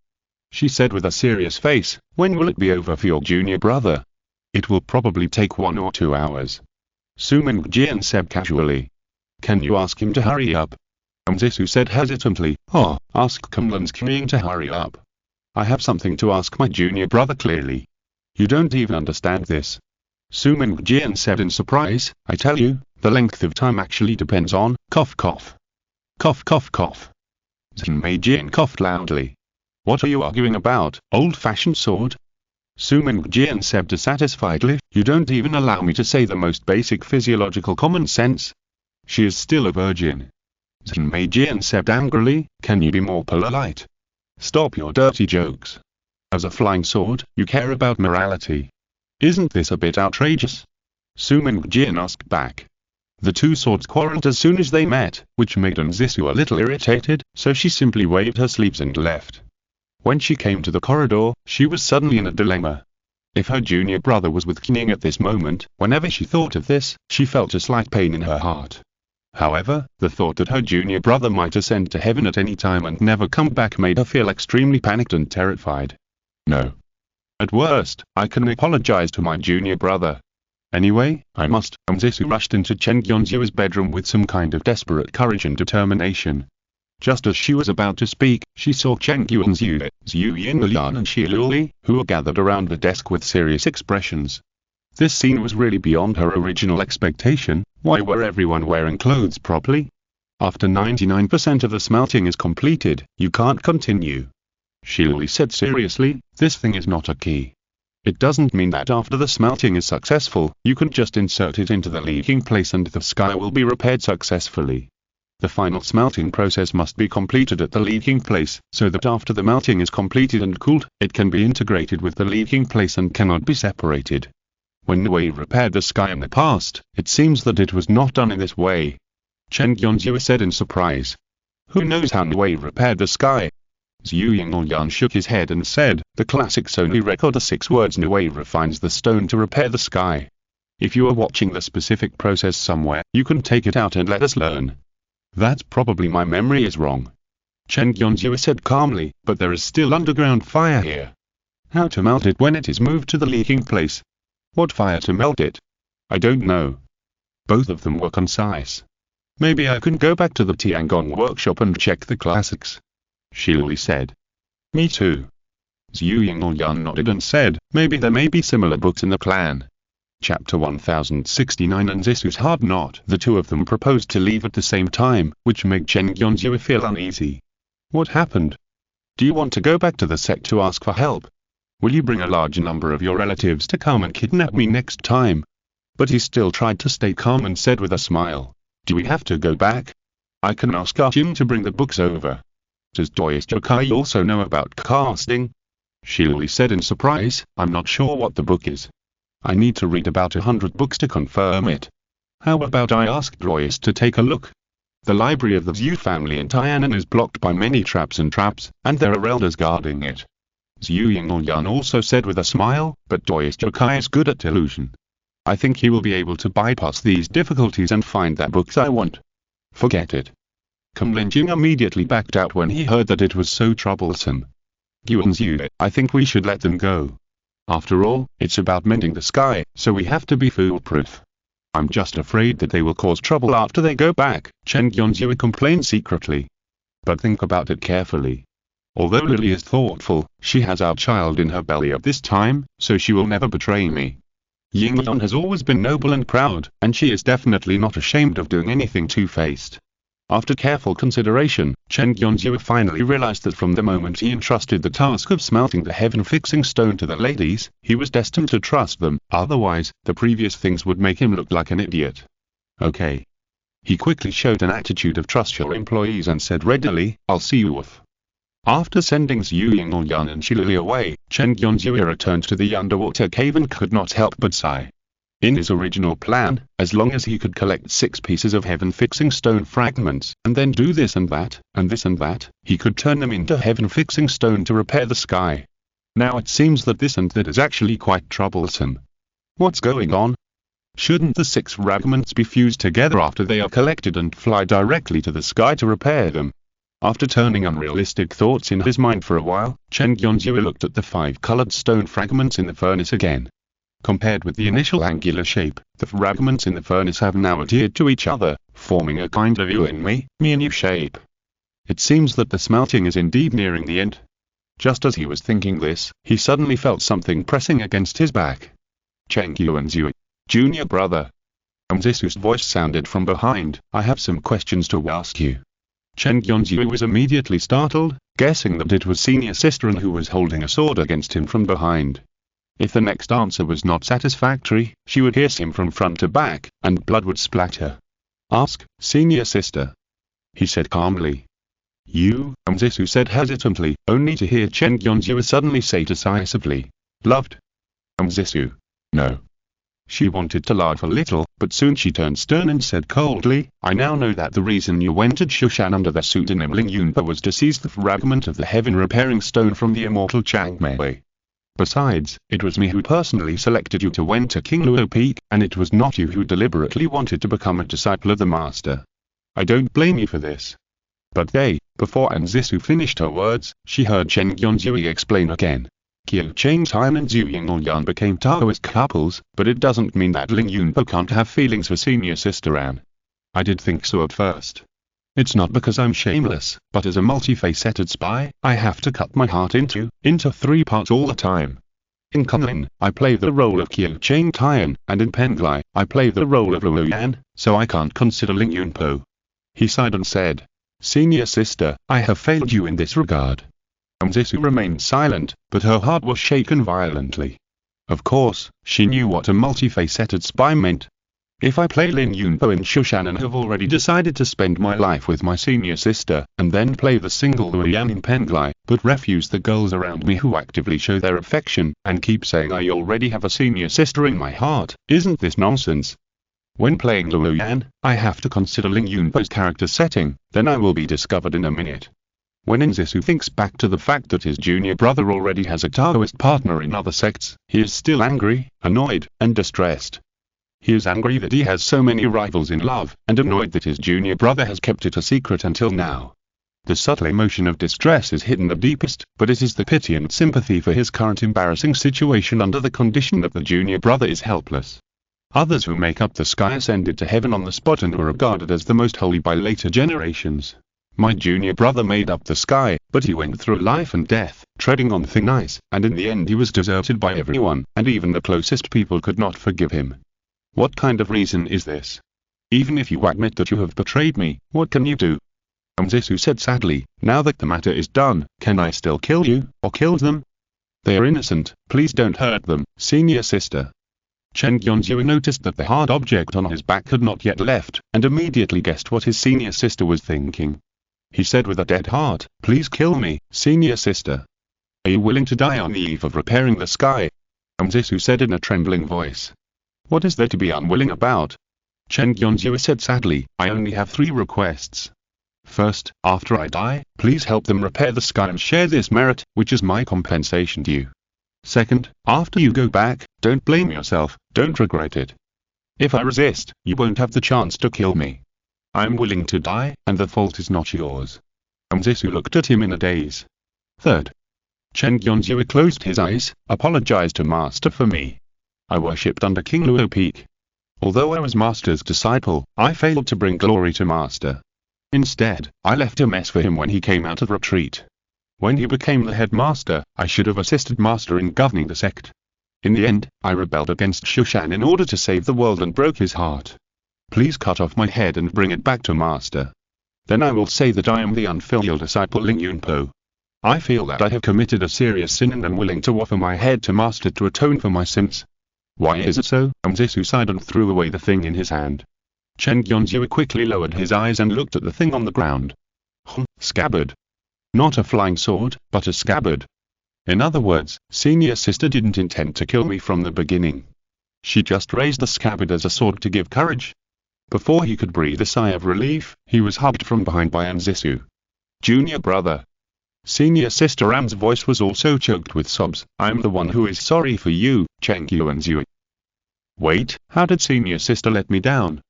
She said with a serious face, when will it be over for your junior brother? It will probably take 1 or 2 hours. Su Mingjian said casually. Can you ask him to hurry up? Zisu said hesitantly, oh, ask Kunlun's King to hurry up. I have something to ask my junior brother clearly. You don't even understand this. Su Mingjian said in surprise, I tell you, the length of time actually depends on, cough cough. Cough cough cough. Zenmei coughed loudly. What are you arguing about, old-fashioned sword? Su Mingjian said dissatisfiedly, you don't even allow me to say the most basic physiological common sense. She is still a virgin. Zenmei said angrily, can you be more polite? Stop your dirty jokes. As a flying sword, you care about morality. Isn't this a bit outrageous? Su Mingjian asked back. The two swords quarreled as soon as they met, which made Zisu a little irritated, so she simply waved her sleeves and left. When she came to the corridor, she was suddenly in a dilemma. If her junior brother was with Cunning at this moment, whenever she thought of this, she felt a slight pain in her heart. However, the thought that her junior brother might ascend to heaven at any time and never come back made her feel extremely panicked and terrified. No. At worst, I can apologize to my junior brother. Anyway, I must. Zisu rushed into Chen Yonzu's bedroom with some kind of desperate courage and determination. Just as she was about to speak, she saw Chen Yonzu, Zhu Yinlian and Xie Luli, who were gathered around the desk with serious expressions. This scene was really beyond her original expectation. Why were everyone wearing clothes properly? After 99% of the smelting is completed, you can't continue. Xie Luli said seriously, this thing is not a key. It doesn't mean that after the smelting is successful, you can just insert it into the leaking place and the sky will be repaired successfully. The final smelting process must be completed at the leaking place, so that after the melting is completed and cooled, it can be integrated with the leaking place and cannot be separated. When Wei repaired the sky in the past, it seems that it was not done in this way. Chen Yonzu said in surprise. Who knows how Wei repaired the sky? Zhu Yinlian shook his head and said, the classics only record the 6 words Wei refines the stone to repair the sky. If you are watching the specific process somewhere, you can take it out and let us learn. That's probably my memory is wrong. Chen Yonzu said calmly, but there is still underground fire here. How to melt it when it is moved to the leaking place? What fire to melt it? I don't know. Both of them were concise. Maybe I can go back to the Tiangong workshop and check the classics. Xie Luli said. Me too. Zhu Yinlian nodded and said, maybe there may be similar books in the clan. Chapter 1069 and Zisu's hard knot. The two of them proposed to leave at the same time, which made Chen Yonzu feel uneasy. What happened? Do you want to go back to the sect to ask for help? Will you bring a large number of your relatives to come and kidnap me next time? But he still tried to stay calm and said with a smile, do we have to go back? I can ask Arjun to bring the books over. Does Joyous Yokai also know about casting? Shilly said in surprise, I'm not sure what the book is. I need to read about 100 books to confirm it. How about I ask Joyous to take a look? The library of the Zhu family in Tiannan is blocked by many traps, and there are elders guarding it. Zhu Yinglyan also said with a smile, but Joyous Yokai is good at delusion. I think he will be able to bypass these difficulties and find the books I want. Forget it. Kumlin Jing immediately backed out when he heard that it was so troublesome. Yuan Zhu, I think we should let them go. After all, it's about mending the sky, so we have to be foolproof. I'm just afraid that they will cause trouble after they go back, Chen Yuanzhu complained secretly. But think about it carefully. Although Lily is thoughtful, she has our child in her belly at this time, so she will never betray me. Yingyan has always been noble and proud, and she is definitely not ashamed of doing anything two-faced. After careful consideration, Chen Yuanzhu finally realized that from the moment he entrusted the task of smelting the heaven-fixing stone to the ladies, he was destined to trust them, otherwise, the previous things would make him look like an idiot. Okay. He quickly showed an attitude of trust your employees and said readily, I'll see you off. After sending Zhu Yinglyan and Shilili away, Chen Yuanzhu returned to the underwater cave and could not help but sigh. In his original plan, as long as he could collect 6 pieces of heaven-fixing stone fragments, and then do this and that, and this and that, he could turn them into heaven-fixing stone to repair the sky. Now it seems that this and that is actually quite troublesome. What's going on? Shouldn't the 6 fragments be fused together after they are collected and fly directly to the sky to repair them? After turning unrealistic thoughts in his mind for a while, Chen Yuanzhu looked at the 5 colored stone fragments in the furnace again. Compared with the initial angular shape, the fragments in the furnace have now adhered to each other, forming a kind of you and me and you shape. It seems that the smelting is indeed nearing the end. Just as he was thinking this, he suddenly felt something pressing against his back. Cheng Yuanzhu, junior brother. Zisu's voice sounded from behind, I have some questions to ask you. Chen Yuanzhu was immediately startled, guessing that it was senior sister who was holding a sword against him from behind. If the next answer was not satisfactory, she would hiss him from front to back, and blood would splatter. Ask, senior sister. He said calmly. You, Zisu said hesitantly, only to hear Chen Yuanzhu suddenly say decisively. Loved. Zisu. No. She wanted to laugh a little, but soon she turned stern and said coldly, I now know that the reason you went to Shushan under the pseudonym Ling Yunpa was to seize the fragment of the heaven-repairing stone from the immortal Changmei. Besides, it was me who personally selected you to went to King Luo Peak, and it was not you who deliberately wanted to become a disciple of the master. I don't blame you for this. But before Zisu finished her words, she heard Chen Yuanzhu explain again. Qiu Cheng Tian and Zhu Yinglyan became Taoist couples, but it doesn't mean that Ling Yunpa can't have feelings for senior sister Anne. I did think so at first. It's not because I'm shameless, but as a multifaceted spy, I have to cut my heart into 3 parts all the time. In Kunlin, I play the role of Qiu Cheng Tian, and in Penglai, I play the role of Luo Yan, so I can't consider Ling Yunpo. He sighed and said, Senior sister, I have failed you in this regard. Zisu remained silent, but her heart was shaken violently. Of course, she knew what a multifaceted spy meant. If I play Lin Yunpo in Shushan and have already decided to spend my life with my senior sister, and then play the single Luoyan in Penglai, but refuse the girls around me who actively show their affection, and keep saying I already have a senior sister in my heart, isn't this nonsense? When playing Luoyan, I have to consider Ling Yunpo's character setting, then I will be discovered in a minute. When Zisu thinks back to the fact that his junior brother already has a Taoist partner in other sects, he is still angry, annoyed, and distressed. He is angry that he has so many rivals in love, and annoyed that his junior brother has kept it a secret until now. The subtle emotion of distress is hidden the deepest, but it is the pity and sympathy for his current embarrassing situation under the condition that the junior brother is helpless. Others who make up the sky ascended to heaven on the spot and were regarded as the most holy by later generations. My junior brother made up the sky, but he went through life and death, treading on thin ice, and in the end he was deserted by everyone, and even the closest people could not forgive him. What kind of reason is this? Even if you admit that you have betrayed me, what can you do? Zisu said sadly, now that the matter is done, can I still kill you, or kill them? They are innocent, please don't hurt them, senior sister. Chen Yonzhou noticed that the hard object on his back had not yet left, and immediately guessed what his senior sister was thinking. He said with a dead heart, "Please kill me, senior sister. Are you willing to die on the eve of repairing the sky?" Zisu said in a trembling voice. "What is there to be unwilling about?" Chen Yonzhou said sadly, "I only have 3 requests. First, after I die, please help them repair the sky and share this merit, which is my compensation to you. Second, after you go back, don't blame yourself, don't regret it. If I resist, you won't have the chance to kill me. I'm willing to die, and the fault is not yours." Zisu looked at him in a daze. Third, Chen Yonzhou closed his eyes, "Apologize to Master for me. I worshipped under King Luo Peak. Although I was Master's disciple, I failed to bring glory to Master. Instead, I left a mess for him when he came out of retreat. When he became the headmaster, I should have assisted Master in governing the sect. In the end, I rebelled against Shushan in order to save the world and broke his heart. Please cut off my head and bring it back to Master. Then I will say that I am the unfilial disciple Ling Yunpo. I feel that I have committed a serious sin and am willing to offer my head to Master to atone for my sins." "Why is it so?" Zisu sighed and threw away the thing in his hand. Chen Yonzhou quickly lowered his eyes and looked at the thing on the ground. Scabbard. Not a flying sword, but a scabbard. In other words, senior sister didn't intend to kill me from the beginning. She just raised the scabbard as a sword to give courage. Before he could breathe a sigh of relief, he was hugged from behind by Zisu. "Junior brother." Senior sister Am's voice was also choked with sobs. "I'm the one who is sorry for you, Chen Yonzhou." "Wait, how did senior sister let me down?"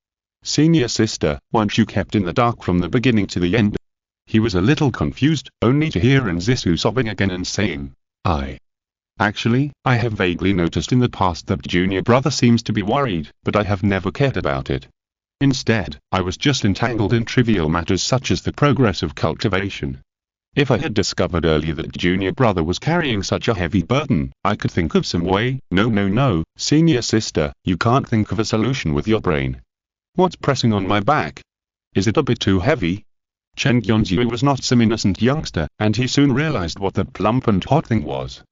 "Senior sister, weren't you kept in the dark from the beginning to the end?" He was a little confused, only to hear Zisu sobbing again and saying, Actually, I have vaguely noticed in the past that junior brother seems to be worried, but I have never cared about it. Instead, I was just entangled in trivial matters such as the progress of cultivation. If I had discovered earlier that junior brother was carrying such a heavy burden, I could think of some way." No, senior sister, you can't think of a solution with your brain. What's pressing on my back? Is it a bit too heavy?" Chen Yonzhou was not some innocent youngster, and he soon realized what the plump and hot thing was.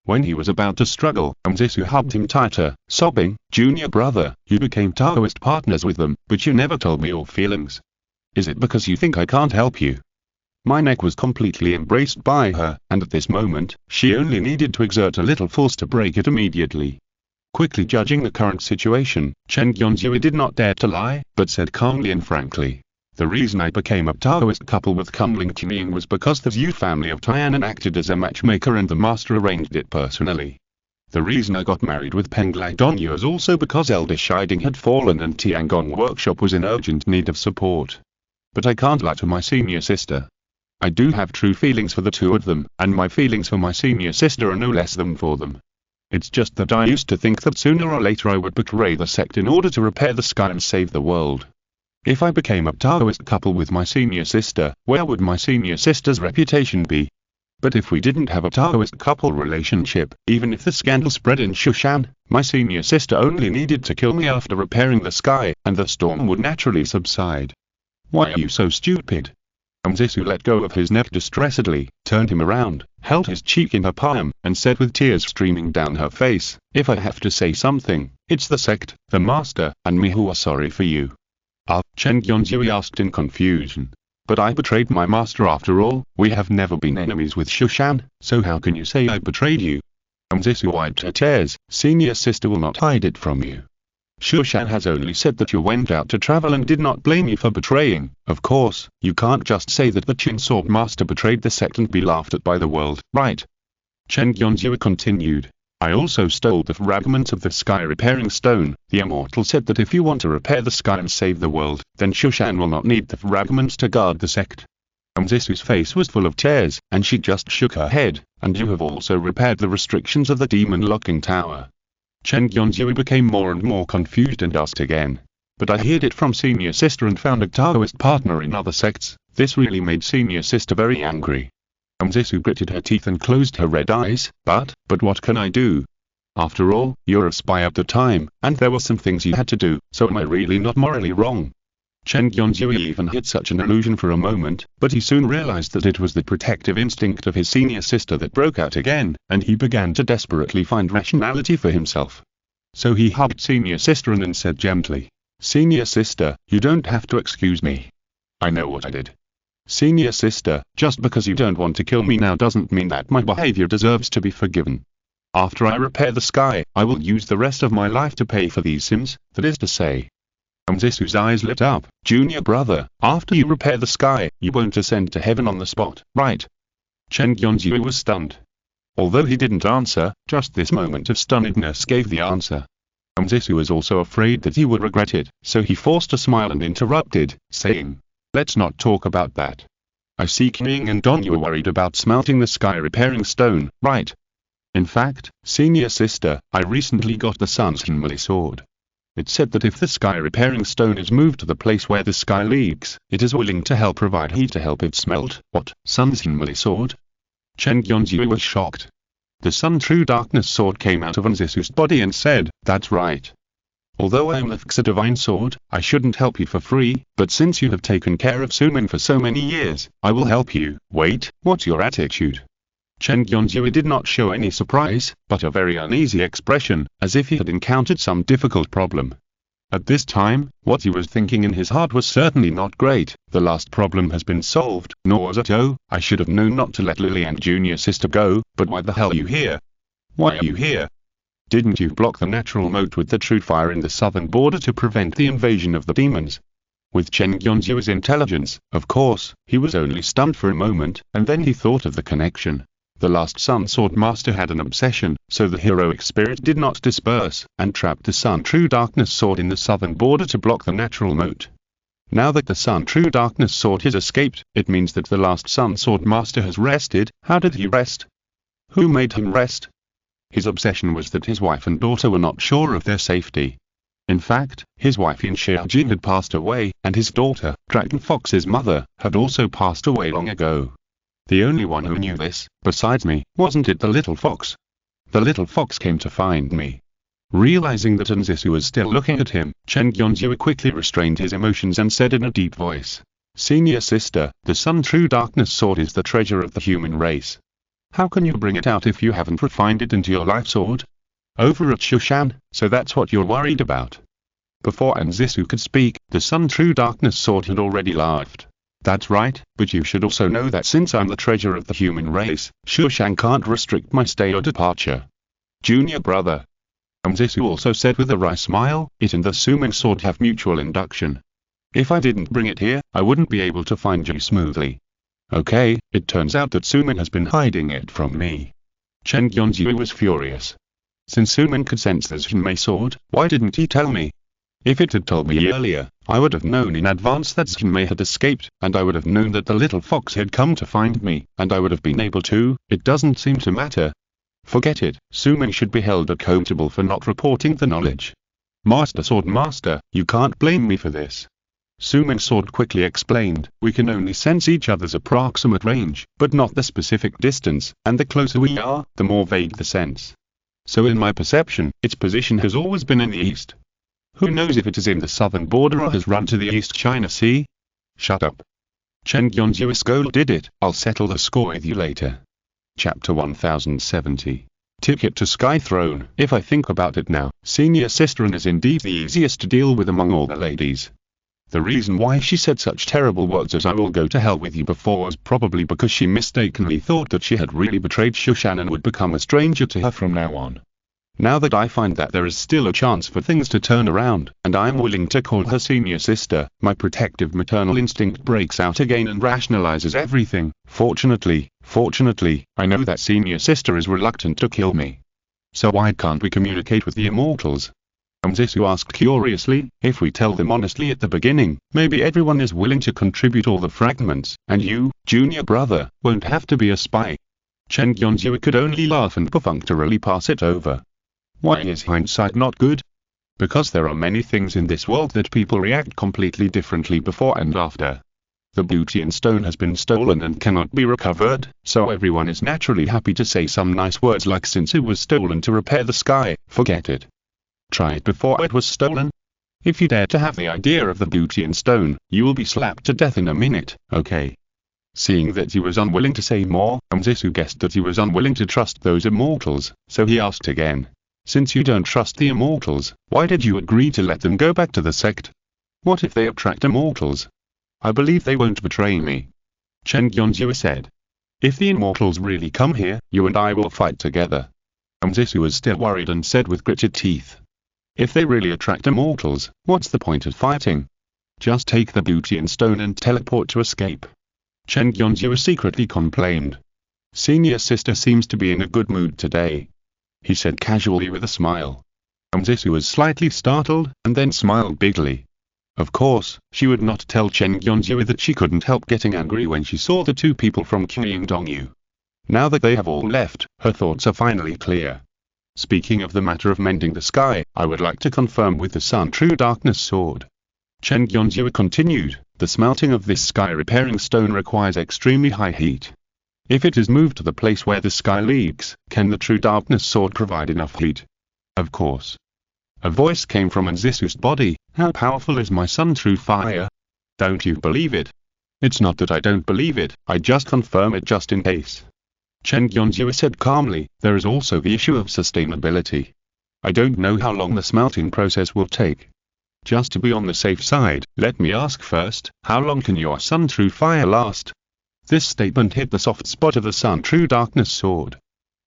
When he was about to struggle, Zisu hugged him tighter, sobbing, "Junior brother, you became Taoist partners with them, but you never told me your feelings. Is it because you think I can't help you?" My neck was completely embraced by her, and at this moment, she only needed to exert a little force to break it immediately. Quickly judging the current situation, Chen Yonzhou did not dare to lie, but said calmly and frankly, "The reason I became a Taoist couple with Kunling Qing was because the Zhu family of Tianan acted as a matchmaker and the master arranged it personally. The reason I got married with Penglai Dongyu is also because Elder Shiding had fallen and Tiangong Workshop was in urgent need of support. But I can't lie to my senior sister. I do have true feelings for the two of them, and my feelings for my senior sister are no less than for them. It's just that I used to think that sooner or later I would betray the sect in order to repair the sky and save the world. If I became a Taoist couple with my senior sister, where would my senior sister's reputation be? But if we didn't have a Taoist couple relationship, even if the scandal spread in Shushan, my senior sister only needed to kill me after repairing the sky, and the storm would naturally subside. Why are you so stupid?" Zisu let go of his neck distressedly, turned him around, held his cheek in her palm, and said with tears streaming down her face, "If I have to say something, it's the sect, the master, and me who are sorry for you." Chen Yonzhou asked in confusion. "But I betrayed my master after all. We have never been enemies with Shushan, so how can you say I betrayed you?" Zisu wiped her tears. "Senior sister will not hide it from you. Shushan has only said that you went out to travel and did not blame you for betraying. Of course, you can't just say that the Qin Sword Master betrayed the sect and be laughed at by the world, right?" Chen Yonzhou continued. "I also stole the fragments of the sky repairing stone. The immortal said that if you want to repair the sky and save the world, then Shushan will not need the fragments to guard the sect." Zisu's face was full of tears, and she just shook her head. "And you have also repaired the restrictions of the demon locking tower." Chen Yonzhou became more and more confused and asked again, "But I heard it from senior sister and found a Taoist partner in other sects." This really made senior sister very angry. Zisu gritted her teeth and closed her red eyes. But what can I do? After all, you're a spy at the time, and there were some things you had to do, so am I really not morally wrong?" Chen Yonzhou even hid such an illusion for a moment, but he soon realized that it was the protective instinct of his senior sister that broke out again, and he began to desperately find rationality for himself. So he hugged senior sister and said gently, "Senior sister, you don't have to excuse me. I know what I did. Senior sister, just because you don't want to kill me now doesn't mean that my behavior deserves to be forgiven. After I repair the sky, I will use the rest of my life to pay for these sins, that is to say." Zisu's eyes lit up. "Junior brother, after you repair the sky, you won't ascend to heaven on the spot, right?" Chen Yonzhu was stunned. Although he didn't answer, just this moment of stunnedness gave the answer. Zisu was also afraid that he would regret it, so he forced a smile and interrupted, saying, "Let's not talk about that. I see King and Don you are worried about smelting the sky repairing stone, right? In fact, senior sister, I recently got the sun's Hinmali sword. It said that if the sky repairing stone is moved to the place where the sky leaks, it is willing to help provide heat to help it smelt." "What, sun's Hinmali sword?" Chen Yonzhu was shocked. The Sun True Darkness sword came out of Zisu's body and said, "That's right. Although I am the Fixer Divine Sword, I shouldn't help you for free, but since you have taken care of Sumin for so many years, I will help you." "Wait, what's your attitude?" Chen Yonzhu did not show any surprise, but a very uneasy expression, as if he had encountered some difficult problem. At this time, what he was thinking in his heart was certainly not great. The last problem has been solved, nor was it. "Oh, I should have known not to let Lily and junior sister go, but why the hell are you here? Why are you here? Didn't you block the natural moat with the true fire in the southern border to prevent the invasion of the demons?" With Chen Yonzhu's intelligence, of course, he was only stunned for a moment, and then he thought of the connection. The last Sun Sword Master had an obsession, so the heroic spirit did not disperse, and trapped the Sun True Darkness Sword in the southern border to block the natural moat. Now that the Sun True Darkness Sword has escaped, it means that the last Sun Sword Master has rested. How did he rest? Who made him rest? His obsession was that his wife and daughter were not sure of their safety. In fact, his wife Yin Xiaojin had passed away, and his daughter, Dragon Fox's mother, had also passed away long ago. The only one who knew this, besides me, wasn't it the little fox? The little fox came to find me. Realizing that Zisu was still looking at him, Chen Yonzhu quickly restrained his emotions and said in a deep voice, "Senior sister, the Sun True Darkness Sword is the treasure of the human race. How can you bring it out if you haven't refined it into your life sword? Over at Shushan, so that's what you're worried about?" Before Zisu could speak, the Sun True Darkness Sword had already laughed. "That's right, but you should also know that since I'm the treasure of the human race, Shushan can't restrict my stay or departure. Junior brother." Zisu also said with a wry smile, "It and the Sumin sword have mutual induction. If I didn't bring it here, I wouldn't be able to find you smoothly. Okay, it turns out that Sumin has been hiding it from me." Chen Yonzhu was furious. Since Sumin could sense the Zhinmei sword, why didn't he tell me? If it had told me earlier, I would have known in advance that Zhinmei had escaped, and I would have known that the little fox had come to find me, and I would have been able to. It doesn't seem to matter. Forget it, Sumin should be held accountable for not reporting the knowledge. Master Sword Master, you can't blame me for this. Sumin Sword quickly explained, "We can only sense each other's approximate range, but not the specific distance, and the closer we are, the more vague the sense. So in my perception, its position has always been in the east. Who knows if it is in the southern border or has run to the East China Sea?" "Shut up. Chen Yonzhu scolded it. "I'll settle the score with you later." Chapter 1070. Ticket to Sky Throne. If I think about it now, senior sister is indeed the easiest to deal with among all the ladies. The reason why she said such terrible words as "I will go to hell with you" before was probably because she mistakenly thought that she had really betrayed Shushan and would become a stranger to her from now on. Now that I find that there is still a chance for things to turn around, and I am willing to call her senior sister, my protective maternal instinct breaks out again and rationalizes everything. Fortunately, I know that senior sister is reluctant to kill me. So why can't we communicate with the immortals? Zisu asked curiously. "If we tell them honestly at the beginning, maybe everyone is willing to contribute all the fragments, and you, junior brother, won't have to be a spy." Chen Yonzhu could only laugh and perfunctorily pass it over. Why is hindsight not good? Because there are many things in this world that people react completely differently before and after. The beauty in stone has been stolen and cannot be recovered, so everyone is naturally happy to say some nice words like "since it was stolen to repair the sky, forget it. Try it before it was stolen. If you dare to have the idea of the beauty in stone, you will be slapped to death in a minute, okay?" Seeing that he was unwilling to say more, Zisu guessed that he was unwilling to trust those immortals, so he asked again. Since you don't trust the immortals, why did you agree to let them go back to the sect? What if they attract immortals? I believe they won't betray me. Chen Gyonzhua said. If the immortals really come here, you and I will fight together. Zisu was still worried and said with gritted teeth. If they really attract immortals, what's the point of fighting? Just take the beauty and stone and teleport to escape. Chen Gyonzhua secretly complained. Senior sister seems to be in a good mood today, he said casually with a smile. Zisu was slightly startled, and then smiled bigly. Of course, she would not tell Chen Gyonzhua that she couldn't help getting angry when she saw the two people from Qingdongyu. Now that they have all left, her thoughts are finally clear. Speaking of the matter of mending the sky, I would like to confirm with the Sun True Darkness Sword. Chen Gyonzhua continued, the smelting of this sky-repairing stone requires extremely high heat. If it is moved to the place where the sky leaks, can the True Darkness Sword provide enough heat? Of course. A voice came from Zisu's body. How powerful is my Sun True Fire? Don't you believe it? It's not that I don't believe it, I just confirm it just in case. Chen Gyonzhua said calmly, there is also the issue of sustainability. I don't know how long the smelting process will take. Just to be on the safe side, let me ask first, how long can your Sun True Fire last? This statement hit the soft spot of the Sun True Darkness Sword.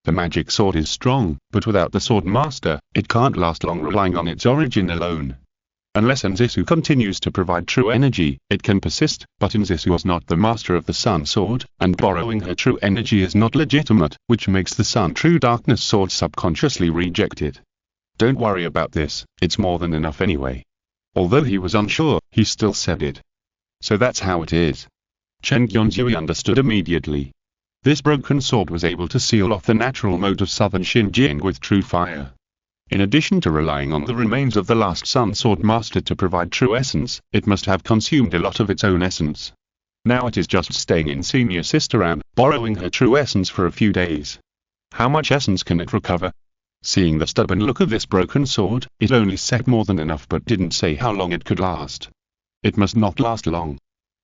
The magic sword is strong, but without the sword master, it can't last long relying on its origin alone. Unless Zisu continues to provide true energy, it can persist, but Zisu was not the master of the Sun Sword, and borrowing her true energy is not legitimate, which makes the Sun True Darkness Sword subconsciously reject it. Don't worry about this, it's more than enough anyway. Although he was unsure, he still said it. So that's how it is. Chen Gyonzhua understood immediately. This broken sword was able to seal off the natural mode of southern Xinjiang with true fire. In addition to relying on the remains of the last Sun Sword Master to provide true essence, it must have consumed a lot of its own essence. Now it is just staying in Senior Sister and borrowing her true essence for a few days. How much essence can it recover? Seeing the stubborn look of this broken sword, it only said more than enough but didn't say how long it could last. It must not last long.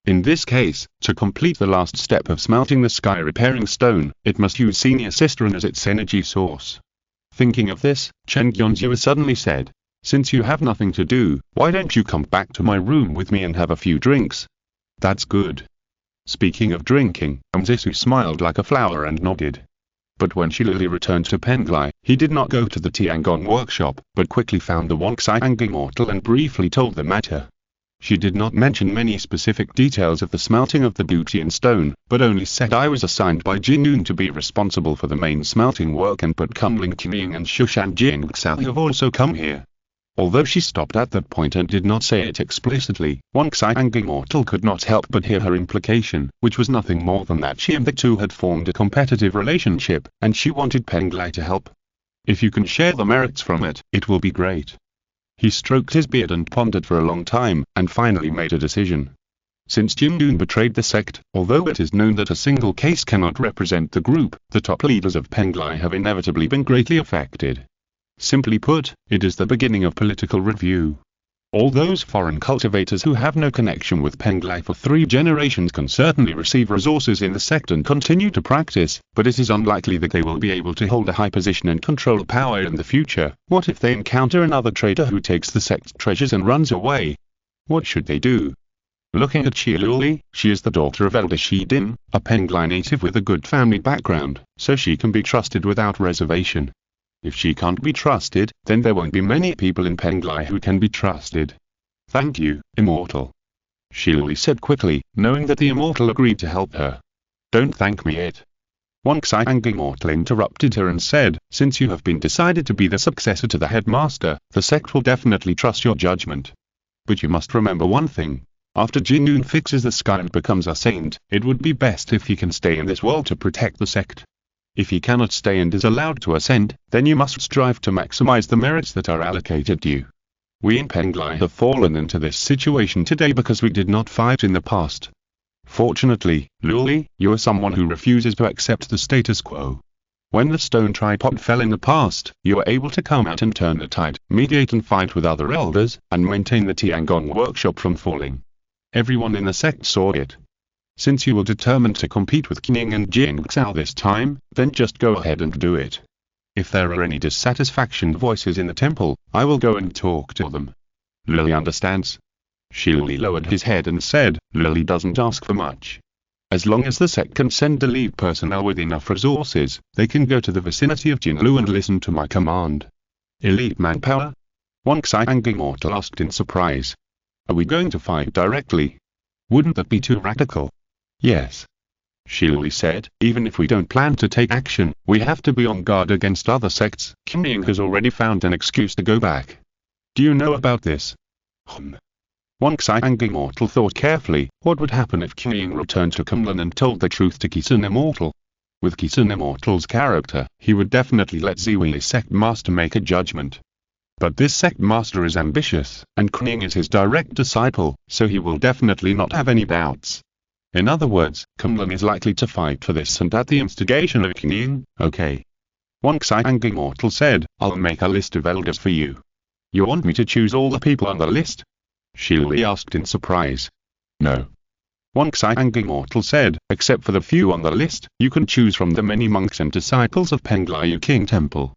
In this case, to complete the last step of smelting the sky-repairing stone, it must use Senior Sister as its energy source. Thinking of this, Chen Gyonzhua suddenly said, since you have nothing to do, why don't you come back to my room with me and have a few drinks? That's good. Speaking of drinking, Zisu smiled like a flower and nodded. But when Shilili returned to Penglai, he did not go to the Tiangong workshop, but quickly found the Wangxiang Immortal and briefly told the matter. She did not mention many specific details of the smelting of the beauty in stone, but only said I was assigned by Jinyun to be responsible for the main smelting work and but Kumling Qing and Shushan Jingxiao have also come here. Although she stopped at that point and did not say it explicitly, Wangxiang Immortal could not help but hear her implication, which was nothing more than that she and the two had formed a competitive relationship, and she wanted Penglai to help. If you can share the merits from it, it will be great. He stroked his beard and pondered for a long time, and finally made a decision. Since Jinyun betrayed the sect, although it is known that a single case cannot represent the group, the top leaders of Penglai have inevitably been greatly affected. Simply put, it is the beginning of political review. All those foreign cultivators who have no connection with Penglai for 3 generations can certainly receive resources in the sect and continue to practice, but it is unlikely that they will be able to hold a high position and control power in the future. What if they encounter another traitor who takes the sect's treasures and runs away? What should they do? Looking at Shiluli, she is the daughter of Elder Shidin, a Penglai native with a good family background, so she can be trusted without reservation. If she can't be trusted, then there won't be many people in Penglai who can be trusted. Thank you, Immortal. Shiluli said quickly, knowing that the Immortal agreed to help her. Don't thank me yet. Wangxiang Immortal interrupted her and said, since you have been decided to be the successor to the headmaster, the sect will definitely trust your judgment. But you must remember one thing. After Jinyun fixes the sky and becomes a saint, it would be best if he can stay in this world to protect the sect. If he cannot stay and is allowed to ascend, then you must strive to maximize the merits that are allocated to you. We in Penglai have fallen into this situation today because we did not fight in the past. Fortunately, Luli, you are someone who refuses to accept the status quo. When the stone tripod fell in the past, you were able to come out and turn the tide, mediate and fight with other elders, and maintain the Tiangong workshop from falling. Everyone in the sect saw it. Since you were determined to compete with Qing and Jingxiao this time, then just go ahead and do it. If there are any dissatisfaction voices in the temple, I will go and talk to them. Lily understands. Shilly lowered his head and said, Lily doesn't ask for much. As long as the sect can send elite personnel with enough resources, they can go to the vicinity of Jinlu and listen to my command. Elite manpower? Wang Xiang Immortal asked in surprise. Are we going to fight directly? Wouldn't that be too radical? Yes. Shilly said, even if we don't plan to take action, we have to be on guard against other sects. Cunning has already found an excuse to go back. Do you know about this? Wang Xiang Immortal thought carefully, what would happen if Cunning returned to Kunlun and told the truth to Kisun Immortal? With Kisun Immortal's character, he would definitely let Ziwi's sect master make a judgment. But this sect master is ambitious, and Cunning is his direct disciple, so he will definitely not have any doubts. In other words, Kunlun is likely to fight for this and at the instigation of Cunning. Okay. Wang Xiang Immortal said, I'll make a list of elders for you. You want me to choose all the people on the list? Shilly asked in surprise. No. Wang Xiang Immortal said, except for the few on the list, you can choose from the many monks and disciples of Penglayu King Temple.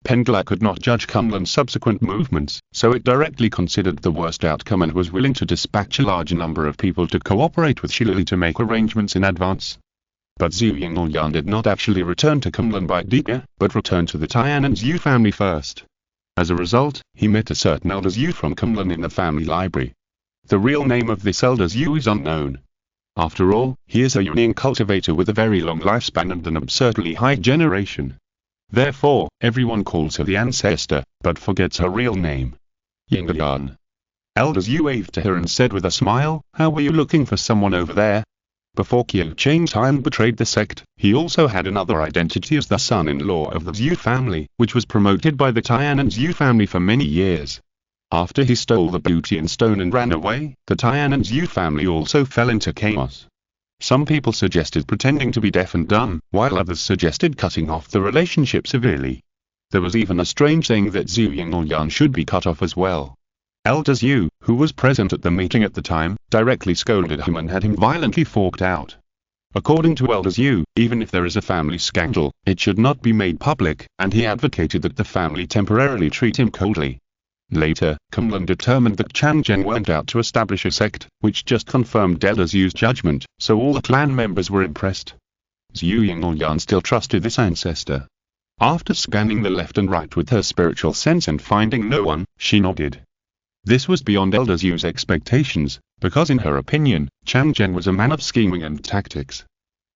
Pengla could not judge Kunlun's subsequent movements, so it directly considered the worst outcome and was willing to dispatch a large number of people to cooperate with Shilly to make arrangements in advance. But Zhu Yingyan did not actually return to Kunlun by Deepya, but returned to the Tian'an Zhu family first. As a result, he met a certain Elder Zhu from Kunlun in the family library. The real name of this Elder Zhu is unknown. After all, he is a Immortal cultivator with a very long lifespan and an absurdly high generation. Therefore, everyone calls her the ancestor, but forgets her real name. Yingyan. Elder Zhu waved to her and said with a smile, how were you looking for someone over there? Before Qiu Changtian betrayed the sect, he also had another identity as the son-in-law of the Zhu family, which was promoted by the Tian'an Zhu family for many years. After he stole the booty and stone and ran away, the Tian'an Zhu family also fell into chaos. Some people suggested pretending to be deaf and dumb, while others suggested cutting off the relationship severely. There was even a strange saying that Zhu Yingyan should be cut off as well. Elder Zhu, who was present at the meeting at the time, directly scolded him and had him violently forked out. According to Elder Zhu, even if there is a family scandal, it should not be made public, and he advocated that the family temporarily treat him coldly. Later, Kunlun determined that Changzhen went out to establish a sect, which just confirmed Elder Zhu's judgment, so all the clan members were impressed. Zhu Yingyan still trusted this ancestor. After scanning the left and right with her spiritual sense and finding no one, she nodded. This was beyond Elder Zhu's expectations, because in her opinion, Changzhen was a man of scheming and tactics.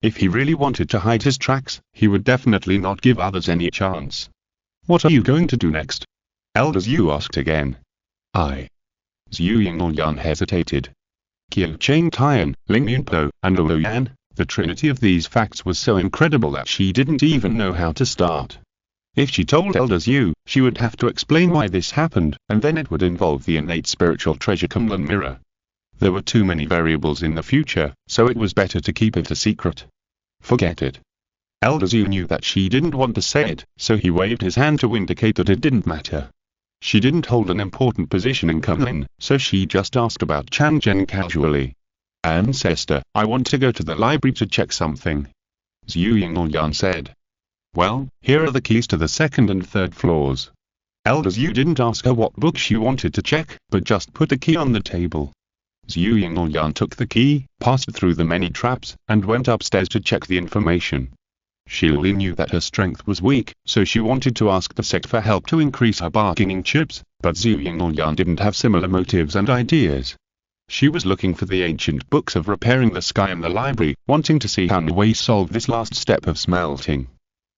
If he really wanted to hide his tracks, he would definitely not give others any chance. What are you going to do next? Elder Zhu asked again. Zhu Yingyan hesitated. Qiu Changtian, Ling Yunpo, and Luoyan, the trinity of these facts was so incredible that she didn't even know how to start. If she told Elder Zhu, she would have to explain why this happened, and then it would involve the innate spiritual treasure Kunlun mirror. There were too many variables in the future, so it was better to keep it a secret. Forget it. Elder Zhu knew that she didn't want to say it, so he waved his hand to indicate that it didn't matter. She didn't hold an important position in Kunlun, so she just asked about Changzhen casually. Ancestor, I want to go to the library to check something. Zhu Yingyan said. Well, here are the keys to the second and third floors. Elder Zhu didn't ask her what book she wanted to check, but just put the key on the table. Zhu Yingyan took the key, passed through the many traps, and went upstairs to check the information. Shilly knew that her strength was weak, so she wanted to ask the sect for help to increase her bargaining chips, but Zhu Yingyan didn't have similar motives and ideas. She was looking for the ancient books of repairing the sky in the library, wanting to see how Wei solved this last step of smelting.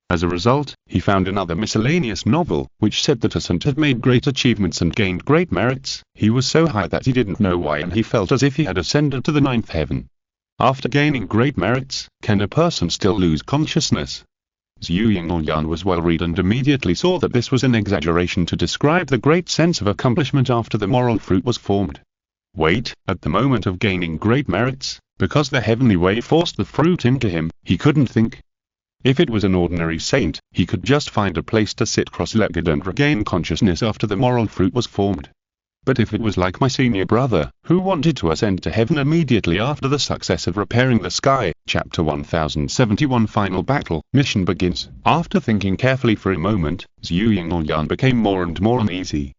As a result, he found another miscellaneous novel, which said that Ascent had made great achievements and gained great merits. He was so high that he didn't know why and he felt as if he had ascended to the ninth heaven. After gaining great merits, can a person still lose consciousness? Zhu Yingyan was well read and immediately saw that this was an exaggeration to describe the great sense of accomplishment after the moral fruit was formed. Wait, at the moment of gaining great merits, because the heavenly way forced the fruit into him, he couldn't think. If it was an ordinary saint, he could just find a place to sit cross-legged and regain consciousness after the moral fruit was formed. But if it was like my senior brother, Who wanted to ascend to heaven immediately after the success of repairing the sky? Chapter 1071 Final Battle. Mission begins. After thinking carefully for a moment, Zhu Yingyan became more and more uneasy.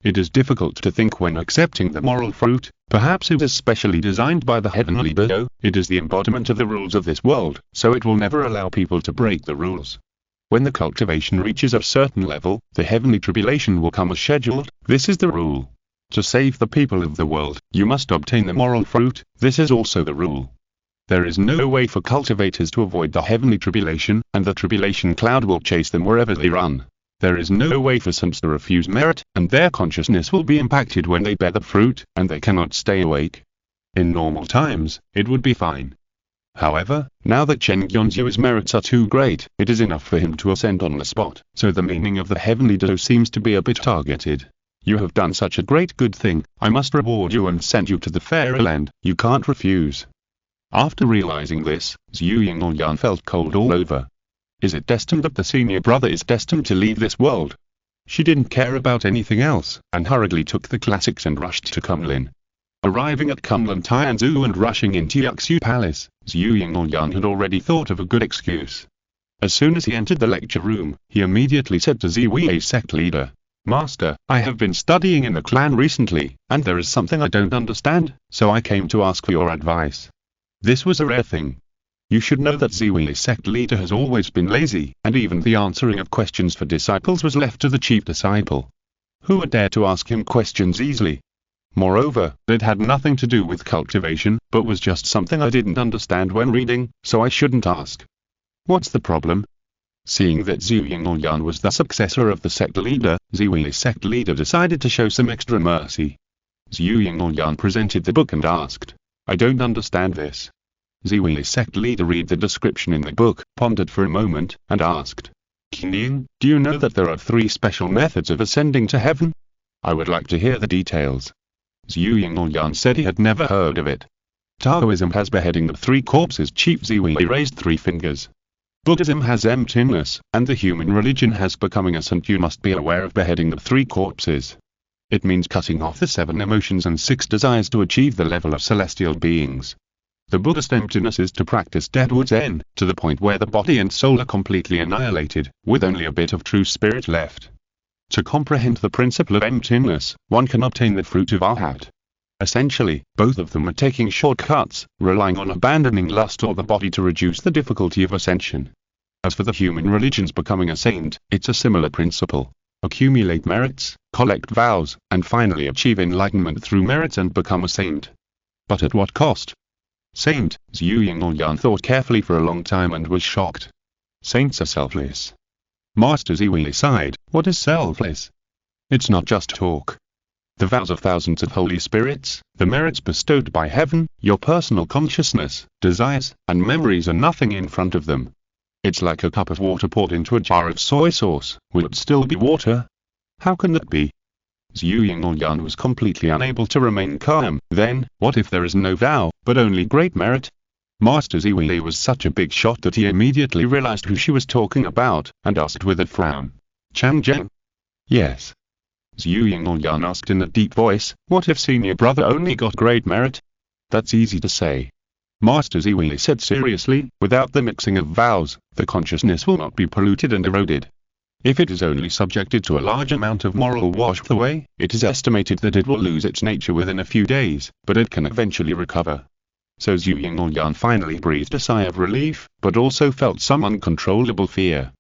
It is difficult to think when accepting the moral fruit. Perhaps it is specially designed by the heavenly being. It is the embodiment of the rules of this world, so it will never allow people to break the rules. When the cultivation reaches a certain level, the heavenly tribulation will come as scheduled. This is the rule. To save the people of the world, you must obtain the moral fruit. This is also the rule. There is no way for cultivators to avoid the heavenly tribulation, and the tribulation cloud will chase them wherever they run. There is no way for saints to refuse merit, and their consciousness will be impacted when they bear the fruit, and they cannot stay awake. In normal times, it would be fine. However, now that Chen Yuanzu's merits are too great, it is enough for him to ascend on the spot, so the meaning of the heavenly do seems to be a bit targeted. You have done such a great good thing, I must reward you and send you to the fairy land, you can't refuse. After realizing this, Zhu Yingyan felt cold all over. Is it destined that the senior brother is destined to leave this world? She didn't care about anything else, and hurriedly took the classics and rushed to Kunlin. Arriving at Kunlin Tianzhu and rushing into Yuxu Palace, Zhu Yingyan had already thought of a good excuse. As soon as he entered the lecture room, he immediately said to Ziwi's sect leader, "Master, I have been studying in the clan recently, and there is something I don't understand, so I came to ask for your advice." This was a rare thing. You should know that Ziwi's sect leader has always been lazy, and even the answering of questions for disciples was left to the chief disciple. Who would dare to ask him questions easily? Moreover, it had nothing to do with cultivation, but was just something I didn't understand when reading, so I shouldn't ask. What's the problem? Seeing that Zhu Yingyan was the successor of the sect leader, Ziwi's sect leader decided to show some extra mercy. Zhu Yingyan presented the book and asked, "I don't understand this." Ziwi's sect leader read the description in the book, pondered for a moment, and asked, "Cunning, do you know that there are 3 special methods of ascending to heaven? I would like to hear the details." Zhu Yingyan said he had never heard of it. Taoism has beheading the 3 corpses. Chief Ziwi raised 3 fingers. Buddhism has emptiness, and the human religion has becoming a saint. You must be aware of beheading the 3 corpses. It means cutting off the 7 emotions and 6 desires to achieve the level of celestial beings. The Buddhist emptiness is to practice Deadwood Zen, to the point where the body and soul are completely annihilated, with only a bit of true spirit left. To comprehend the principle of emptiness, one can obtain the fruit of Arhat. Essentially, both of them are taking shortcuts, relying on abandoning lust or the body to reduce the difficulty of ascension. As for the human religions becoming a saint, it's a similar principle. Accumulate merits, collect vows, and finally achieve enlightenment through merits and become a saint. But at what cost? Saint, Zhu Yingyan thought carefully for a long time and was shocked. Saints are selfless. Master Ziwi sighed, what is selfless? It's not just talk. The vows of thousands of holy spirits, the merits bestowed by heaven, your personal consciousness, desires, and memories are nothing in front of them. It's like a cup of water poured into a jar of soy sauce. Will it still be water? How can that be? Zhu Yingyan was completely unable to remain calm. Then, what if there is no vow, but only great merit? Master Ziwi was such a big shot that he immediately realized who she was talking about, and asked with a frown, "Chang Zheng?" "Yes." Zhu Yingyan asked in a deep voice, "What if senior brother only got great merit?" "That's easy to say." Master Ziwi said seriously, "Without the mixing of vows, the consciousness will not be polluted and eroded. If it is only subjected to a large amount of moral wash away, it is estimated that it will lose its nature within a few days, but it can eventually recover." So Zhu Yingyan finally breathed a sigh of relief, but also felt some uncontrollable fear.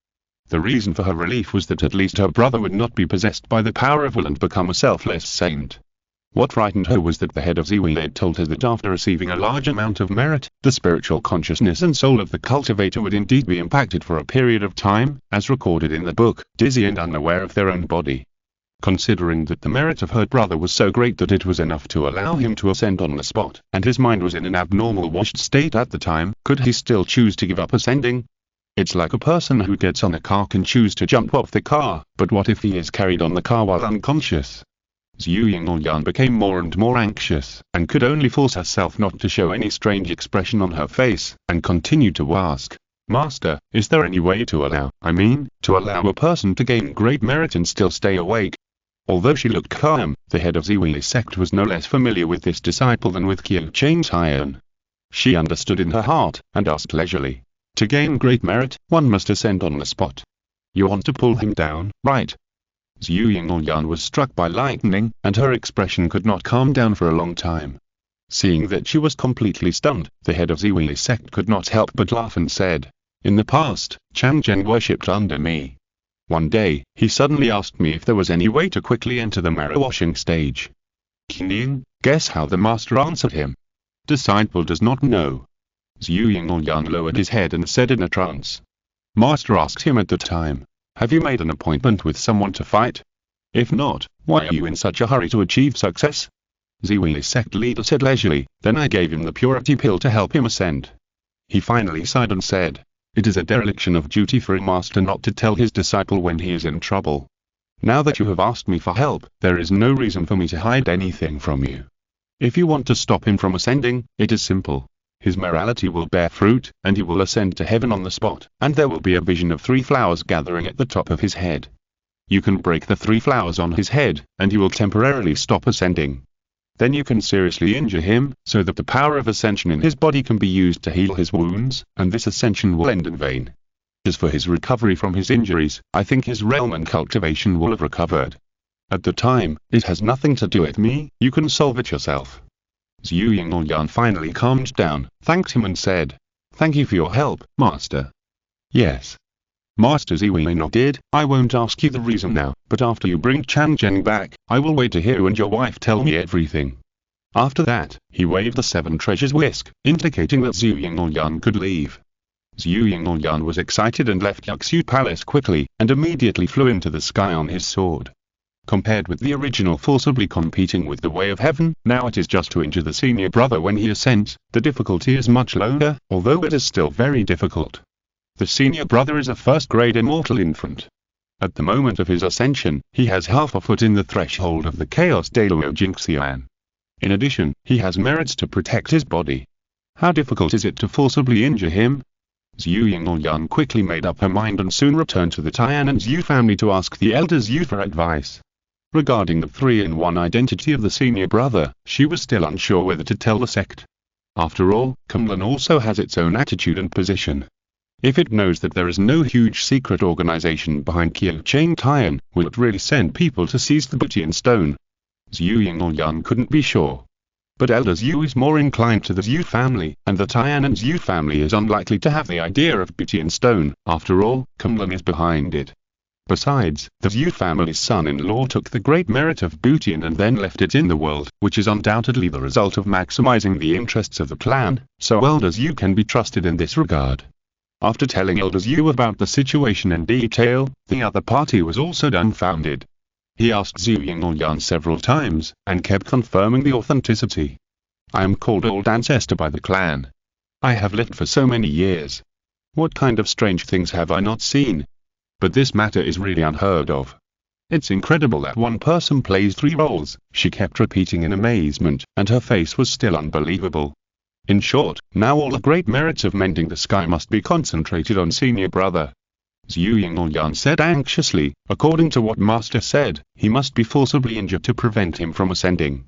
The reason for her relief was that at least her brother would not be possessed by the power of will and become a selfless saint. What frightened her was that the head of Ziwi had told her that after receiving a large amount of merit, the spiritual consciousness and soul of the cultivator would indeed be impacted for a period of time, as recorded in the book, dizzy and unaware of their own body. Considering that the merit of her brother was so great that it was enough to allow him to ascend on the spot, and his mind was in an abnormal washed state at the time, could he still choose to give up ascending? It's like a person who gets on a car can choose to jump off the car, but what if he is carried on the car while unconscious? Zhu Yingyan became more and more anxious, and could only force herself not to show any strange expression on her face, and continued to ask, "Master, is there any way to allow a person to gain great merit and still stay awake?" Although she looked calm, the head of Ziwi's sect was no less familiar with this disciple than with Qiu Chang's iron. She understood in her heart, and asked leisurely. To gain great merit, one must ascend on the spot. You want to pull him down, right? Zhu Yingyan was struck by lightning, and her expression could not calm down for a long time. Seeing that she was completely stunned, the head of Ziwi's sect could not help but laugh and said, "In the past, Chang Zheng worshipped under me. One day, he suddenly asked me if there was any way to quickly enter the mirror washing stage. Cunning, guess how the master answered him? Disciple does not know." Zhu Yingyan lowered his head and said in a trance. Master asked him at the time, "Have you made an appointment with someone to fight? If not, why are you in such a hurry to achieve success?" Ziwi's sect leader said leisurely, "Then I gave him the purity pill to help him ascend." He finally sighed and said, "It is a dereliction of duty for a master not to tell his disciple when he is in trouble. Now that you have asked me for help, there is no reason for me to hide anything from you. If you want to stop him from ascending, it is simple. His morality will bear fruit, and he will ascend to heaven on the spot, and there will be a vision of 3 flowers gathering at the top of his head. You can break the 3 flowers on his head, and he will temporarily stop ascending. Then you can seriously injure him, so that the power of ascension in his body can be used to heal his wounds, and this ascension will end in vain. As for his recovery from his injuries, I think his realm and cultivation will have recovered. At the time, it has nothing to do with me, you can solve it yourself." Zhu Yingyan finally calmed down, thanked him and said, "Thank you for your help, Master." "Yes." Master Ziwi nodded, "I won't ask you the reason now, but after you bring Chang Zheng back, I will wait to hear you and your wife tell me everything." After that, he waved the 7 treasures whisk, indicating that Zhu Yingyan could leave. Zhu Yingyan was excited and left Yaxu Palace quickly, and immediately flew into the sky on his sword. Compared with the original forcibly competing with the way of heaven, now it is just to injure the senior brother when he ascends. The difficulty is much lower, although it is still very difficult. The senior brother is a first-grade immortal infant. At the moment of his ascension, he has half a foot in the threshold of the Chaos Daluo Jingxian. In addition, he has merits to protect his body. How difficult is it to forcibly injure him? Zhu Yingyan quickly made up her mind and soon returned to the Tian and Zhu family to ask the elder Zhu for advice. Regarding the 3-in-1 identity of the senior brother, she was still unsure whether to tell the sect. After all, Kunlun also has its own attitude and position. If it knows that there is no huge secret organization behind Qiu Chang Tian, will it really send people to seize the Butian stone? Zhu Yingyan couldn't be sure. But Elder Zhu is more inclined to the Zhu family, and the Tian and Zhu family is unlikely to have the idea of Butian stone. After all, Kunlun is behind it. Besides, the Zhu family's son-in-law took the great merit of Butian and then left it in the world, which is undoubtedly the result of maximizing the interests of the clan, so Elder Zhu can be trusted in this regard. After telling Elder Zhu about the situation in detail, the other party was also dumbfounded. He asked Zhu Yingyan several times, and kept confirming the authenticity. "I am called Old Ancestor by the clan. I have lived for so many years. What kind of strange things have I not seen? But this matter is really unheard of. It's incredible that one person plays 3 roles," she kept repeating in amazement, and her face was still unbelievable. In short, now all the great merits of mending the sky must be concentrated on senior brother. Zhu Yingyan said anxiously, "According to what Master said, he must be forcibly injured to prevent him from ascending.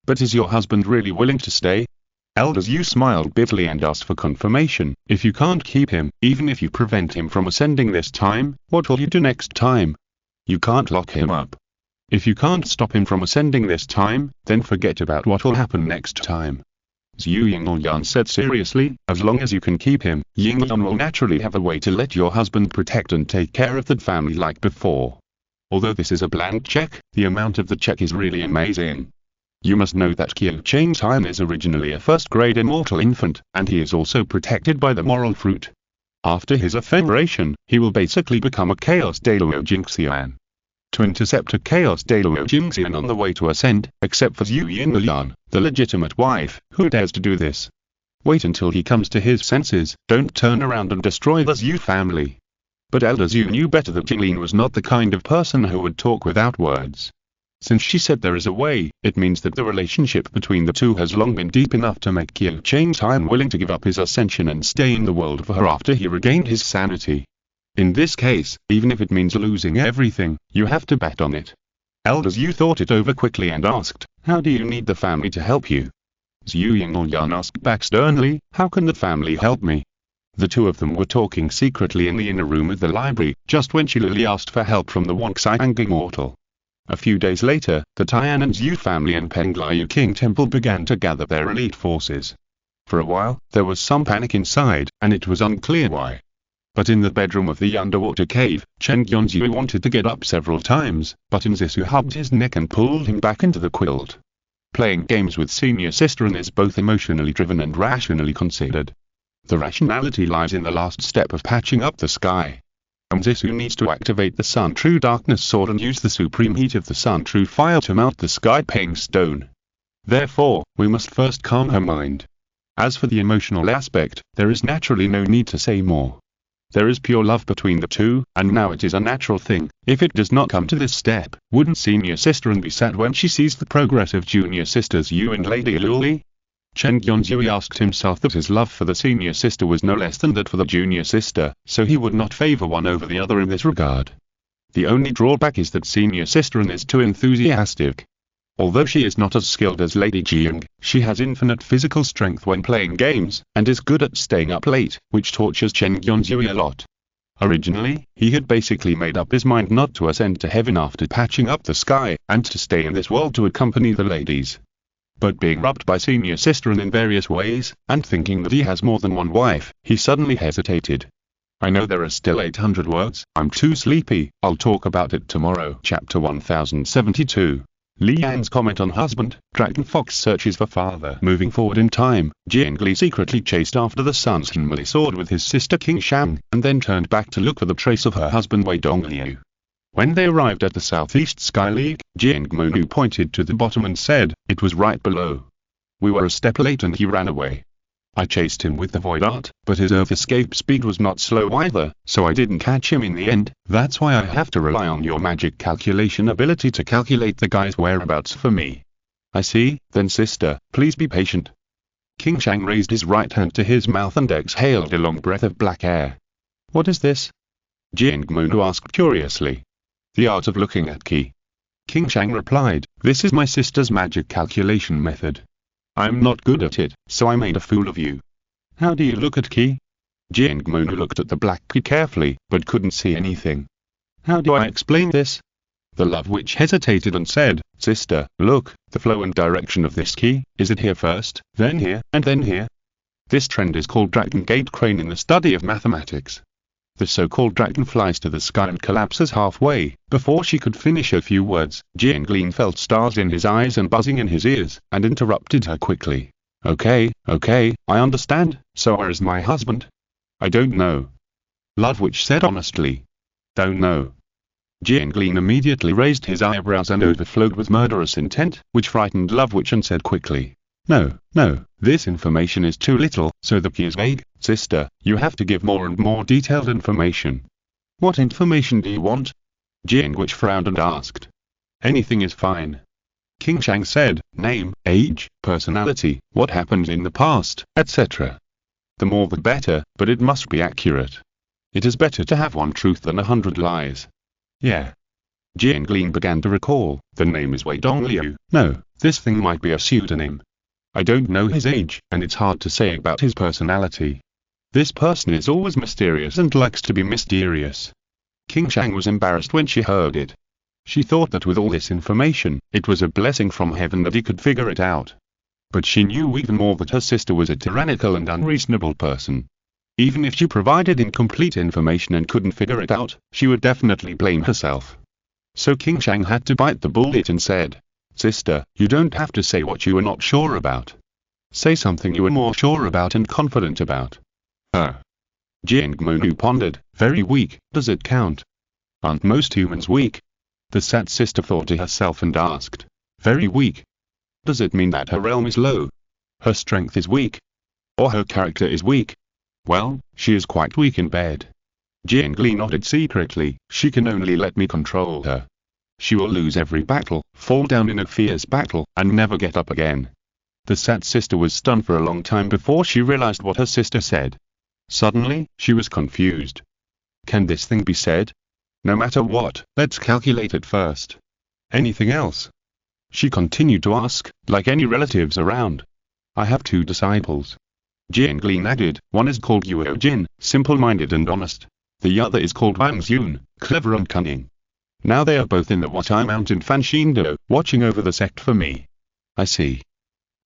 But is your husband really willing to stay?" Elder Zhu smiled bitterly and asked for confirmation. "If you can't keep him, even if you prevent him from ascending this time, what will you do next time? You can't lock him up. If you can't stop him from ascending this time, then forget about what will happen next time." Zhu Yingyan said seriously, "As long as you can keep him, Yingyan will naturally have a way to let your husband protect and take care of the family like before. Although this is a blank check, the amount of the check is really amazing. You must know that Qiu Chang Tian is originally a first-grade immortal infant, and he is also protected by the moral fruit. After his ephemeration, he will basically become a Chaos Daluo Jingxian. To intercept a Chaos Daluo Jingxian on the way to ascend, except for Zhu Yingyan, the legitimate wife, who dares to do this? Wait until he comes to his senses, don't turn around and destroy the Zhu family." But Elder Zhu knew better that Jinglin was not the kind of person who would talk without words. Since she said there is a way, it means that the relationship between the two has long been deep enough to make Qiu Chang Tian willing to give up his ascension and stay in the world for her after he regained his sanity. In this case, even if it means losing everything, you have to bet on it. Elder Zhu thought it over quickly and asked, "How do you need the family to help you?" Zhu Yinglyan asked back sternly, "How can the family help me?" The two of them were talking secretly in the inner room of the library, just when Shilili asked for help from the Wangxiang Immortal. A few days later, the Tian and Zhu family in Penglayu King Temple began to gather their elite forces. For a while, there was some panic inside, and it was unclear why. But in the bedroom of the underwater cave, Chen Yonzhu wanted to get up several times, but Nzisu hugged his neck and pulled him back into the quilt. Playing games with senior sister is both emotionally driven and rationally considered. The rationality lies in the last step of patching up the sky. Nzisu needs to activate the Sun True Darkness Sword and use the supreme heat of the Sun True Fire to melt the sky-paying stone. Therefore, we must first calm her mind. As for the emotional aspect, there is naturally no need to say more. There is pure love between the two, and now it is a natural thing. If it does not come to this step, wouldn't senior sister be sad when she sees the progress of junior sisters Yu and Lady Luli? Chen Yonzhui asked himself that his love for the senior sister was no less than that for the junior sister, so he would not favor one over the other in this regard. The only drawback is that senior sister is too enthusiastic. Although she is not as skilled as Lady Jiang, she has infinite physical strength when playing games, and is good at staying up late, which tortures Chen Yonzhui a lot. Originally, he had basically made up his mind not to ascend to heaven after patching up the sky, and to stay in this world to accompany the ladies. But being rubbed by senior sister in various ways, and thinking that he has more than one wife, he suddenly hesitated. I know there are still 800 words, I'm too sleepy, I'll talk about it tomorrow. Chapter 1072. Li Yan's comment on husband, Dragon Fox searches for father. Moving forward in time, Jiangli secretly chased after the sun's Hinmei sword with his sister King Shang, and then turned back to look for the trace of her husband Wei Dongliu. When they arrived at the southeast sky league, Jiangmonu pointed to the bottom and said, "It was right below. We were a step late and he ran away. I chased him with the void art, but his earth escape speed was not slow either, so I didn't catch him in the end. That's why I have to rely on your magic calculation ability to calculate the guy's whereabouts for me." "I see, then sister, please be patient." King Shang raised his right hand to his mouth and exhaled a long breath of black air. "What is this?" Jiangmonu asked curiously. "The art of looking at Qi." King Shang replied, "This is my sister's magic calculation method. I'm not good at it, so I made a fool of you." "How do you look at Qi?" Jiangmonu looked at the black Qi carefully, but couldn't see anything. "How do I explain this?" The love witch hesitated and said, "Sister, look, the flow and direction of this Qi, is it here first, then here, and then here? This trend is called Dragon Gate Crane in the study of mathematics. The so-called dragon flies to the sky and collapses halfway." Before she could finish a few words, Jianglin felt stars in his eyes and buzzing in his ears, and interrupted her quickly. Okay, I understand, so where is my husband?" "I don't know." Love Witch said honestly. "Don't know." Jianglin immediately raised his eyebrows and overflowed with murderous intent, which frightened Love Witch and said quickly, No, this information is too little, so the key is vague. Sister, you have to give more and more detailed information." "What information do you want?" Jiangwich frowned and asked. "Anything is fine." King Shang said, "Name, age, personality, what happened in the past, etc. The more the better, but it must be accurate. It is better to have one truth than 100 lies." "Yeah." Jianglin began to recall, "The name is Wei Dongliu. No, this thing might be a pseudonym. I don't know his age, and it's hard to say about his personality. This person is always mysterious and likes to be mysterious." King Shang was embarrassed when she heard it. She thought that with all this information, it was a blessing from heaven that he could figure it out. But she knew even more that her sister was a tyrannical and unreasonable person. Even if she provided incomplete information and couldn't figure it out, she would definitely blame herself. So King Shang had to bite the bullet and said, "Sister, you don't have to say what you are not sure about. Say something you are more sure about and confident about." Jiangmonu pondered, "Very weak, does it count? Aren't most humans weak?" The sad sister thought to herself and asked, "Very weak? Does it mean that her realm is low? Her strength is weak? Or her character is weak? Well, she is quite weak in bed." Jiangli nodded secretly, "She can only let me control her. She will lose every battle, fall down in a fierce battle, and never get up again." The sad sister was stunned for a long time before she realized what her sister said. Suddenly, she was confused. Can this thing be said? No matter what, let's calculate it first. Anything else? She continued to ask, like any relatives around. I have 2 disciples. Jianglin added, one is called Yuo Jin, simple-minded and honest. The other is called Wang Xun, clever and cunning. Now they are both in the Watai Mountain Fanshindo, watching over the sect for me. I see.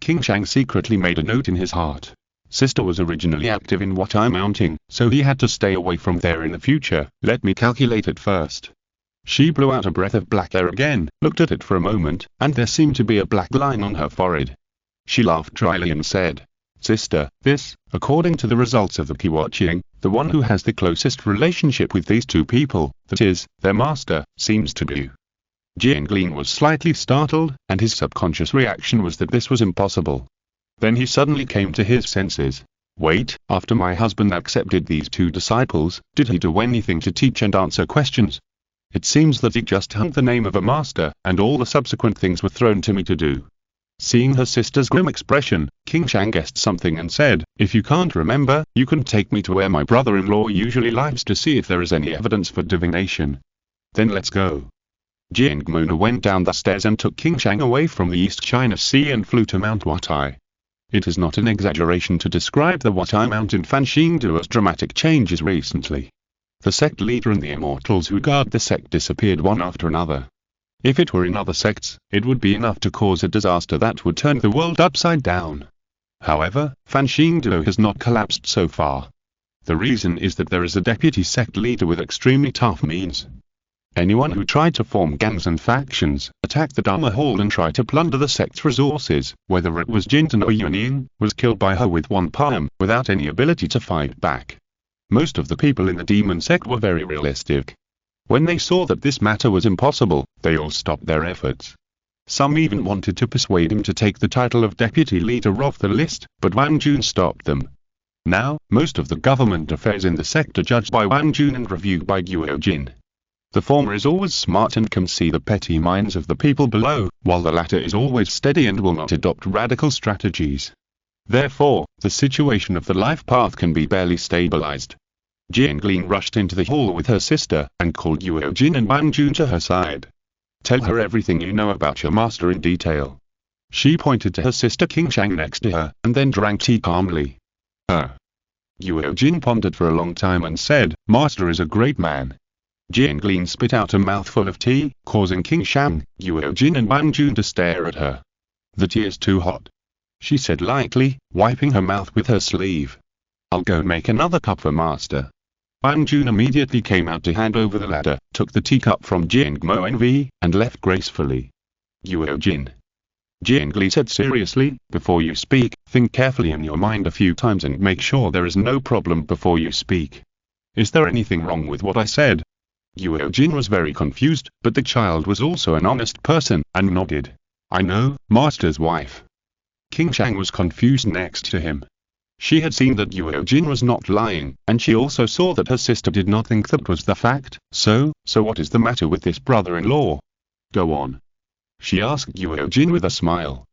King Shang secretly made a note in his heart. Sister was originally active in Watai Mountain, so he had to stay away from there in the future. Let me calculate it first. She blew out a breath of black air again, looked at it for a moment, and there seemed to be a black line on her forehead. She laughed dryly and said, Sister, this, according to the results of the key watching, the one who has the closest relationship with these 2 people, that is, their master, seems to be. Jianglin was slightly startled, and his subconscious reaction was that this was impossible. Then he suddenly came to his senses. Wait, after my husband accepted these 2 disciples, did he do anything to teach and answer questions? It seems that he just hung the name of a master, and all the subsequent things were thrown to me to do. Seeing her sister's grim expression, King Shang guessed something and said, if you can't remember, you can take me to where my brother-in-law usually lives to see if there is any evidence for divination. Then let's go. Jiang Mona went down the stairs and took King Shang away from the East China Sea and flew to Mount Watai. It is not an exaggeration to describe the Watai Mountain Fanshindo as dramatic changes recently. The sect leader and the immortals who guard the sect disappeared one after another. If it were in other sects, it would be enough to cause a disaster that would turn the world upside down. However, Fanshindo has not collapsed so far. The reason is that there is a deputy sect leader with extremely tough means. Anyone who tried to form gangs and factions, attack the Dharma Hall and try to plunder the sect's resources, whether it was Jintan or Yuanying, was killed by her with one palm, without any ability to fight back. Most of the people in the demon sect were very realistic. When they saw that this matter was impossible, they all stopped their efforts. Some even wanted to persuade him to take the title of deputy leader off the list, but Wang Jun stopped them. Now, most of the government affairs in the sect are judged by Wang Jun and reviewed by Yuo Jin. The former is always smart and can see the petty minds of the people below, while the latter is always steady and will not adopt radical strategies. Therefore, the situation of the life path can be barely stabilized. Jianglin rushed into the hall with her sister, and called Yuo Jin and Wang Jun to her side. Tell her everything you know about your master in detail. She pointed to her sister King Shang next to her, and then drank tea calmly. Yuo Jin pondered for a long time and said, Master is a great man. Jianglin spit out a mouthful of tea, causing King Shang, Yuo Jin and Wang Jun to stare at her. The tea is too hot, she said lightly, wiping her mouth with her sleeve. I'll go make another cup for Master. Wang Jun immediately came out to hand over the ladder, took the teacup from Jiang Moenv, and left gracefully. Yuo Jin. Jiangli said seriously, before you speak, think carefully in your mind a few times and make sure there is no problem before you speak. Is there anything wrong with what I said? Yuo Jin was very confused, but the child was also an honest person, and nodded. I know, Master's wife. King Shang was confused next to him. She had seen that Yuo Jin was not lying, and she also saw that her sister did not think that was the fact. So what is the matter with this brother-in-law? Go on. She asked Yuo Jin with a smile.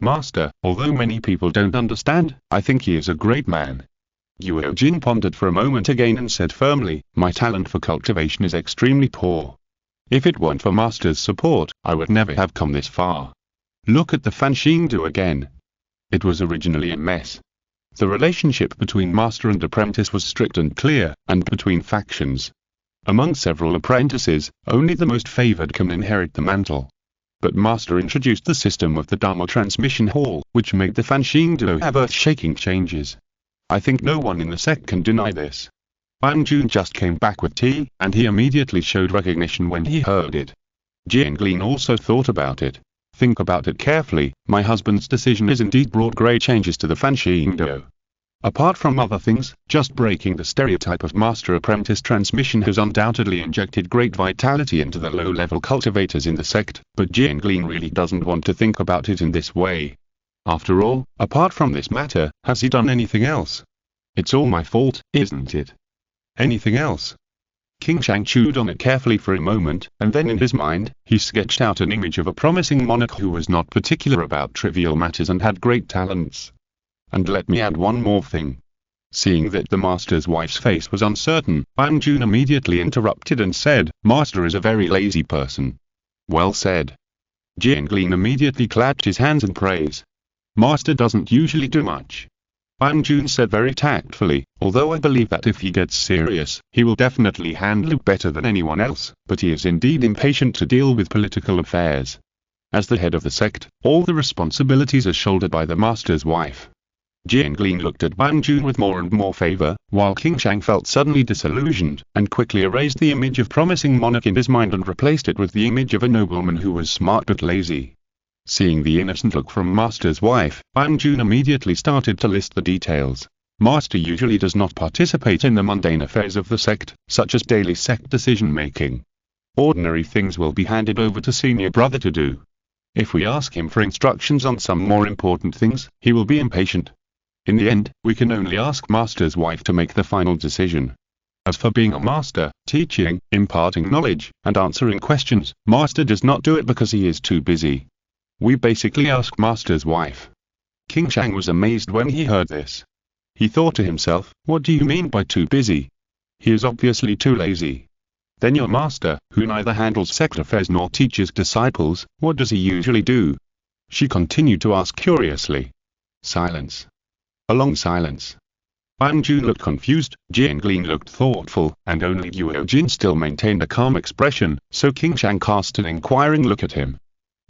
Master, although many people don't understand, I think he is a great man. Yuo Jin pondered for a moment again and said firmly, my talent for cultivation is extremely poor. If it weren't for Master's support, I would never have come this far. Look at the Fanshindo again. It was originally a mess. The relationship between master and apprentice was strict and clear, and between factions. Among several apprentices, only the most favored can inherit the mantle. But master introduced the system of the Dharma Transmission Hall, which made the Fanshindo have earth-shaking changes. I think no one in the sect can deny this. Wang Jun just came back with tea, and he immediately showed recognition when he heard it. Jianglin also thought about it. Think about it carefully, my husband's decision has indeed brought great changes to the Fanshindo. Apart from other things, just breaking the stereotype of master-apprentice transmission has undoubtedly injected great vitality into the low-level cultivators in the sect, but Jianglin really doesn't want to think about it in this way. After all, apart from this matter, has he done anything else? It's all my fault, isn't it? Anything else? King Shang chewed on it carefully for a moment, and then in his mind, he sketched out an image of a promising monarch who was not particular about trivial matters and had great talents. And let me add one more thing. Seeing that the master's wife's face was uncertain, Wang Jun immediately interrupted and said, Master is a very lazy person. Well said. Jianglin immediately clapped his hands in praise. Master doesn't usually do much. Ban Jun said very tactfully, although I believe that if he gets serious, he will definitely handle it better than anyone else, but he is indeed impatient to deal with political affairs. As the head of the sect, all the responsibilities are shouldered by the master's wife. Jianglin looked at Ban Jun with more and more favor, while King Chang felt suddenly disillusioned, and quickly erased the image of promising monarch in his mind and replaced it with the image of a nobleman who was smart but lazy. Seeing the innocent look from Master's wife, Ban Jun immediately started to list the details. Master usually does not participate in the mundane affairs of the sect, such as daily sect decision-making. Ordinary things will be handed over to senior brother to do. If we ask him for instructions on some more important things, he will be impatient. In the end, we can only ask Master's wife to make the final decision. As for being a master, teaching, imparting knowledge, and answering questions, Master does not do it because he is too busy. We basically ask Master's wife. King Chang was amazed when he heard this. He thought to himself, what do you mean by too busy? He is obviously too lazy. Then your master, who neither handles sect affairs nor teaches disciples, what does he usually do? She continued to ask curiously. Silence. A long silence. Ban Jun looked confused, Jianglin looked thoughtful, and only Yuo Jin still maintained a calm expression, so King Chang cast an inquiring look at him.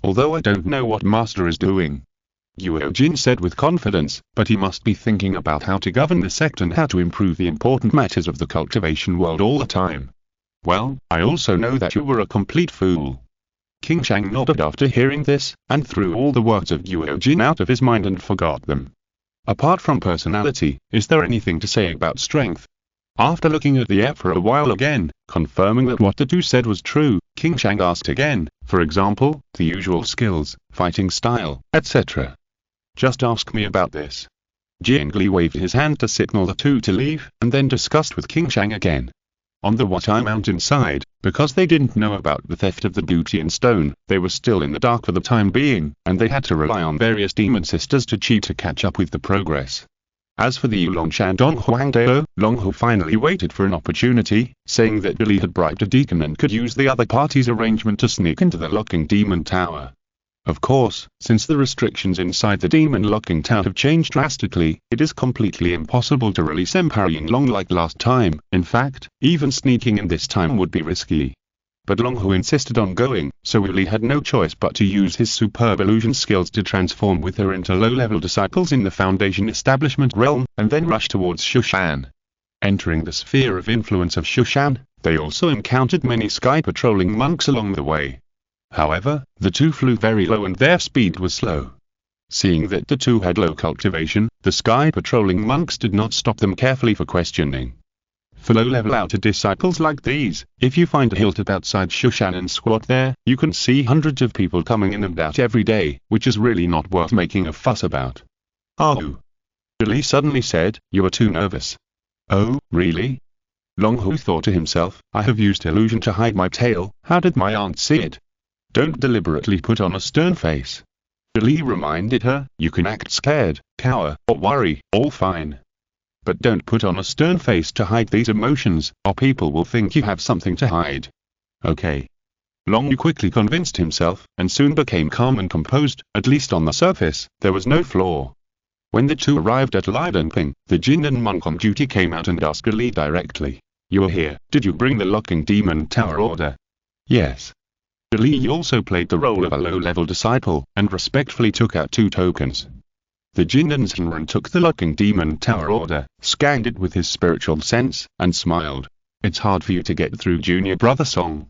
Although I don't know what master is doing, Yuo Jin said with confidence, but he must be thinking about how to govern the sect and how to improve the important matters of the cultivation world all the time. Well, I also know that you were a complete fool. King Chang nodded after hearing this, and threw all the words of Yuo Jin out of his mind and forgot them. Apart from personality, is there anything to say about strength? After looking at the app for a while again, confirming that what the two said was true, King Chang asked again, for example, the usual skills, fighting style, etc. Just ask me about this. Jiangli waved his hand to signal the two to leave, and then discussed with King Chang again. On the Watai mountainside, because they didn't know about the theft of the Dutian stone, they were still in the dark for the time being, and they had to rely on various demon sisters to cheat to catch up with the progress. As for the Yulongshan Dong Huangdao, Long Hu finally waited for an opportunity, saying that Billy had bribed a deacon and could use the other party's arrangement to sneak into the locking demon tower. Of course, since the restrictions inside the demon locking tower have changed drastically, it is completely impossible to release Emperor Yinglong like last time. In fact, even sneaking in this time would be risky. But Long Hu insisted on going, so Willy had no choice but to use his superb illusion skills to transform with her into low-level disciples in the Foundation establishment realm, and then rush towards Shushan. Entering the sphere of influence of Shushan, they also encountered many sky-patrolling monks along the way. However, the two flew very low and their speed was slow. Seeing that the two had low cultivation, the sky-patrolling monks did not stop them carefully for questioning. For low-level outer disciples like these, if you find a hilltop outside Shushan and squat there, you can see hundreds of people coming in and out every day, which is really not worth making a fuss about. Oh. Billy suddenly said, you are too nervous. Oh, really? Long Hu thought to himself, I have used illusion to hide my tail, how did my aunt see it? Don't deliberately put on a stern face. Billy reminded her, you can act scared, cower, or worry, all fine. But don't put on a stern face to hide these emotions, or people will think you have something to hide. Okay. Long Yu quickly convinced himself, and soon became calm and composed, at least on the surface, there was no flaw. When the two arrived at Lidenping, the Jindan monk on duty came out and asked Li directly. You are here, did you bring the locking demon tower order? Yes. Li also played the role of a low-level disciple, and respectfully took out 2 tokens. The Jindan Shenren took the locking demon tower order, scanned it with his spiritual sense, and smiled. It's hard for you to get through Junior Brother Song.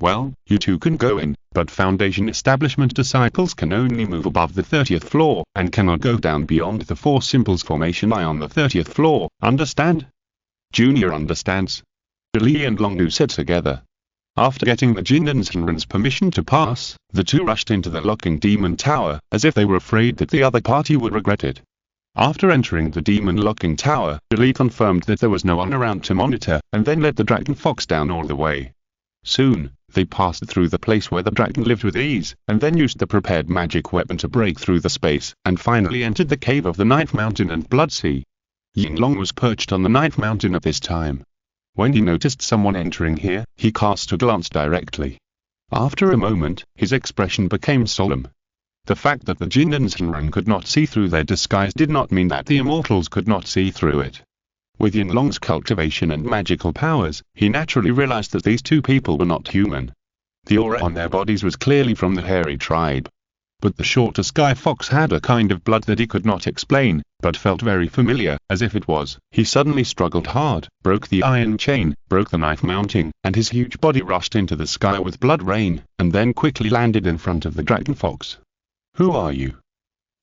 Well, you two can go in, but Foundation Establishment disciples can only move above the 30th floor, and cannot go down beyond the 4 Simples Formation Eye on the 30th floor, understand? Junior understands. Li and Longnu said together. After getting the Jindan Shenren's permission to pass, the two rushed into the locking demon tower, as if they were afraid that the other party would regret it. After entering the demon locking tower, Li confirmed that there was no one around to monitor, and then led the Dragon Fox down all the way. Soon, they passed through the place where the dragon lived with ease, and then used the prepared magic weapon to break through the space, and finally entered the cave of the Ninth Mountain and Blood Sea. Yinglong was perched on the Ninth Mountain at this time. When he noticed someone entering here, he cast a glance directly. After a moment, his expression became solemn. The fact that the Jin and Shenron could not see through their disguise did not mean that the immortals could not see through it. With Yinlong's cultivation and magical powers, he naturally realized that these two people were not human. The aura on their bodies was clearly from the hairy tribe. But the shorter Sky Fox had a kind of blood that he could not explain, but felt very familiar, as if it was. He suddenly struggled hard, broke the iron chain, broke the knife mounting, and his huge body rushed into the sky with blood rain, and then quickly landed in front of the Dragon Fox. "Who are you?"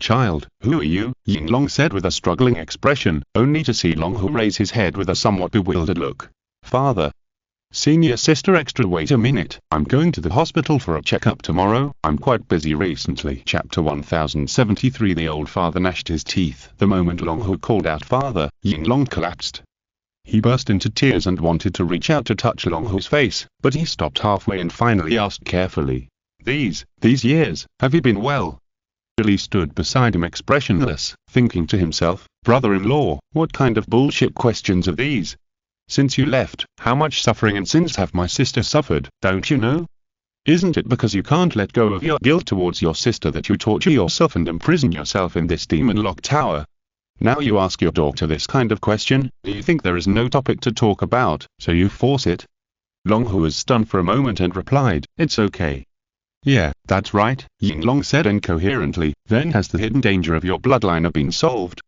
"Child, who are you?" Yinlong said with a struggling expression, only to see Longhu raise his head with a somewhat bewildered look. "Father." "Senior sister extra, wait a minute, I'm going to the hospital for a checkup tomorrow, I'm quite busy recently." Chapter 1073. The old father gnashed his teeth. The moment Longhu called out father, Yinlong collapsed. He burst into tears and wanted to reach out to touch Longhu's face, but he stopped halfway and finally asked carefully, These years, have you been well?" Billy stood beside him expressionless, thinking to himself, brother-in-law, what kind of bullshit questions are these? Since you left, how much suffering and sins have my sister suffered, don't you know? Isn't it because you can't let go of your guilt towards your sister that you torture yourself and imprison yourself in this demon-locked tower? Now you ask your daughter this kind of question, do you think there is no topic to talk about, so you force it? Longhu was stunned for a moment and replied, "It's okay." "Yeah, that's right," Yinlong said incoherently, "then has the hidden danger of your bloodline been solved?"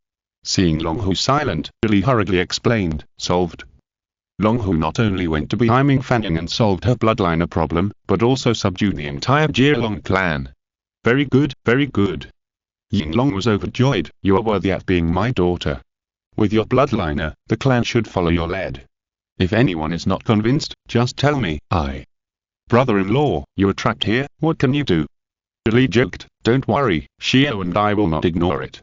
Seeing Longhu silent, Billy hurriedly explained, "Solved?" Longhu not only went to Beiming Fanning and solved her bloodline problem, but also subdued the entire Jialong clan. Very good, very good. Yinlong was overjoyed. "You are worthy at being my daughter. With your bloodline, the clan should follow your lead. If anyone is not convinced, just tell me." "Brother-in-law, you are trapped here, what can you do?" Billy joked, "Don't worry, Xiao and I will not ignore it."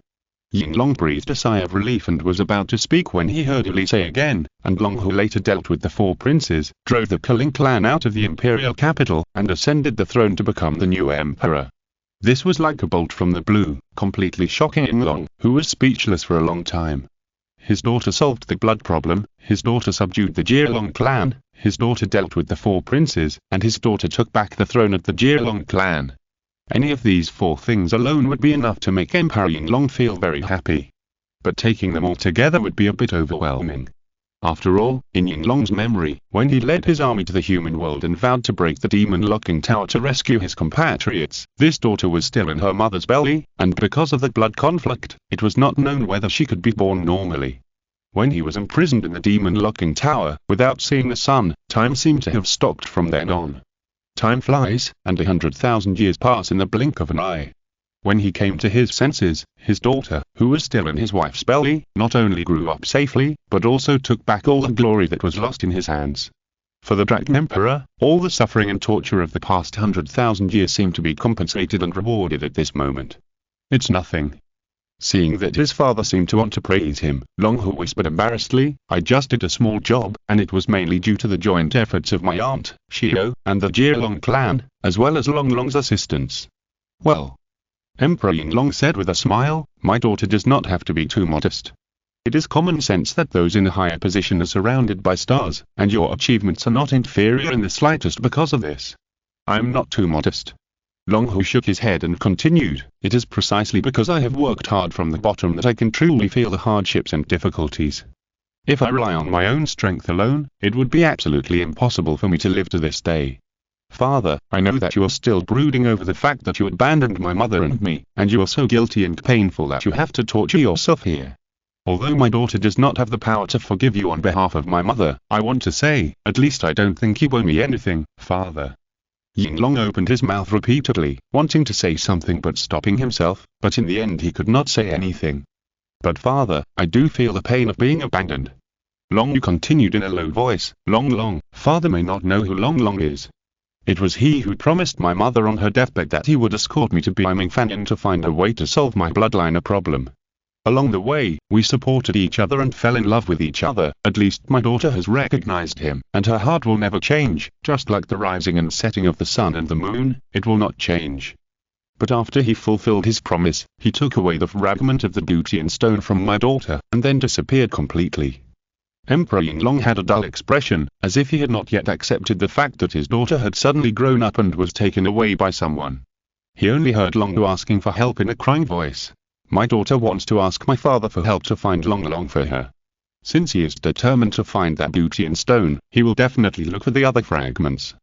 Yinlong breathed a sigh of relief and was about to speak when he heard Billy say again, and Longhu later dealt with the four princes, drove the Cunning clan out of the imperial capital, and ascended the throne to become the new emperor. This was like a bolt from the blue, completely shocking Yinlong, who was speechless for a long time. His daughter solved the blood problem, his daughter subdued the Jialong clan, his daughter dealt with the four princes, and his daughter took back the throne of the Jialong clan. Any of these four things alone would be enough to make Emperor Yinlong feel very happy. But taking them all together would be a bit overwhelming. After all, in Yinlong's memory, when he led his army to the human world and vowed to break the demon-locking tower to rescue his compatriots, this daughter was still in her mother's belly, and because of the blood conflict, it was not known whether she could be born normally. When he was imprisoned in the demon-locking tower, without seeing the sun, time seemed to have stopped from then on. Time flies, and 100,000 years pass in the blink of an eye. When he came to his senses, his daughter, who was still in his wife's belly, not only grew up safely, but also took back all the glory that was lost in his hands. For the Dragon Emperor, all the suffering and torture of the past 100,000 years seemed to be compensated and rewarded at this moment. "It's nothing." Seeing that his father seemed to want to praise him, Longhu whispered embarrassedly, "I just did a small job, and it was mainly due to the joint efforts of my aunt, Xiao, and the Jialong clan, as well as Longlong's assistance." "Well," Emperor Yinlong said with a smile, "my daughter does not have to be too modest. It is common sense that those in a higher position are surrounded by stars, and your achievements are not inferior in the slightest because of this. I am not too modest." Longhu shook his head and continued, "It is precisely because I have worked hard from the bottom that I can truly feel the hardships and difficulties. If I rely on my own strength alone, it would be absolutely impossible for me to live to this day. Father, I know that you are still brooding over the fact that you abandoned my mother and me, and you are so guilty and painful that you have to torture yourself here. Although my daughter does not have the power to forgive you on behalf of my mother, I want to say, at least I don't think you owe me anything, Father." Yinlong opened his mouth repeatedly, wanting to say something but stopping himself, but in the end he could not say anything. "But father, I do feel the pain of being abandoned." Longyu continued in a low voice, Long, father may not know who Long is. It was he who promised my mother on her deathbed that he would escort me to Beiming Fanning to find a way to solve my bloodline problem. Along the way, we supported each other and fell in love with each other. At least my daughter has recognized him, and her heart will never change, just like the rising and setting of the sun and the moon, it will not change. But after he fulfilled his promise, he took away the fragment of the Gutian stone from my daughter, and then disappeared completely. Emperor Yinglong had a dull expression, as if he had not yet accepted the fact that his daughter had suddenly grown up and was taken away by someone. He only heard Long Hu asking for help in a crying voice. My daughter wants to ask my father for help to find Long Long for her. Since he is determined to find that beauty in stone, he will definitely look for the other fragments.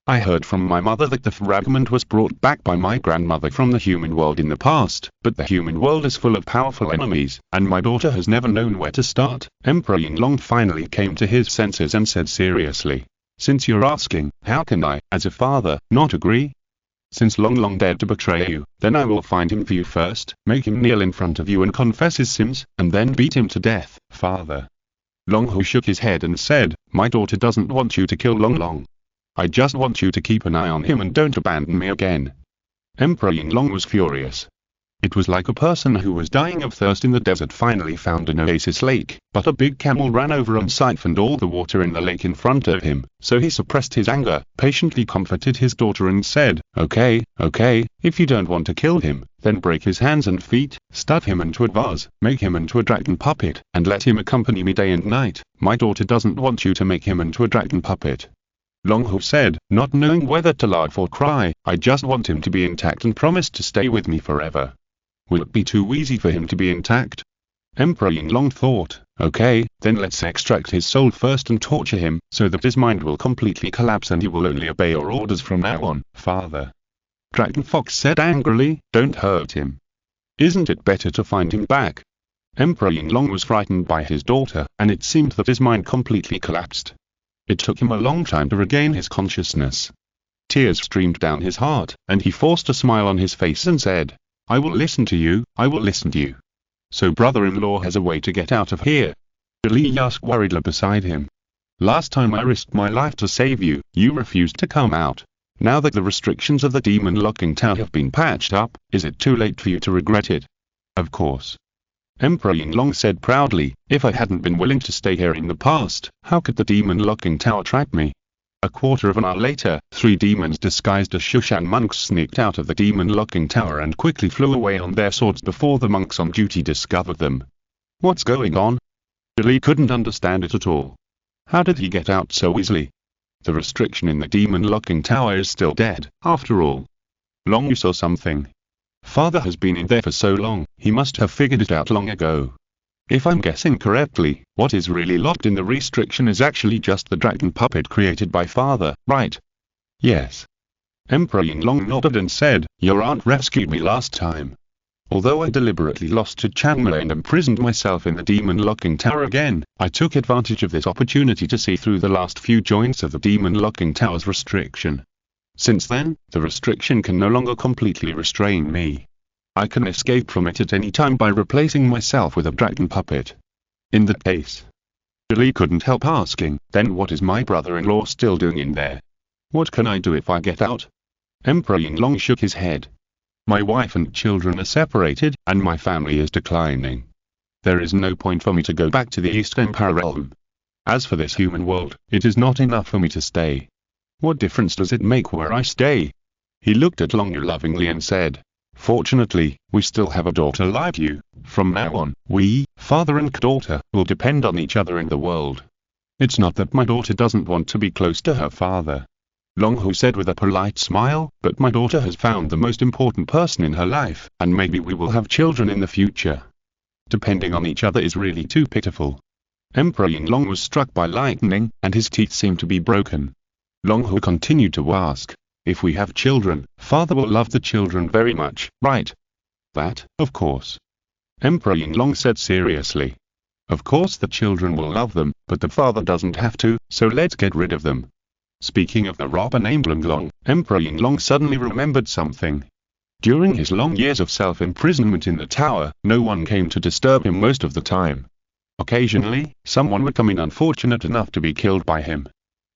I heard from my mother that the fragment was brought back by my grandmother from the human world in the past, but the human world is full of powerful enemies, and my daughter has never known where to start. Emperor Yinglong finally came to his senses and said seriously, "Since you're asking, how can I, as a father, not agree? Since Long Long dared to betray you, then I will find him for you first, make him kneel in front of you and confess his sins, and then beat him to death, father." Long Hu shook his head and said, "My daughter doesn't want you to kill Long Long. I just want you to keep an eye on him and don't abandon me again." Emperor Yinglong was furious. It was like a person who was dying of thirst in the desert finally found an oasis lake, but a big camel ran over and siphoned all the water in the lake in front of him, so he suppressed his anger, patiently comforted his daughter and said, okay, if you don't want to kill him, then break his hands and feet, stuff him into a vase, make him into a dragon puppet, and let him accompany me day and night. My daughter doesn't want you to make him into a dragon puppet." Long Hu said, not knowing whether to laugh or cry, "I just want him to be intact and promise to stay with me forever." Will it be too easy for him to be intact? Emperor Yinglong thought, okay, then let's extract his soul first and torture him, so that his mind will completely collapse and he will only obey your orders from now on, father. Dragon Fox said angrily, "Don't hurt him. Isn't it better to find him back?" Emperor Yinglong was frightened by his daughter, and it seemed that his mind completely collapsed. It took him a long time to regain his consciousness. Tears streamed down his heart, and he forced a smile on his face and said, "I will listen to you, I will listen to you. So brother-in-law has a way to get out of here?" Li asked worriedly beside him. "Last time I risked my life to save you, you refused to come out. Now that the restrictions of the demon locking tower have been patched up, is it too late for you to regret it?" "Of course." Emperor Yinglong said proudly, "If I hadn't been willing to stay here in the past, how could the demon locking tower track me?" A quarter of an hour later, 3 demons disguised as Shushan monks sneaked out of the demon locking tower and quickly flew away on their swords before the monks on duty discovered them. What's going on? Li couldn't understand it at all. How did he get out so easily? The restriction in the demon locking tower is still dead, after all. Long you saw something. Father has been in there for so long, he must have figured it out long ago. If I'm guessing correctly, what is really locked in the restriction is actually just the dragon puppet created by Father, right? Yes. Emperor Yinglong nodded and said, "Your aunt rescued me last time. Although I deliberately lost to Chanmei and imprisoned myself in the demon locking tower again, I took advantage of this opportunity to see through the last few joints of the demon locking tower's restriction. Since then, the restriction can no longer completely restrain me. I can escape from it at any time by replacing myself with a dragon puppet." In that case, Li couldn't help asking, "Then what is my brother-in-law still doing in there? What can I do if I get out?" Emperor Yinglong shook his head. "My wife and children are separated, and my family is declining. There is no point for me to go back to the East Empire realm. As for this human world, it is not enough for me to stay. What difference does it make where I stay?" He looked at Long Yu lovingly and said, "Fortunately, we still have a daughter like you. From now on, we, father and daughter, will depend on each other in the world. It's not that my daughter doesn't want to be close to her father," Long Hu said with a polite smile, "but my daughter has found the most important person in her life, and maybe we will have children in the future. Depending on each other is really too pitiful." Emperor Yinglong was struck by lightning, and his teeth seemed to be broken. Long Hu continued to ask, "If we have children, father will love the children very much, right?" "That, of course." Emperor Yinglong said seriously. "Of course the children will love them, but the father doesn't have to, so let's get rid of them." Speaking of the robber named Long, Emperor Yinglong suddenly remembered something. During his long years of self-imprisonment in the tower, no one came to disturb him most of the time. Occasionally, someone would come in unfortunate enough to be killed by him.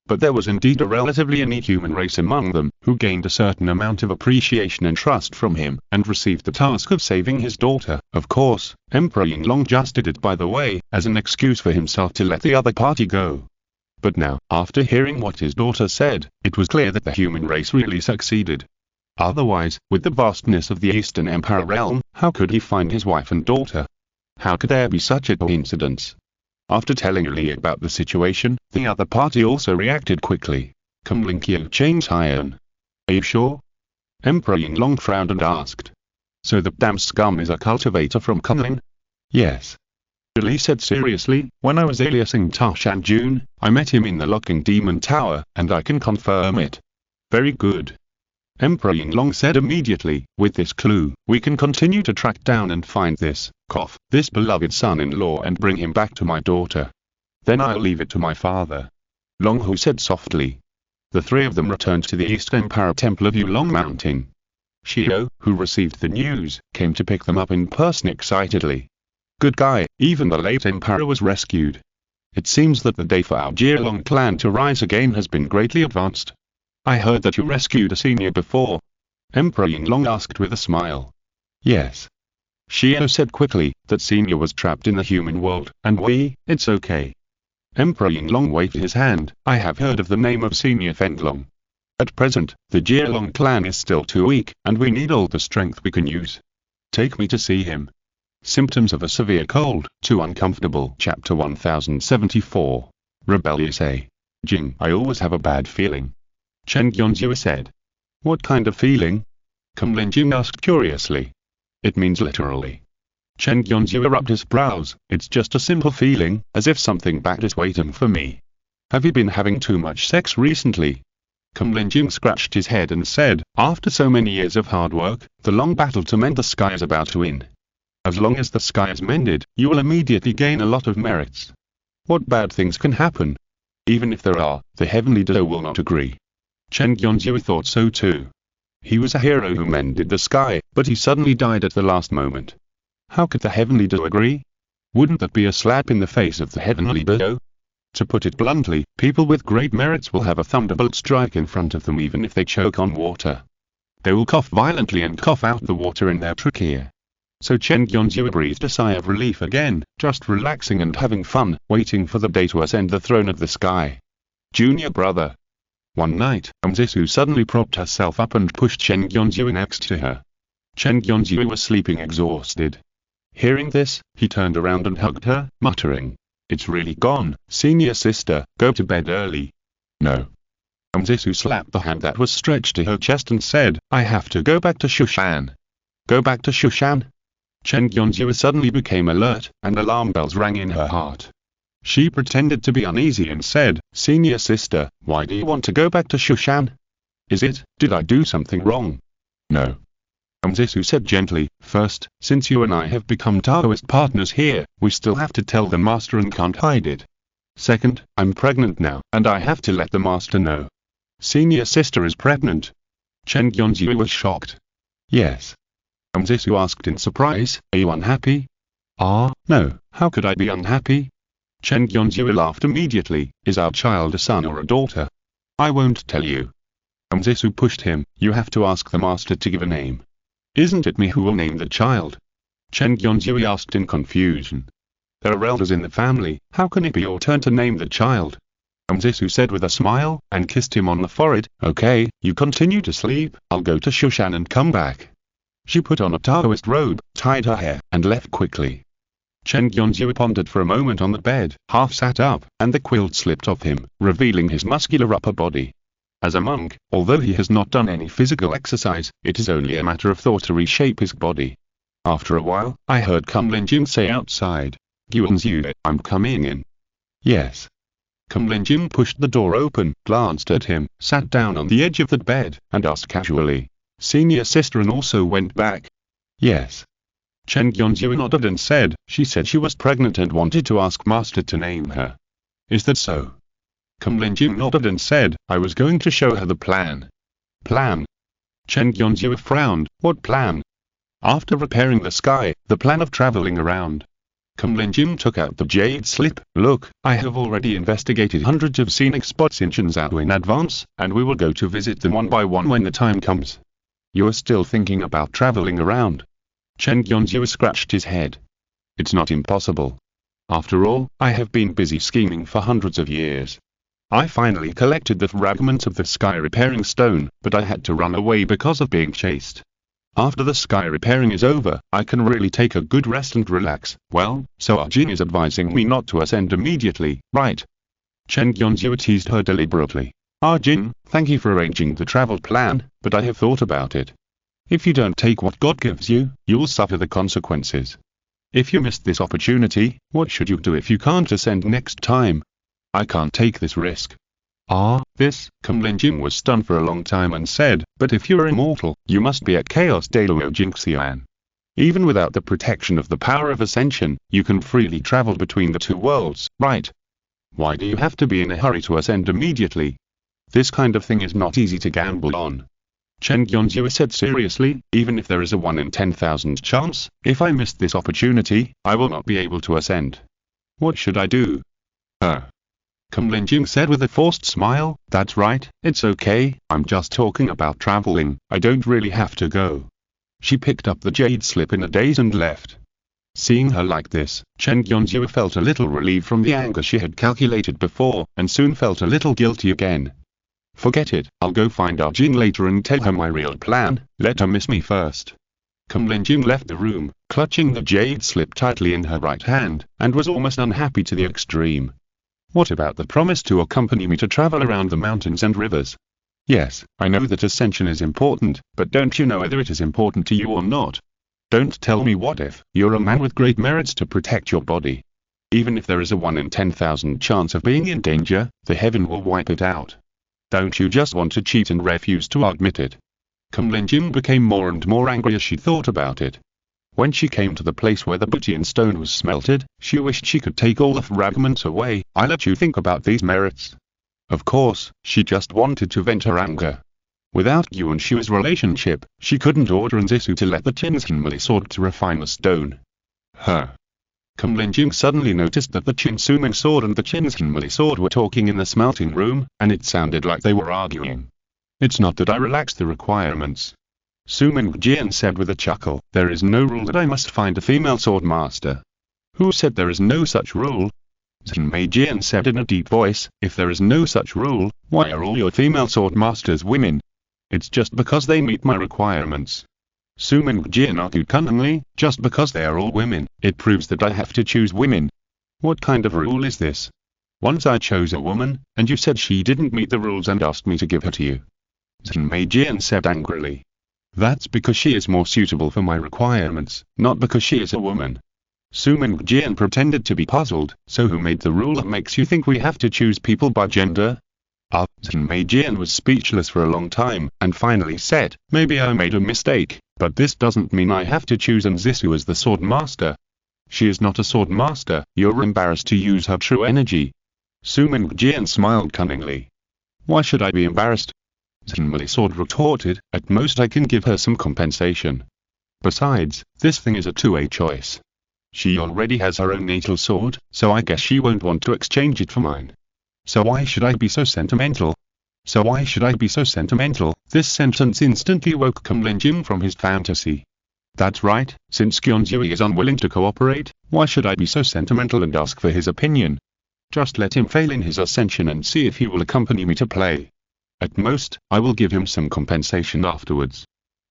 But there was indeed a relatively unique human race among them, who gained a certain amount of appreciation and trust from him, and received the task of saving his daughter. Of course, Emperor Yinglong just did it by the way, as an excuse for himself to let the other party go. But now, after hearing what his daughter said, it was clear that the human race really succeeded. Otherwise, with the vastness of the Eastern Empire realm, how could he find his wife and daughter? How could there be such a coincidence? After telling Li about the situation, the other party also reacted quickly. Kumlinkyo Chains Iron. Are you sure? Emperor Yinglong frowned and asked. So the damn scum is a cultivator from Kunlin? Yes. Li said seriously, when I was aliasing Tarshan June, I met him in the Locking Demon Tower, and I can confirm it. Very good. Emperor Yinglong said immediately, with this clue, we can continue to track down and find this beloved son-in-law and bring him back to my daughter. Then I'll leave it to my father. Long Hu said softly. The three of them returned to the East Empire Temple of Yulong Mountain. Shio, who received the news, came to pick them up in person excitedly. Good guy, even the late Emperor was rescued. It seems that the day for our Jialong clan to rise again has been greatly advanced. I heard that you rescued a senior before. Emperor Yinglong asked with a smile. Yes. Shio said quickly, that senior was trapped in the human world, and it's okay. Emperor Yinglong waved his hand. I have heard of the name of Senior Fenglong. At present, the Jialong clan is still too weak, and we need all the strength we can use. Take me to see him. Symptoms of a severe cold, too uncomfortable. Chapter 1074. Rebellious A. Jing, I always have a bad feeling. Chen Gyonzhua said. What kind of feeling? Kumlin Jing asked curiously. It means literally. Chen Gyonzhua rubbed his brows. It's just a simple feeling, as if something bad is waiting for me. Have you been having too much sex recently? Kumlin Jing scratched his head and said, after so many years of hard work, the long battle to mend the sky is about to end. As long as the sky is mended, you will immediately gain a lot of merits. What bad things can happen? Even if there are, the Heavenly Dodo will not agree. Chen Gyonzhua thought so too. He was a hero who mended the sky, but he suddenly died at the last moment. How could the Heavenly Dodo agree? Wouldn't that be a slap in the face of the Heavenly Dodo? To put it bluntly, people with great merits will have a thunderbolt strike in front of them even if they choke on water. They will cough violently and cough out the water in their trachea. So Chen Gyonzhua breathed a sigh of relief again, just relaxing and having fun, waiting for the day to ascend the throne of the sky. Junior brother. One night, Zisu suddenly propped herself up and pushed Chen Gyonzhua next to her. Chen Gyonzhua was sleeping exhausted. Hearing this, he turned around and hugged her, muttering, It's really gone, senior sister, go to bed early. No. Zisu slapped the hand that was stretched to her chest and said, I have to go back to Shushan. Go back to Shushan? Chen Gyonzhua suddenly became alert, and alarm bells rang in her heart. She pretended to be uneasy and said, Senior sister, why do you want to go back to Shushan? Did I do something wrong? No. Zisu said gently, first, since you and I have become Taoist partners here, we still have to tell the master and can't hide it. Second, I'm pregnant now, and I have to let the master know. Senior sister is pregnant. Chen Gyonzhua was shocked. Yes. Zisu asked in surprise, are you unhappy? No, how could I be unhappy? Chen Gyonzhua laughed immediately, is our child a son or a daughter? I won't tell you. Zisu pushed him, you have to ask the master to give a name. Isn't it me who will name the child? Chen Gyonzhua asked in confusion. There are elders in the family, how can it be your turn to name the child? Zisu said with a smile, and kissed him on the forehead, okay, you continue to sleep, I'll go to Shushan and come back. She put on a Taoist robe, tied her hair, and left quickly. Chen Gyonzhua pondered for a moment on the bed, half sat up, and the quilt slipped off him, revealing his muscular upper body. As a monk, although he has not done any physical exercise, it is only a matter of thought to reshape his body. After a while, I heard Kumlin Jing say outside, Gyunzhua, I'm coming in. Yes. Kumlin Jing pushed the door open, glanced at him, sat down on the edge of the bed, and asked casually, Senior sister and also went back? Yes. Chen Gyonzhua nodded and said, she said she was pregnant and wanted to ask master to name her. Is that so? Kumlin Jing nodded and said, I was going to show her the plan. Plan? Chen Gyonzhua frowned, what plan? After repairing the sky, the plan of traveling around. Kumlin Jing took out the jade slip, look, I have already investigated hundreds of scenic spots in Shenzhou in advance, and we will go to visit them one by one when the time comes. You are still thinking about traveling around? Chen Gyonzhua scratched his head. It's not impossible. After all, I have been busy scheming for hundreds of years. I finally collected the fragments of the sky repairing stone, but I had to run away because of being chased. After the sky repairing is over, I can really take a good rest and relax. Well, so Arjun is advising me not to ascend immediately, right? Chen Gyonzhua teased her deliberately. Arjun, thank you for arranging the travel plan, but I have thought about it. If you don't take what God gives you, you'll suffer the consequences. If you missed this opportunity, what should you do if you can't ascend next time? I can't take this risk. Kumlinjing was stunned for a long time and said, but if you're immortal, you must be at Chaos Daluo Jinxian. Even without the protection of the power of ascension, you can freely travel between the two worlds, right? Why do you have to be in a hurry to ascend immediately? This kind of thing is not easy to gamble on. Chen Gyonzhua said seriously, even if there is a 1 in 10,000 chance, if I missed this opportunity, I will not be able to ascend. What should I do? Kumlinjing said with a forced smile, that's right, it's okay, I'm just talking about traveling, I don't really have to go. She picked up the jade slip in a daze and left. Seeing her like this, Chen Gyonzhua felt a little relieved from the anger she had calculated before, and soon felt a little guilty again. Forget it, I'll go find Arjun later and tell her my real plan, let her miss me first. Kumlinjing left the room, clutching the jade slip tightly in her right hand, and was almost unhappy to the extreme. What about the promise to accompany me to travel around the mountains and rivers? Yes, I know that ascension is important, but don't you know whether it is important to you or not? Don't tell me what if you're a man with great merits to protect your body. Even if there is a 1 in 10,000 chance of being in danger, the heaven will wipe it out. Don't you just want to cheat and refuse to admit it? Kumlinjing became more and more angry as she thought about it. When she came to the place where the Butian stone was smelted, she wished she could take all the fragments away. I let you think about these merits. Of course, she just wanted to vent her anger. Without you and Shua's relationship, she couldn't order Nzisu to let the Chinshinmali sword to refine the stone. Kumlinjing suddenly noticed that the Chinsuming sword and the Chinshinmali sword were talking in the smelting room, and it sounded like they were arguing. It's not that I relaxed the requirements. Suming Jian said with a chuckle, there is no rule that I must find a female sword master. Who said there is no such rule? Zinmei Jian said in a deep voice, if there is no such rule, why are all your female sword masters women? It's just because they meet my requirements. Suming Jian argued cunningly, just because they are all women, it proves that I have to choose women. What kind of rule is this? Once I chose a woman, and you said she didn't meet the rules and asked me to give her to you. Zinmei Jian said angrily. That's because she is more suitable for my requirements, not because she is a woman. Suming Jian pretended to be puzzled, so who made the rule that makes you think we have to choose people by gender? Zinmei Jian was speechless for a long time, and finally said, maybe I made a mistake, but this doesn't mean I have to choose Nzisu as the sword master. She is not a sword master, you're embarrassed to use her true energy. Suming Jian smiled cunningly. Why should I be embarrassed? Zinmali sword retorted, at most I can give her some compensation. Besides, this thing is a two-way choice. She already has her own natal sword, so I guess she won't want to exchange it for mine. So why should I be so sentimental? This sentence instantly woke Kumlinjing from his fantasy. That's right, since Gyonzhua is unwilling to cooperate, why should I be so sentimental and ask for his opinion? Just let him fail in his ascension and see if he will accompany me to play. At most, I will give him some compensation afterwards.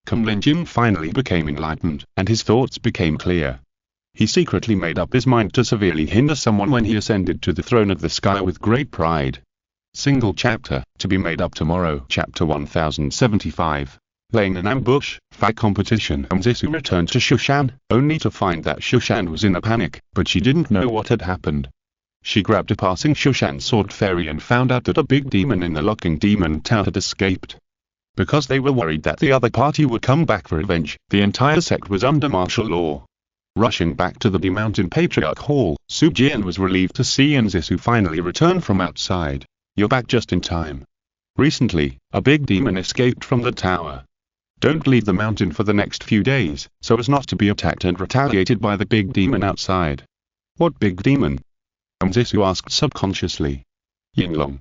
Kumlinjing finally became enlightened, and his thoughts became clear. He secretly made up his mind to severely hinder someone when he ascended to the throne of the sky with great pride. Single chapter, to be made up tomorrow. Chapter 1075. Laying an ambush, fight competition. Nzisu returned to Shushan, only to find that Shushan was in a panic, but she didn't know what had happened. She grabbed a passing Shushan sword fairy and found out that a big demon in the locking demon tower had escaped. Because they were worried that the other party would come back for revenge, the entire sect was under martial law. Rushing back to the D-Mountain Patriarch Hall, Su Jian was relieved to see Nzisu finally return from outside. You're back just in time. Recently, a big demon escaped from the tower. Don't leave the mountain for the next few days, so as not to be attacked and retaliated by the big demon outside. What big demon? Nzisu asked subconsciously. Yinglong.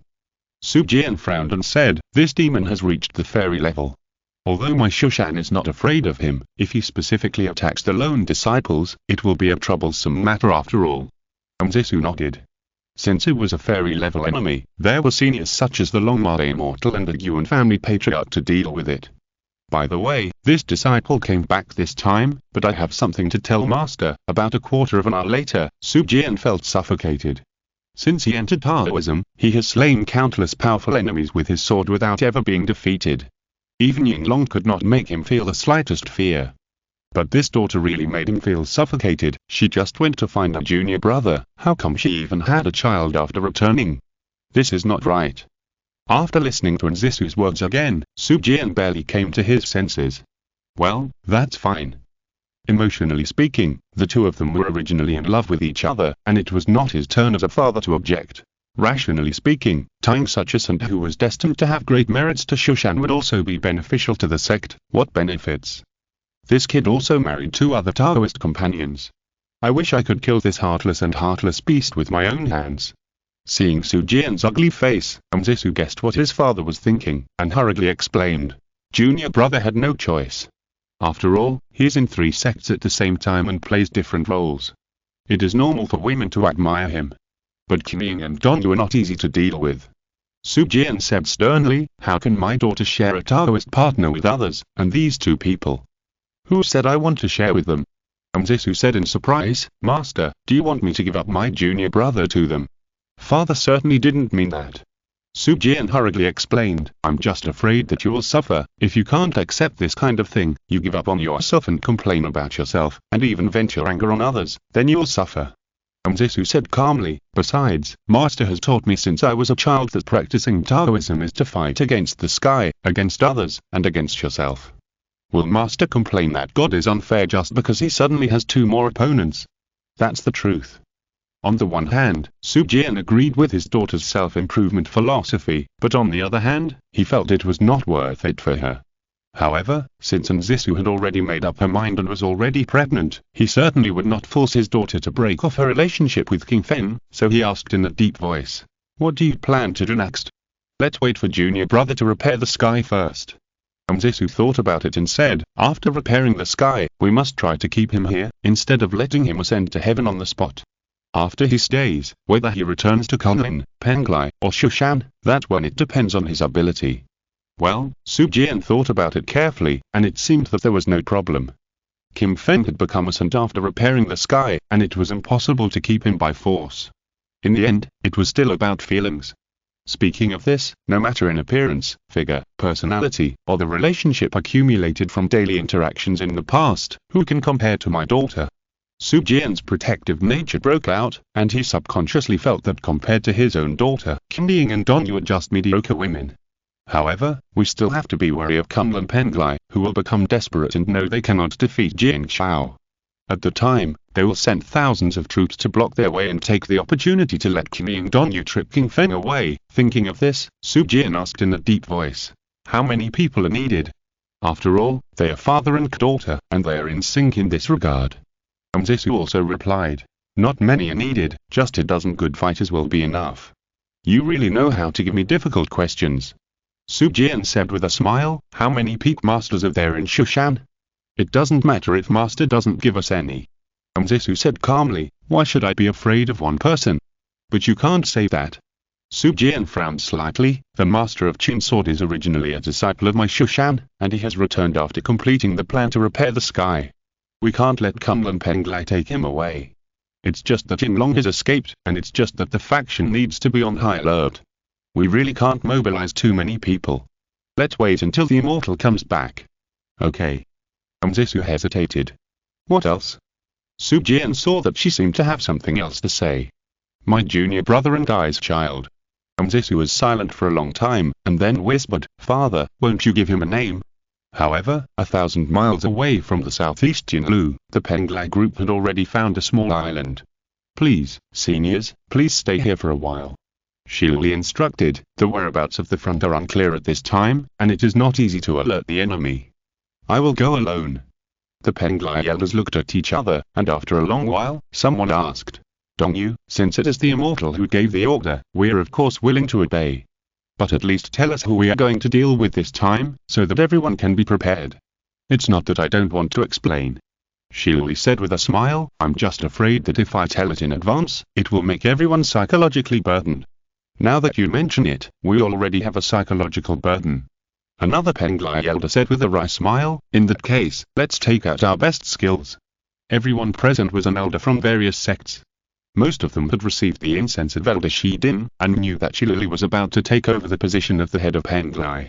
Su Jian frowned and said, this demon has reached the fairy level. Although my Shushan is not afraid of him, if he specifically attacks the lone disciples, it will be a troublesome matter after all. Nzisu nodded. Since it was a fairy-level enemy, there were seniors such as the Longmade Immortal and the Yuan family patriarch to deal with it. By the way, this disciple came back this time, but I have something to tell Master. About a quarter of an hour later, Su Jian felt suffocated. Since he entered Taoism, he has slain countless powerful enemies with his sword without ever being defeated. Even Yinglong could not make him feel the slightest fear. But this daughter really made him feel suffocated. She just went to find her junior brother. How come she even had a child after returning? This is not right. After listening to Nzisu's words again, Su Jian barely came to his senses. Well, that's fine. Emotionally speaking, the two of them were originally in love with each other, and it was not his turn as a father to object. Rationally speaking, tying such a son who was destined to have great merits to Shushan would also be beneficial to the sect. What benefits? This kid also married 2 other Taoist companions. I wish I could kill this heartless beast with my own hands. Seeing Su Jian's ugly face, Nzisu guessed what his father was thinking, and hurriedly explained. Junior brother had no choice. After all, he is in 3 sects at the same time and plays different roles. It is normal for women to admire him. But Cunning and Dongyu are not easy to deal with. Su Jian said sternly, how can my daughter share a Taoist partner with others, and these 2 people? Who said I want to share with them? Nzisu said in surprise, Master, do you want me to give up my junior brother to them? Father certainly didn't mean that. Su Jian hurriedly explained, I'm just afraid that you will suffer. If you can't accept this kind of thing, you give up on yourself and complain about yourself, and even vent your anger on others, then you'll suffer. Nzisu said calmly, besides, Master has taught me since I was a child that practicing Taoism is to fight against the sky, against others, and against yourself. Will Master complain that God is unfair just because he suddenly has 2 more opponents? That's the truth. On the one hand, Su Jian agreed with his daughter's self-improvement philosophy, but on the other hand, he felt it was not worth it for her. However, since Nzisu had already made up her mind and was already pregnant, he certainly would not force his daughter to break off her relationship with King Fen, so he asked in a deep voice, what do you plan to do next? Let's wait for junior brother to repair the sky first. Nzisu thought about it and said, after repairing the sky, we must try to keep him here, instead of letting him ascend to heaven on the spot. After he stays, whether he returns to Kunlin, Penglai, or Shushan, that one it depends on his ability. Well, Su Jian thought about it carefully, and it seemed that there was no problem. Kim Fen had become a saint after repairing the sky, and it was impossible to keep him by force. In the end, it was still about feelings. Speaking of this, no matter in appearance, figure, personality, or the relationship accumulated from daily interactions in the past, who can compare to my daughter? Su Jian's protective nature broke out, and he subconsciously felt that compared to his own daughter, Qingding and Dongyu are just mediocre women. However, we still have to be wary of Kunlun Penglai, who will become desperate and know they cannot defeat Jing Xiao. At the time, they will send thousands of troops to block their way and take the opportunity to let Qingding and Dongyu trip King Feng away. Thinking of this, Su Jian asked in a deep voice, how many people are needed? After all, they are father and daughter, and they are in sync in this regard. Nzisu also replied, not many are needed, just a dozen good fighters will be enough. You really know how to give me difficult questions. Su Jian said with a smile, how many peak masters are there in Shushan? It doesn't matter if master doesn't give us any. Nzisu said calmly, why should I be afraid of one person? But you can't say that. Su Jian frowned slightly, the master of Qin Sword is originally a disciple of my Shushan, and he has returned after completing the plan to repair the sky. We can't let Kunlun Penglai take him away. It's just that Yinglong has escaped, and it's just that the faction needs to be on high alert. We really can't mobilize too many people. Let's wait until the Immortal comes back. Okay. Nzisu hesitated. What else? Su Jian saw that she seemed to have something else to say. My junior brother and I's child. Nzisu was silent for a long time, and then whispered, Father, won't you give him a name? However, 1,000 miles away from the southeast Yinlu, the Penglai group had already found a small island. Please, seniors, please stay here for a while. Shilli instructed, the whereabouts of the front are unclear at this time, and it is not easy to alert the enemy. I will go alone. The Penglai elders looked at each other, and after a long while, someone asked, Dongyu, since it is the Immortal who gave the order, we are of course willing to obey. But at least tell us who we are going to deal with this time, so that everyone can be prepared. It's not that I don't want to explain. Shilli said with a smile, I'm just afraid that if I tell it in advance, it will make everyone psychologically burdened. Now that you mention it, we already have a psychological burden. Another Penglai elder said with a wry smile, in that case, let's take out our best skills. Everyone present was an elder from various sects. Most of them had received the incense of Elder Shidin, and knew that Shillelagh was about to take over the position of the head of Penglai.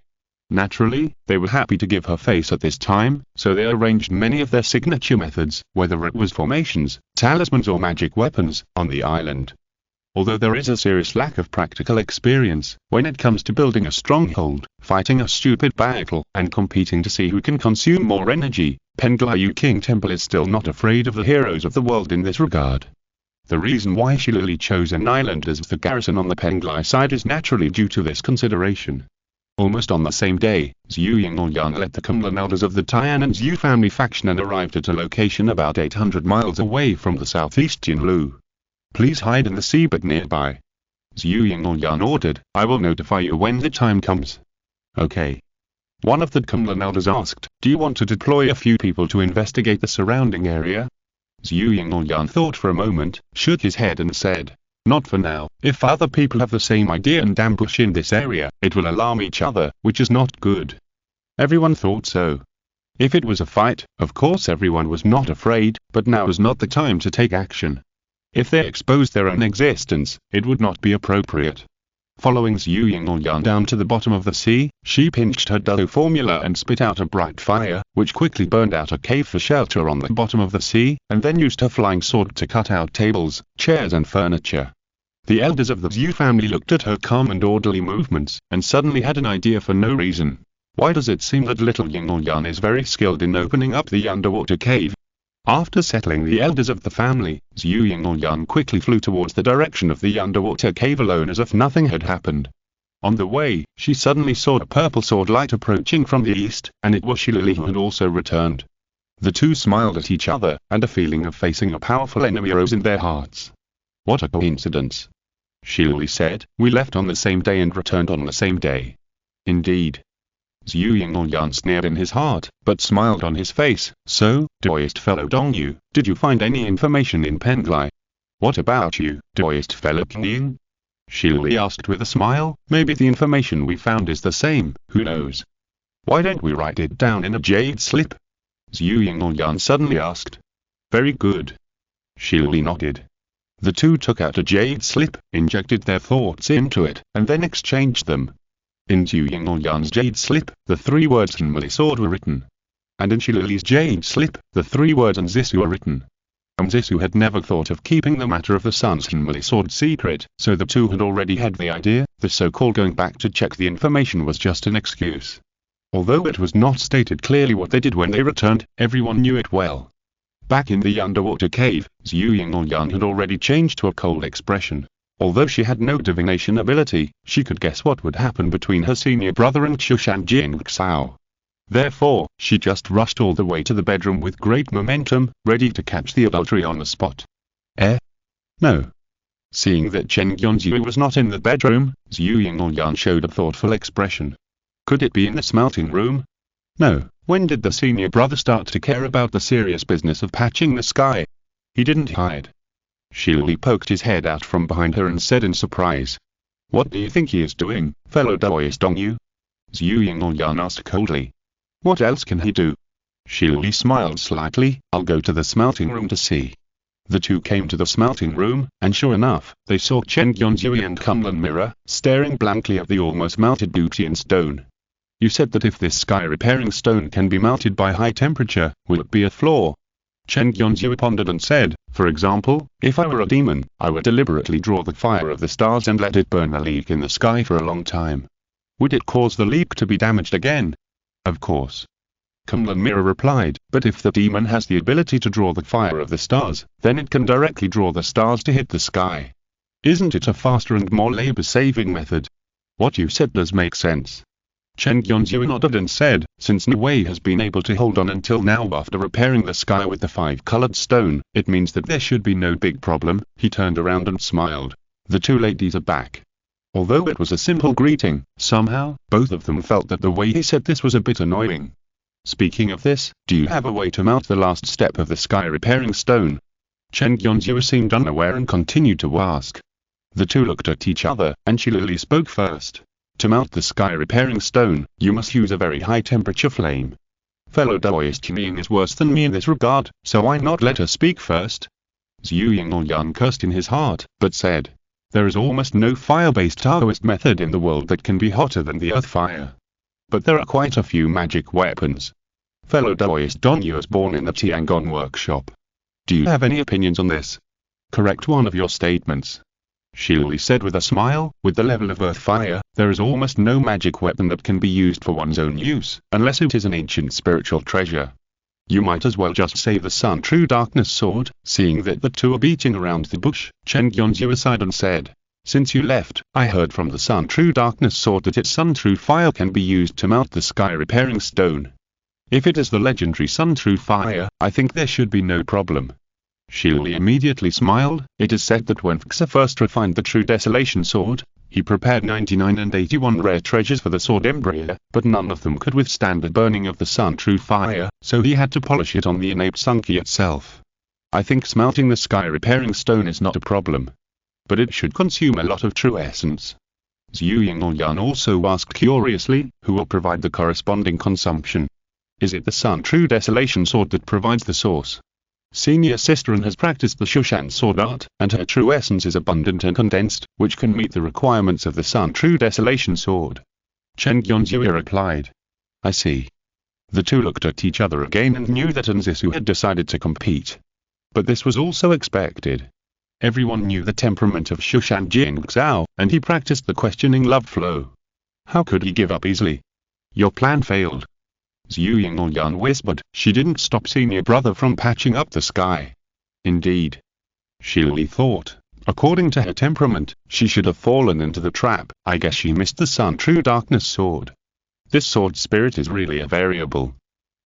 Naturally, they were happy to give her face at this time, so they arranged many of their signature methods, whether it was formations, talismans or magic weapons, on the island. Although there is a serious lack of practical experience, when it comes to building a stronghold, fighting a stupid battle, and competing to see who can consume more energy, Penglai King Temple is still not afraid of the heroes of the world in this regard. The reason why Shillelagh chose an island as the garrison on the Penglai side is naturally due to this consideration. Almost on the same day, Zhu Yingyan led the Kumlan elders of the Tian and Zhu family faction and arrived at a location about 800 miles away from the southeast Jinlu. Please hide in the seabed nearby. Zhu Yingyan ordered, I will notify you when the time comes. Okay. One of the Kumlan elders asked, do you want to deploy a few people to investigate the surrounding area? Zhu Yingyan thought for a moment, shook his head and said, not for now. If other people have the same idea and ambush in this area, it will alarm each other, which is not good. Everyone thought so. If it was a fight, of course everyone was not afraid, but now was not the time to take action. If they exposed their own existence, it would not be appropriate. Following Zhu Yingyan down to the bottom of the sea, she pinched her duo formula and spit out a bright fire, which quickly burned out a cave for shelter on the bottom of the sea, and then used her flying sword to cut out tables, chairs and furniture. The elders of the Zhu family looked at her calm and orderly movements, and suddenly had an idea for no reason. Why does it seem that little Yingyan is very skilled in opening up the underwater cave? After settling the elders of the family, Zhu Yingyan quickly flew towards the direction of the underwater cave alone as if nothing had happened. On the way, she suddenly saw a purple sword light approaching from the east, and it was Shillelagh who had also returned. The two smiled at each other, and a feeling of facing a powerful enemy arose in their hearts. What a coincidence. Shillelagh said, we left on the same day and returned on the same day. Indeed. Zhu Yingyan sneered in his heart, but smiled on his face. So, dearest fellow Dongyu, did you find any information in Penglai? What about you, dearest fellow King? Shillelagh asked with a smile, maybe the information we found is the same, who knows? Why don't we write it down in a jade slip? Zhu Yingyan suddenly asked. Very good. Shillelagh nodded. The two took out a jade slip, injected their thoughts into it, and then exchanged them. In Zhu Yingyan's jade slip, the three words Hanmali sword were written. And in Shillelagh's jade slip, the three words Nzisu were written. Nzisu had never thought of keeping the matter of the son's Hanmali sword secret, so the two had already had the idea. The so-called going back to check the information was just an excuse. Although it was not stated clearly what they did when they returned, everyone knew it well. Back in the underwater cave, Zhu Yingyan had already changed to a cold expression. Although she had no divination ability, she could guess what would happen between her senior brother and Chushan Jinxiao. Therefore, she just rushed all the way to the bedroom with great momentum, ready to catch the adultery on the spot. No. Seeing that Chen Yonzhu was not in the bedroom, Zhu Yingyan showed a thoughtful expression. Could it be in the smelting room? No. When did the senior brother start to care about the serious business of patching the sky? He didn't hide. Shillelagh poked his head out from behind her and said in surprise. What do you think he is doing, fellow Daoist Dongyu? Zhu Yingyan asked coldly. What else can he do? Shillelagh smiled slightly, I'll go to the smelting room to see. The two came to the smelting room, and sure enough, they saw Chen Yonzhui and Kumlan Mirror, staring blankly at the almost melted beauty in stone. You said that if this sky-repairing stone can be melted by high temperature, will it be a flaw? Chen Yonzhui pondered and said, for example, if I were a demon, I would deliberately draw the fire of the stars and let it burn a leak in the sky for a long time. Would it cause the leak to be damaged again? Of course. Kumlan Mirror replied, but if the demon has the ability to draw the fire of the stars, then it can directly draw the stars to hit the sky. Isn't it a faster and more labor-saving method? What you said does make sense. Chen Yonzhui nodded and said, since no way has been able to hold on until now after repairing the sky with the five-colored stone, it means that there should be no big problem. He turned around and smiled. The two ladies are back. Although it was a simple greeting, somehow, both of them felt that the way he said this was a bit annoying. Speaking of this, do you have a way to melt the last step of the sky-repairing stone? Chen Yonzhui seemed unaware and continued to ask. The two looked at each other, and Shillelagh spoke first. To melt the sky repairing stone, you must use a very high temperature flame. Fellow Daoist Qing is worse than me in this regard, so why not let her speak first? Zhu Yingyan cursed in his heart, but said, there is almost no fire-based Taoist method in the world that can be hotter than the earth fire. But there are quite a few magic weapons. Fellow Daoist Donyu was born in the Tiangong workshop. Do you have any opinions on this? Correct one of your statements. Shili said with a smile, with the level of earth fire, there is almost no magic weapon that can be used for one's own use, unless it is an ancient spiritual treasure. You might as well just say the Sun True Darkness sword. Seeing that the two are beating around the bush, Chen Gyonju aside and said, since you left, I heard from the Sun True Darkness sword that its Sun True fire can be used to melt the sky repairing stone. If it is the legendary Sun True fire, I think there should be no problem. Shili immediately smiled. It is said that when Xa first refined the True Desolation sword, he prepared 99 and 81 rare treasures for the sword embryo, but none of them could withstand the burning of the Sun True fire, so he had to polish it on the innate Sunki itself. I think smelting the sky repairing stone is not a problem. But it should consume a lot of true essence. Zhu Yingyan also asked curiously, who will provide the corresponding consumption? Is it the Sun True Desolation sword that provides the source? Senior Sisterin has practiced the Shushan sword art, and her true essence is abundant and condensed, which can meet the requirements of the Sun True Desolation sword. Chen Gyonju replied. I see. The two looked at each other again and knew that Nzisu had decided to compete. But this was also expected. Everyone knew the temperament of Shushan Jingzhao, and he practiced the questioning love flow. How could he give up easily? Your plan failed. Zhu Yingyan whispered. She didn't stop senior brother from patching up the sky. Indeed. Shili thought. According to her temperament, she should have fallen into the trap. I guess she missed the Sun True Darkness sword. This sword spirit is really a variable.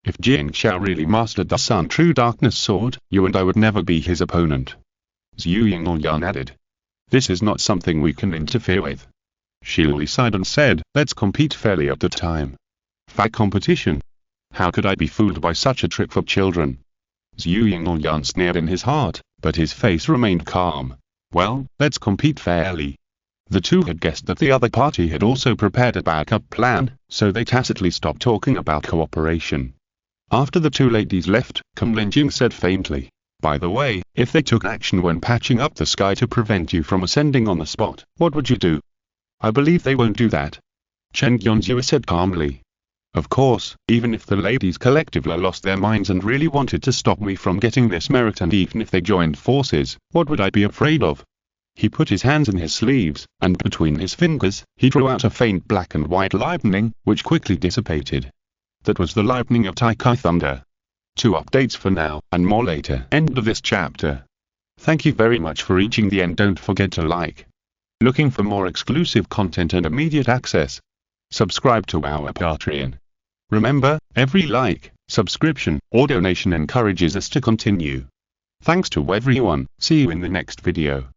If Jing Xiao really mastered the Sun True Darkness sword, you and I would never be his opponent. Zhu Yingyan added. This is not something we can interfere with. Shili sighed and said, let's compete fairly at the time. Fight competition? How could I be fooled by such a trick for children? Zhu Yingyan sneered in his heart, but his face remained calm. Well, let's compete fairly. The two had guessed that the other party had also prepared a backup plan, so they tacitly stopped talking about cooperation. After the two ladies left, Kunlinjing said faintly, by the way, if they took action when patching up the sky to prevent you from ascending on the spot, what would you do? I believe they won't do that. Chen Gyonju said calmly. Of course, even if the ladies collectively lost their minds and really wanted to stop me from getting this merit, and even if they joined forces, what would I be afraid of? He put his hands in his sleeves, and between his fingers, he drew out a faint black and white lightning, which quickly dissipated. That was the lightning of Taikai Thunder. 2 updates for now, and more later. End of this chapter. Thank you very much for reaching the end. Don't forget to like. Looking for more exclusive content and immediate access? Subscribe to our Patreon. Remember, every like, subscription, or donation encourages us to continue. Thanks to everyone. See you in the next video.